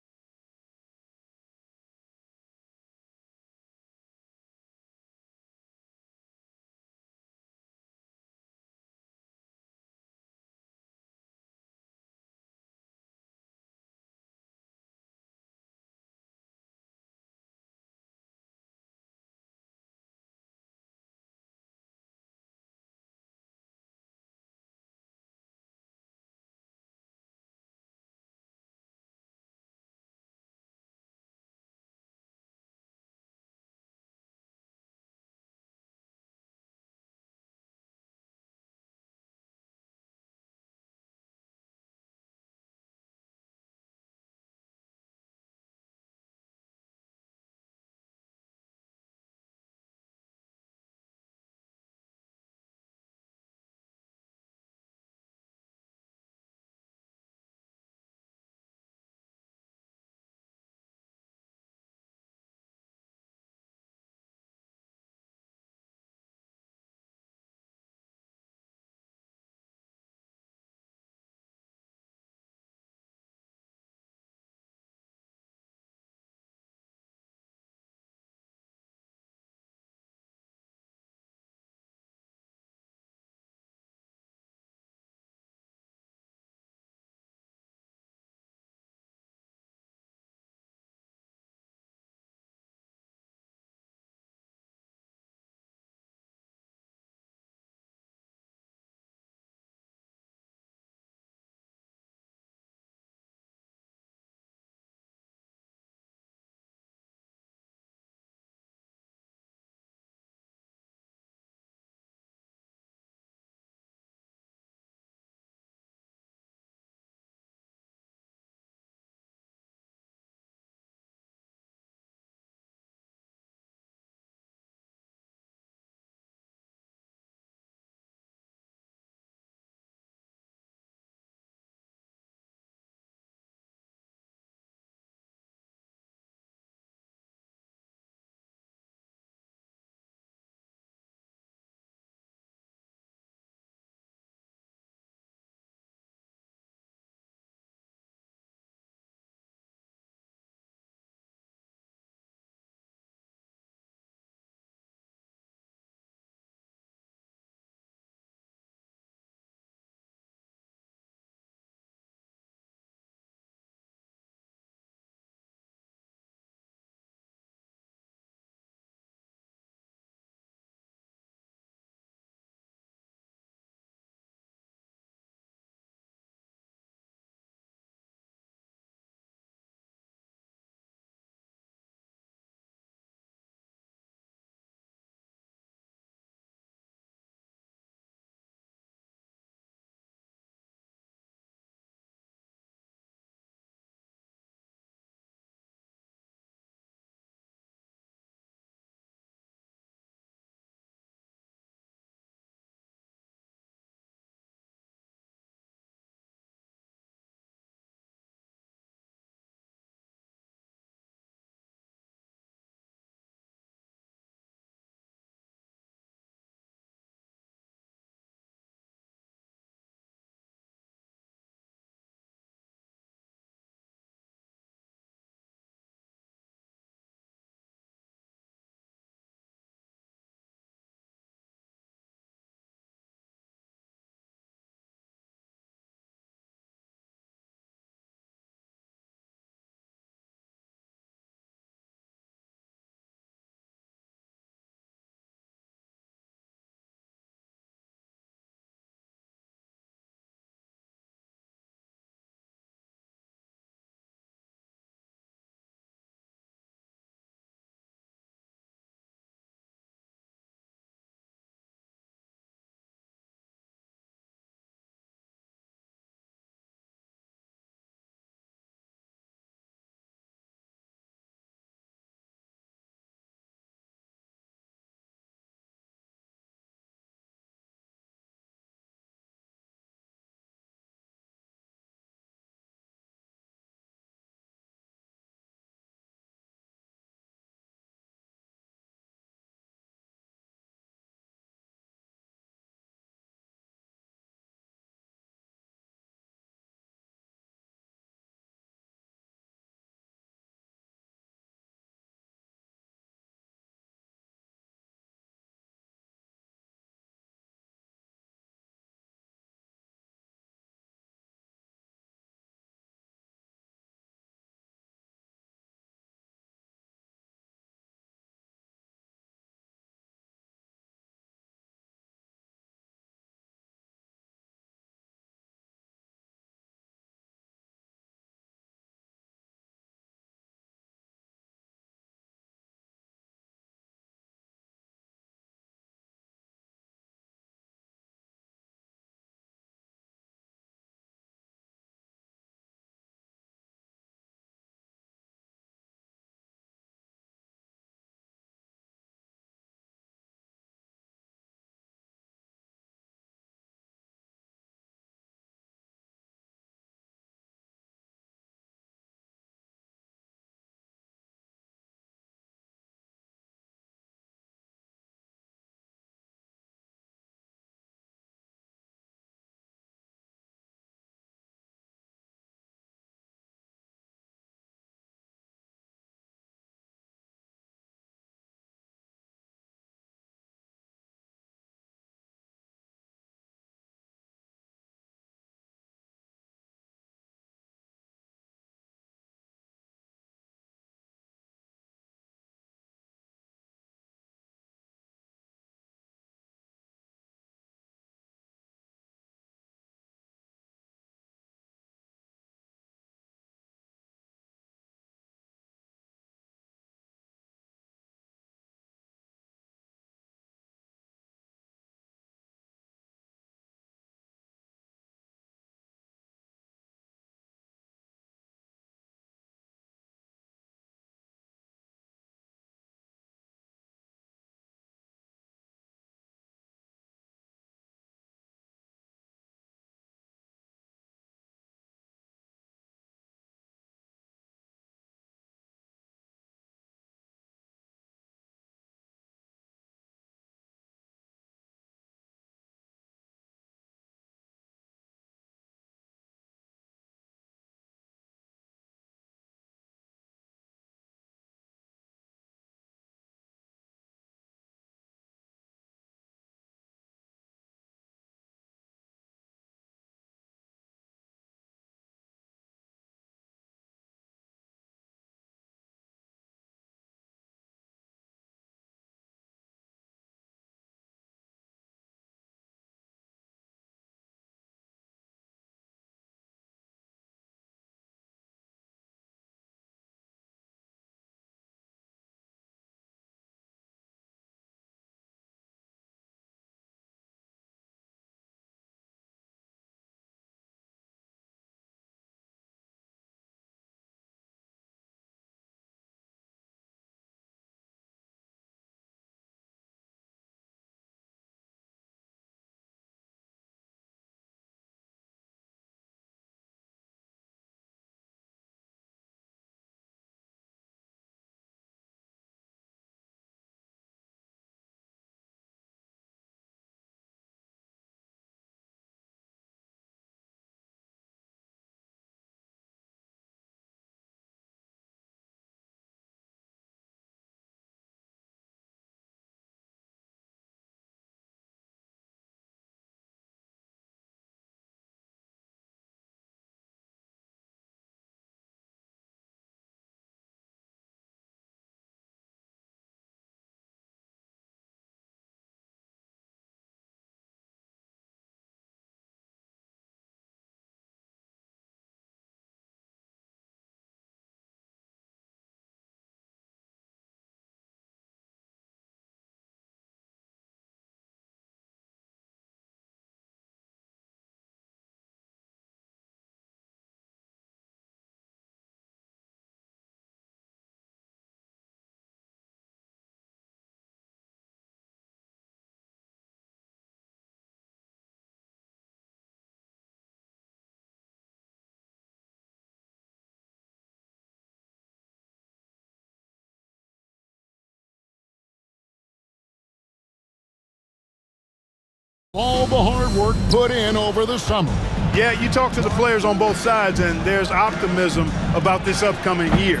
All the hard work put in over the summer. Yeah, you talk to the players on both sides, and there's optimism about this upcoming year.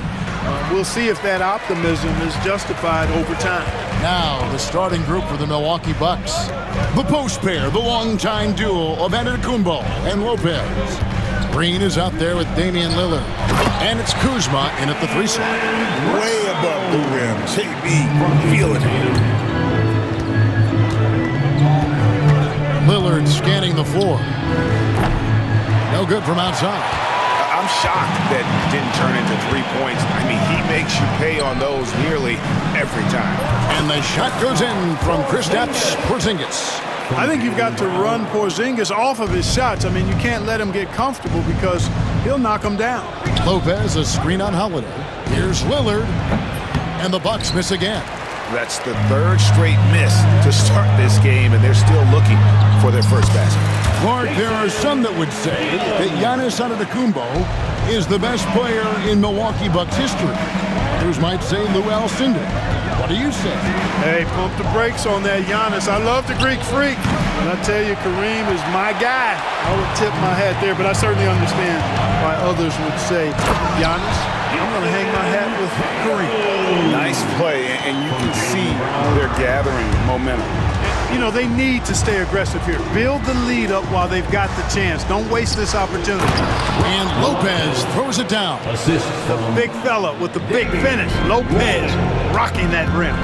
We'll see if that optimism is justified over time. Now, the starting group for the Milwaukee Bucks. The post pair, the longtime duo of Antetokounmpo and Lopez. Green is out there with Damian Lillard. And it's Kuzma in at the 3 slot. Way above the rim. JB feeling it. Lillard scanning the floor. No good from outside. I'm shocked that didn't turn into 3 points. I mean, he makes you pay on those nearly every time. And the shot goes in from Kristaps Porzingis. I think you've got to run Porzingis off of his shots. I mean, you can't let him get comfortable because he'll knock him down. Lopez, a screen on Holiday. Here's Lillard. And the Bucks miss again. That's the 3rd straight miss to start this game, and they're still looking for their first basket. Mark, there are some that would say that Giannis Antetokounmpo is the best player in Milwaukee Bucks history. Others might say Lou Alcindor. What do you say? Hey, pump the brakes on that Giannis. I love the Greek freak. And I tell you, Kareem is my guy. I would tip my hat there, but I certainly understand why others would say, Giannis, I'm going to hang my hat with Kareem. Nice play, and you can see they're gathering momentum. You know, they need to stay aggressive here. Build the lead up while they've got the chance. Don't waste this opportunity. And Lopez throws it down. The big fella with the big finish. Lopez rocking that rim.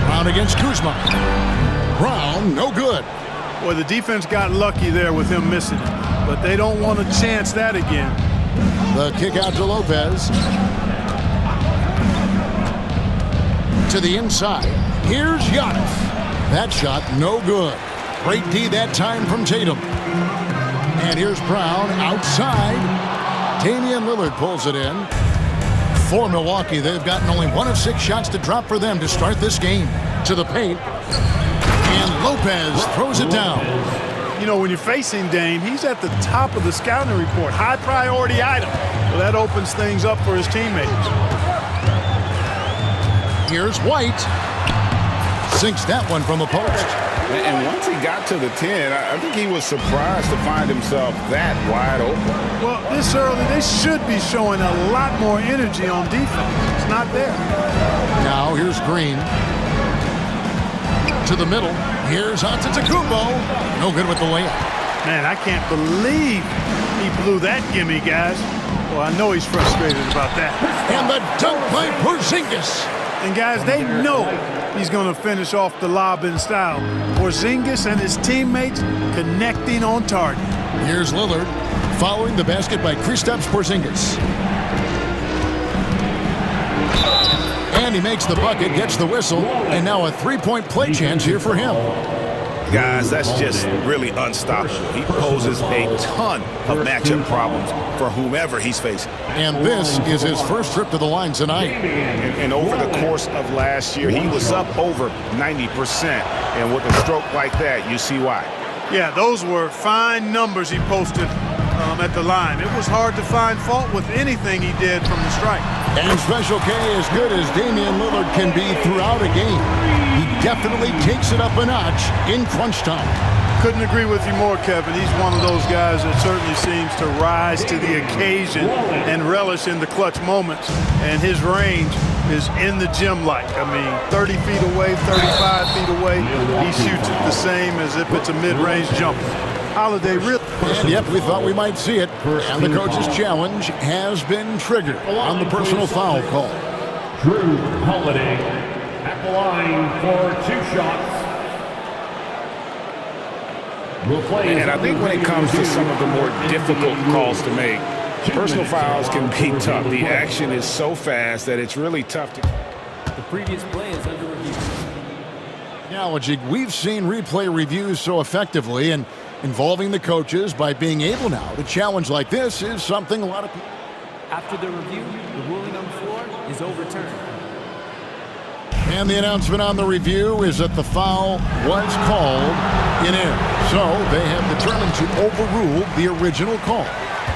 Brown against Kuzma. Brown, no good. Boy, the defense got lucky there with him missing it, but they don't want to chance that again. The kick out to Lopez. To the inside. Here's Giannis. That shot, no good. Great D that time from Tatum. And here's Brown outside. Damian Lillard pulls it in. For Milwaukee, they've gotten only 1 of 6 shots to drop for them to start this game. To the paint. And Lopez throws it down. You know, when you're facing Dame, he's at the top of the scouting report. High priority item. So that opens things up for his teammates. Here's White. Sinks that one from the post. And once he got to the 10, I think he was surprised to find himself that wide open. Well, this early, they should be showing a lot more energy on defense. It's not there. Now here's Green. To the middle. Here's Antetokounmpo. No good with the layup. Man, I can't believe he blew that gimme, guys. Well, I know he's frustrated about that. And the dunk by Porzingis. And guys, they know he's going to finish off the lob in style. Porzingis and his teammates connecting on target. Here's Lillard following the basket by Kristaps Porzingis. And he makes the bucket, gets the whistle, and now a 3-point play chance here for him. Guys, that's just really unstoppable. He poses a ton of matchup problems for whomever he's facing. And this is his first trip to the line tonight. And over the course of last year, he was up over 90%. And with a stroke like that, you see why. Yeah, those were fine numbers he posted at the line. It was hard to find fault with anything he did from the stripe. And Special K, as good as Damian Lillard can be throughout a game, he definitely takes it up a notch in crunch time. Couldn't agree with you more, Kevin. He's one of those guys that certainly seems to rise to the occasion and relish in the clutch moments. And his range is in the gym like. I mean, 30 feet away, 35 feet away, he shoots it the same as if it's a mid-range jumper. Holiday really. And yep, we thought we might see it. And the coach's challenge has been triggered on the personal foul call. Drew Holiday at the line for 2 shots. And I think when it comes to some of the more difficult calls to make, personal fouls can be tough. The action is so fast that it's really tough to. The previous play is under review. Analogy, we've seen replay reviews so effectively, and involving the coaches by being able now to challenge like this is something a lot of people. After the review, the ruling on the floor is overturned. And the announcement on the review is that the foul was called in error. So they have determined to overrule the original call.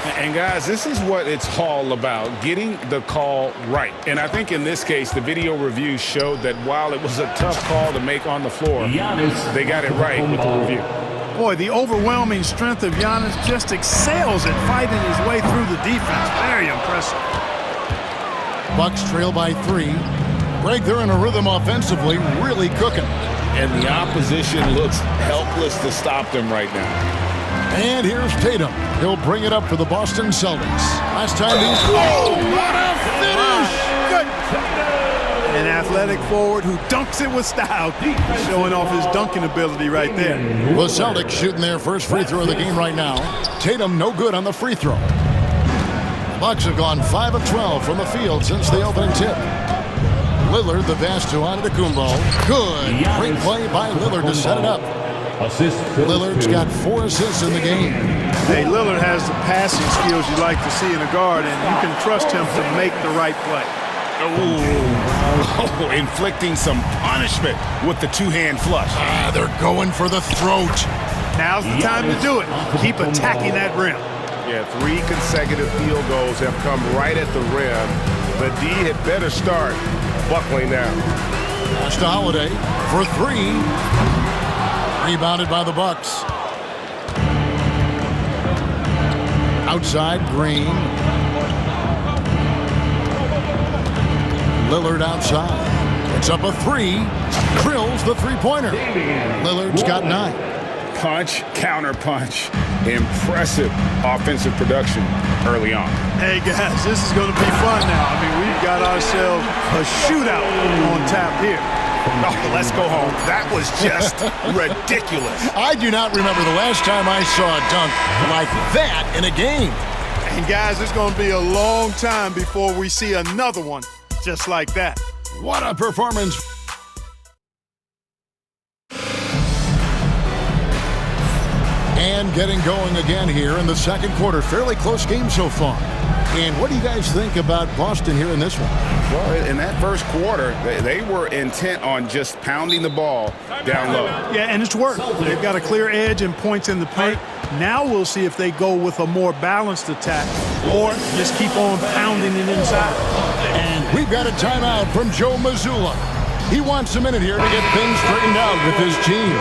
And guys, this is what it's all about, getting the call right. And I think in this case, the video review showed that while it was a tough call to make on the floor, they got it right with the review. Boy, the overwhelming strength of Giannis just excels at fighting his way through the defense. Very impressive. Bucks trail by 3. Greg, they're in a rhythm offensively, really cooking. And the opposition looks helpless to stop them right now. And here's Tatum. He'll bring it up for the Boston Celtics. Last time these... Oh, what a finish! Good. An athletic forward who dunks it with style. Showing off his dunking ability right there. The Celtics shooting their first free throw of the game right now. Tatum no good on the free throw. The Bucks have gone 5 of 12 from the field since the opening tip. Lillard, the pass to Antetokounmpo. Good. Great play by Lillard to set it up. Lillard's got 4 assists in the game. Hey, Lillard has the passing skills you like to see in a guard, and you can trust him to make the right play. Oh, inflicting some punishment with the two-hand flush. They're going for the throat. Now's the time to do it. Keep attacking that rim. Yeah, 3 consecutive field goals have come right at the rim. The D had better start buckling down. Pass to Holiday for 3. Rebounded by the Bucks. Outside, Green. Lillard outside. It's up a 3. Drills the three-pointer. Lillard's got 9. Punch, counter punch. Impressive offensive production early on. Hey, guys, this is going to be fun now. I mean, we've got ourselves a shootout on tap here. Oh, let's go home. That was just ridiculous. I do not remember the last time I saw a dunk like that in a game. And guys, it's going to be a long time before we see another one just like that. What a performance. And getting going again here in the second quarter. Fairly close game so far. And what do you guys think about Boston here in this one? Well, in that first quarter, they were intent on just pounding the ball down low. Yeah, and it's worked. They've got a clear edge and points in the paint. Now we'll see if they go with a more balanced attack or just keep on pounding it inside. And we've got a timeout from Joe Mazzulla. He wants a minute here to get things straightened out with his team.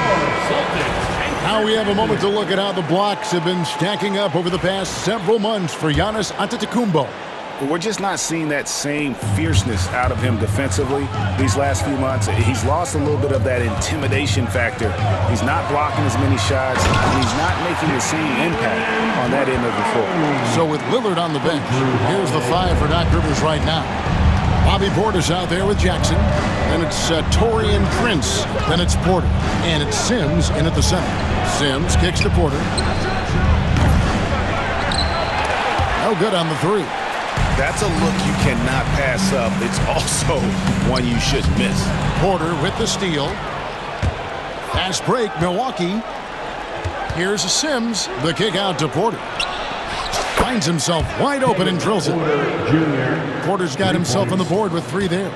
Now we have a moment to look at how the blocks have been stacking up over the past several months for Giannis Antetokounmpo. We're just not seeing that same fierceness out of him defensively these last few months. He's lost a little bit of that intimidation factor. He's not blocking as many shots, and he's not making the same impact on that end of the floor. So with Lillard on the bench, here's the 5 for Doc Rivers right now. Bobby Portis out there with Jackson. Then it's Torian Prince. Then it's Porter. And it's Sims in at the center. Sims kicks to Porter. No good on the 3. That's a look you cannot pass up. It's also one you shouldn't miss. Porter with the steal. Fast break, Milwaukee. Here's Sims. The kick out to Porter. Finds himself wide open and drills it. Porter's got himself on the board with 3 there.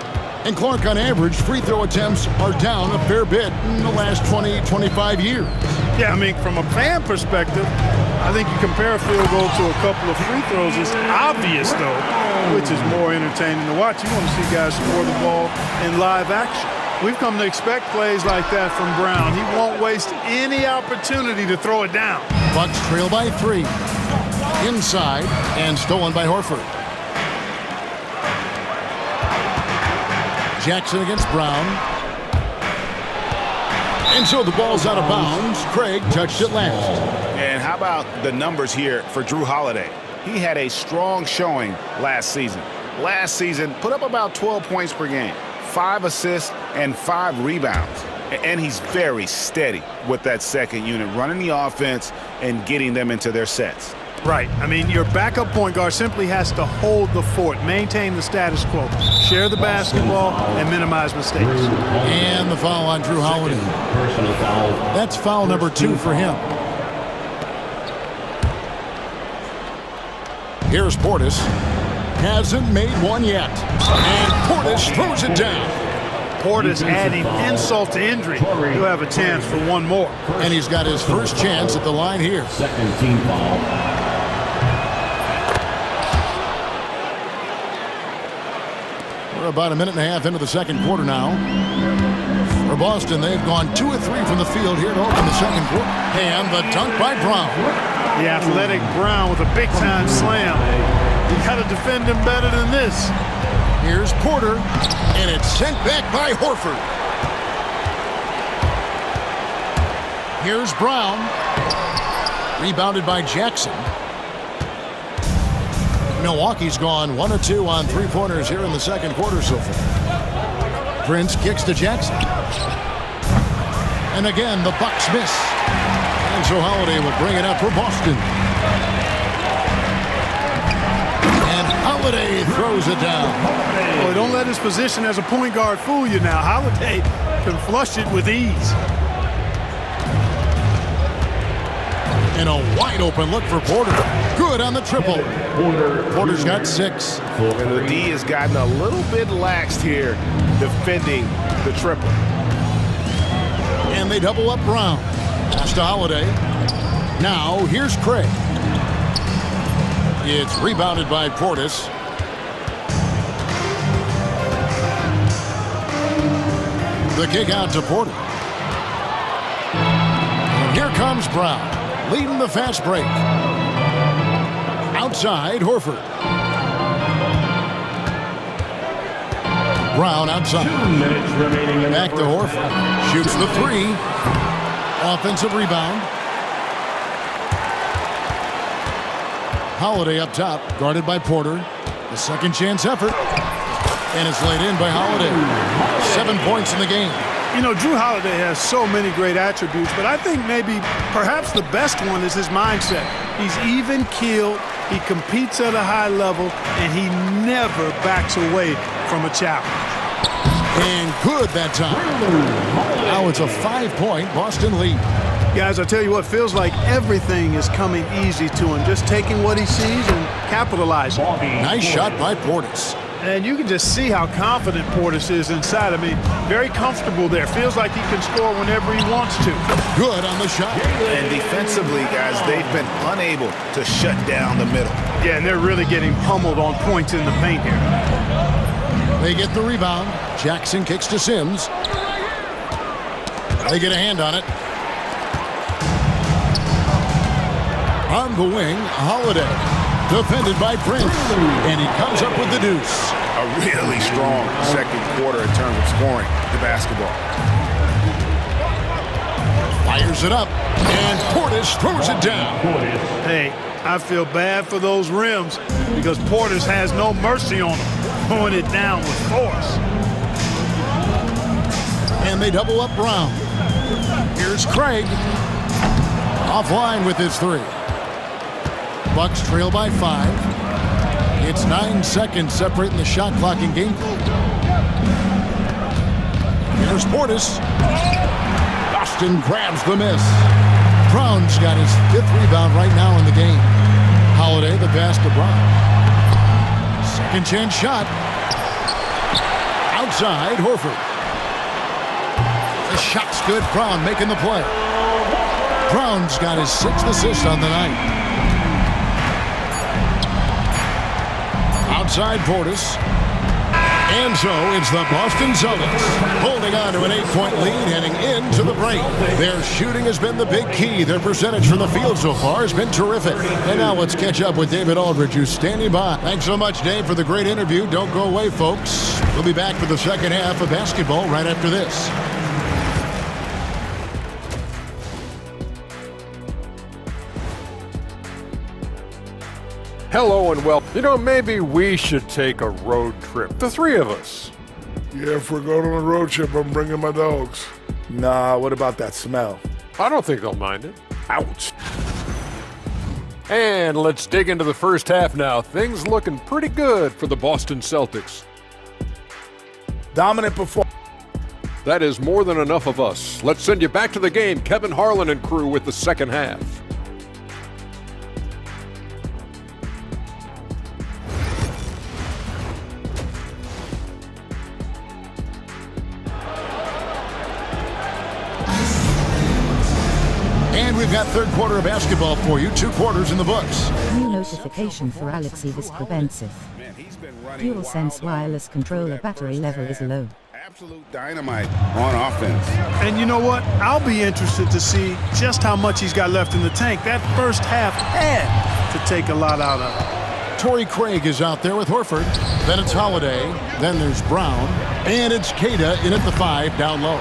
And Clark, on average, free throw attempts are down a fair bit in the last 20, 25 years. Yeah, I mean, from a fan perspective, I think you compare a field goal to a couple of free throws. It's obvious, though, which is more entertaining to watch. You want to see guys score the ball in live action. We've come to expect plays like that from Brown. He won't waste any opportunity to throw it down. Bucks trail by 3. Inside and stolen by Horford. Jackson against Brown. And so the ball's out of bounds. Craig touched it last. And how about the numbers here for Drew Holiday? He had a strong showing last season. Last season, put up about 12 points per game, 5 assists, and 5 rebounds. And he's very steady with that second unit, running the offense and getting them into their sets. Right. I mean, your backup point guard simply has to hold the fort, maintain the status quo, share the basketball, and minimize mistakes. And the foul on Drew Holiday. That's foul number 2 for him. Here's Portis. Hasn't made one yet. And Portis throws it down. Portis adding insult to injury. He'll have a chance for one more. And he's got his first chance at the line here. Second team foul. We're about a minute and a half into the second quarter now. For Boston, they've gone 2 of 3 from the field here to open the second quarter. And the dunk by Brown. The athletic Brown with a big-time slam. You got to defend him better than this. Here's Porter, and it's sent back by Horford. Here's Brown. Rebounded by Jackson. Milwaukee's gone 1 of 2 on three-pointers here in the second quarter so far. Prince kicks to Jackson. And again, the Bucks miss. And so Holiday will bring it up for Boston. And Holiday throws it down. Boy, don't let his position as a point guard fool you now. Holiday can flush it with ease. And a wide open look for Porter. Good on the triple. Porter's got 6. And the D has gotten a little bit laxed here defending the triple. And they double up Brown. Pass to Holiday. Now here's Craig. It's rebounded by Portis. The kick out to Porter. And here comes Brown, leading the fast break. Outside, Horford. Brown outside. 2 minutes remaining in Back to Horford. Shoots the 3. Offensive rebound. Holiday up top, guarded by Porter. The second chance effort. And it's laid in by Holiday. 7 points in the game. You know, Drew Holiday has so many great attributes, but I think maybe perhaps the best one is his mindset. He's even-keeled, he competes at a high level, and he never backs away from a challenge. And good that time. Now it's a 5-point Boston lead. Guys, I tell you what, feels like everything is coming easy to him, just taking what he sees and capitalizing. Nice shot by Portis. And you can just see how confident Portis is inside. I mean, very comfortable there. Feels like he can score whenever he wants to. Good on the shot. And defensively, guys, they've been unable to shut down the middle. Yeah, and they're really getting pummeled on points in the paint here. They get the rebound. Jackson kicks to Sims. They get a hand on it. On the wing, Holiday. Defended by Prince. And he comes up with the deuce. A really strong second quarter in terms of scoring the basketball. Fires it up. And Portis throws it down. Hey, I feel bad for those rims because Portis has no mercy on them, throwing it down with force. And they double up Brown. Here's Craig. Offline with his 3. Bucks trail by 5. It's 9 seconds separating the shot clock and game. Here's Portis. Boston grabs the miss. Brown's got his 5th rebound right now in the game. Holiday the pass to Brown. Second chance shot. Outside, Horford. The shot's good. Brown making the play. Brown's got his 6th assist on the night. Outside Portis. And so it's the Boston Celtics holding on to an 8-point lead heading into the break. Their shooting has been the big key. Their percentage from the field so far has been terrific. And now let's catch up with David Aldridge, who's standing by. Thanks so much, Dave, for the great interview. Don't go away, folks. We'll be back for the second half of basketball right after this. Hello and well. You know, maybe we should take a road trip. The 3 of us. Yeah, if we're going on a road trip, I'm bringing my dogs. Nah, what about that smell? I don't think they'll mind it. Ouch. And let's dig into the first half now. Things looking pretty good for the Boston Celtics. Dominant performance. That is more than enough of us. Let's send you back to the game. Kevin Harlan and crew with the second half. And we've got third quarter of basketball for you. 2 quarters in the books. New notification for Alexei Visprevensiv. DualSense wireless controller battery level is low. Absolute dynamite on offense. And you know what? I'll be interested to see just how much he's got left in the tank. That first half had to take a lot out of it. Torrey Craig is out there with Horford. Then it's Holiday. Then there's Brown. And it's Cada in at the 5 down low.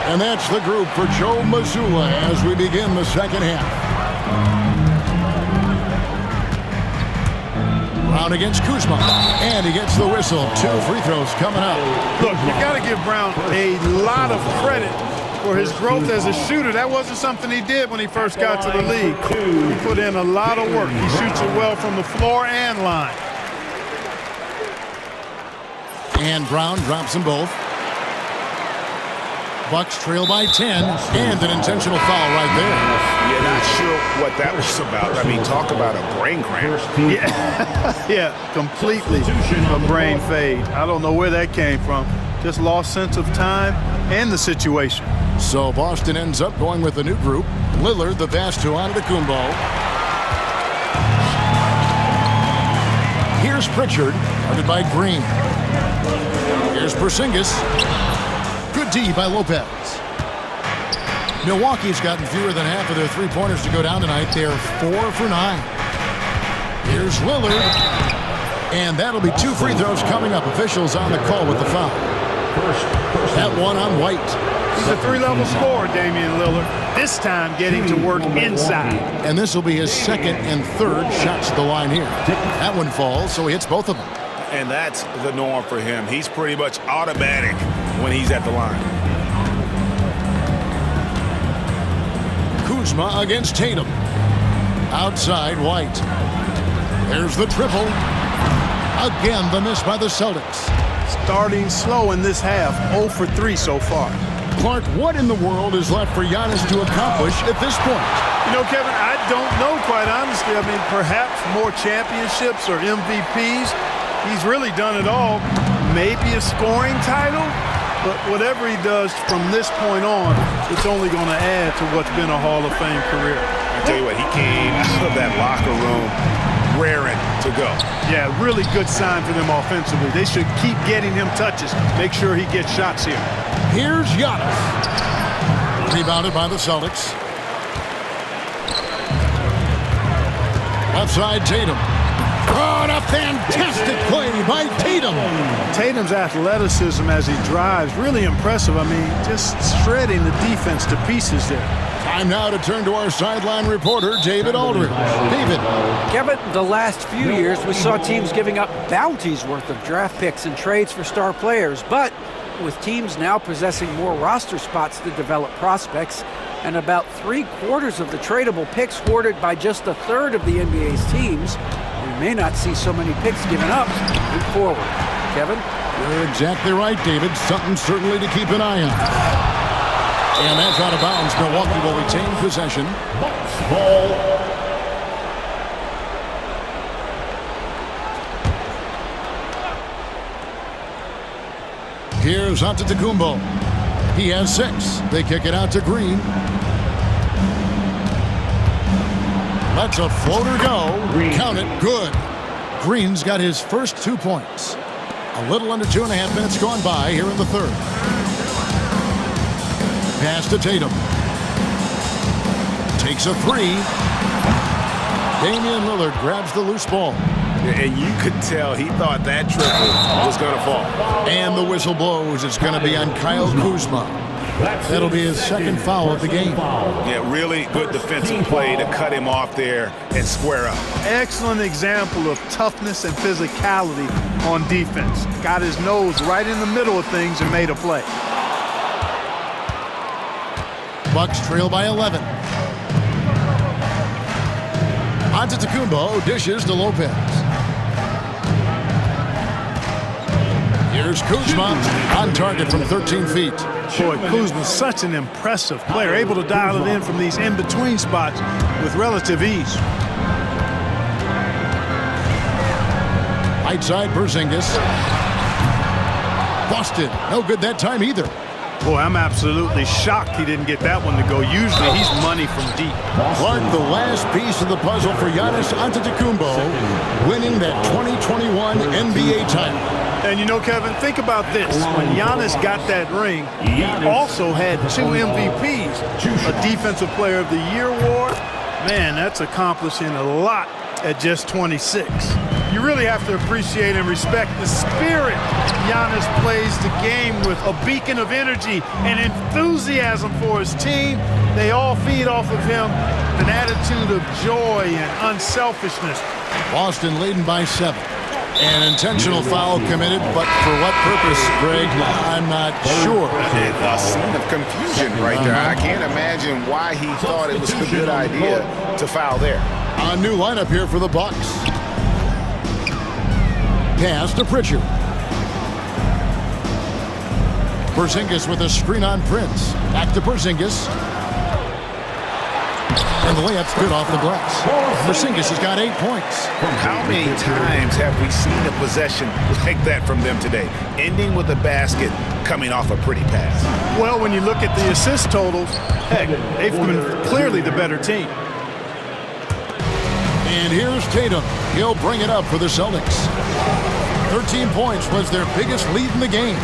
And that's the group for Joe Mazzulla as we begin the second half. Brown against Kuzma, and he gets the whistle. 2 free throws coming up. Look, you got to give Brown a lot of credit for his growth as a shooter. That wasn't something he did when he first got to the league. He put in a lot of work. He shoots it well from the floor and line. And Brown drops them both. Bucks trail by 10, and an intentional foul right there. Yeah, not sure what that was about. I mean, talk about a brain cramp. Yeah, completely a brain fade. I don't know where that came from. Just lost sense of time and the situation. So Boston ends up going with a new group. Lillard, the pass to Antetokounmpo. Here's Pritchard, guarded by Green. Here's Porzingis. Good D by Lopez. Milwaukee's gotten fewer than half of their three-pointers to go down tonight. They're 4 for 9. Here's Lillard. And that'll be 2 free throws coming up. Officials on the call with the foul. That one on White. He's a 3-level scorer, Damian Lillard. This time getting to work inside. And this will be his 2nd and 3rd shots at the line here. That one falls, so he hits both of them. And that's the norm for him. He's pretty much automatic when he's at the line. Kuzma against Tatum. Outside, White. There's the triple. Again, the miss by the Celtics. Starting slow in this half, 0 for 3 so far. Clark, what in the world is left for Giannis to accomplish at this point? You know, Kevin, I don't know, quite honestly. I mean, perhaps more championships or MVPs. He's really done it all. Maybe a scoring title, but whatever he does from this point on, it's only going to add to what's been a Hall of Fame career. I tell you what, he came out of that locker room raring to go. Yeah, really good sign for them offensively. They should keep getting him touches. Make sure he gets shots here. Here's Giannis. Rebounded by the Celtics. Left side, Tatum. Oh, a fantastic play by Tatum. Tatum's athleticism as he drives, really impressive. I mean, just shredding the defense to pieces there. Time now to turn to our sideline reporter, David Aldridge. David. Kevin, the last few years, we saw teams giving up bounties worth of draft picks and trades for star players. But with teams now possessing more roster spots to develop prospects, and about 3/4 of the tradable picks hoarded by just 1/3 of the NBA's teams, we may not see so many picks given up moving forward. Kevin? You're exactly right, David. Something certainly to keep an eye on. And that's out of bounds. Milwaukee will retain possession. Ball. Here's Antetokounmpo. He has 6. They kick it out to Green. Lets a floater go. Count it. Good. Green's got his first 2 points. A little under 2.5 minutes gone by here in the 3rd. Pass to Tatum. Takes a 3. Damian Lillard grabs the loose ball. And you could tell he thought that triple was going to fall. And the whistle blows. It's going to be on Kyle Kuzma. That'll be his 2nd foul of the game. Yeah, really good defensive play to cut him off there and square up. Excellent example of toughness and physicality on defense. Got his nose right in the middle of things and made a play. Bucks trail by 11. Antetokounmpo dishes to Lopez. Here's Kuzma on target from 13 feet. Boy, Kuzma's such an impressive player, able to dial it in from these in-between spots with relative ease. Right side, Porzingis. Busted. No good that time either. Boy, I'm absolutely shocked he didn't get that one to go. Usually he's money from deep. Clark, the last piece of the puzzle for Giannis Antetokounmpo, winning that 2021 NBA title. And you know, Kevin, think about this. When Giannis got that ring, he also had 2 MVPs, a Defensive Player of the Year award. Man, that's accomplishing a lot at just 26. You really have to appreciate and respect the spirit Giannis plays the game with, a beacon of energy and enthusiasm for his team. They all feed off of him, an attitude of joy and unselfishness. Boston leading by 7. An intentional foul committed, but for what purpose, Greg, I'm not sure. A scene of confusion right there. I can't imagine why he thought it was a good idea to foul there. A new lineup here for the Bucks. Pass to Pritchard. Porzingis with a screen on Prince. Back to Porzingis. And the layup's good off the glass. Porzingis has got 8 points. How many times have we seen a possession like that from them today? Ending with a basket, coming off a pretty pass. Well, when you look at the assist totals, heck, they've been clearly the better team. And here's Tatum. He'll bring it up for the Celtics. 13 points was their biggest lead in the game.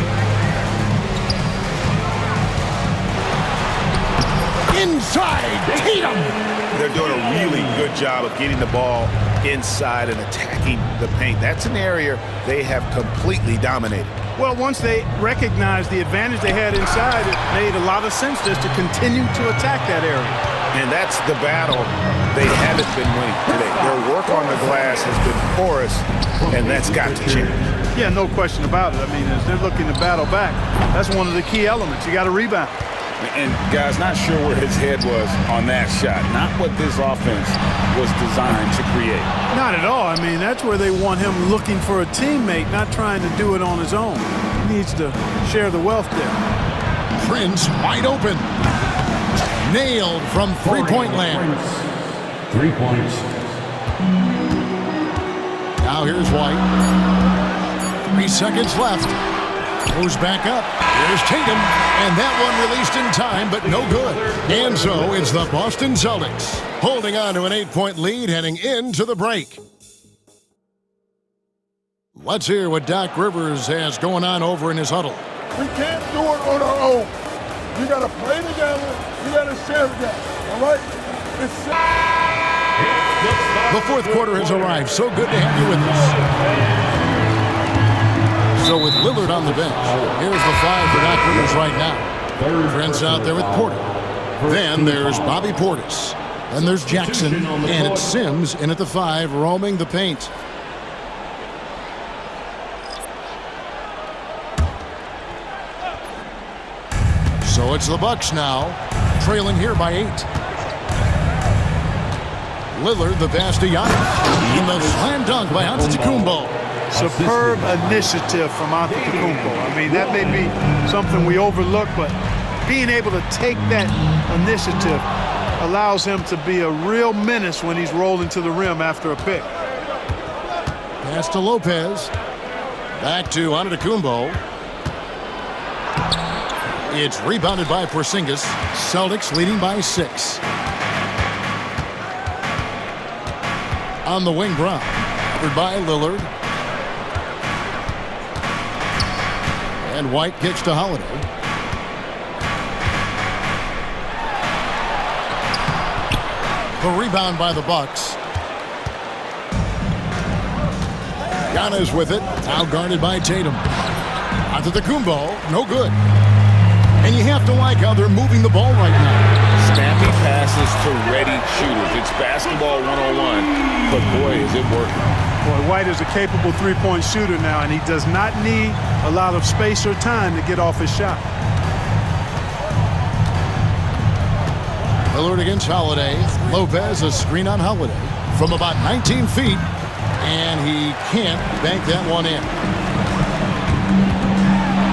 Inside, Tatum! They're doing a really good job of getting the ball inside and attacking the paint. That's an area they have completely dominated. Well, once they recognized the advantage they had inside, it made a lot of sense just to continue to attack that area. And that's the battle they haven't been winning today. Their work on the glass has been porous, and that's got to change. Yeah, no question about it. I mean, as they're looking to battle back, that's one of the key elements. You got to rebound. And, guys, not sure where his head was on that shot. Not what this offense was designed to create. Not at all. I mean, that's where they want him looking for a teammate, not trying to do it on his own. He needs to share the wealth there. Prince wide open. Nailed from three-point land. 3 points. Now here's White. 3 seconds left. Goes back up. Here's Tatum. And that one released in time, but no good. And so it's the Boston Celtics holding on to an 8-point lead heading into the break. Let's hear what Doc Rivers has going on over in his huddle. We can't do it on our own. You got to play together. You got to share together. All right? The fourth quarter has arrived. So good to have you with us. So with Lillard on the bench, here's the 5 for Doc Rivers right now. Prince out there with Porter. Then there's Bobby Portis. Then there's Jackson. And it's Sims in at the 5, roaming the paint. So it's the Bucks now, trailing here by 8. Lillard, the pass to Giannis. And the slam dunk by Antetokounmpo. Superb initiative from Antetokounmpo. I mean, that may be something we overlook, but being able to take that initiative allows him to be a real menace when he's rolling to the rim after a pick. Pass to Lopez. Back to Antetokounmpo. It's rebounded by Porzingis. Celtics leading by 6. On the wing, Brown. Covered by Lillard. And White gets to Holiday. The rebound by the Bucks. Giannis with it. Now guarded by Tatum. Antetokounmpo, no good. And you have to like how they're moving the ball right now. Snappy passes to ready shooters. It's basketball 101, but boy, is it working. Boy, White is a capable three-point shooter now, and he does not need a lot of space or time to get off his shot. Lillard against Holiday. Lopez, a screen on Holiday from about 19 feet, and he can't bank that one in.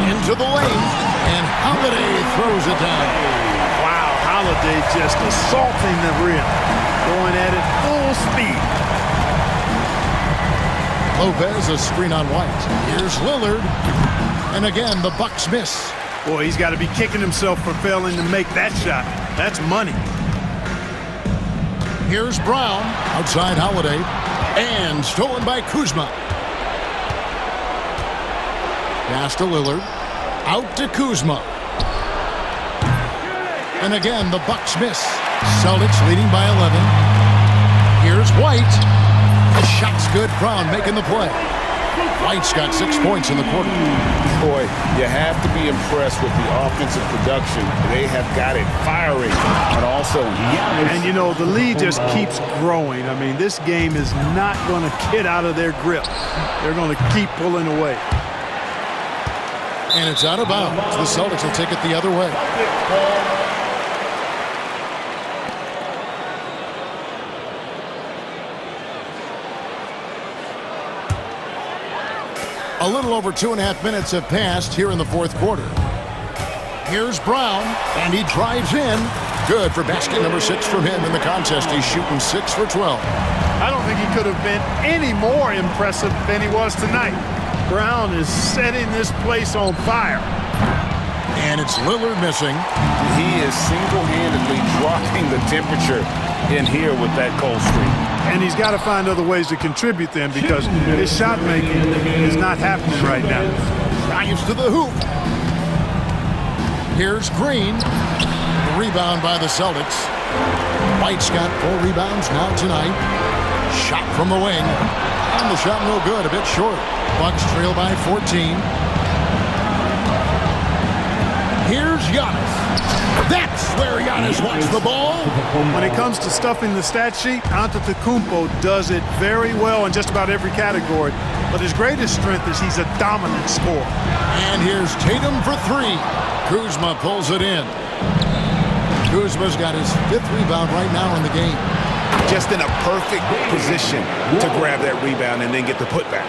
Into the lane, and Holiday throws it down. Wow, Holiday just assaulting the rim, going at it full speed. Lopez, a screen on White. Here's Lillard. And again, the Bucks miss. Boy, he's got to be kicking himself for failing to make that shot. That's money. Here's Brown, outside Holiday, and stolen by Kuzma. Pass to Lillard, out to Kuzma. And again, the Bucks miss. Celtics leading by 11. Here's White. The shot's good. Brown making the play. White's got 6 points in the quarter. Boy, you have to be impressed with the offensive production. They have got it firing on all cylinders. And, you know, the lead just keeps growing. I mean, this game is not going to get out of their grip. They're going to keep pulling away. And it's out of bounds. The Celtics will take it the other way. A little over 2.5 minutes have passed here in the fourth quarter. Here's Brown, and he drives in. Good for basket number 6 from him in the contest. He's shooting 6 for 12. I don't think he could have been any more impressive than he was tonight. Brown is setting this place on fire. And it's Lillard missing. He is single-handedly dropping the temperature in here with that cold streak. And he's got to find other ways to contribute then, because his shot making is not happening right now. Drives to the hoop. Here's Green. The rebound by the Celtics. White's got 4 rebounds now tonight. Shot from the wing. And the shot no good, a bit short. Bucks trail by 14. Here's Giannis. That's where Giannis wants the ball. When it comes to stuffing the stat sheet, Antetokounmpo does it very well in just about every category. But his greatest strength is he's a dominant scorer. And here's Tatum for 3. Kuzma pulls it in. Kuzma's got his 5th rebound right now in the game. Just in a perfect position to grab that rebound and then get the putback.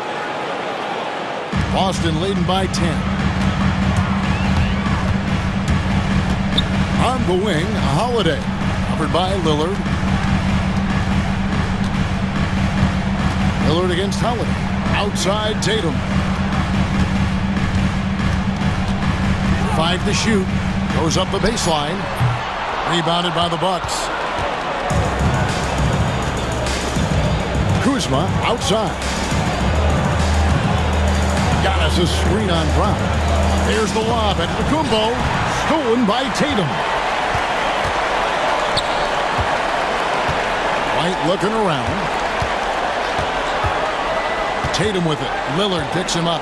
Boston leading by 10. On the wing, Holiday. Covered by Lillard. Lillard against Holiday. Outside Tatum. 5 to shoot. Goes up the baseline. Rebounded by the Bucks. Kuzma outside. Giannis a screen on Brown. There's the lob at Kumbo. Stolen by Tatum. White looking around. Tatum with it. Lillard picks him up.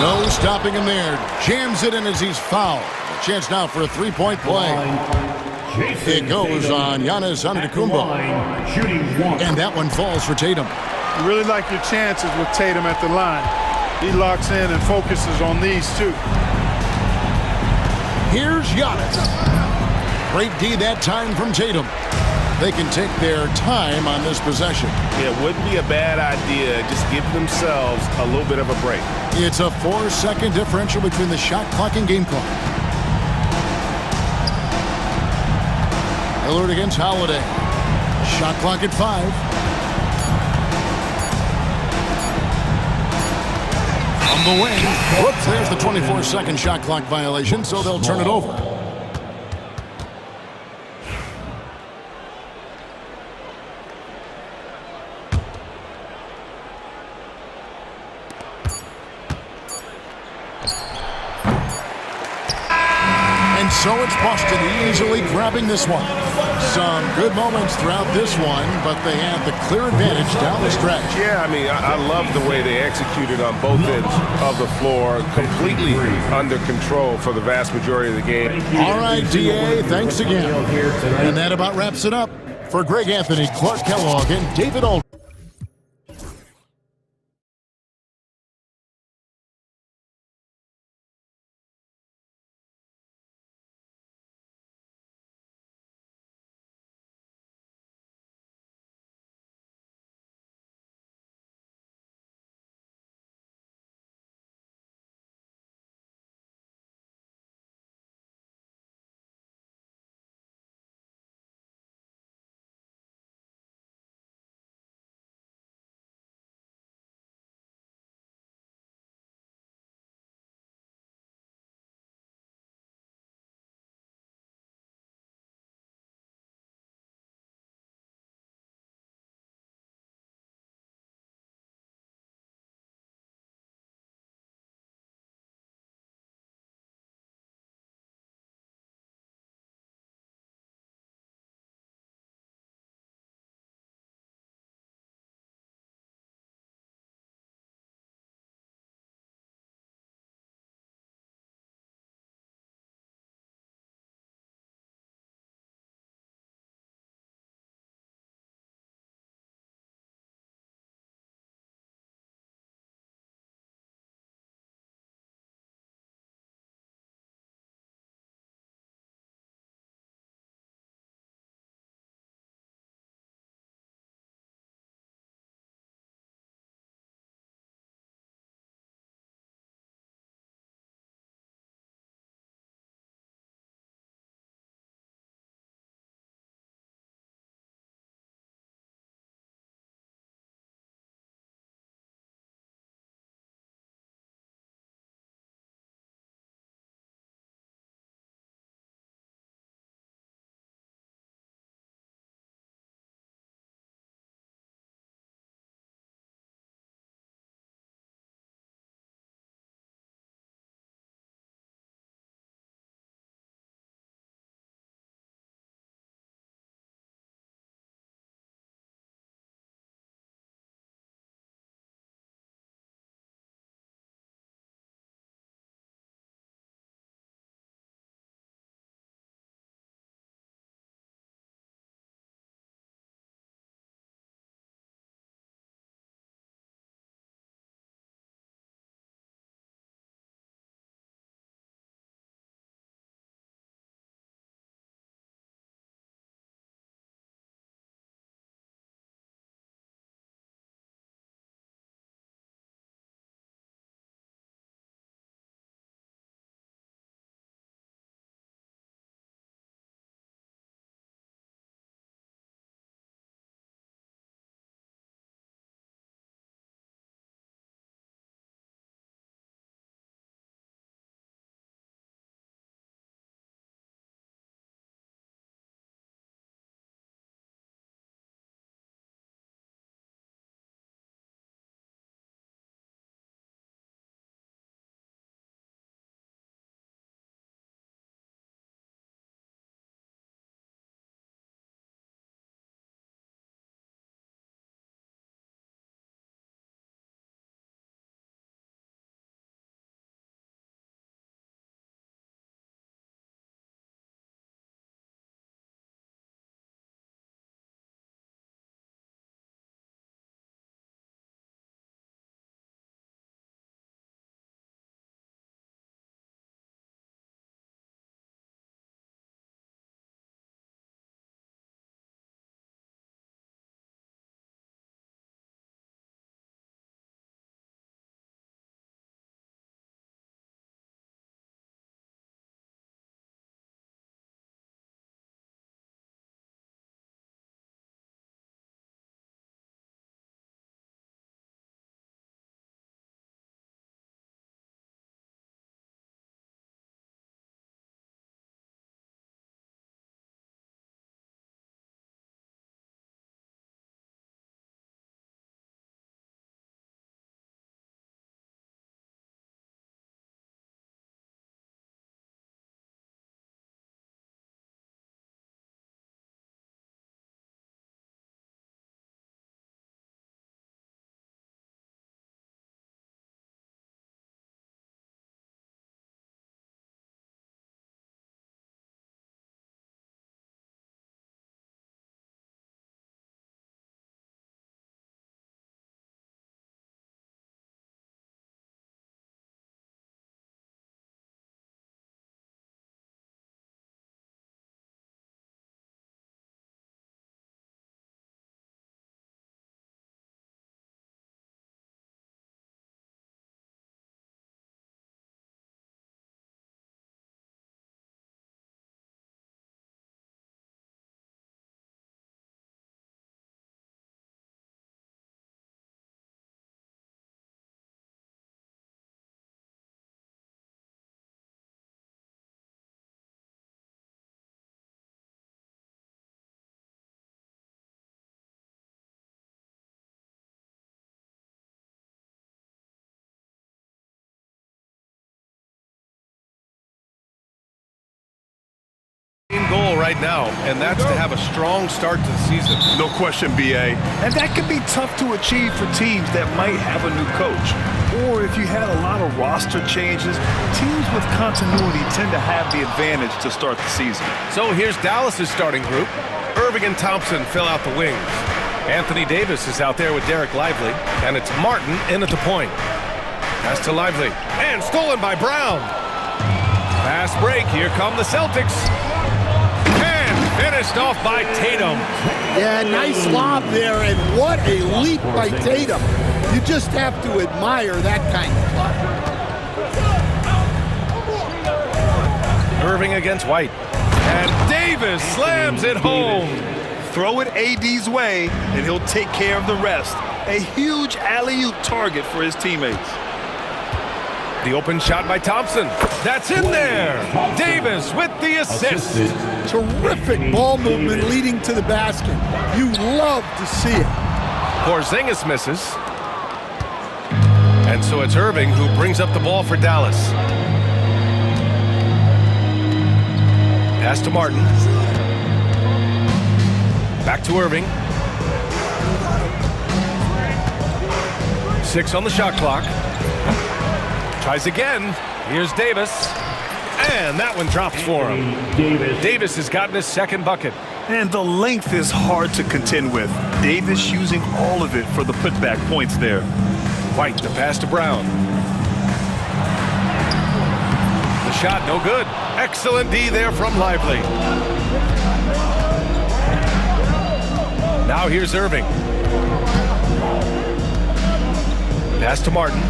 No stopping him there. Jams it in as he's fouled. A chance now for a 3-point play. It goes on Giannis Antetokounmpo. And that one falls for Tatum. You really like your chances with Tatum at the line. He locks in and focuses on these two. Here's Giannis. Great D that time from Tatum. They can take their time on this possession. Yeah, it wouldn't be a bad idea. Just give themselves a little bit of a break. It's a 4-second differential between the shot clock and game clock. Lillard against Holiday. Shot clock at 5. On the wing. Whoops, there's the 24-second shot clock violation, so they'll turn it over. And so it's Boston easily grabbing this one. Some good moments throughout this one, but they had the clear advantage down the stretch. Yeah, I mean, I love the way they executed on both ends of the floor. Completely under control for the vast majority of the game. All right, DA, thanks again. And that about wraps it up. For Greg Anthony, Clark Kellogg, and David Aldridge. goal right now, and that's to have a strong start to the season. No question, BA. And that can be tough to achieve for teams that might have a new coach. Or if you had a lot of roster changes, teams with continuity tend to have the advantage to start the season. So here's Dallas's starting group. Irving and Thompson fill out the wings. Anthony Davis is out there with Derek Lively, and it's Martin in at the point. Pass to Lively, and stolen by Brown. Fast break, here come the Celtics. And finished off by Tatum. Yeah, nice lob there, and what a leap by Tatum. You just have to admire that kind of play. Irving against White. And Davis slams it home. Throw it AD's way, and he'll take care of the rest. A huge alley-oop target for his teammates. The open shot by Thompson. That's in there. Davis with the assist. Terrific ball movement leading to the basket. You love to see it. Porzingis misses. And so it's Irving who brings up the ball for Dallas. Pass to Martin. Back to Irving. 6 on the shot clock. Tries again. Here's Davis. And that one drops for him. Davis has gotten his second bucket. And the length is hard to contend with. Davis using all of it for the putback points there. White, the pass to Brown. The shot, no good. Excellent D there from Lively. Now here's Irving. Pass to Martin.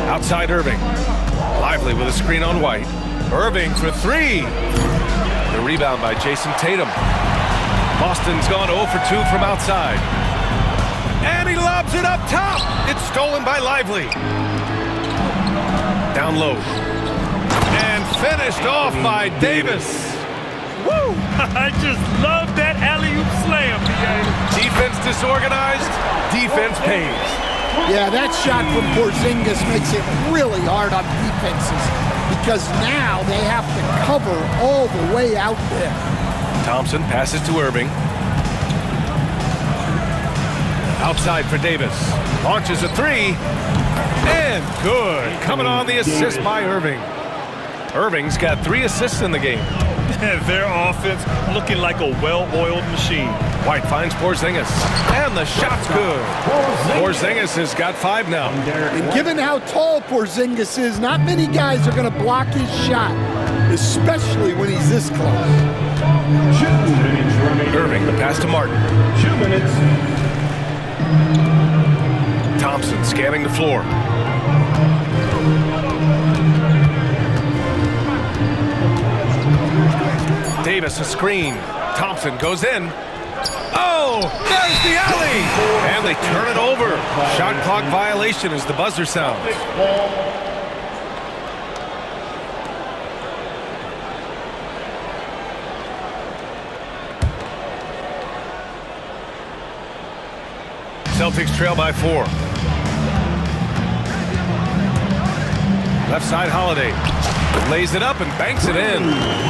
Outside Irving. Lively with a screen on White. Irving for 3. The rebound by Jason Tatum. Boston's gone 0 for 2 from outside. And he lobs it up top. It's stolen by Lively. Down low. And finished off by Davis. Woo! I just love that alley-oop slam. Defense disorganized. Defense pays. Yeah, that shot from Porzingis makes it really hard on defenses because now they have to cover all the way out there. Thompson passes to Irving. Outside for Davis. Launches a 3. And good. Coming on the assist by Irving. Irving's got 3 assists in the game. Their offense looking like a well-oiled machine. White finds Porzingis. And the shot's good. Porzingis has got 5 now. And given how tall Porzingis is, not many guys are going to block his shot, especially when he's this close. Irving, the pass to Martin. 2 minutes. Thompson scanning the floor. Davis a screen. Thompson goes in. Oh, there's the alley! And they turn it over. Shot clock violation as the buzzer sounds. Celtics trail by 4. Left side Holiday. Lays it up and banks it in.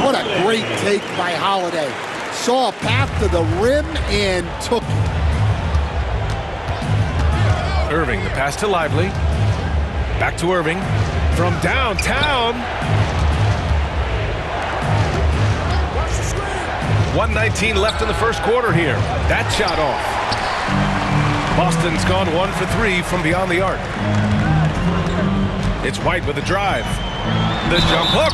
What a great take by Holiday. Saw a path to the rim and took it. Irving, the pass to Lively. Back to Irving. From downtown. 1:19 left in the first quarter here. That shot off. Boston's gone 1 for 3 from beyond the arc. It's White with a drive. The jump hook.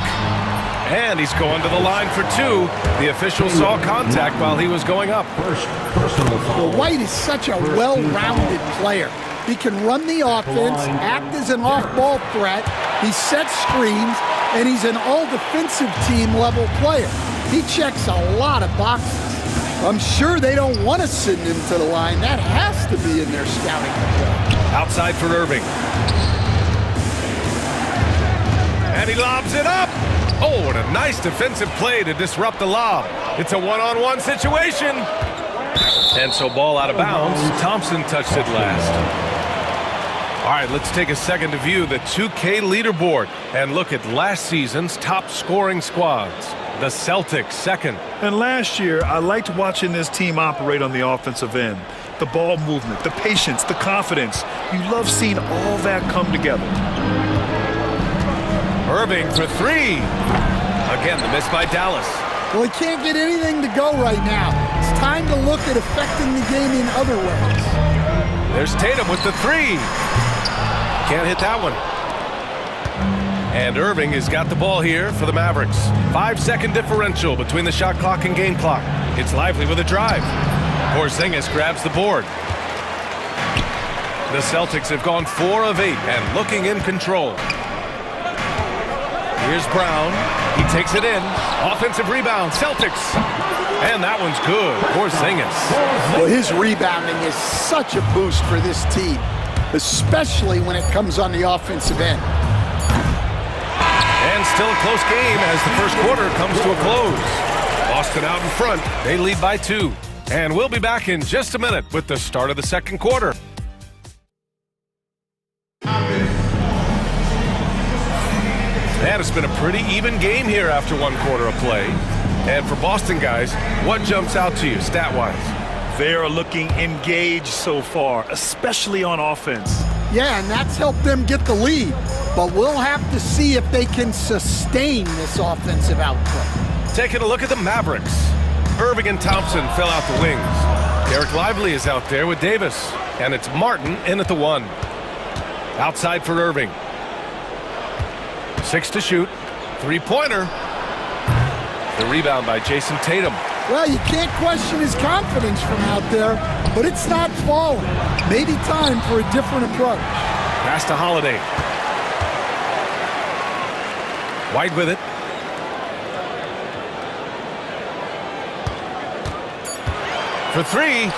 And he's going to the line for 2. The official saw contact while he was going up. Well, White is such a well-rounded player. He can run the offense, act as an off-ball threat, he sets screens, and he's an all-defensive team-level player. He checks a lot of boxes. I'm sure they don't want to send him to the line. That has to be in their scouting report. Outside for Irving. And he lobs it up. Oh, what a nice defensive play to disrupt the lob. It's a one-on-one situation. And so ball out of bounds. Thompson touched it last. All right, let's take a second to view the 2K leaderboard and look at last season's top scoring squads. The Celtics second. And last year, I liked watching this team operate on the offensive end. The ball movement, the patience, the confidence. You love seeing all that come together. Irving for three. Again, the miss by Dallas. Well, he can't get anything to go right now. It's time to look at affecting the game in other ways. There's Tatum with the three. Can't hit that one. And Irving has got the ball here for the Mavericks. 5-second differential between the shot clock and game clock. It's Lively with a drive. Porzingis grabs the board. The Celtics have gone 4 of 8 and looking in control. Here's Brown. He takes it in. Offensive rebound. Celtics. And that one's good. Porzingis. Well, his rebounding is such a boost for this team, especially when it comes on the offensive end. And still a close game as the first quarter comes to a close. Boston out in front. They lead by 2. And we'll be back in just a minute with the start of the second quarter. And it's been a pretty even game here after one quarter of play. And for Boston guys, what jumps out to you stat-wise? They are looking engaged so far, especially on offense. Yeah, and that's helped them get the lead. But we'll have to see if they can sustain this offensive output. Taking a look at the Mavericks. Irving and Thompson fill out the wings. Derek Lively is out there with Davis. And it's Martin in at the 1. Outside for Irving. 6 to shoot. Three-pointer. The rebound by Jason Tatum. Well, you can't question his confidence from out there, but it's not falling. Maybe time for a different approach. Pass to Holiday. White with it. For three.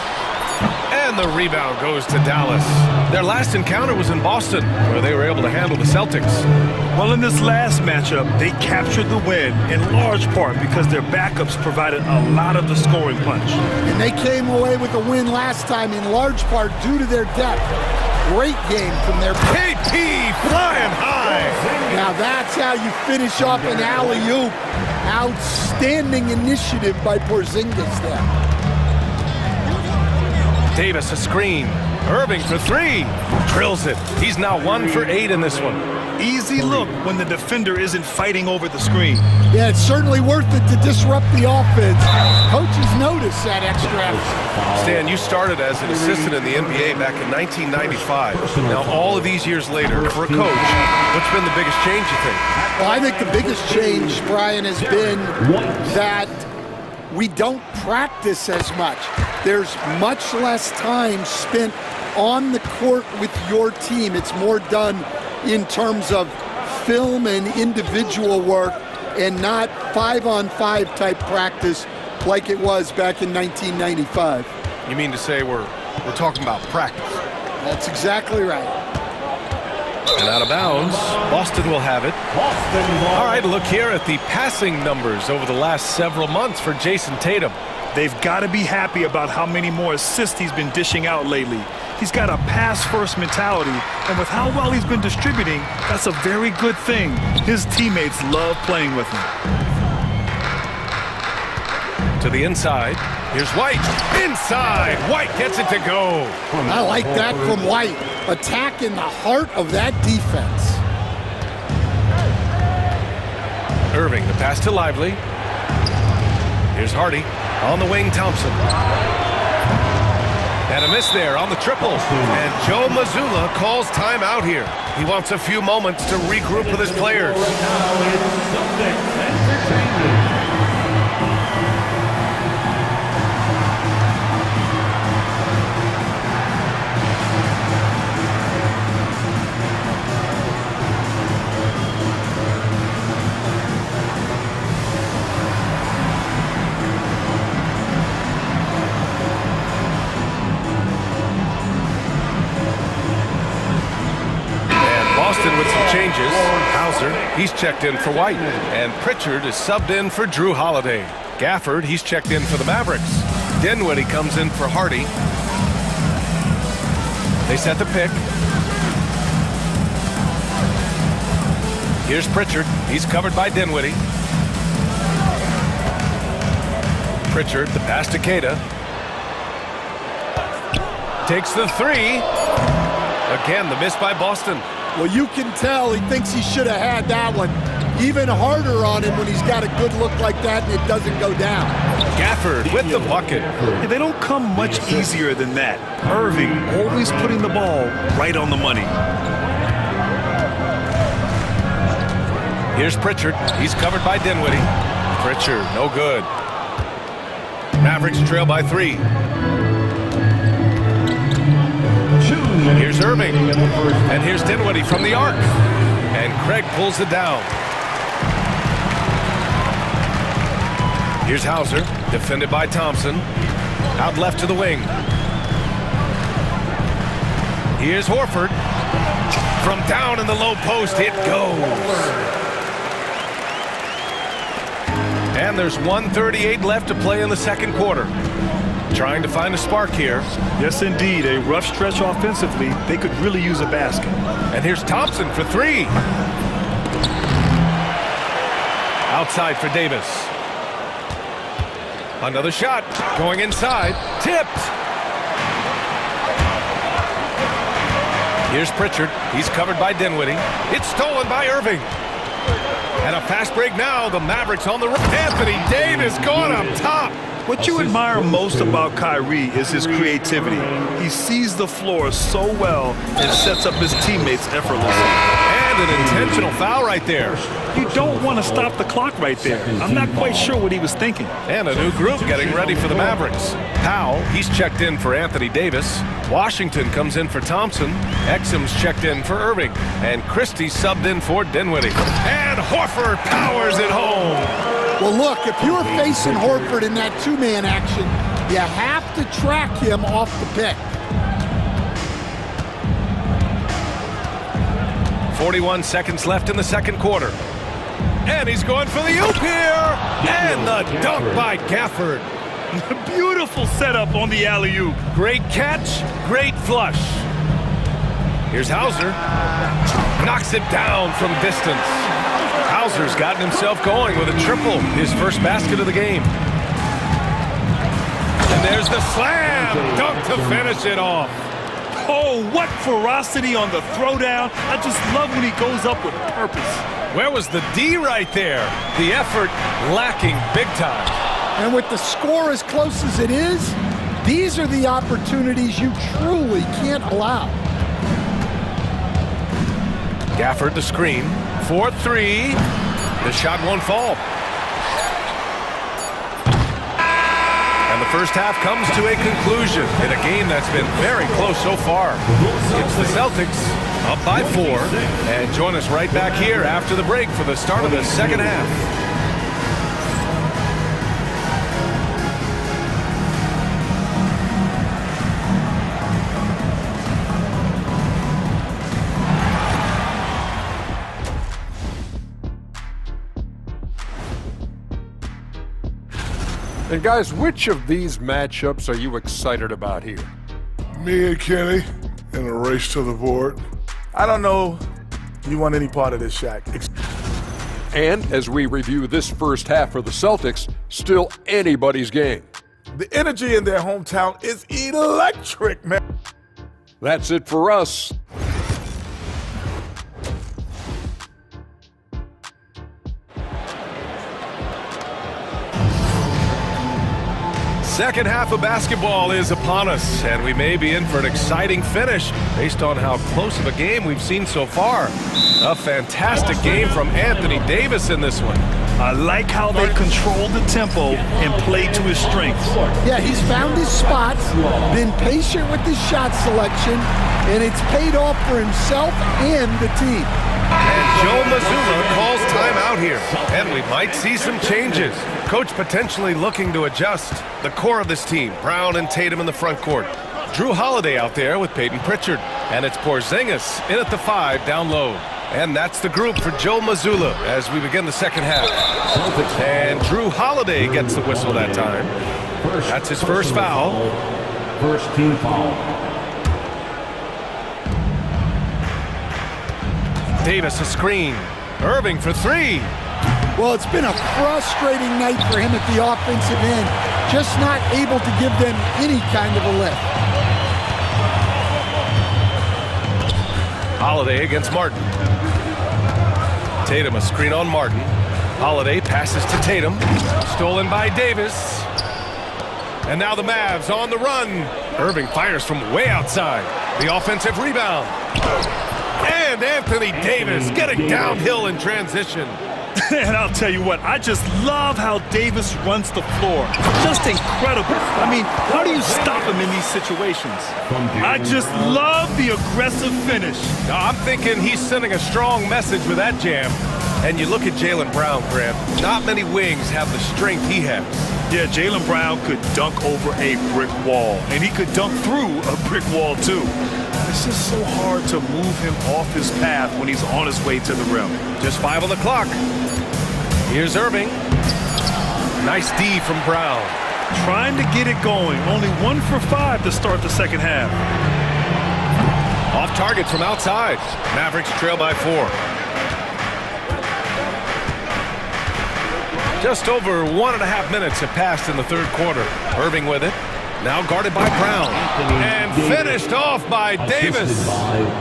And the rebound goes to Dallas. Their last encounter was in Boston, where they were able to handle the Celtics. Well, in this last matchup, they captured the win in large part because their backups provided a lot of the scoring punch. And they came away with a win last time in large part due to their depth. Great game from their KP flying high. Now that's how you finish off an alley-oop. Outstanding initiative by Porzingis there. Davis a screen. Irving for three. Drills it. He's now 1 for 8 in this one. Easy look when the defender isn't fighting over the screen. Yeah, it's certainly worth it to disrupt the offense. Coaches notice that extra effort. Stan, you started as an assistant in the NBA back in 1995. Now, all of these years later, for a coach, what's been the biggest change, you think? Well, I think the biggest change, Brian, has been that we don't practice as much. There's much less time spent on the court with your team. It's more done in terms of film and individual work and not 5-on-5 type practice like it was back in 1995. You mean to say we're talking about practice? That's exactly right. And out of bounds, Boston will have it. All right, look here at the passing numbers over the last several months for Jason Tatum. They've got to be happy about how many more assists he's been dishing out lately. He's got a pass-first mentality, and with how well he's been distributing, that's a very good thing. His teammates love playing with him. To the inside. Here's White. Inside. White gets it to go. I like that from White. Attack in the heart of that defense. Irving, the pass to Lively. Here's Hardy. On the wing, Thompson. And a miss there on the triple. And Joe Mazzulla calls timeout here. He wants a few moments to regroup with his players. With some changes, Hauser, he's checked in for White, and Pritchard is subbed in for Drew Holiday. Gafford, he's checked in for the Mavericks. Dinwiddie comes in for Hardy. They set the pick. Here's Pritchard. He's covered by Dinwiddie. Pritchard, the pass to Keita. Takes the three. Again, the miss by Boston. Well, you can tell he thinks he should have had that one. Even harder on him when he's got a good look like that and it doesn't go down. Gafford with the bucket. Yeah, they don't come much easier than that. Irving always putting the ball right on the money. Here's Pritchard. He's covered by Dinwiddie. Pritchard, no good. Mavericks trail by 3. Here's Irving. And here's Dinwiddie from the arc. And Craig pulls it down. Here's Hauser, defended by Thompson. Out left to the wing. Here's Horford. From down in the low post, it goes. And there's 1:38 left to play in the second quarter. Trying to find a spark here. Yes, indeed. A rough stretch offensively. They could really use a basket. And here's Thompson for 3. Outside for Davis. Another shot. Going inside. Tipped. Here's Pritchard. He's covered by Dinwiddie. It's stolen by Irving. And a fast break now. The Mavericks on the run. Anthony Davis going up top. What you admire most about Kyrie is his creativity. He sees the floor so well and sets up his teammates effortlessly. And an intentional foul right there. You don't want to stop the clock right there. I'm not quite sure what he was thinking. And a new group getting ready for the Mavericks. Powell, he's checked in for Anthony Davis. Washington comes in for Thompson. Exum's checked in for Irving. And Christie subbed in for Dinwiddie. And Horford powers it home. Well, look, if you're facing Horford in that two-man action, you have to track him off the pick. 41 seconds left in the second quarter. And he's going for the oop here. And the dunk by Gafford. Beautiful setup on the alley-oop. Great catch, great flush. Here's Hauser. Knocks it down from distance. Hauser's gotten himself going with a triple, his first basket of the game. And there's the slam dunk to finish it off. Oh, what ferocity on the throwdown. I just love when he goes up with purpose. Where was the D right there? The effort lacking big time. And with the score as close as it is, these are the opportunities you truly can't allow. Gafford the screen. 4-3. The shot won't fall. And the first half comes to a conclusion in a game that's been very close so far. It's the Celtics up by 4. And join us right back here after the break for the start of the second half. And guys, which of these matchups are you excited about here? Me and Kenny in a race to the board. I don't know you want any part of this, Shaq. And as we review this first half for the Celtics, still anybody's game. The energy in their hometown is electric, man. That's it for us. Second half of basketball is upon us, and we may be in for an exciting finish based on how close of a game we've seen so far. A fantastic game from Anthony Davis in this one. I like how they control the tempo and play to his strengths. Yeah, he's found his spots, been patient with his shot selection, and it's paid off for himself and the team. And Joe Mazzulla calls timeout here, and we might see some changes. Coach potentially looking to adjust the core of this team. Brown and Tatum in the front court. Drew Holiday out there with Peyton Pritchard. And it's Porzingis in at the 5 down low. And that's the group for Joe Mazzulla as we begin the second half. And Drew Holiday gets the whistle that time. That's his first foul. First team foul. Davis a screen. Irving for three. Well, it's been a frustrating night for him at the offensive end, just not able to give them any kind of a lift. Holiday against Martin. Tatum a screen on Martin. Holiday passes to Tatum. Stolen by Davis. And now the Mavs on the run. Irving fires from way outside. The offensive rebound. And Anthony Davis getting downhill in transition. And I'll tell you what, I just love how Davis runs the floor. Just incredible. I mean, how do you stop him in these situations? I just love the aggressive finish. Now, I'm thinking he's sending a strong message with that jam. And you look at Jaylen Brown, Grant. Not many wings have the strength he has. Yeah, Jaylen Brown could dunk over a brick wall. And he could dunk through a brick wall, too. It's just so hard to move him off his path when he's on his way to the rim. Just 5 on the clock. Here's Irving. Nice D from Brown. Trying to get it going. Only 1 for 5 to start the second half. Off target from outside. Mavericks trail by 4. Just over 1.5 minutes have passed in the third quarter. Irving with it. Now guarded by Brown. And finished off by Davis.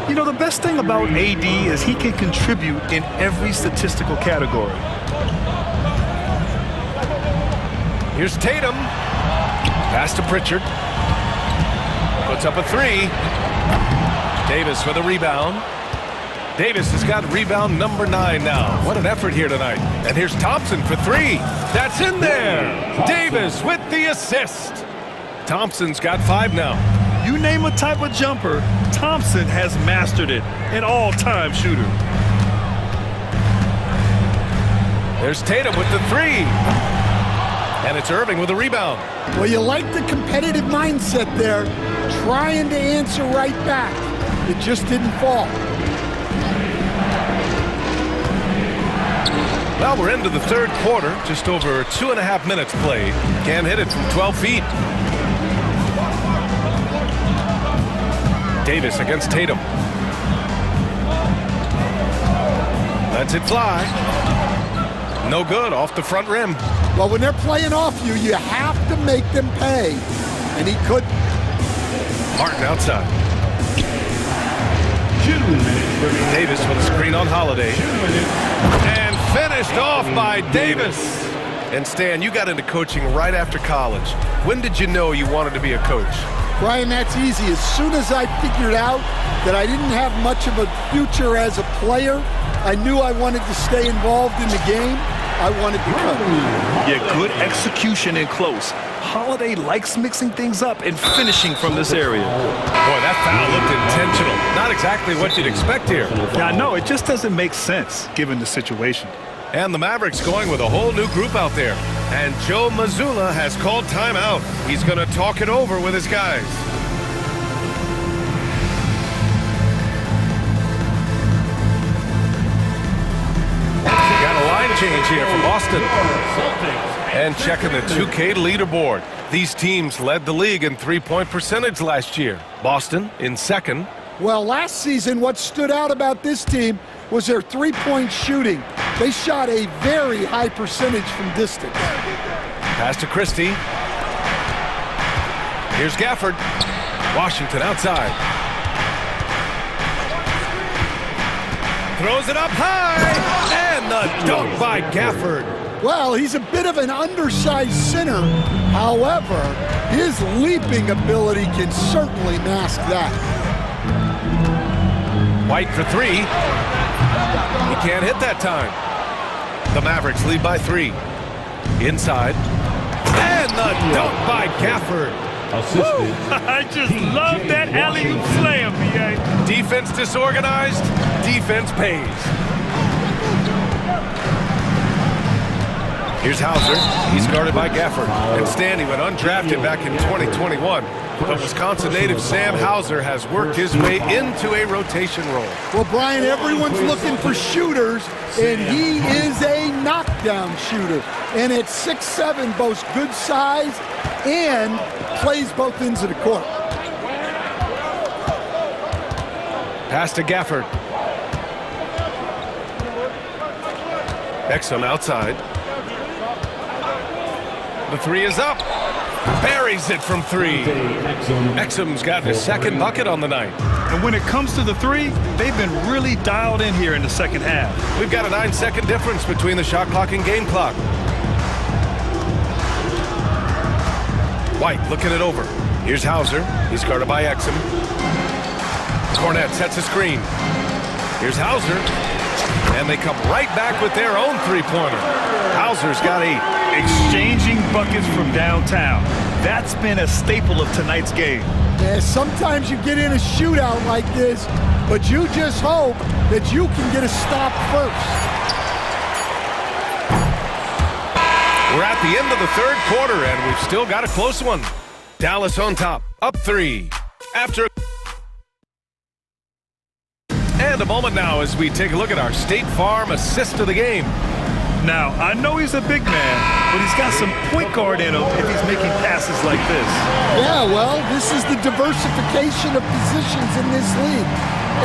You know, the best thing about AD is he can contribute in every statistical category. Here's Tatum. Pass to Pritchard. Puts up a 3. Davis with a rebound. Davis has got rebound number 9 now. What an effort here tonight. And here's Thompson for 3. That's in there. Davis with the assist. Thompson's got 5 now. You name a type of jumper, Thompson has mastered it. An all-time shooter. There's Tatum with the 3. And it's Irving with a rebound. Well, you like the competitive mindset there, trying to answer right back. It just didn't fall. Well, we're into the third quarter. Just over 2.5 minutes played. Can't hit it from 12 feet. Davis against Tatum. Lets it fly. No good, off the front rim. Well, when they're playing off you, you have to make them pay. And he couldn't. Martin outside. Davis with a screen on Holiday. And finished off by Davis. And Stan, you got into coaching right after college. When did you know you wanted to be a coach? Brian, that's easy. As soon as I figured out that I didn't have much of a future as a player, I knew I wanted to stay involved in the game. I wanted to coach. Yeah, good execution in close. Holiday likes mixing things up and finishing from this area. Boy, that foul looked intentional. Not exactly what you'd expect here. Yeah, I know. It just doesn't make sense given the situation. And the Mavericks going with a whole new group out there. And Joe Mazzulla has called timeout. He's going to talk it over with his guys. Got a line change here from Boston. And checking the 2K leaderboard. These teams led the league in three-point percentage last year. Boston in second. Well, last season, what stood out about this team was their three-point shooting. They shot a very high percentage from distance. Pass to Christie. Here's Gafford. Washington outside. Throws it up high. And the dunk by Gafford. Well, he's a bit of an undersized center. However, his leaping ability can certainly mask that. White for 3. He can't hit that time. The Mavericks lead by 3. Inside. And the dunk by Gafford. I just love that alley-oop slam, BA. Defense disorganized. Defense pays. Here's Hauser. He's guarded by Gafford. And Stanley went undrafted back in 2021. But Wisconsin native Sam Hauser has worked his way into a rotation role. Well, Brian, everyone's looking for shooters, and he is a knockdown shooter. And at 6'7", boasts good size and plays both ends of the court. Pass to Gafford. Exum outside. The three is up. Buries it from three. Exum's got his second bucket on the night. And when it comes to the three, they've been really dialed in here in the second half. We've got a 9-second difference between the shot clock and game clock. White looking it over. Here's Hauser. He's guarded by Exum. Cornette sets a screen. Here's Hauser. And they come right back with their own three-pointer. Hauser's got 8. Exchanging buckets from downtown. That's been a staple of tonight's game. Yeah, sometimes you get in a shootout like this, but you just hope that you can get a stop first. We're at the end of the third quarter, and we've still got a close one. Dallas on top, up 3. After... And a moment now as we take a look at our State Farm assist of the game. Now, I know he's a big man, but he's got some point guard in him if he's making passes like this. Yeah, well, this is the diversification of positions in this league.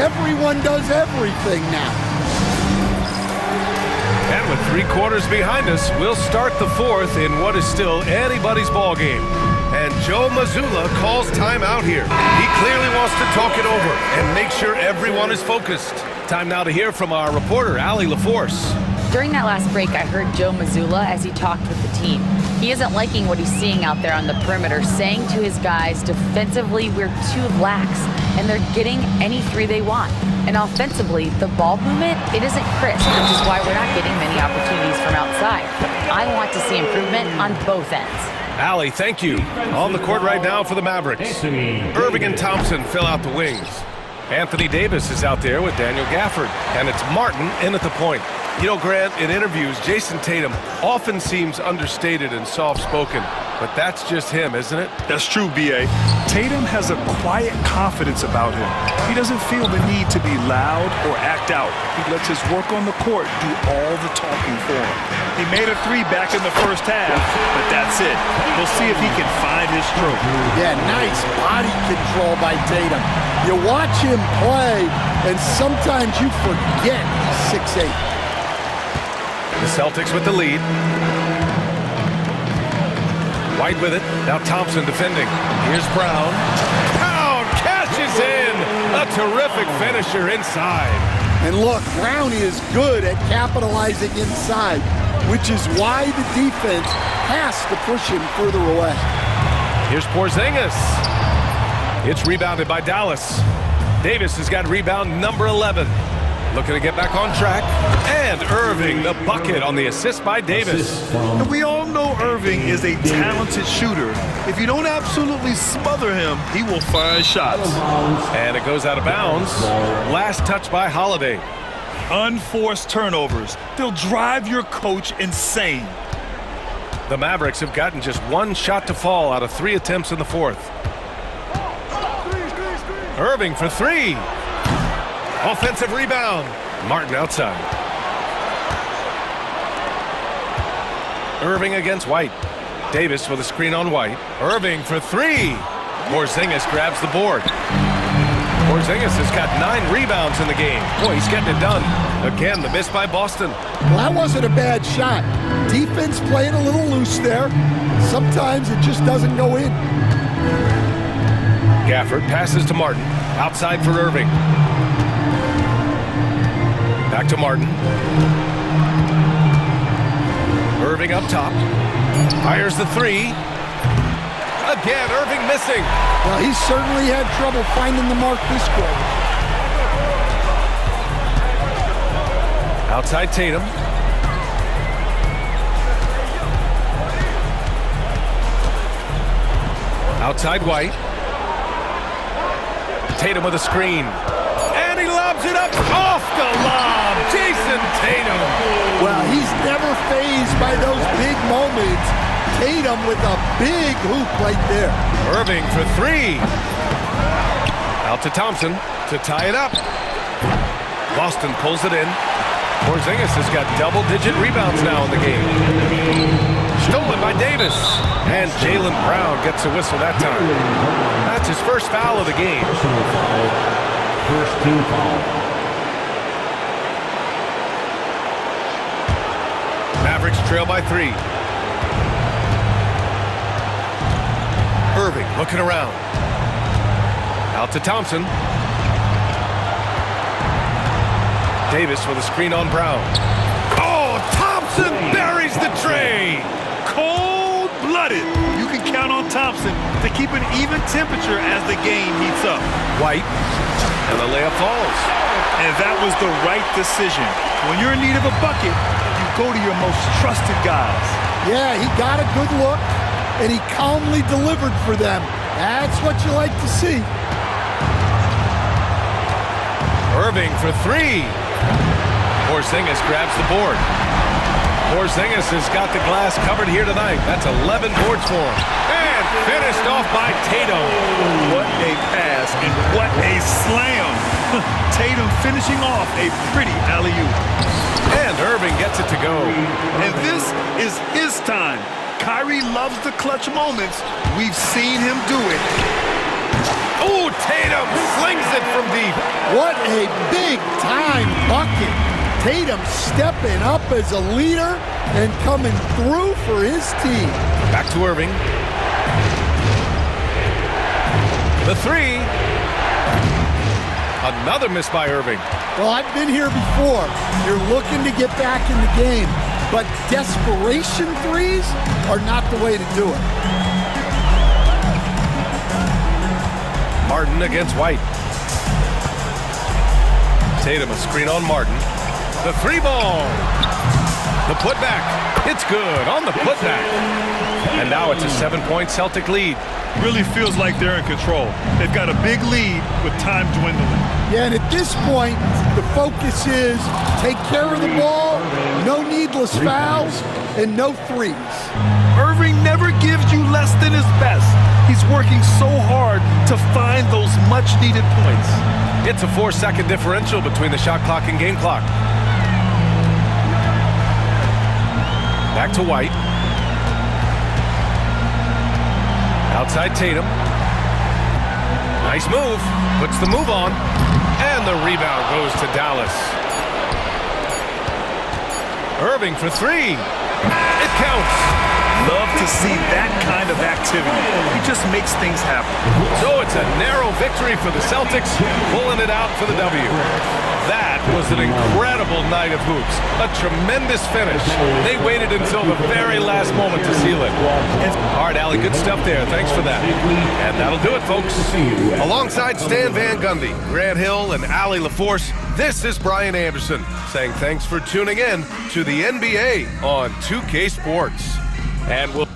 Everyone does everything now. And with 3 quarters behind us, we'll start the fourth in what is still anybody's ball game. And Joe Mazzulla calls timeout here. He clearly wants to talk it over and make sure everyone is focused. Time now to hear from our reporter, Allie LaForce. During that last break, I heard Joe Mazzulla as he talked with the team. He isn't liking what he's seeing out there on the perimeter, saying to his guys, defensively, we're too lax, and they're getting any 3 they want. And offensively, the ball movement, it isn't crisp, which is why we're not getting many opportunities from outside. I want to see improvement on both ends. Allie, thank you. On the court right now for the Mavericks. Irving and Thompson fill out the wings. Anthony Davis is out there with Daniel Gafford, and it's Martin in at the point. You know, Grant, in interviews, Jason Tatum often seems understated and soft-spoken, but that's just him, isn't it? That's true, B.A. Tatum has a quiet confidence about him. He doesn't feel the need to be loud or act out. He lets his work on the court do all the talking for him. He made a 3 back in the first half, but that's it. We'll see if he can find his stroke. Yeah, nice body control by Tatum. You watch him play, and sometimes you forget he's 6'8". The Celtics with the lead. White with it. Now Thompson defending. Here's Brown. Brown catches in. A terrific finisher inside. And look, Brown is good at capitalizing inside, which is why the defense has to push him further away. Here's Porzingis. It's rebounded by Dallas. Davis has got rebound number 11. Looking to get back on track. And Irving, the bucket on the assist by Davis. And we all know Irving is a talented shooter. If you don't absolutely smother him, he will find shots. And it goes out of bounds. Last touch by Holiday. Unforced turnovers. They'll drive your coach insane. The Mavericks have gotten just 1 shot to fall out of 3 attempts in the fourth. Irving for 3. Offensive rebound. Martin outside. Irving against White. Davis with a screen on White. Irving for 3. Porzingis grabs the board. Porzingis has got 9 rebounds in the game. Boy, he's getting it done. Again, the miss by Boston. Well, that wasn't a bad shot. Defense playing a little loose there. Sometimes it just doesn't go in. Gafford passes to Martin. Outside for Irving. Back to Martin. Irving up top. Fires the 3. Again, Irving missing. Well, he certainly had trouble finding the mark this quarter. Outside Tatum. Outside White. Tatum with a screen. And he lobs it up off the lob. Jason Tatum. Well, he's never fazed by those big moments. Tatum with a big hoop right there. Irving for 3. Out to Thompson to tie it up. Boston pulls it in. Porzingis has got double-digit rebounds now in the game. Stolen by Davis. And Jaylen Brown gets a whistle that time. That's his first foul of the game. First team foul. Mavericks trail by 3. Irving looking around. Out to Thompson. Davis with a screen on Brown. Oh, Thompson buries the tray. Cold-blooded. You can count on Thompson to keep an even temperature as the game heats up. White. And the layup falls. And that was the right decision. When you're in need of a bucket, you go to your most trusted guys. Yeah, he got a good look, and he calmly delivered for them. That's what you like to see. Irving for 3. Porzingis grabs the board. Porzingis has got the glass covered here tonight. That's 11 boards for him. And finished off by Tatum. What a pass and what a slam. Tatum finishing off a pretty alley-oop. And Irving gets it to go. And this is his time. Kyrie loves the clutch moments. We've seen him do it. Oh, Tatum slings it from deep. What a big-time bucket. Tatum stepping up as a leader and coming through for his team. Back to Irving. The 3. Another miss by Irving. Well, I've been here before. You're looking to get back in the game, but desperation threes are not the way to do it. Martin against White. Tatum a screen on Martin. The 3 ball. The putback. It's good on the putback. And now it's a 7-point Celtic lead. Really feels like they're in control. They've got a big lead with time dwindling. Yeah, and at this point, the focus is take care of the ball, no needless fouls, and no threes. Irving never gives you less than his best. He's working so hard to find those much-needed points. It's a 4-second differential between the shot clock and game clock. Back to White. Outside Tatum. Nice move. Puts the move on. And the rebound goes to Dallas. Irving for 3. It counts. Love to see that kind of activity. He just makes things happen. So it's a narrow victory for the Celtics, pulling it out for the W. That was an incredible night of hoops. A tremendous finish. They waited until the very last moment to seal it. All right, Allie, good stuff there. Thanks for that. And that'll do it, folks. Alongside Stan Van Gundy, Grant Hill, and Allie LaForce, this is Brian Anderson saying thanks for tuning in to the NBA on 2K Sports. And we'll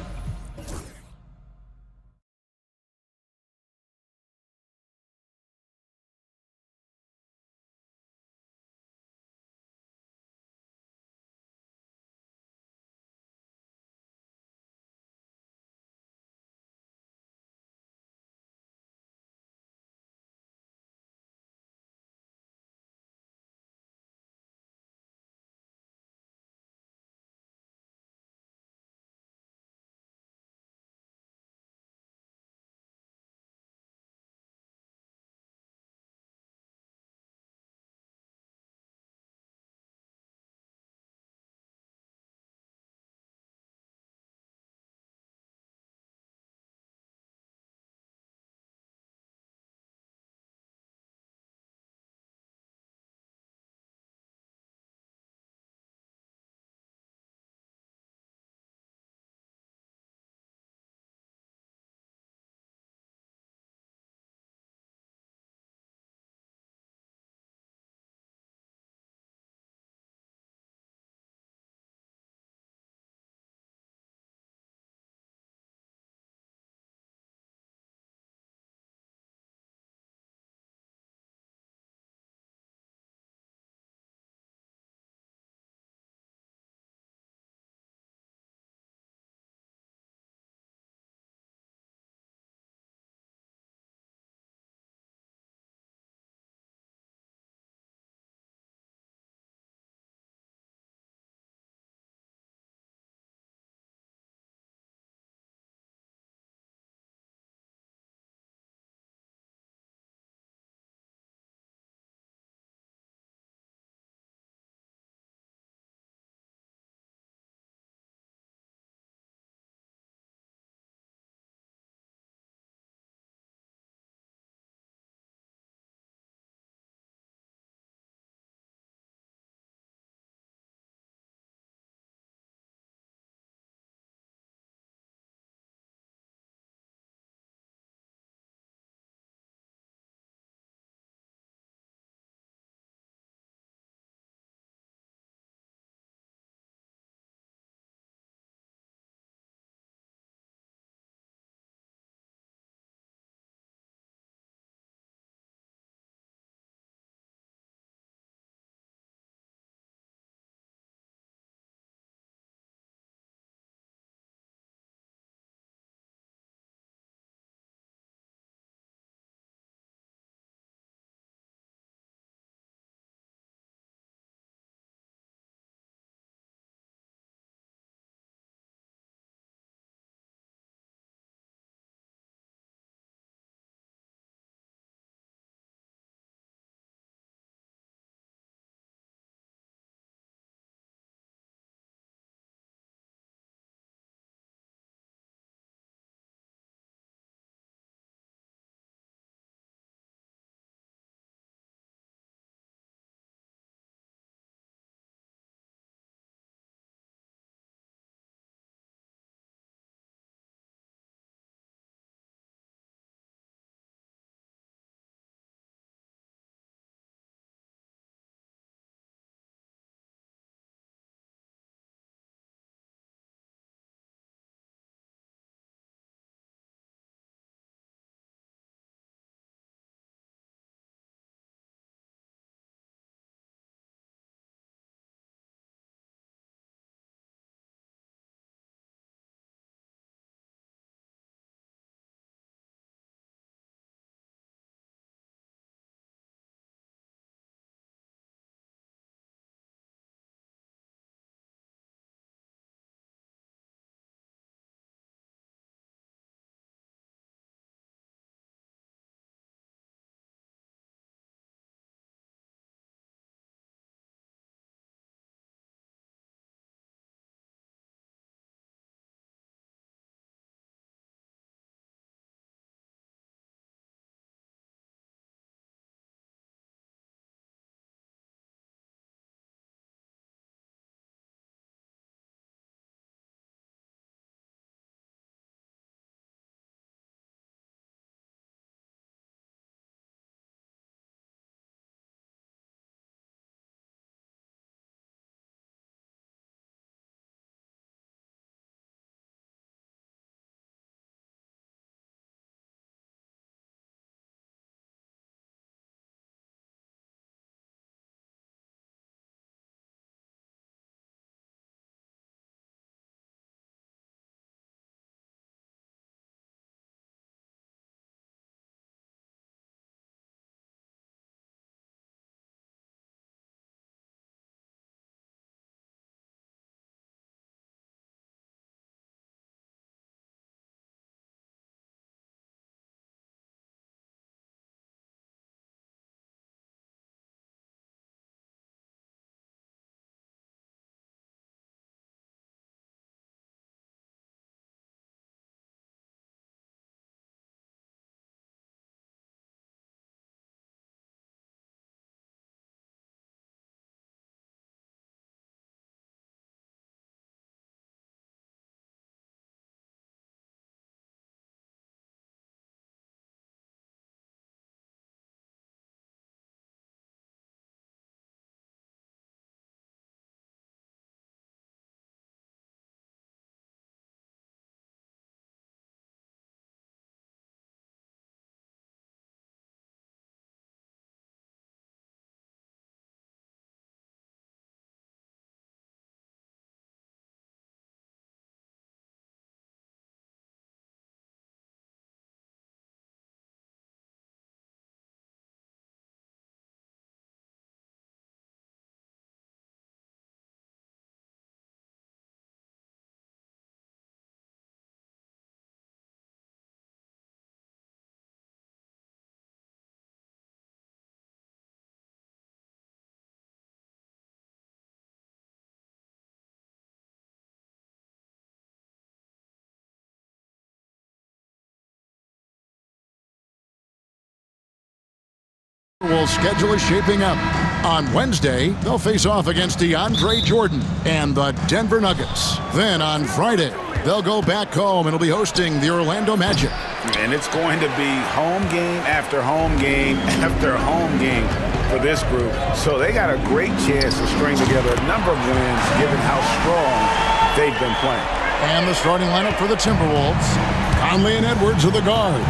Timberwolves' schedule is shaping up. On Wednesday, they'll face off against DeAndre Jordan and the Denver Nuggets. Then on Friday, they'll go back home and will be hosting the Orlando Magic. And it's going to be home game after home game after home game for this group. So they got a great chance to string together a number of wins given how strong they've been playing. And the starting lineup for the Timberwolves. Conley and Edwards are the guards.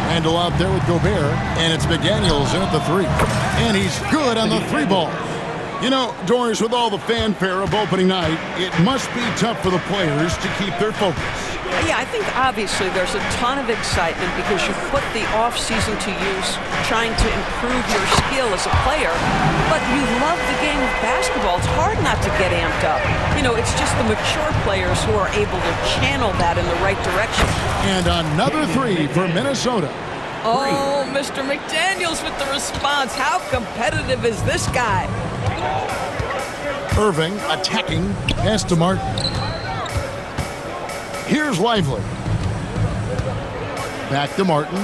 Randall out there with Gobert, and it's McDaniels in at the 3. And he's good on the 3 ball. You know, Doris, with all the fanfare of opening night, it must be tough for the players to keep their focus. Yeah, I think obviously there's a ton of excitement because you put the off-season to use trying to improve your skill as a player, but you love the game of basketball. It's hard not to get amped up. You know, it's just the mature players who are able to channel that in the right direction. And another 3 for Minnesota. Oh, Mr. McDaniels with the response. How competitive is this guy? Irving attacking, pass to Martin. Here's Lively. Back to Martin.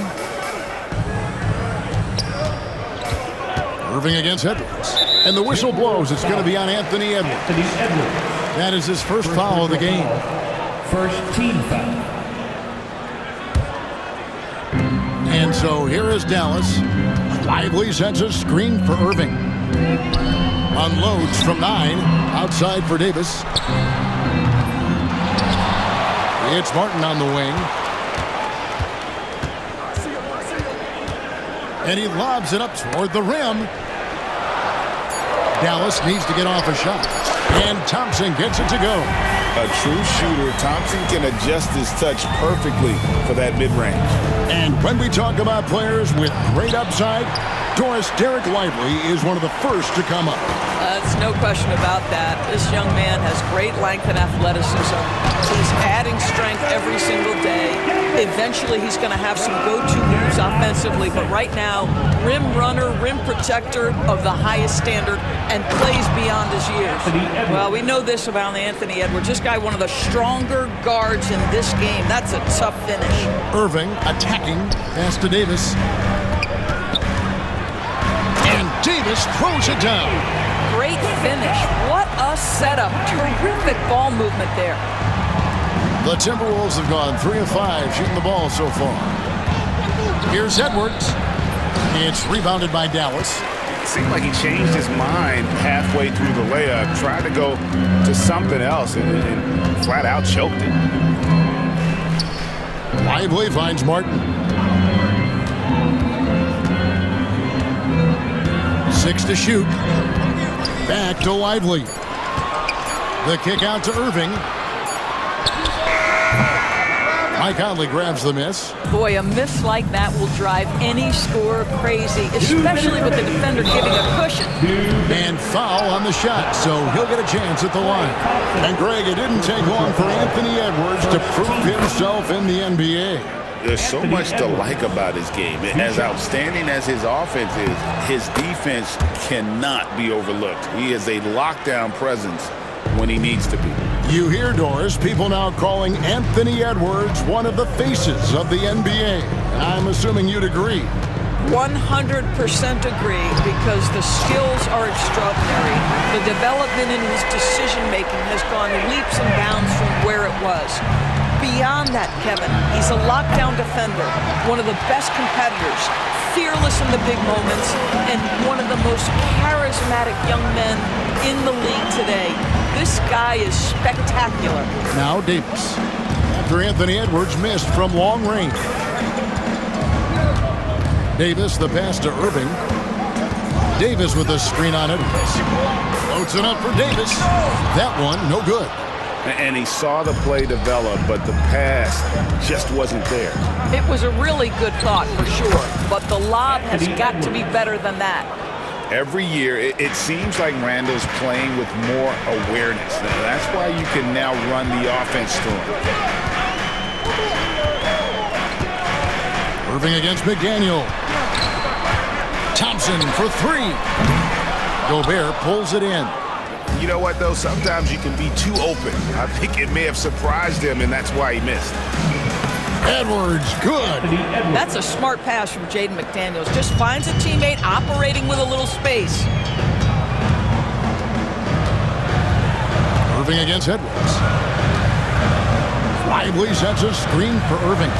Irving against Edwards. And the whistle blows. It's going to be on Anthony Edwards. That is his first foul of the game. First team foul. And so here is Dallas. Lively sends a screen for Irving. Unloads from 9. Outside for Davis. It's Martin on the wing. And he lobs it up toward the rim. Dallas needs to get off a shot. And Thompson gets it to go. A true shooter, Thompson can adjust his touch perfectly for that mid-range. And when we talk about players with great upside, Doris, Derek Lively is one of the first to come up. There's no question about that. This young man has great length and athleticism. He's adding strength every single day. Eventually, he's going to have some go-to moves offensively, but right now, rim runner, rim protector of the highest standard, and plays beyond his years. Well, we know this about Anthony Edwards. This guy, one of the stronger guards in this game. That's a tough finish. Irving attacking, pass to Davis. And Davis throws it down. Great finish. What a setup. Terrific ball movement there. The Timberwolves have gone 3 of 5 shooting the ball so far. Here's Edwards. It's rebounded by Dallas. It seemed like he changed his mind halfway through the layup, tried to go to something else, and flat out choked it. Lively finds Martin. 6 to shoot. Back to Lively. The kick out to Irving. Mike Conley grabs the miss. Boy, a miss like that will drive any scorer crazy, especially with the defender giving a cushion. And foul on the shot, so he'll get a chance at the line. And Greg, it didn't take long for Anthony Edwards to prove himself in the NBA. There's so much to like about his game. As outstanding as his offense is, his defense cannot be overlooked. He is a lockdown presence when he needs to be. You hear, Doris, people now calling Anthony Edwards one of the faces of the NBA. I'm assuming you'd agree. 100% agree, because the skills are extraordinary. The development in his decision-making has gone leaps and bounds from where it was. Beyond that, Kevin, he's a lockdown defender, one of the best competitors, fearless in the big moments, and one of the most charismatic young men in the league today. This guy is spectacular. Now Davis. After Anthony Edwards missed from long range. Davis, the pass to Irving. Davis with a screen on Edwards. Floats it up for Davis. That one, no good. And he saw the play develop, but the pass just wasn't there. It was a really good thought, for sure, but the lob has got to be better than that. Every year, it seems like Randall's playing with more awareness. That's why you can now run the offense through him. Irving against McDaniel. Thompson for 3. Gobert pulls it in. You know what, though? Sometimes you can be too open. I think it may have surprised him, and that's why he missed. Edwards, good. That's a smart pass from Jaden McDaniels. Just finds a teammate operating with a little space. Irving against Edwards. Lively sets a screen for Irving.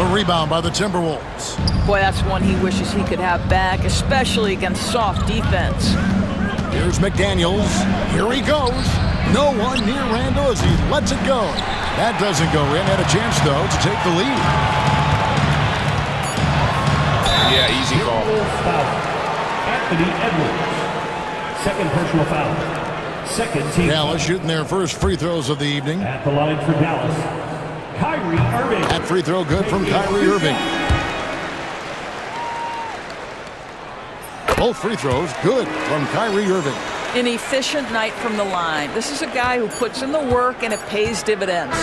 A rebound by the Timberwolves. Boy, that's one he wishes he could have back, especially against soft defense. Here's McDaniels. Here he goes. No one near Randall as he lets it go. That doesn't go in. Had a chance, though, to take the lead. Yeah, easy call. Anthony Edwards. Second personal foul. Second team. Dallas shooting their first free throws of the evening. At the line for Dallas, Kyrie Irving. That free throw good from Kyrie Irving. Both free throws good from Kyrie Irving. An efficient night from the line. This is a guy who puts in the work and it pays dividends.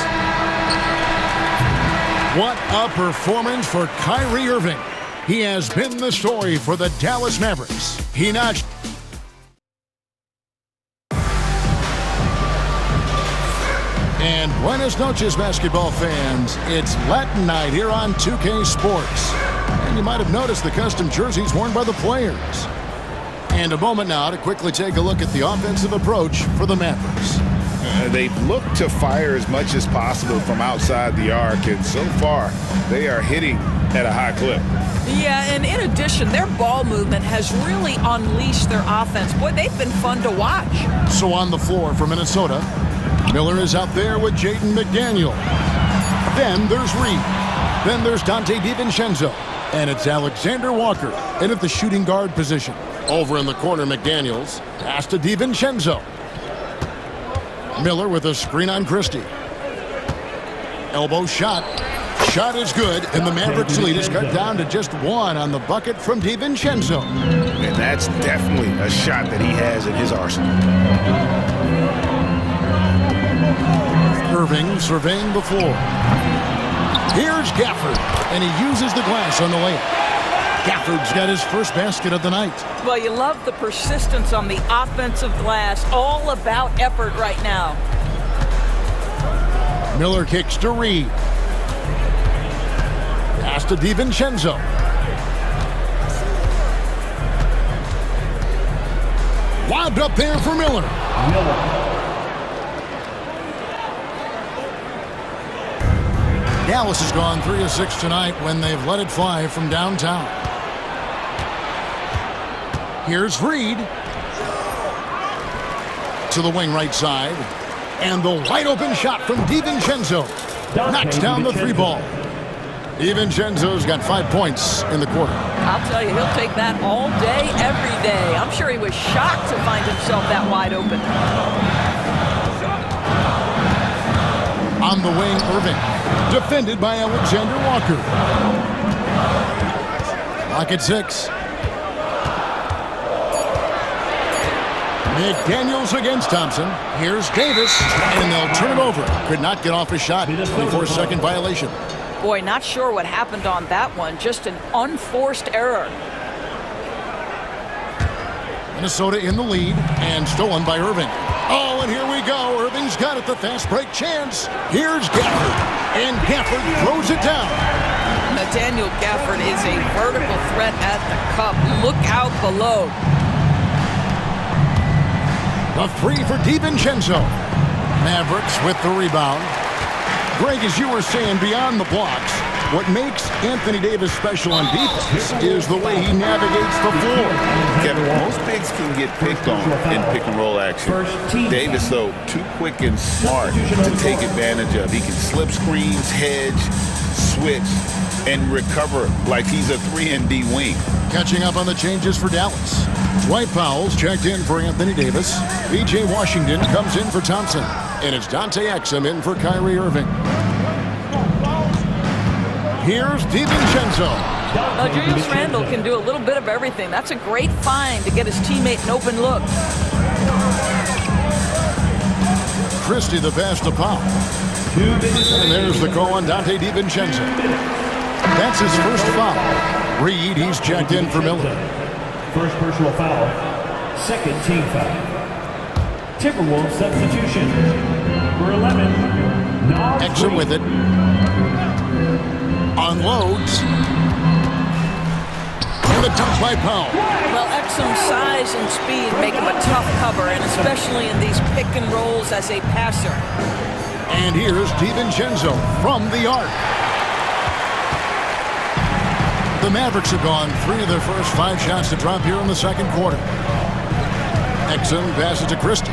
What a performance for Kyrie Irving. He has been the story for the Dallas Mavericks. He notched. And buenas noches, basketball fans. It's Latin night here on 2K Sports. And you might have noticed the custom jerseys worn by the players. And a moment now to quickly take a look at the offensive approach for the Mavericks. They've looked to fire as much as possible from outside the arc, and so far they are hitting at a high clip. Yeah, and in addition, their ball movement has really unleashed their offense. Boy, they've been fun to watch. So on the floor for Minnesota, Miller is out there with Jaden McDaniel. Then there's Reed. Then there's Dante DiVincenzo. And it's Alexander Walker in at the shooting guard position. Over in the corner, McDaniels. Pass to DiVincenzo. Miller with a screen on Christie. Elbow shot. Shot is good, and the Mavericks lead is cut down to just one on the bucket from DiVincenzo. And that's definitely a shot that he has in his arsenal. Irving surveying the floor. Here's Gafford, and he uses the glass on the layup. Gafford's got his first basket of the night. Well, you love the persistence on the offensive glass. All about effort right now. Miller kicks to Reed. Pass to DiVincenzo. Lobbed up there for Miller. Dallas has gone 3 of 6 tonight when they've let it fly from downtown. Here's Reed. To the wing right side. And the wide open shot from DiVincenzo. Knocks down the three ball. DiVincenzo's got 5 points in the quarter. I'll tell you, he'll take that all day, every day. I'm sure he was shocked to find himself that wide open. On the wing, Irving. Defended by Alexander Walker. Clock at 6. McDaniels against Thompson. Here's Davis, and they'll turn it over. Could not get off a shot. 24-second violation. Boy, not sure what happened on that one. Just an unforced error. Minnesota in the lead, and stolen by Irving. Oh, and here we go. Irving's got it, the fast break chance. Here's Gafford, and Gafford throws it down. Nathaniel Gafford is a vertical threat at the cup. Look out below. A three for DiVincenzo. Mavericks with the rebound. Greg, as you were saying, beyond the blocks, what makes Anthony Davis special on defense is the way he navigates the floor. Kevin, most bigs can get picked on in pick and roll action. Davis, though, too quick and smart to take advantage of. He can slip screens, hedge, switch, and recover like he's a 3-and-D wing. Catching up on the changes for Dallas. Dwight Powell's checked in for Anthony Davis. B.J. Washington comes in for Thompson. And it's Dante Exum in for Kyrie Irving. Here's DiVincenzo. Julius Randle can do a little bit of everything. That's a great find to get his teammate an open look. Christie the pass to Powell. And there's the call on Dante DiVincenzo. That's his first foul. Reed, he's checked in for Miller. First personal foul. Second team foul. Timberwolves substitution. Number 11, Exum with it. Unloads. And the dunk by Powell. Well, Exum's size and speed make him a tough cover, and especially in these pick and rolls as a passer. And here's DiVincenzo from the arc. The Mavericks have gone 3 of their first 5 shots to drop here in the second quarter. Exum passes to Christie.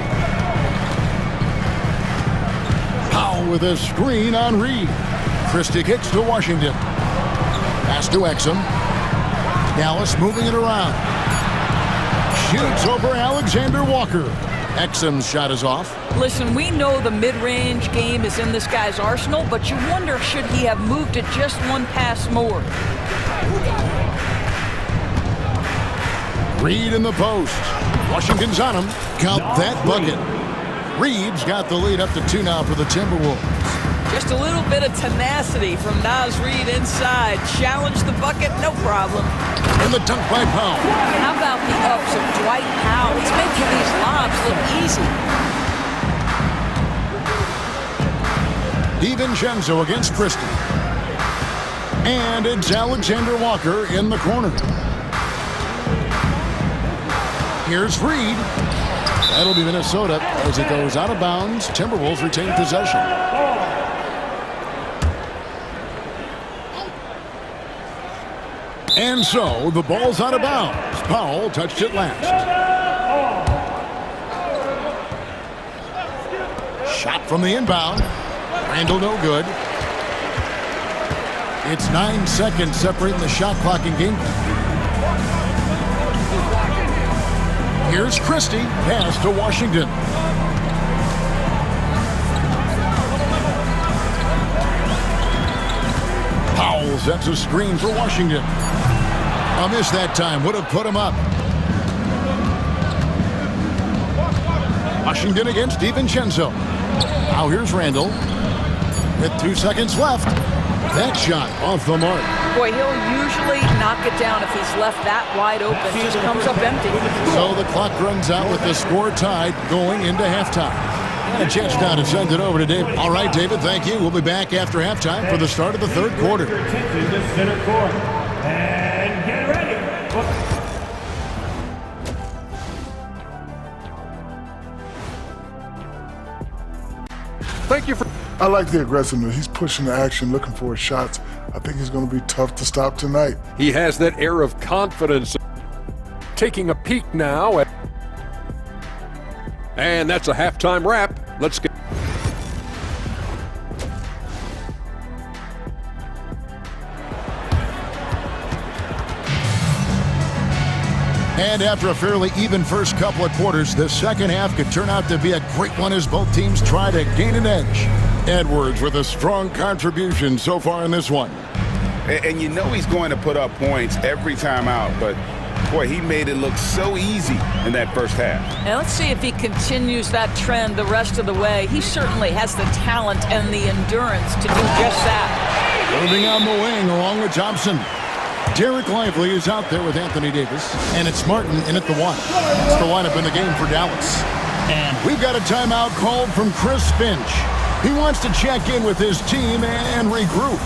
Powell with a screen on Reed. Christie kicks to Washington. Pass to Exum. Dallas moving it around. Shoots over Alexander Walker. Exum's shot is off. Listen, we know the mid-range game is in this guy's arsenal, but you wonder, should he have moved it just one pass more? Reed in the post. Washington's on him. Count that bucket. Reed's got the lead up to 2 now for the Timberwolves. Just a little bit of tenacity from Naz Reid inside. Challenge the bucket, no problem. And the dunk by Powell. How about the ups of Dwight Powell? He's making these lobs look easy. DiVincenzo against Christie. And it's Alexander Walker in the corner. Here's Reed. That'll be Minnesota as it goes out of bounds. Timberwolves retain possession. And so the ball's out of bounds. Powell touched it last. Shot from the inbound. Randall no good. It's 9 seconds separating the shot clock and game clock. Here's Christie. Pass to Washington. Powell sets a screen for Washington. A miss that time. Would have put him up. Washington against DiVincenzo. Now here's Randall. With 2 seconds left. That shot off the mark. Boy, he'll usually knock it down if he's left that wide open. Just comes up empty. So the clock runs out with the score tied going into halftime. And a chance now to send it over to David. All right, David, thank you. We'll be back after halftime for the start of the third quarter. Center court. And get ready. Thank you for... I like the aggressiveness. He's pushing the action, looking for his shots. I think he's going to be tough to stop tonight. He has that air of confidence. Taking a peek now at... And that's a halftime wrap. Let's get... And after a fairly even first couple of quarters, the second half could turn out to be a great one as both teams try to gain an edge. Edwards with a strong contribution so far in this one. And you know he's going to put up points every time out, but boy, he made it look so easy in that first half. And let's see if he continues that trend the rest of the way. He certainly has the talent and the endurance to do just that. Moving on the wing along with Thompson. Derek Lively is out there with Anthony Davis, and it's Martin in at the 1. It's the lineup in the game for Dallas. And we've got a timeout called from Chris Finch. He wants to check in with his team and regroup.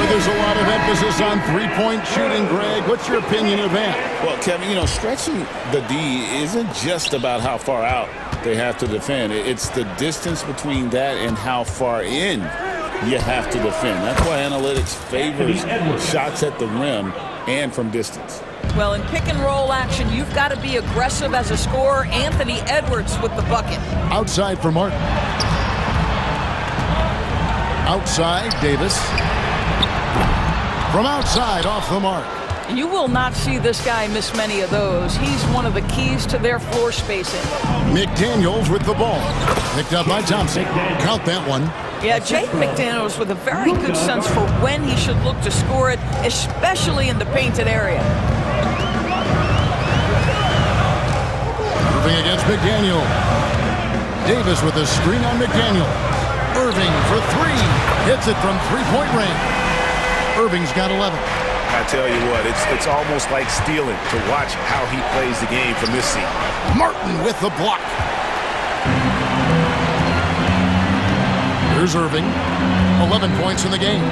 There's a lot of emphasis on three-point shooting, Greg. What's your opinion of that? Well, Kevin, you know, stretching the D isn't just about how far out they have to defend. It's the distance between that and how far in you have to defend. That's why analytics favors shots at the rim and from distance. Well, in pick and roll action, you've got to be aggressive as a scorer. Anthony Edwards with the bucket. Outside for Martin. Outside, Davis. From outside, off the mark. You will not see this guy miss many of those. He's one of the keys to their floor spacing. McDaniels with the ball. Picked up by Thompson. Count that one. Yeah, Jake McDaniels with a very good sense for when he should look to score it, especially in the painted area. Moving against McDaniel. Davis with a screen on McDaniel. Irving for three. Hits it from three-point range. Irving's got 11. I tell you what, it's almost like stealing to watch how he plays the game from this seat. Martin with the block. Here's Irving. 11 points in the game.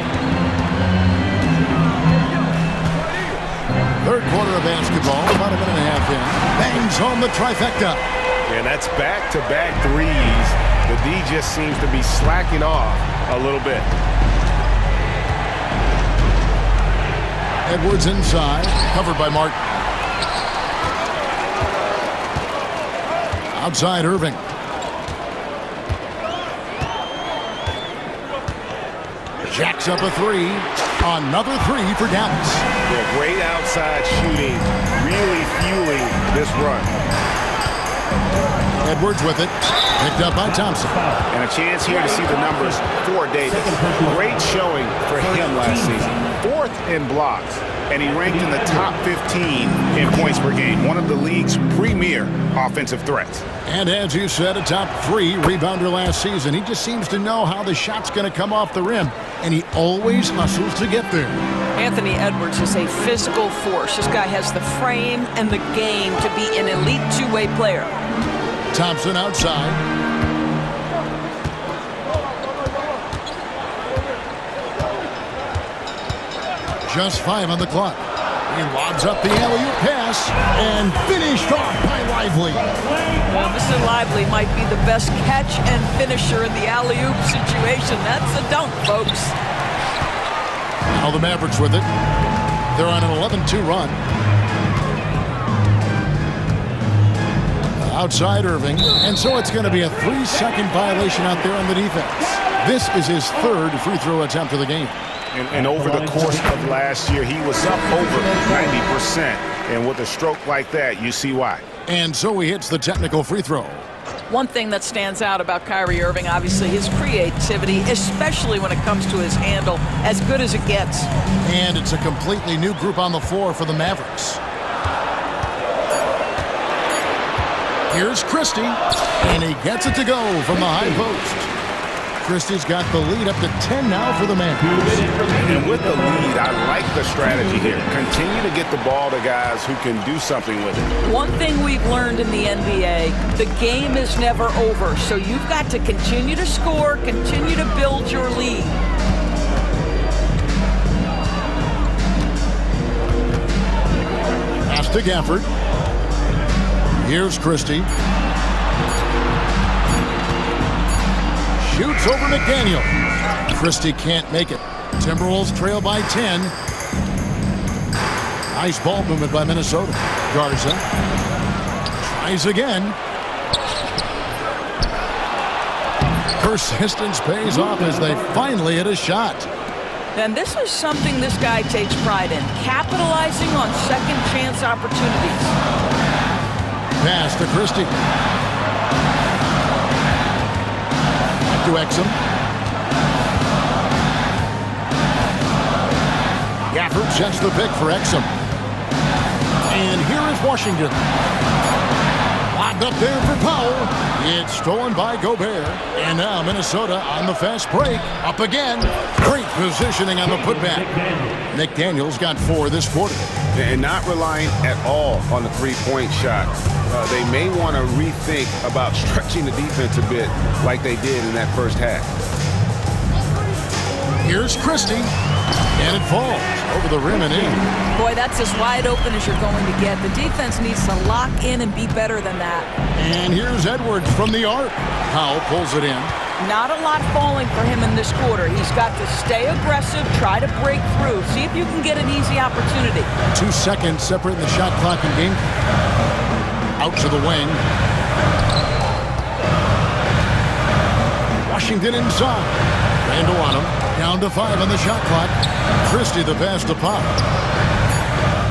Third quarter of basketball, about a minute and a half in. Bangs home the trifecta. And that's back-to-back threes. The D just seems to be slacking off a little bit. Edwards inside, covered by Martin. Outside Irving. Jacks up a three. Another three for Dallas. Yeah, great outside shooting, really fueling this run. Edwards with it. Picked up by Thompson. And a chance here to see the numbers for Davis. Great showing for him last season. Fourth in blocks, and he ranked in the top 15 in points per game. One of the league's premier offensive threats. And as you said, a top 3 rebounder last season. He just seems to know how the shot's going to come off the rim, and he always hustles to get there. Anthony Edwards is a physical force. This guy has the frame and the game to be an elite two-way player. Thompson outside. Just 5 on the clock. He lobs up the alley-oop pass and finished off by Lively. Well, Mr. Lively might be the best catch and finisher in the alley-oop situation. That's a dunk, folks. Now the Mavericks with it. They're on an 11-2 run. Outside Irving, and so it's going to be a 3-second violation out there on the defense. This is his 3rd free throw attempt of the game. And over the course of last year, he was up over 90%. And with a stroke like that, you see why. And so he hits the technical free throw. One thing that stands out about Kyrie Irving, obviously, his creativity, especially when it comes to his handle, as good as it gets. And it's a completely new group on the floor for the Mavericks. Here's Christie, and he gets it to go from the high post. Christie's got the lead up to 10 now for the Mavericks. And with the lead, I like the strategy here. Continue to get the ball to guys who can do something with it. One thing we've learned in the NBA, the game is never over. So you've got to continue to score, continue to build your lead. Pass to Gafford. Here's Christie. Shoots over McDaniel. Christie can't make it. Timberwolves trail by 10. Nice ball movement by Minnesota. Garza tries again. Persistence pays off as they finally hit a shot. And this is something this guy takes pride in, capitalizing on second chance opportunities. Pass to Christie. To Exum. Gafford sets the pick for Exum. And here is Washington. Locked up there for Powell. It's stolen by Gobert. And now Minnesota on the fast break. Up again. Great positioning on the putback. McDaniel's got 4 this quarter. And not relying at all on the three-point shot. They may want to rethink about stretching the defense a bit like they did in that first half. Here's Christie. And it falls over the rim and in. Boy, that's as wide open as you're going to get. The defense needs to lock in and be better than that. And here's Edwards from the arc. Powell pulls it in. Not a lot falling for him in this quarter. He's got to stay aggressive, try to break through, see if you can get an easy opportunity. 2 seconds separating the shot clock and game. Out to the wing. Washington inside. Randall on him. Down to 5 on the shot clock. Christie the pass to Pop.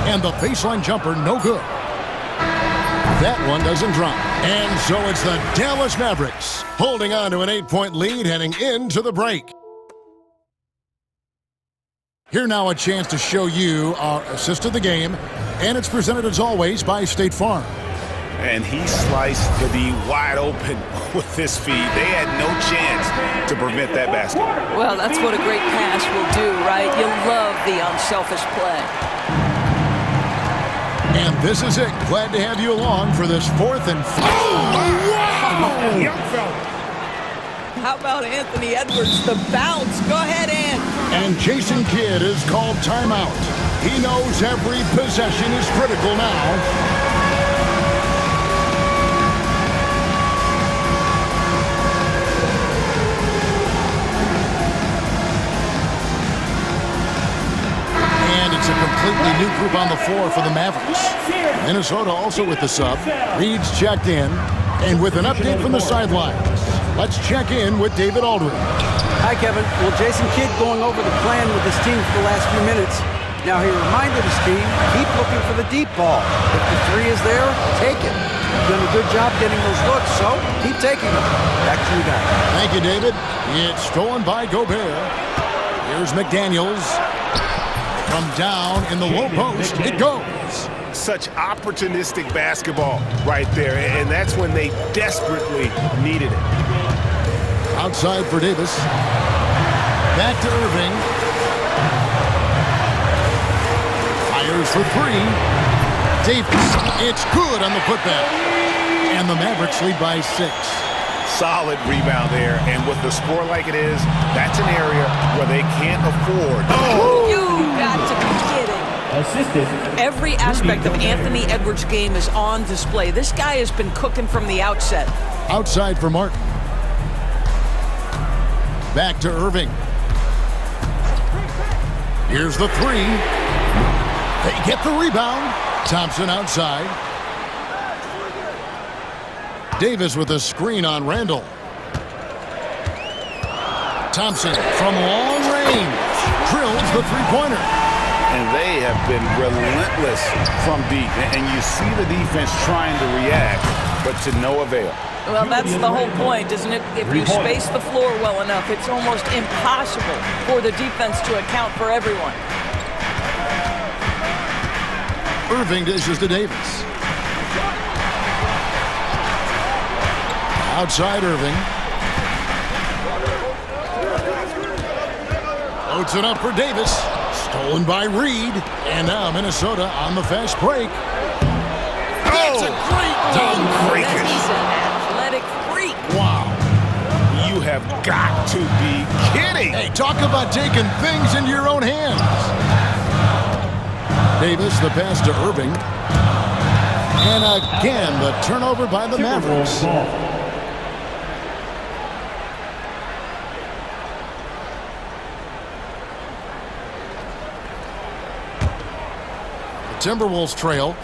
And the baseline jumper, no good. That one doesn't drop. And so it's the Dallas Mavericks holding on to an 8-point lead heading into the break. Here now a chance to show you our assist of the game. And it's presented as always by State Farm. and he sliced the D wide open with his feet. They had no chance to prevent that basket. Well, that's what a great pass will do, right? You love the unselfish play. And this is it. Glad to have you along for this 4th and 5. Wow! Young fella. How about Anthony Edwards, the bounce? Go ahead, Ant. And Jason Kidd is called timeout. He knows every possession is critical now. It's a completely new group on the floor for the Mavericks. Minnesota also with the sub. Reed's checked in. And with an update from the sidelines, let's check in with David Aldridge. Hi, Kevin. Well, Jason Kidd going over the plan with his team for the last few minutes. Now he reminded his team, keep looking for the deep ball. If the three is there, take it. You've done a good job getting those looks, so keep taking them. Back to you guys. Thank you, David. It's stolen by Gobert. Here's McDaniels. From down in the low post, it goes. Such opportunistic basketball right there, and that's when they desperately needed it. Outside for Davis. Back to Irving. Fires for 3. Davis, it's good on the putback. And the Mavericks lead by 6. Solid rebound there, and with the score like it is, that's an area where they can't afford. Oh! You got to be kidding. Every aspect of Anthony Edwards' game is on display. This guy has been cooking from the outset. Outside for Martin. Back to Irving. Here's the 3. They get the rebound. Thompson outside. Davis with a screen on Randall. Thompson from long range drills the three-pointer. And they have been relentless from deep. And you see the defense trying to react, but to no avail. Well, that's the whole point, isn't it? If you space the floor well enough, it's almost impossible for the defense to account for everyone. Irving dishes to Davis. Outside Irving. Loads it up for Davis. Stolen by Reed. And now Minnesota on the fast break. That's a great dunk. He's an athletic freak. Wow. You have got to be kidding. Hey, talk about taking things into your own hands. Davis, the pass to Irving. And again, the turnover by the Mavericks. Timberwolves trail.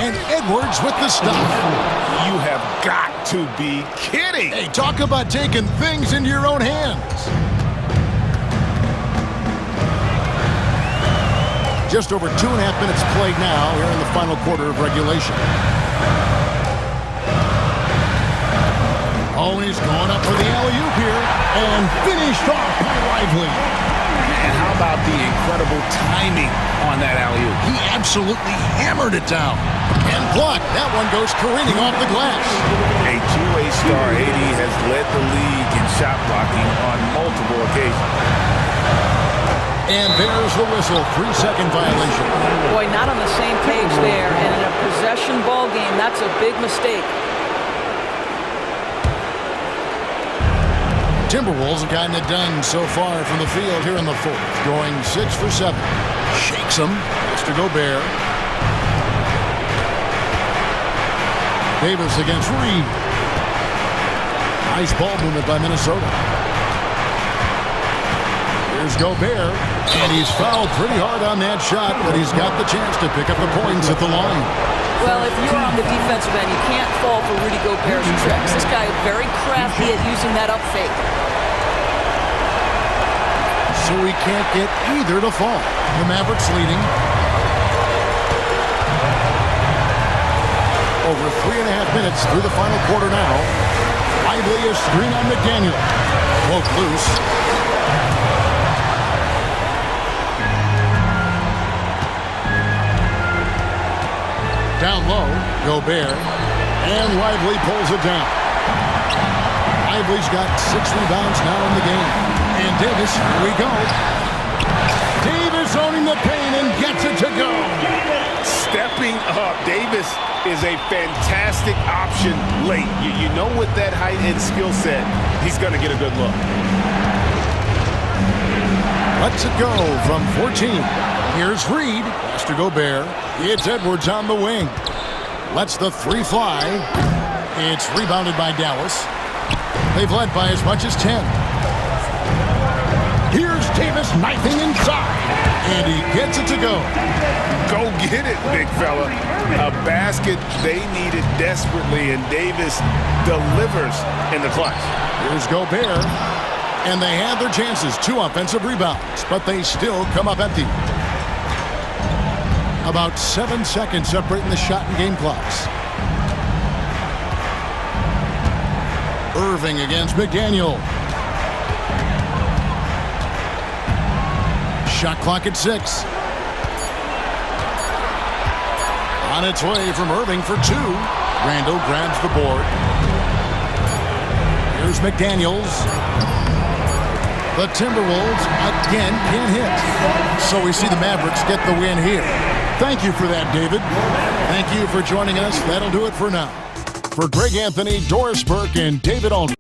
And Edwards with the stop. You have got to be kidding. Hey, talk about taking things into your own hands. Just over 2.5 minutes played now here in the final quarter of regulation. Oh, he's going up for the alley-oop here. And finished off by Lively. And how about the incredible timing on that alley-oop? He absolutely hammered it down. And blocked. That one goes careening off the glass. A two-way star, AD, has led the league in shot blocking on multiple occasions. And there's the whistle. 3-second violation. Boy, not on the same page there. And in a possession ball game, that's a big mistake. Timberwolves have gotten it done so far from the field here in the 4th, going 6 for 7. Shakes them. Mr. Gobert. Davis against Reed. Nice ball movement by Minnesota. Here's Gobert, and he's fouled pretty hard on that shot, but he's got the chance to pick up the points at the line. Well, if you're on the defensive end, you can't fall for Rudy Gobert's tricks. This guy is very crafty at using that up fake. So he can't get either to fall. The Mavericks leading. Over 3.5 minutes through the final quarter now. Lively a screen on McDaniel. Broke loose. Down low, Gobert. And Lively pulls it down. Lively's got 6 rebounds now in the game. And Davis, here we go. Davis owning the paint and gets it to go. Stepping up. Davis is a fantastic option late. You know with that height and skill set, he's going to get a good look. Lets it go from 14. Here's Reed. Pass to Gobert. It's Edwards on the wing. Lets the 3 fly. It's rebounded by Dallas. They've led by as much as 10. Here's Davis knifing inside. And he gets it to go. Go get it, big fella. A basket they needed desperately, and Davis delivers in the clutch. Here's Gobert. And they had their chances. 2 offensive rebounds, but they still come up empty. About 7 seconds separating the shot and game clocks. Irving against McDaniel. Shot clock at 6. On its way from Irving for 2. Randall grabs the board. Here's McDaniels. The Timberwolves again can't hit. So we see the Mavericks get the win here. Thank you for that, David. Thank you for joining us. That'll do it for now. For Greg Anthony, Doris Burke, and David Aldridge.